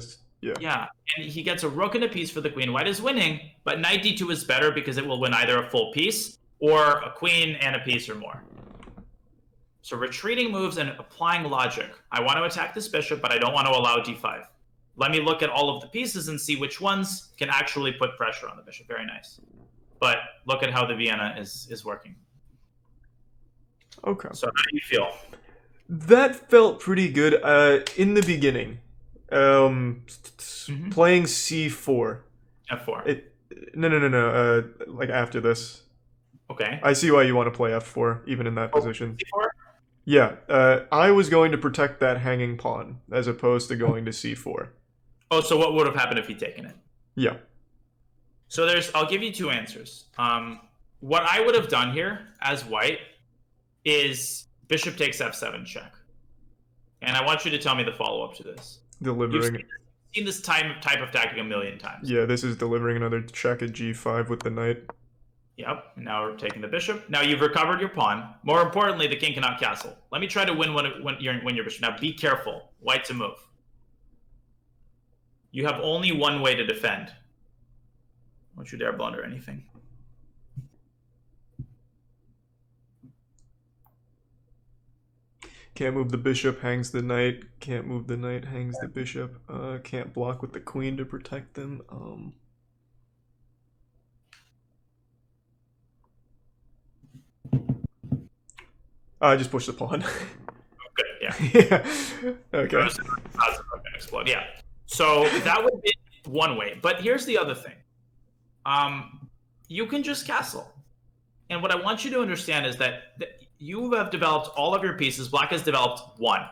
Yeah, and he gets a rook and a piece for the queen. White is winning, but knight d2 is better because it will win either a full piece or a queen and a piece or more. So retreating moves and applying logic. I want to attack this bishop, but I don't want to allow d5. Let me look at all of the pieces and see which ones can actually put pressure on the bishop. Very nice. But look at how the Vienna is working. Okay. So how do you feel? That felt pretty good in the beginning. Playing c4. f4. No. Like after this. Okay. I see why you want to play f4, even in that position. c4? Yeah. I was going to protect that hanging pawn, as opposed to going to c4. Oh, so what would have happened if he'd taken it? Yeah. So I'll give you 2 answers. What I would have done here, as white, is bishop takes f7 check. And I want you to tell me the follow-up to this. Delivering. You've seen this type of tactic a million times. Yeah, this is delivering another check at g5 with the knight. Yep, now we're taking the bishop. Now you've recovered your pawn. More importantly, the king cannot castle. Let me try to win when your bishop. Now be careful. White to move. You have only one way to defend. Don't you dare blunder anything. Can't move the bishop, hangs the knight. Can't move the knight, hangs the bishop. Can't block with the queen to protect them. I just pushed the pawn. Okay, yeah. Yeah. Okay. Explode. Yeah. So that would be one way. But here's the other thing. You can just castle. And what I want you to understand is that you have developed all of your pieces. Black has developed one.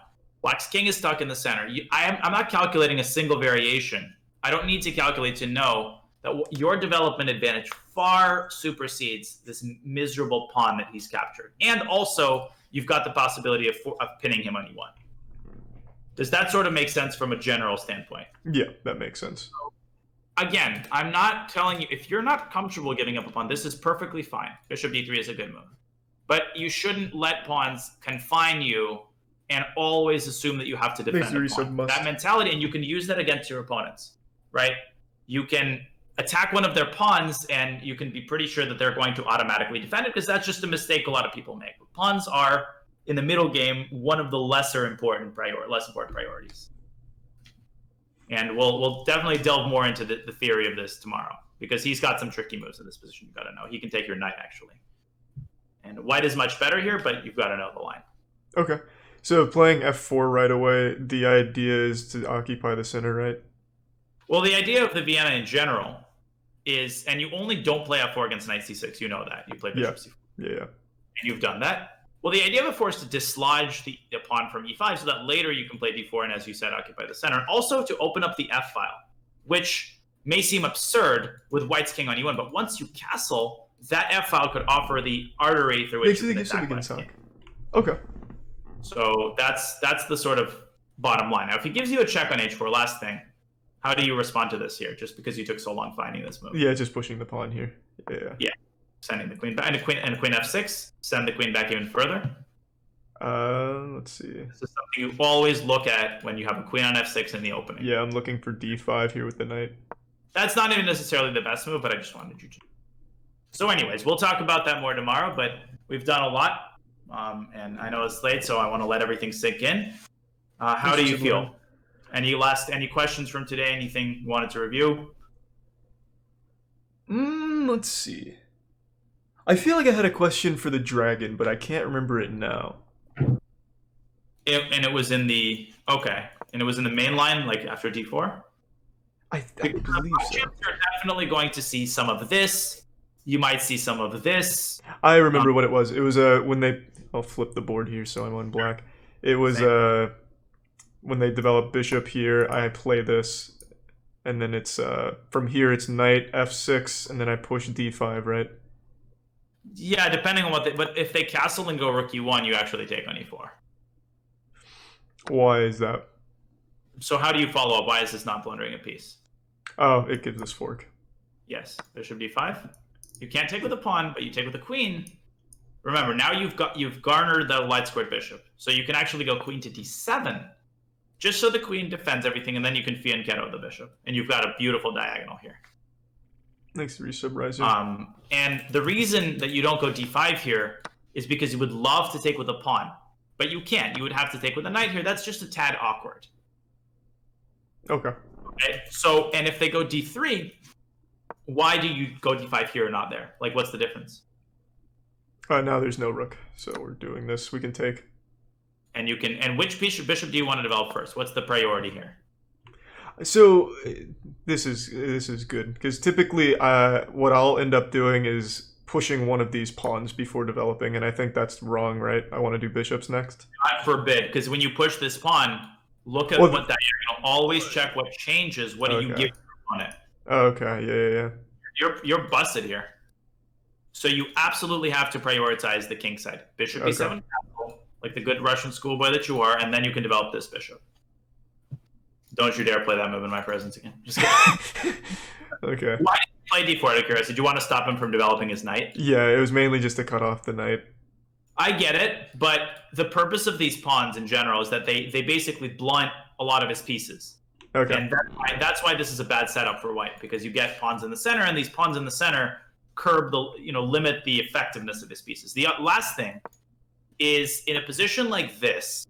Black's king is stuck in the center. I'm not calculating a single variation. I don't need to calculate to know that your development advantage far supersedes this miserable pawn that he's captured. And also, you've got the possibility of pinning him on e1. Does that sort of make sense from a general standpoint? Yeah, that makes sense. Again, I'm not telling you, if you're not comfortable giving up a pawn, this is perfectly fine. Bishop d3 is a good move. But you shouldn't let pawns confine you and always assume that you have to defend a pawn. That mentality, and you can use that against your opponents, right? You can attack one of their pawns, and you can be pretty sure that they're going to automatically defend it, because that's just a mistake a lot of people make. Pawns are, in the middle game, one of the less important priorities. And we'll definitely delve more into the theory of this tomorrow, because he's got some tricky moves in this position. You've got to know. He can take your knight, actually. And white is much better here, but you've got to know the line. Okay. So playing f4 right away, the idea is to occupy the center, right? Well, the idea of the Vienna in general is, and you only don't play f4 against knight c6. You know that. You play bishop c4. Yeah. And you've done that. Well, the idea of f4 is to dislodge the pawn from e5 so that later you can play d4 and, as you said, occupy the center. And also to open up the f file, which may seem absurd with white's king on e1, but once you castle, that f file could offer the artery through which you can attack white's king. Okay. So that's the sort of bottom line. Now, if he gives you a check on h4, last thing, how do you respond to this here? Just because you took so long finding this move. Yeah, just pushing the pawn here. Yeah. Sending the queen back, and queen f6. Send the queen back even further. Let's see. This is something you always look at when you have a queen on f6 in the opening. Yeah, I'm looking for d5 here with the knight. That's not even necessarily the best move, but I just wanted you to. So anyways, we'll talk about that more tomorrow, but we've done a lot. And I know it's late, so I want to let everything sink in. How do you feel? Any questions from today? Anything you wanted to review? Let's see. I feel like I had a question for the dragon, but I can't remember it now. And it was in the main line, like after d4. I believe so. You're definitely going to see some of this. You might see some of this. I remember what it was. It was when they. I'll flip the board here so I'm on black. It was when they developed bishop here. I play this, and then it's from here it's knight f6, and then I push d5, right? Yeah, depending on but if they castle and go rook e1, you actually take on e4. Why is that? So how do you follow up? Why is this not blundering a piece? Oh, it gives us fork. Yes, bishop d5. You can't take with a pawn, but you take with a queen. Remember, now you've garnered the light squared bishop, so you can actually go queen to d7, just so the queen defends everything, and then you can fianchetto the bishop, and you've got a beautiful diagonal here. Thanks, resub rising. And the reason that you don't go d5 here is because you would love to take with a pawn, but you can't. You would have to take with a knight here. That's just a tad awkward. Okay. So, and if they go d3, why do you go d5 here and not there? Like, what's the difference? Now there's no rook, so we're doing this. We can take. And you can. And which bishop do you want to develop first? What's the priority here? So this is good, because typically what I'll end up doing is pushing one of these pawns before developing, and I think that's wrong, right? I want to do bishops next. God forbid, because when you push this pawn, look at what diagonal. Always check what changes. What do you give on it? Okay, yeah. You're busted here. So you absolutely have to prioritize the king side. Bishop e7, like the good Russian schoolboy that you are, and then you can develop this bishop. Don't you dare play that move in my presence again. Just kidding. Okay. Why did you play d4 out of curiosity? Did you want to stop him from developing his knight? Yeah, it was mainly just to cut off the knight. I get it, but the purpose of these pawns in general is that they basically blunt a lot of his pieces. Okay. And that's why this is a bad setup for white, because you get pawns in the center, and these pawns in the center limit the effectiveness of his pieces. The last thing is, in a position like this,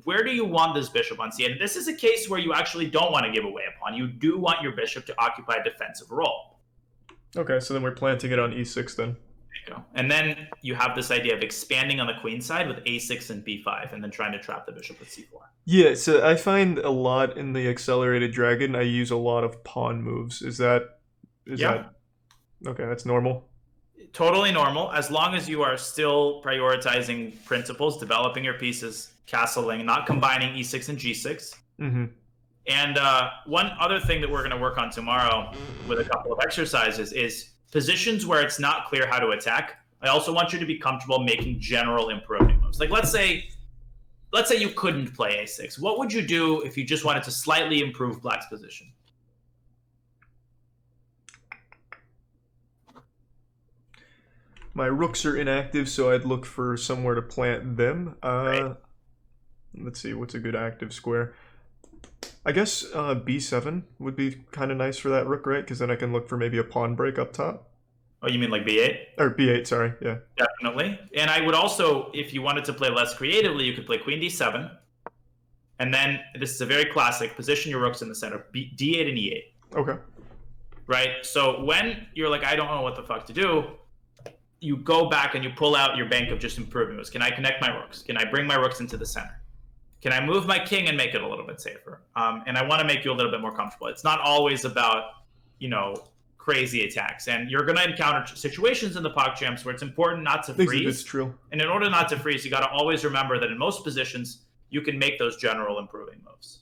where do you want this bishop on c8? And this is a case where you actually don't want to give away a pawn. You do want your bishop to occupy a defensive role. Okay, so then we're planting it on e6 then. go. And then you have this idea of expanding on the queen side with a6 and b5, and then trying to trap the bishop with c4. Yeah, so I find a lot in the accelerated dragon, I use a lot of pawn moves. Is that okay, that's normal? Totally normal, as long as you are still prioritizing principles, developing your pieces, castling, not combining e6 and g6. Mm-hmm. And one other thing that we're going to work on tomorrow with a couple of exercises is positions where it's not clear how to attack. I also want you to be comfortable making general improving moves. Like let's say you couldn't play a6. What would you do if you just wanted to slightly improve black's position? My rooks are inactive, so I'd look for somewhere to plant them. Right. Let's see, what's a good active square? I guess b7 would be kind of nice for that rook, right? Because then I can look for maybe a pawn break up top. Oh, you mean like b8? Or b8, sorry, yeah. Definitely. And I would also, if you wanted to play less creatively, you could play queen d7. And then, this is a very classic, position your rooks in the center, d8 and e8. Okay. Right? So when you're like, I don't know what the fuck to do, you go back and you pull out your bank of just improving moves. Can I connect my rooks? Can I bring my rooks into the center? Can I move my king and make it a little bit safer? And I want to make you a little bit more comfortable. It's not always about, crazy attacks. And you're going to encounter situations in the PogChamps where it's important not to freeze. It's true. And in order not to freeze, you got to always remember that in most positions, you can make those general improving moves.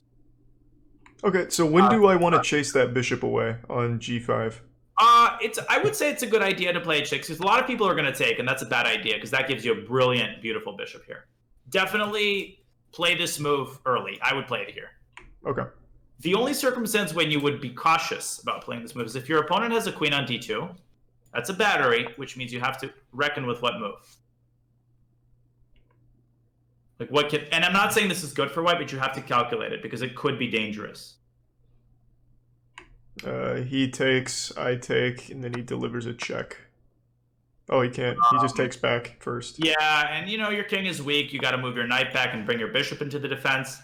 Okay, so when do I want to chase that bishop away on g5? I would say it's a good idea to play h6 because a lot of people are going to take, and that's a bad idea because that gives you a brilliant, beautiful bishop here. Definitely play this move early. I would play it here. Okay. The only circumstance when you would be cautious about playing this move is if your opponent has a queen on d2. That's a battery, which means you have to reckon with what move. Like what can, and I'm not saying this is good for white, but you have to calculate it because it could be dangerous. He takes, I take, and then he delivers a check. Oh, he can't. He just takes back first. Yeah, and your king is weak. You got to move your knight back and bring your bishop into the defense.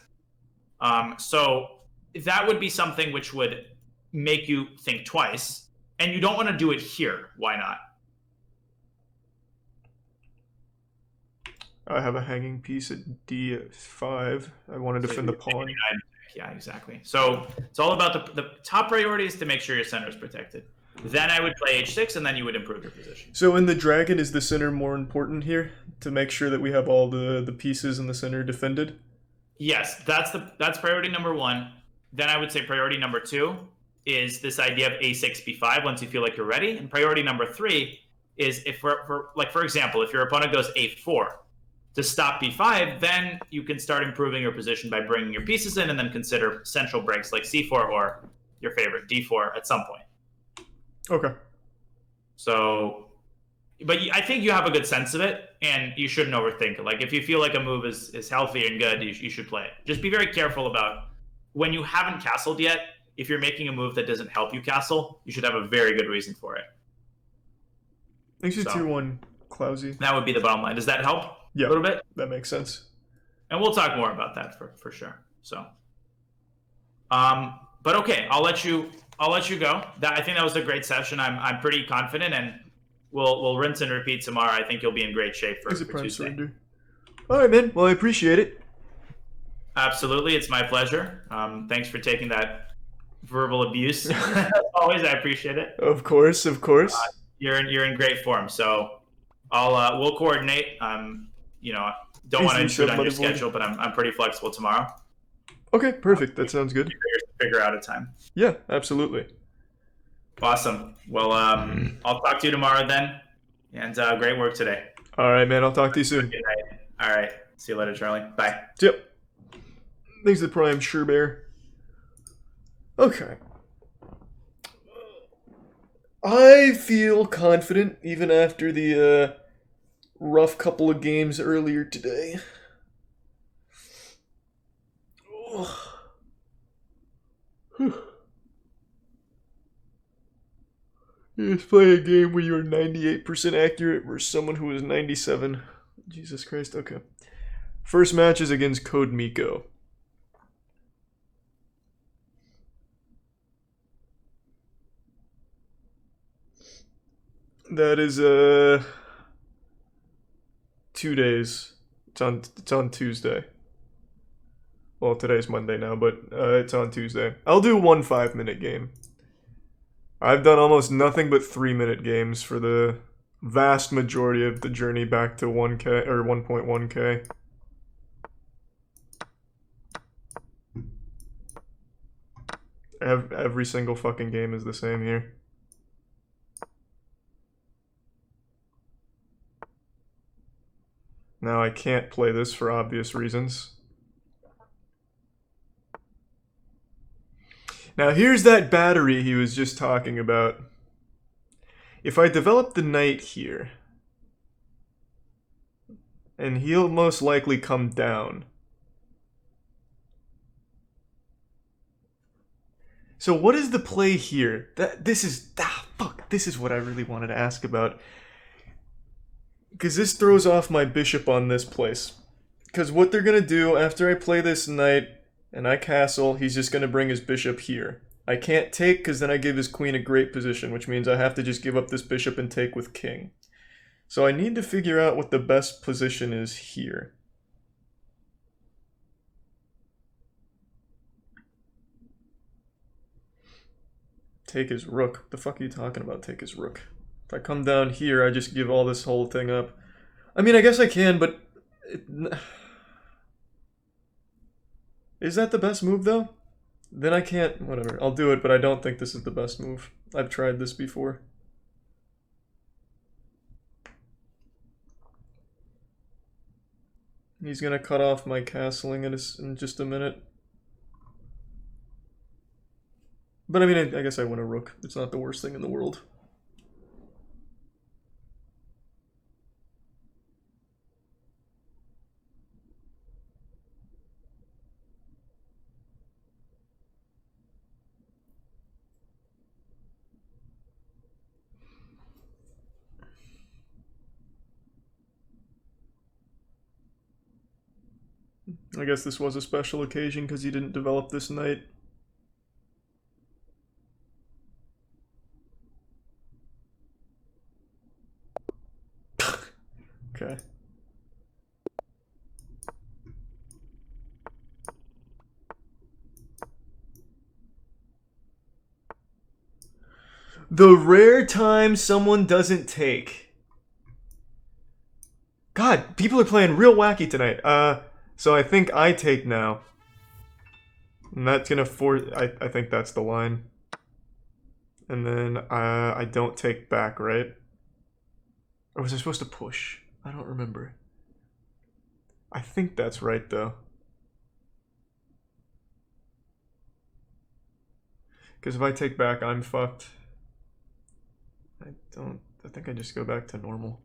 So that would be something which would make you think twice. And you don't want to do it here. Why not? I have a hanging piece at d5. I want to defend the pawn. Yeah, exactly. So it's all about the top priority is to make sure your center is protected. Then I would play h6, and then you would improve your position. So in the dragon, is the center more important here to make sure that we have all the pieces in the center defended? Yes, that's priority number one. Then I would say priority number two is this idea of a6, b5 once you feel like you're ready. And priority number three is if for example, if your opponent goes a4 to stop b5, then you can start improving your position by bringing your pieces in and then consider central breaks like c4 or your favorite d4 at some point. Okay. So, but I think you have a good sense of it, and you shouldn't overthink it. Like, if you feel like a move is healthy and good, you should play it. Just be very careful about when you haven't castled yet. If you're making a move that doesn't help you castle, you should have a very good reason for it. Thanks for tier 1, Clousy. That would be the bottom line. Does that help? Yeah, a little bit? That makes sense. And we'll talk more about that for sure. So, but okay, I'll let you go. I think that was a great session. I'm pretty confident, and we'll rinse and repeat tomorrow. I think you'll be in great shape for Tuesday. Surrender. All right, man. Well, I appreciate it. Absolutely, it's my pleasure. Thanks for taking that verbal abuse. As always, I appreciate it. Of course. You're in great form. So we'll coordinate. Don't want to intrude on your schedule, but I'm pretty flexible tomorrow. Okay, perfect. That sounds good. Figure out a time. Yeah, absolutely. Awesome. Well, I'll talk to you tomorrow then. And great work today. All right, man. I'll talk to you soon. Good night. All right. See you later, Charlie. Bye. Yep. Thanks to Prime Sure Bear. Okay. I feel confident even after the rough couple of games earlier today. You just play a game where you're 98% accurate versus someone who is 97. Jesus Christ, okay. First match is against Code Miko. That is 2 days. It's on Tuesday. Well, today's Monday now, but it's on Tuesday. I'll do 1 5-minute game. I've done almost nothing but 3-minute games for the vast majority of the journey back to 1K or 1.1K. Every single fucking game is the same here. Now I can't play this for obvious reasons. Now here's that battery he was just talking about. If I develop the knight here, and he'll most likely come down. So what is the play here? This is what I really wanted to ask about. Because this throws off my bishop on this place. Because what they're going to do after I play this knight and I castle, he's just going to bring his bishop here. I can't take because then I give his queen a great position, which means I have to just give up this bishop and take with king. So I need to figure out what the best position is here. Take his rook. What the fuck are you talking about, take his rook? If I come down here, I just give all this whole thing up. I mean, I guess I can, but... Is that the best move, though? Then I can't... Whatever, I'll do it, but I don't think this is the best move. I've tried this before. He's gonna cut off my castling in just a minute. But I mean, I guess I win a rook. It's not the worst thing in the world. I guess this was a special occasion because he didn't develop this knight. Okay. The rare time someone doesn't take. God, people are playing real wacky tonight. So I think I take now. And that's gonna force... I think that's the line. And then I don't take back, right? Or was I supposed to push? I don't remember. I think that's right, though. Because if I take back, I'm fucked. I think I just go back to normal.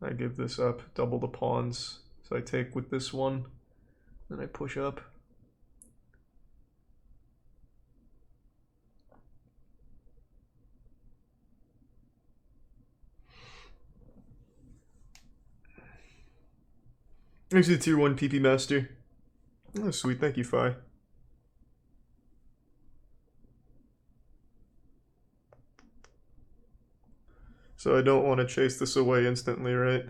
I give this up, double the pawns. So I take with this one, then I push up. Thanks to the tier 1 PP Master. Oh, sweet. Thank you, Fi. So I don't want to chase this away instantly, right?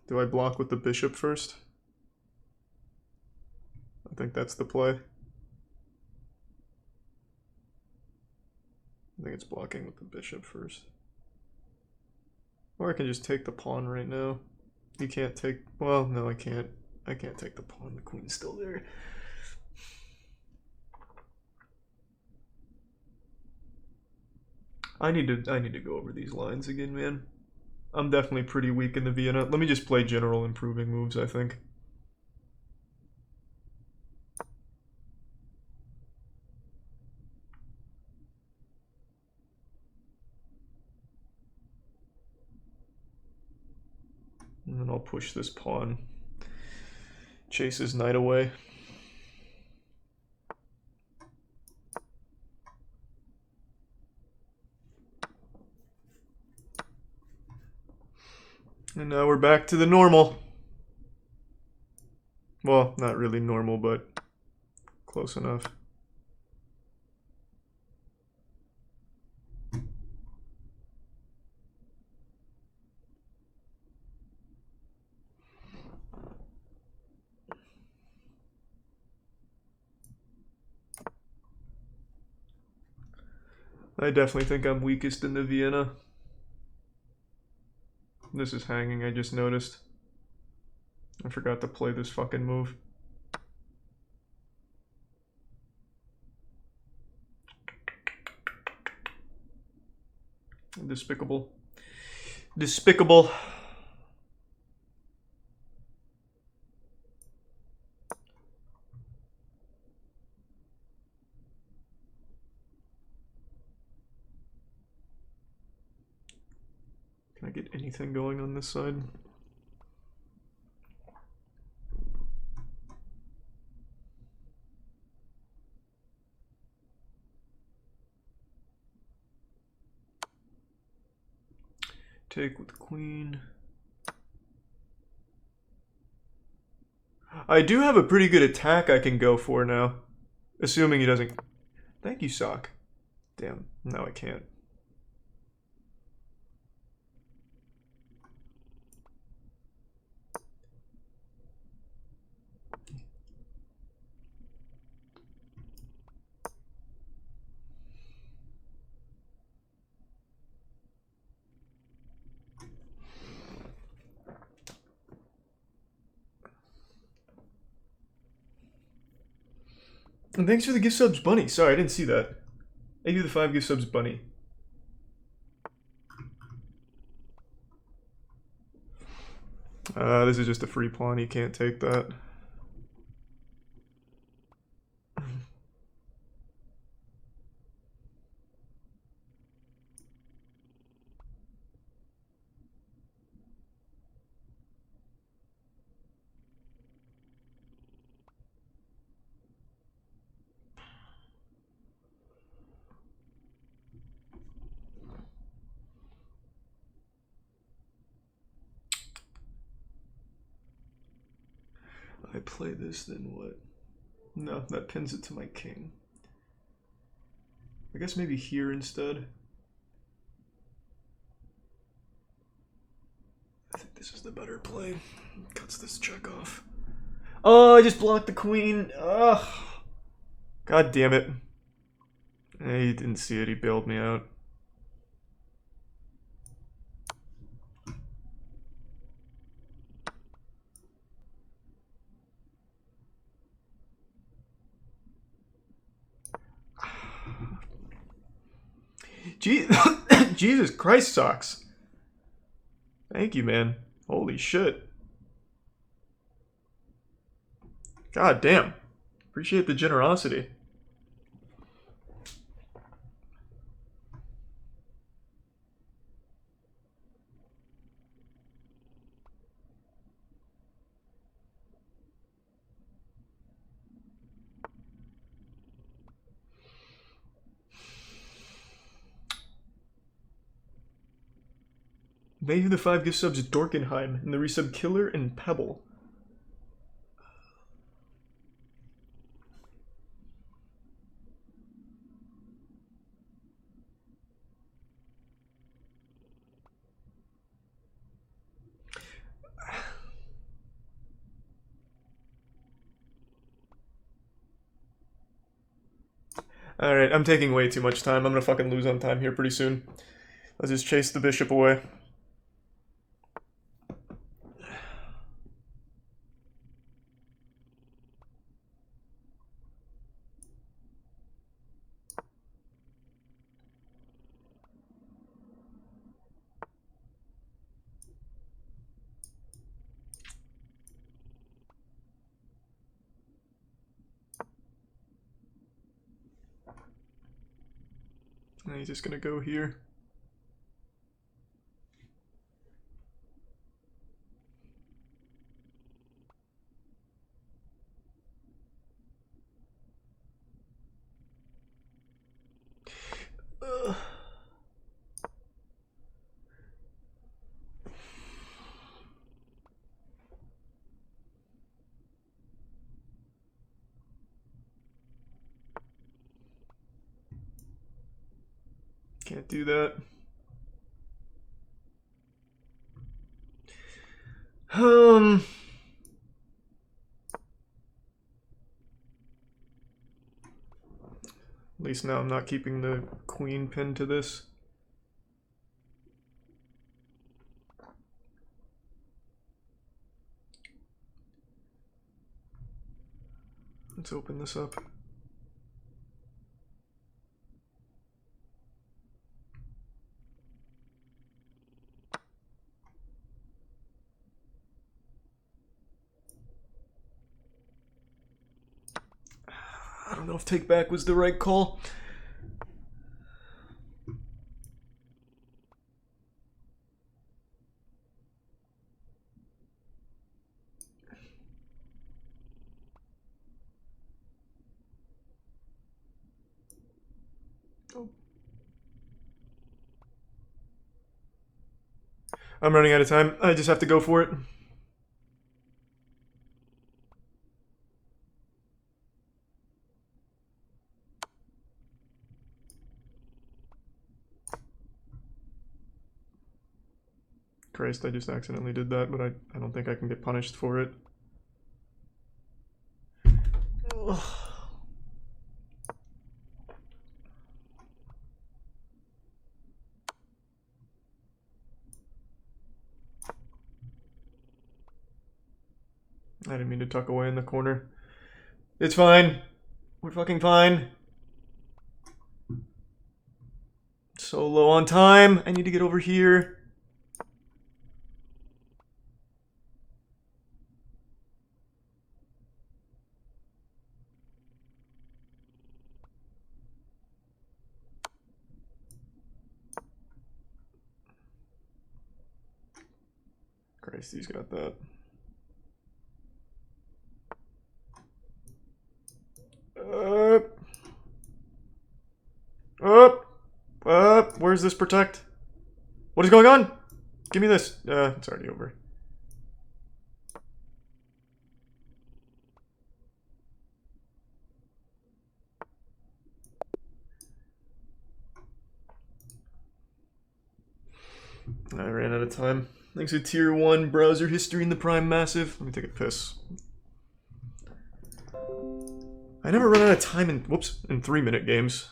Do I block with the bishop first? I think that's the play. I think it's blocking with the bishop first. Or I can just take the pawn right now. You can't take... Well, no, I can't. I can't take the pawn. The queen's still there. I need to go over these lines again, man. I'm definitely pretty weak in the Vienna. Let me just play general improving moves, I think. And then I'll push this pawn. Chase his knight away. And now we're back to the normal. Well, not really normal, but close enough. I definitely think I'm weakest in the Vienna. This is hanging, I just noticed. I forgot to play this fucking move. Despicable. Despicable. Can I get anything going on this side? Take with queen. I do have a pretty good attack I can go for now. Assuming he doesn't... Thank you, Sock. Damn, now I can't. And thanks for the gift subs, Bunny. Sorry, I didn't see that. Thank you for the 5 gift subs, Bunny. This is just a free pawn. He can't take that. I play this, then what? No, that pins it to my king. I guess maybe here instead. I think this is the better play. Cuts this check off. Oh, I just blocked the queen. Ugh. God damn it. He didn't see it, he bailed me out. Jesus Christ, Socks. Thank you, man. Holy shit. God damn. Appreciate the generosity. Thank you for the 5 gift subs, Dorkenheim, and the resub Killer and Pebble. Alright, I'm taking way too much time. I'm gonna fucking lose on time here pretty soon. Let's just chase the bishop away. And he's just gonna go here. Can't do that. At least now I'm not keeping the queen pinned to this. Let's open this up. I don't know if take back was the right call. I'm running out of time. I just have to go for it. Christ, I just accidentally did that, but I don't think I can get punished for it. Ugh. I didn't mean to tuck away in the corner. It's fine. We're fucking fine. So low on time. I need to get over here. Christ, he's got that. Where's this protect? What is going on? Give me this. It's already over. I ran out of time. Thanks to tier 1 browser history in the Prime Massive. Let me take a piss. I never run out of time in 3-minute games.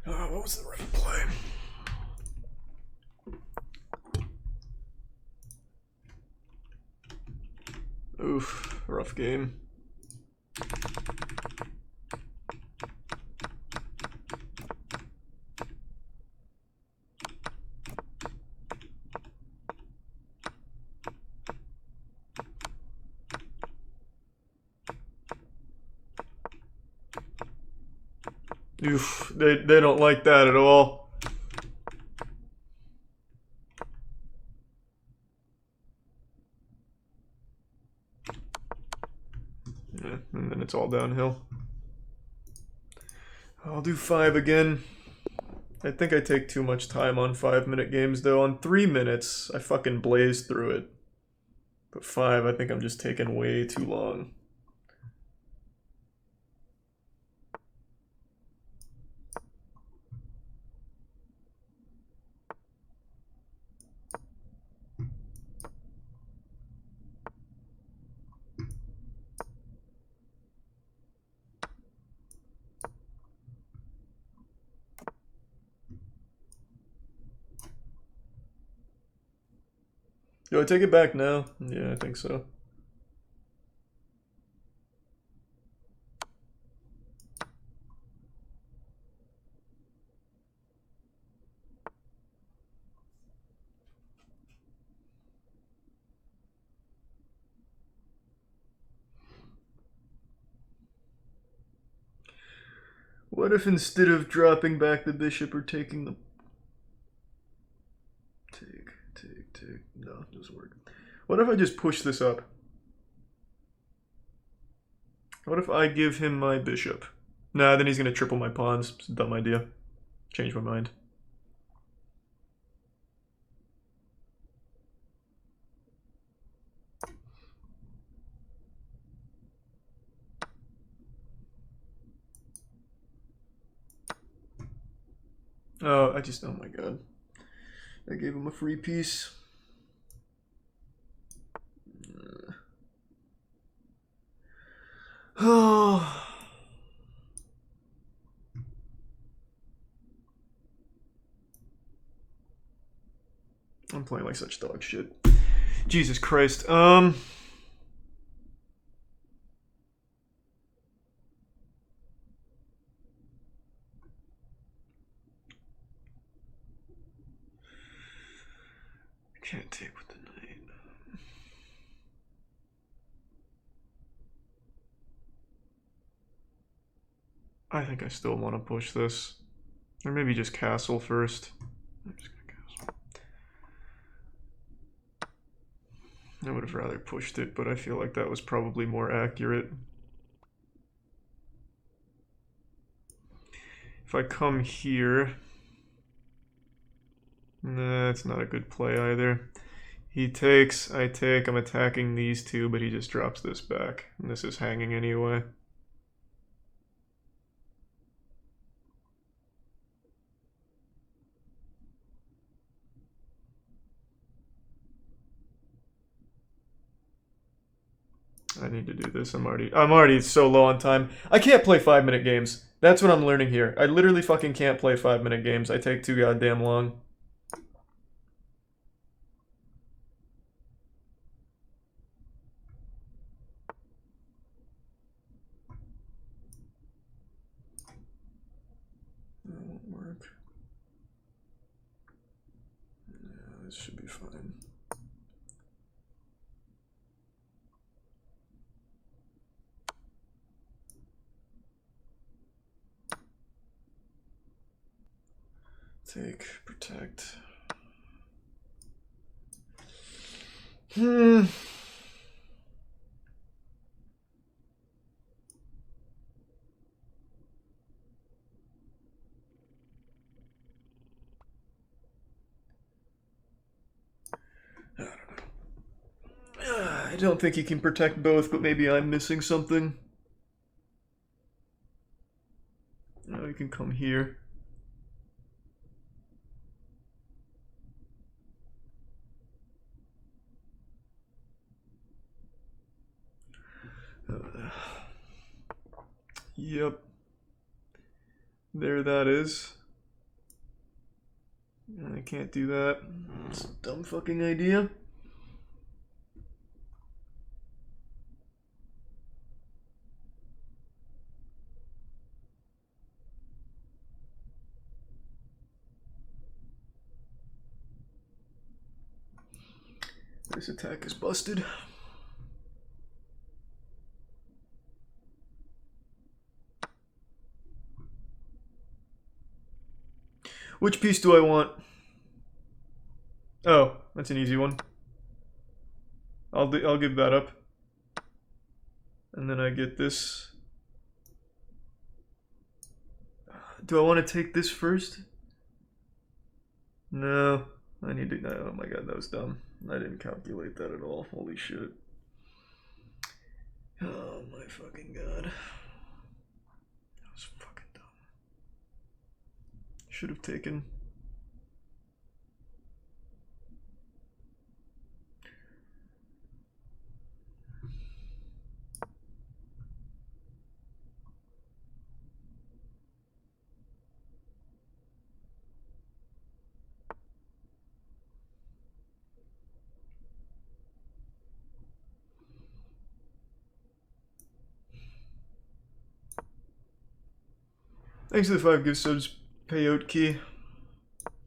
What was the right play? Oof, rough game. Oof, they don't like that at all. Yeah, and then it's all downhill. I'll do 5 again. I think I take too much time on 5-minute games though. On 3 minutes, I fucking blaze through it. But 5, I think I'm just taking way too long. Do I take it back now? Yeah, I think so. What if instead of dropping back the bishop or taking the... Take. No, it doesn't work. What if I just push this up? What if I give him my bishop? Nah, then he's gonna triple my pawns. It's a dumb idea. Change my mind. Oh, oh my god. I gave him a free piece. Oh. I'm playing like such dog shit. Jesus Christ. Can't take with the knight. I think I still want to push this. Or maybe just castle first. I'm just gonna castle. I would have rather pushed it, but I feel like that was probably more accurate. If I come here... Nah, it's not a good play either. He takes, I take, I'm attacking these two, but he just drops this back. And this is hanging anyway. I need to do this. I'm already so low on time. I can't play 5-minute games. That's what I'm learning here. I literally fucking can't play 5-minute games. I take too goddamn long. That won't work. Yeah, this should be fine. Take, protect. I don't think he can protect both, but maybe I'm missing something. Oh, he can come here. Yep. There that is. I can't do that. It's a dumb fucking idea. This attack is busted. Which piece do I want? Oh, that's an easy one. I'll give that up. And then I get this. Do I want to take this first? No. I need to... Oh my god, that was dumb. I didn't calculate that at all. Holy shit. Oh my fucking god. That was fucking dumb. Should have taken... Thanks to the 5 gift subs payout key.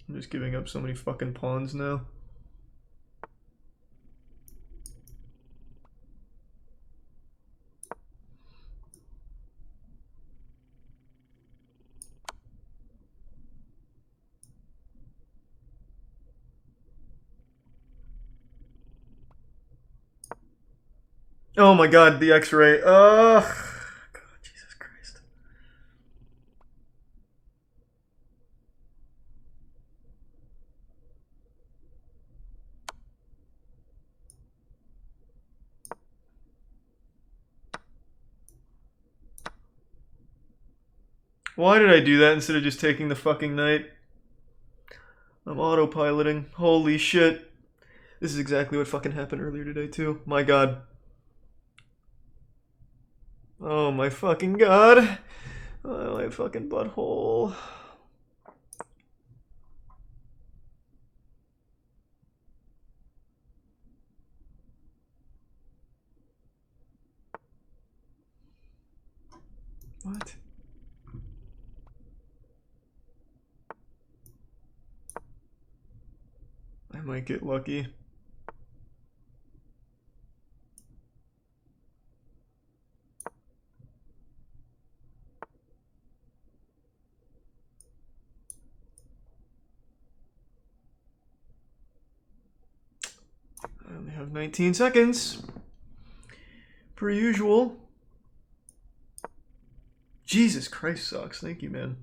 I'm just giving up so many fucking pawns now. Oh my god, the X-ray. Ugh. God, Jesus Christ. Why did I do that instead of just taking the fucking knight? I'm autopiloting. Holy shit. This is exactly what fucking happened earlier today too. My god. Oh my fucking god. Oh, my fucking butthole. What? I might get lucky. I only have 19 seconds. Per usual. Jesus Christ sucks. Thank you, man.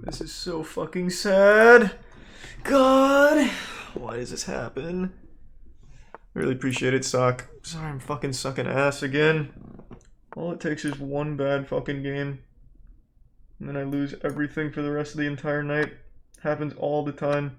This is so fucking sad. God, why does this happen? I really appreciate it, Sock. Sorry, I'm fucking sucking ass again. All it takes is one bad fucking game, and then I lose everything for the rest of the entire night. Happens all the time.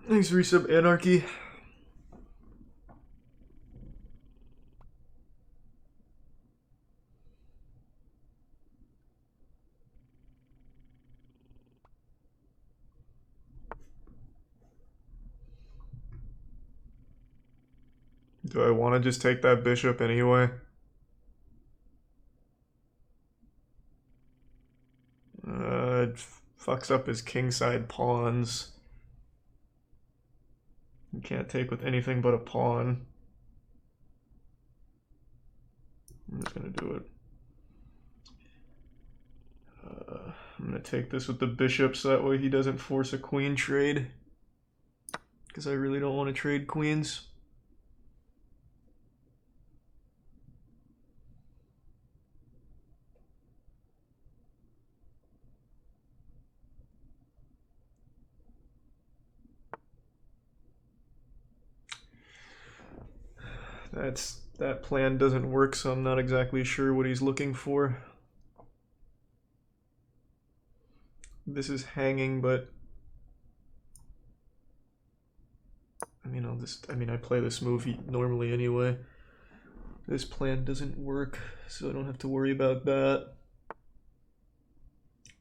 Thanks, Resub Anarchy. Do I want to just take that bishop anyway? It fucks up his kingside pawns. You can't take with anything but a pawn. I'm just gonna do it. I'm gonna take this with the bishop so that way he doesn't force a queen trade. because I really don't want to trade queens. That plan doesn't work, so I'm not exactly sure what he's looking for. This is hanging, but I mean, I play this move normally anyway. This plan doesn't work, so I don't have to worry about that.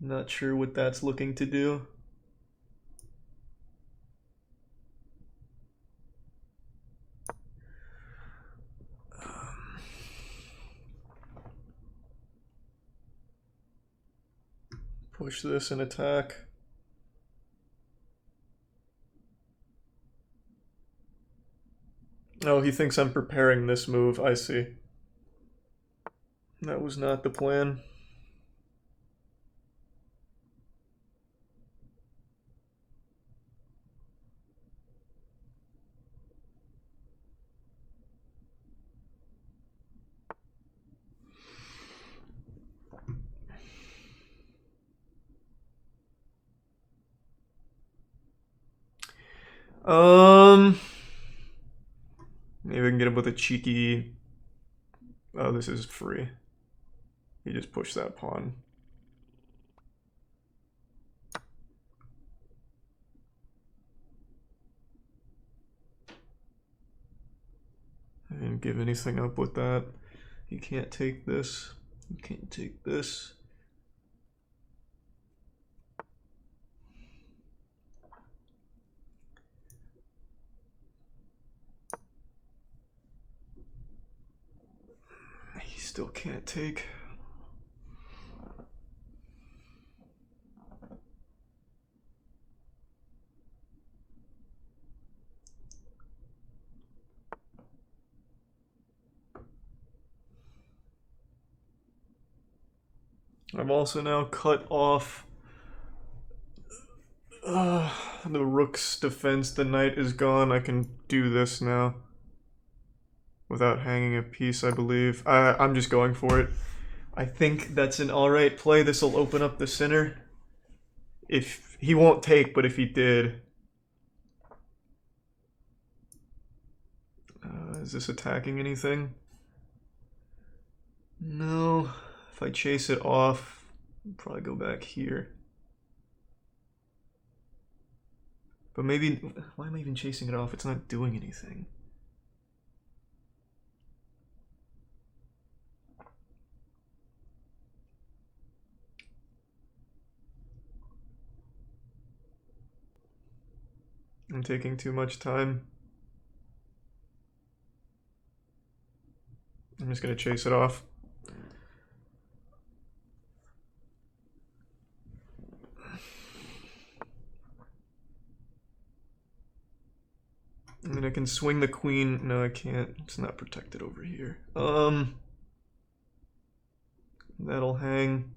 Not sure what that's looking to do. Push this and attack. Oh, he thinks I'm preparing this move. I see. That was not the plan. Maybe I can get him with a cheeky... Oh, this is free. He just pushed that pawn. I didn't give anything up with that. You can't take this. You can't take this. He still can't take. I'm also now cut off the rook's defense. The knight is gone. I can do this now without hanging a piece, I believe. I'm just going for it. I think that's an alright play. This will open up the center. If he won't take, but if he did... is this attacking anything? No. If I chase it off, I'll probably go back here. But maybe... Why am I even chasing it off? It's not doing anything. I'm taking too much time. I'm just gonna chase it off. I mean, I can swing the queen. No, I can't. It's not protected over here. That'll hang.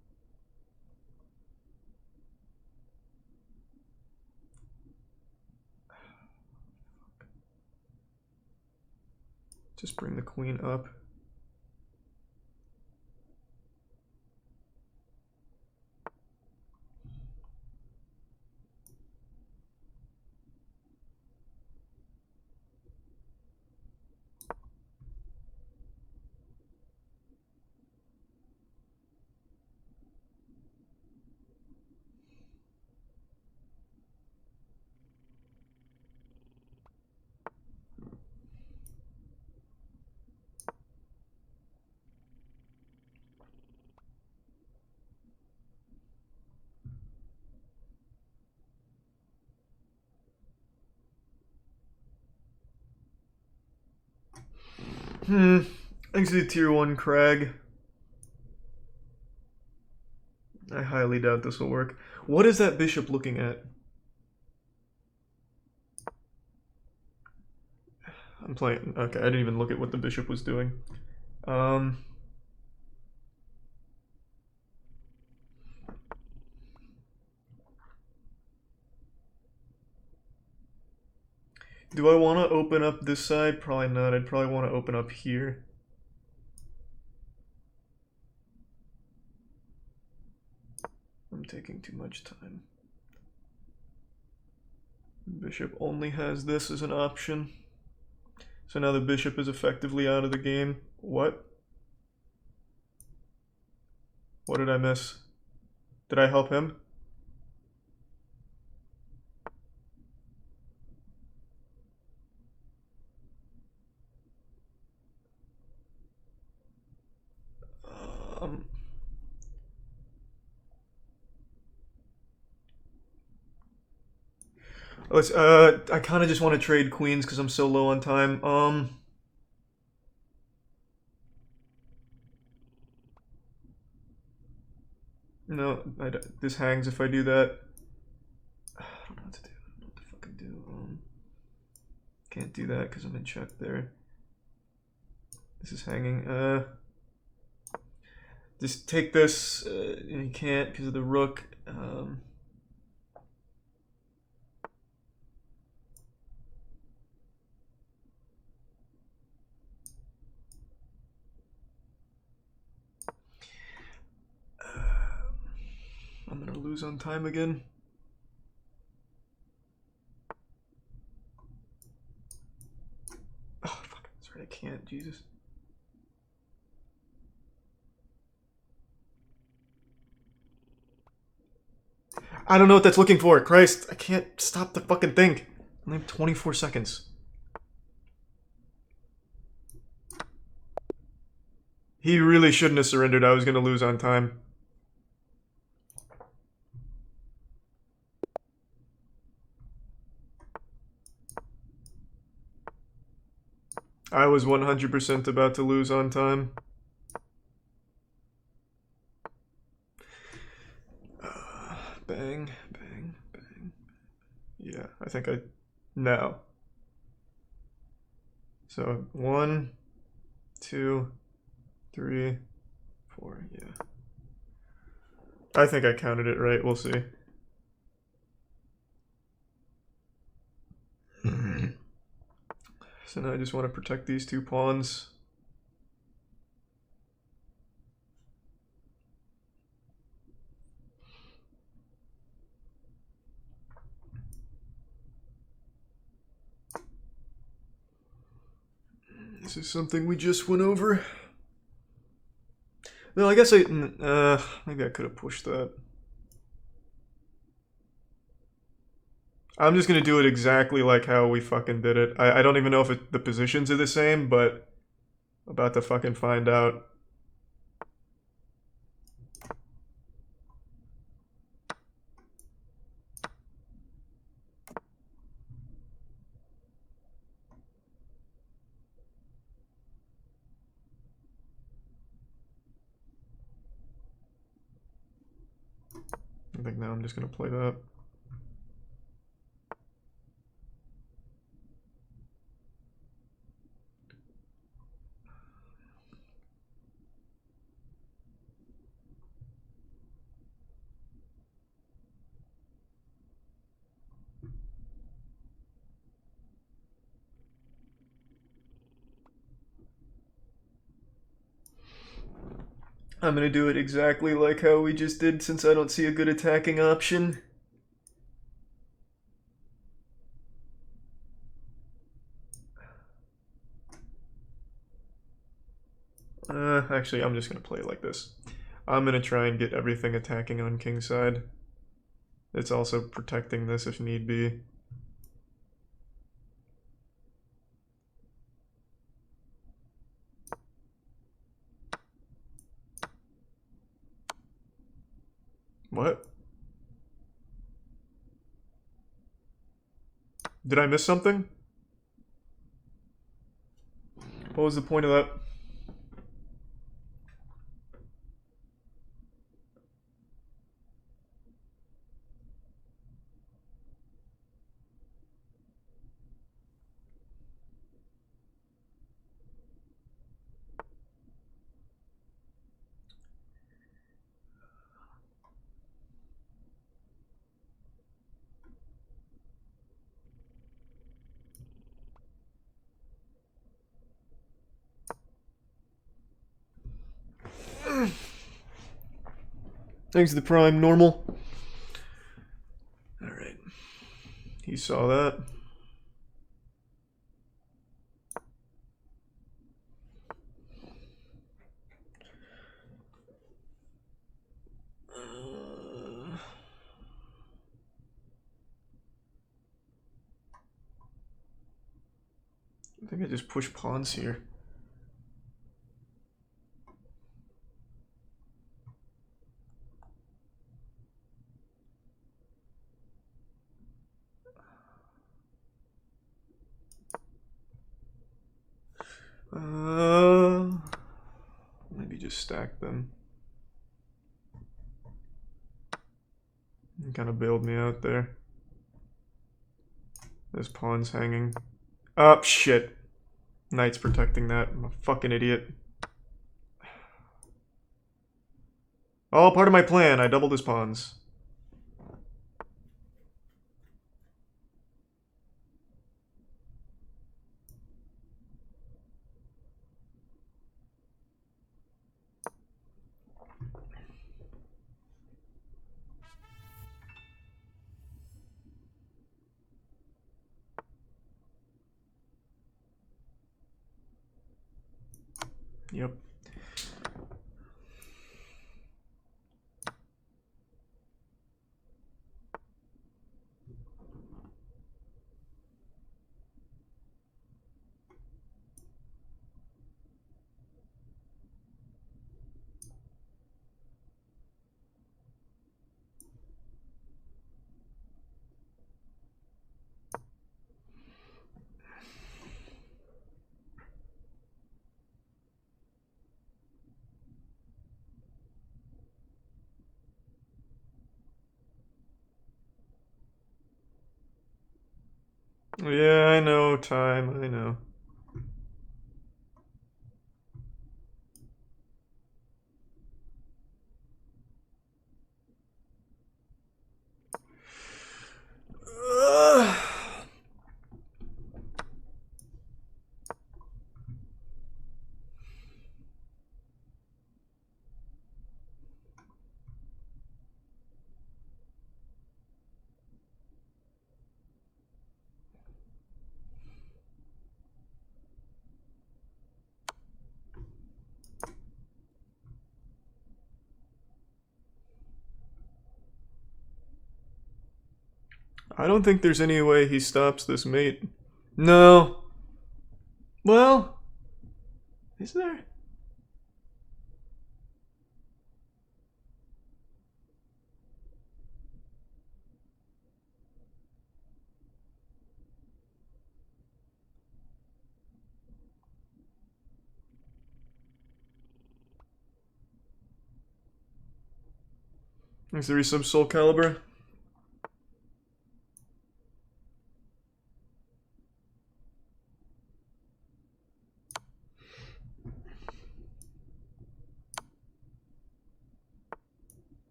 Just bring the queen up. Thanks to the tier 1 Crag. I highly doubt this will work. What is that bishop looking at? I'm playing... Okay, I didn't even look at what the bishop was doing. Do I want to open up this side? Probably not. I'd probably want to open up here. I'm taking too much time. Bishop only has this as an option. So now the bishop is effectively out of the game. What? What did I miss? Did I help him? Let's, I kind of just want to trade queens because I'm so low on time. No, this hangs if I do that. I don't know what to do. I don't know what to fucking do. Can't do that because I'm in check there. This is hanging. Just take this. And you can't because of the rook. I'm gonna lose on time again. Oh, fuck. That's right, I can't. Jesus. I don't know what that's looking for. Christ, I can't stop the fucking thing. I only have 24 seconds. He really shouldn't have surrendered. I was gonna lose on time. I was 100% about to lose on time. Bang, bang, bang. Yeah, I think I... No. So, 1, 2, 3, 4, yeah. I think I counted it right, we'll see. So now I just want to protect these two pawns. This is something we just went over. No, I guess maybe I could have pushed that. I'm just gonna do it exactly like how we fucking did it. I don't even know if the positions are the same, but I'm about to fucking find out. I think now I'm just gonna play that. I'm gonna do it exactly like how we just did since I don't see a good attacking option. Actually, I'm just gonna play it like this. I'm gonna try and get everything attacking on kingside. It's also protecting this if need be. What? Did I miss something? What was the point of that? Thanks to the Prime, normal. Alright. He saw that. I think I just push pawns here. Maybe just stack them. Kind of bailed me out there. This pawn's hanging. Oh, shit. Knight's protecting that. I'm a fucking idiot. All part of my plan. I doubled his pawns. Yep. Yeah, I know, time, I know. I don't think there's any way he stops this mate. No. Well, is there? Thanks to resub Soul Calibur.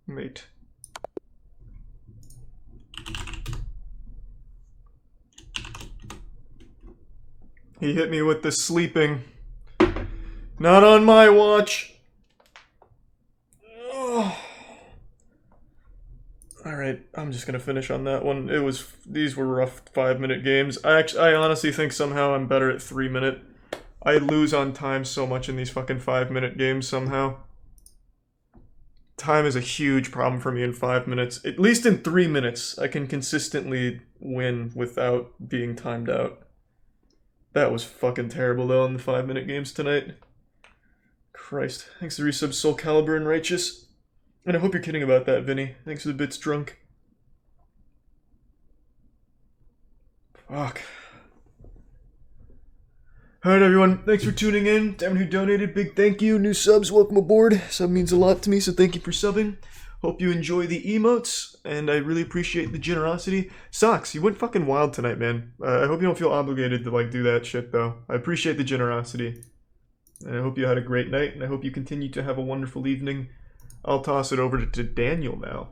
Mate. He hit me with the sleeping. Not on my watch. Oh. Alright, I'm just gonna finish on that one. These were rough 5-minute games. I honestly think somehow I'm better at 3-minute. I lose on time so much in these fucking 5-minute games somehow. Time is a huge problem for me in 5 minutes. At least in 3 minutes, I can consistently win without being timed out. That was fucking terrible though on the 5-minute games tonight. Christ. Thanks to resub Soul Calibur and Righteous. And I hope you're kidding about that, Vinny. Thanks for the bits drunk. Fuck. Alright everyone, thanks for tuning in. To everyone who donated, big thank you. New subs, welcome aboard. Sub means a lot to me, so thank you for subbing. Hope you enjoy the emotes, and I really appreciate the generosity. Socks, you went fucking wild tonight, man. I hope you don't feel obligated to like do that shit though. I appreciate the generosity. And I hope you had a great night, and I hope you continue to have a wonderful evening. I'll toss it over to Daniel now,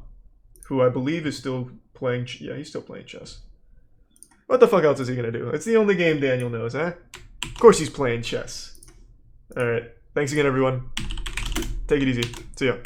who I believe is still playing, yeah, he's still playing chess. What the fuck else is he gonna do? It's the only game Daniel knows, huh? Of course he's playing chess. Alright, thanks again everyone. Take it easy. See ya.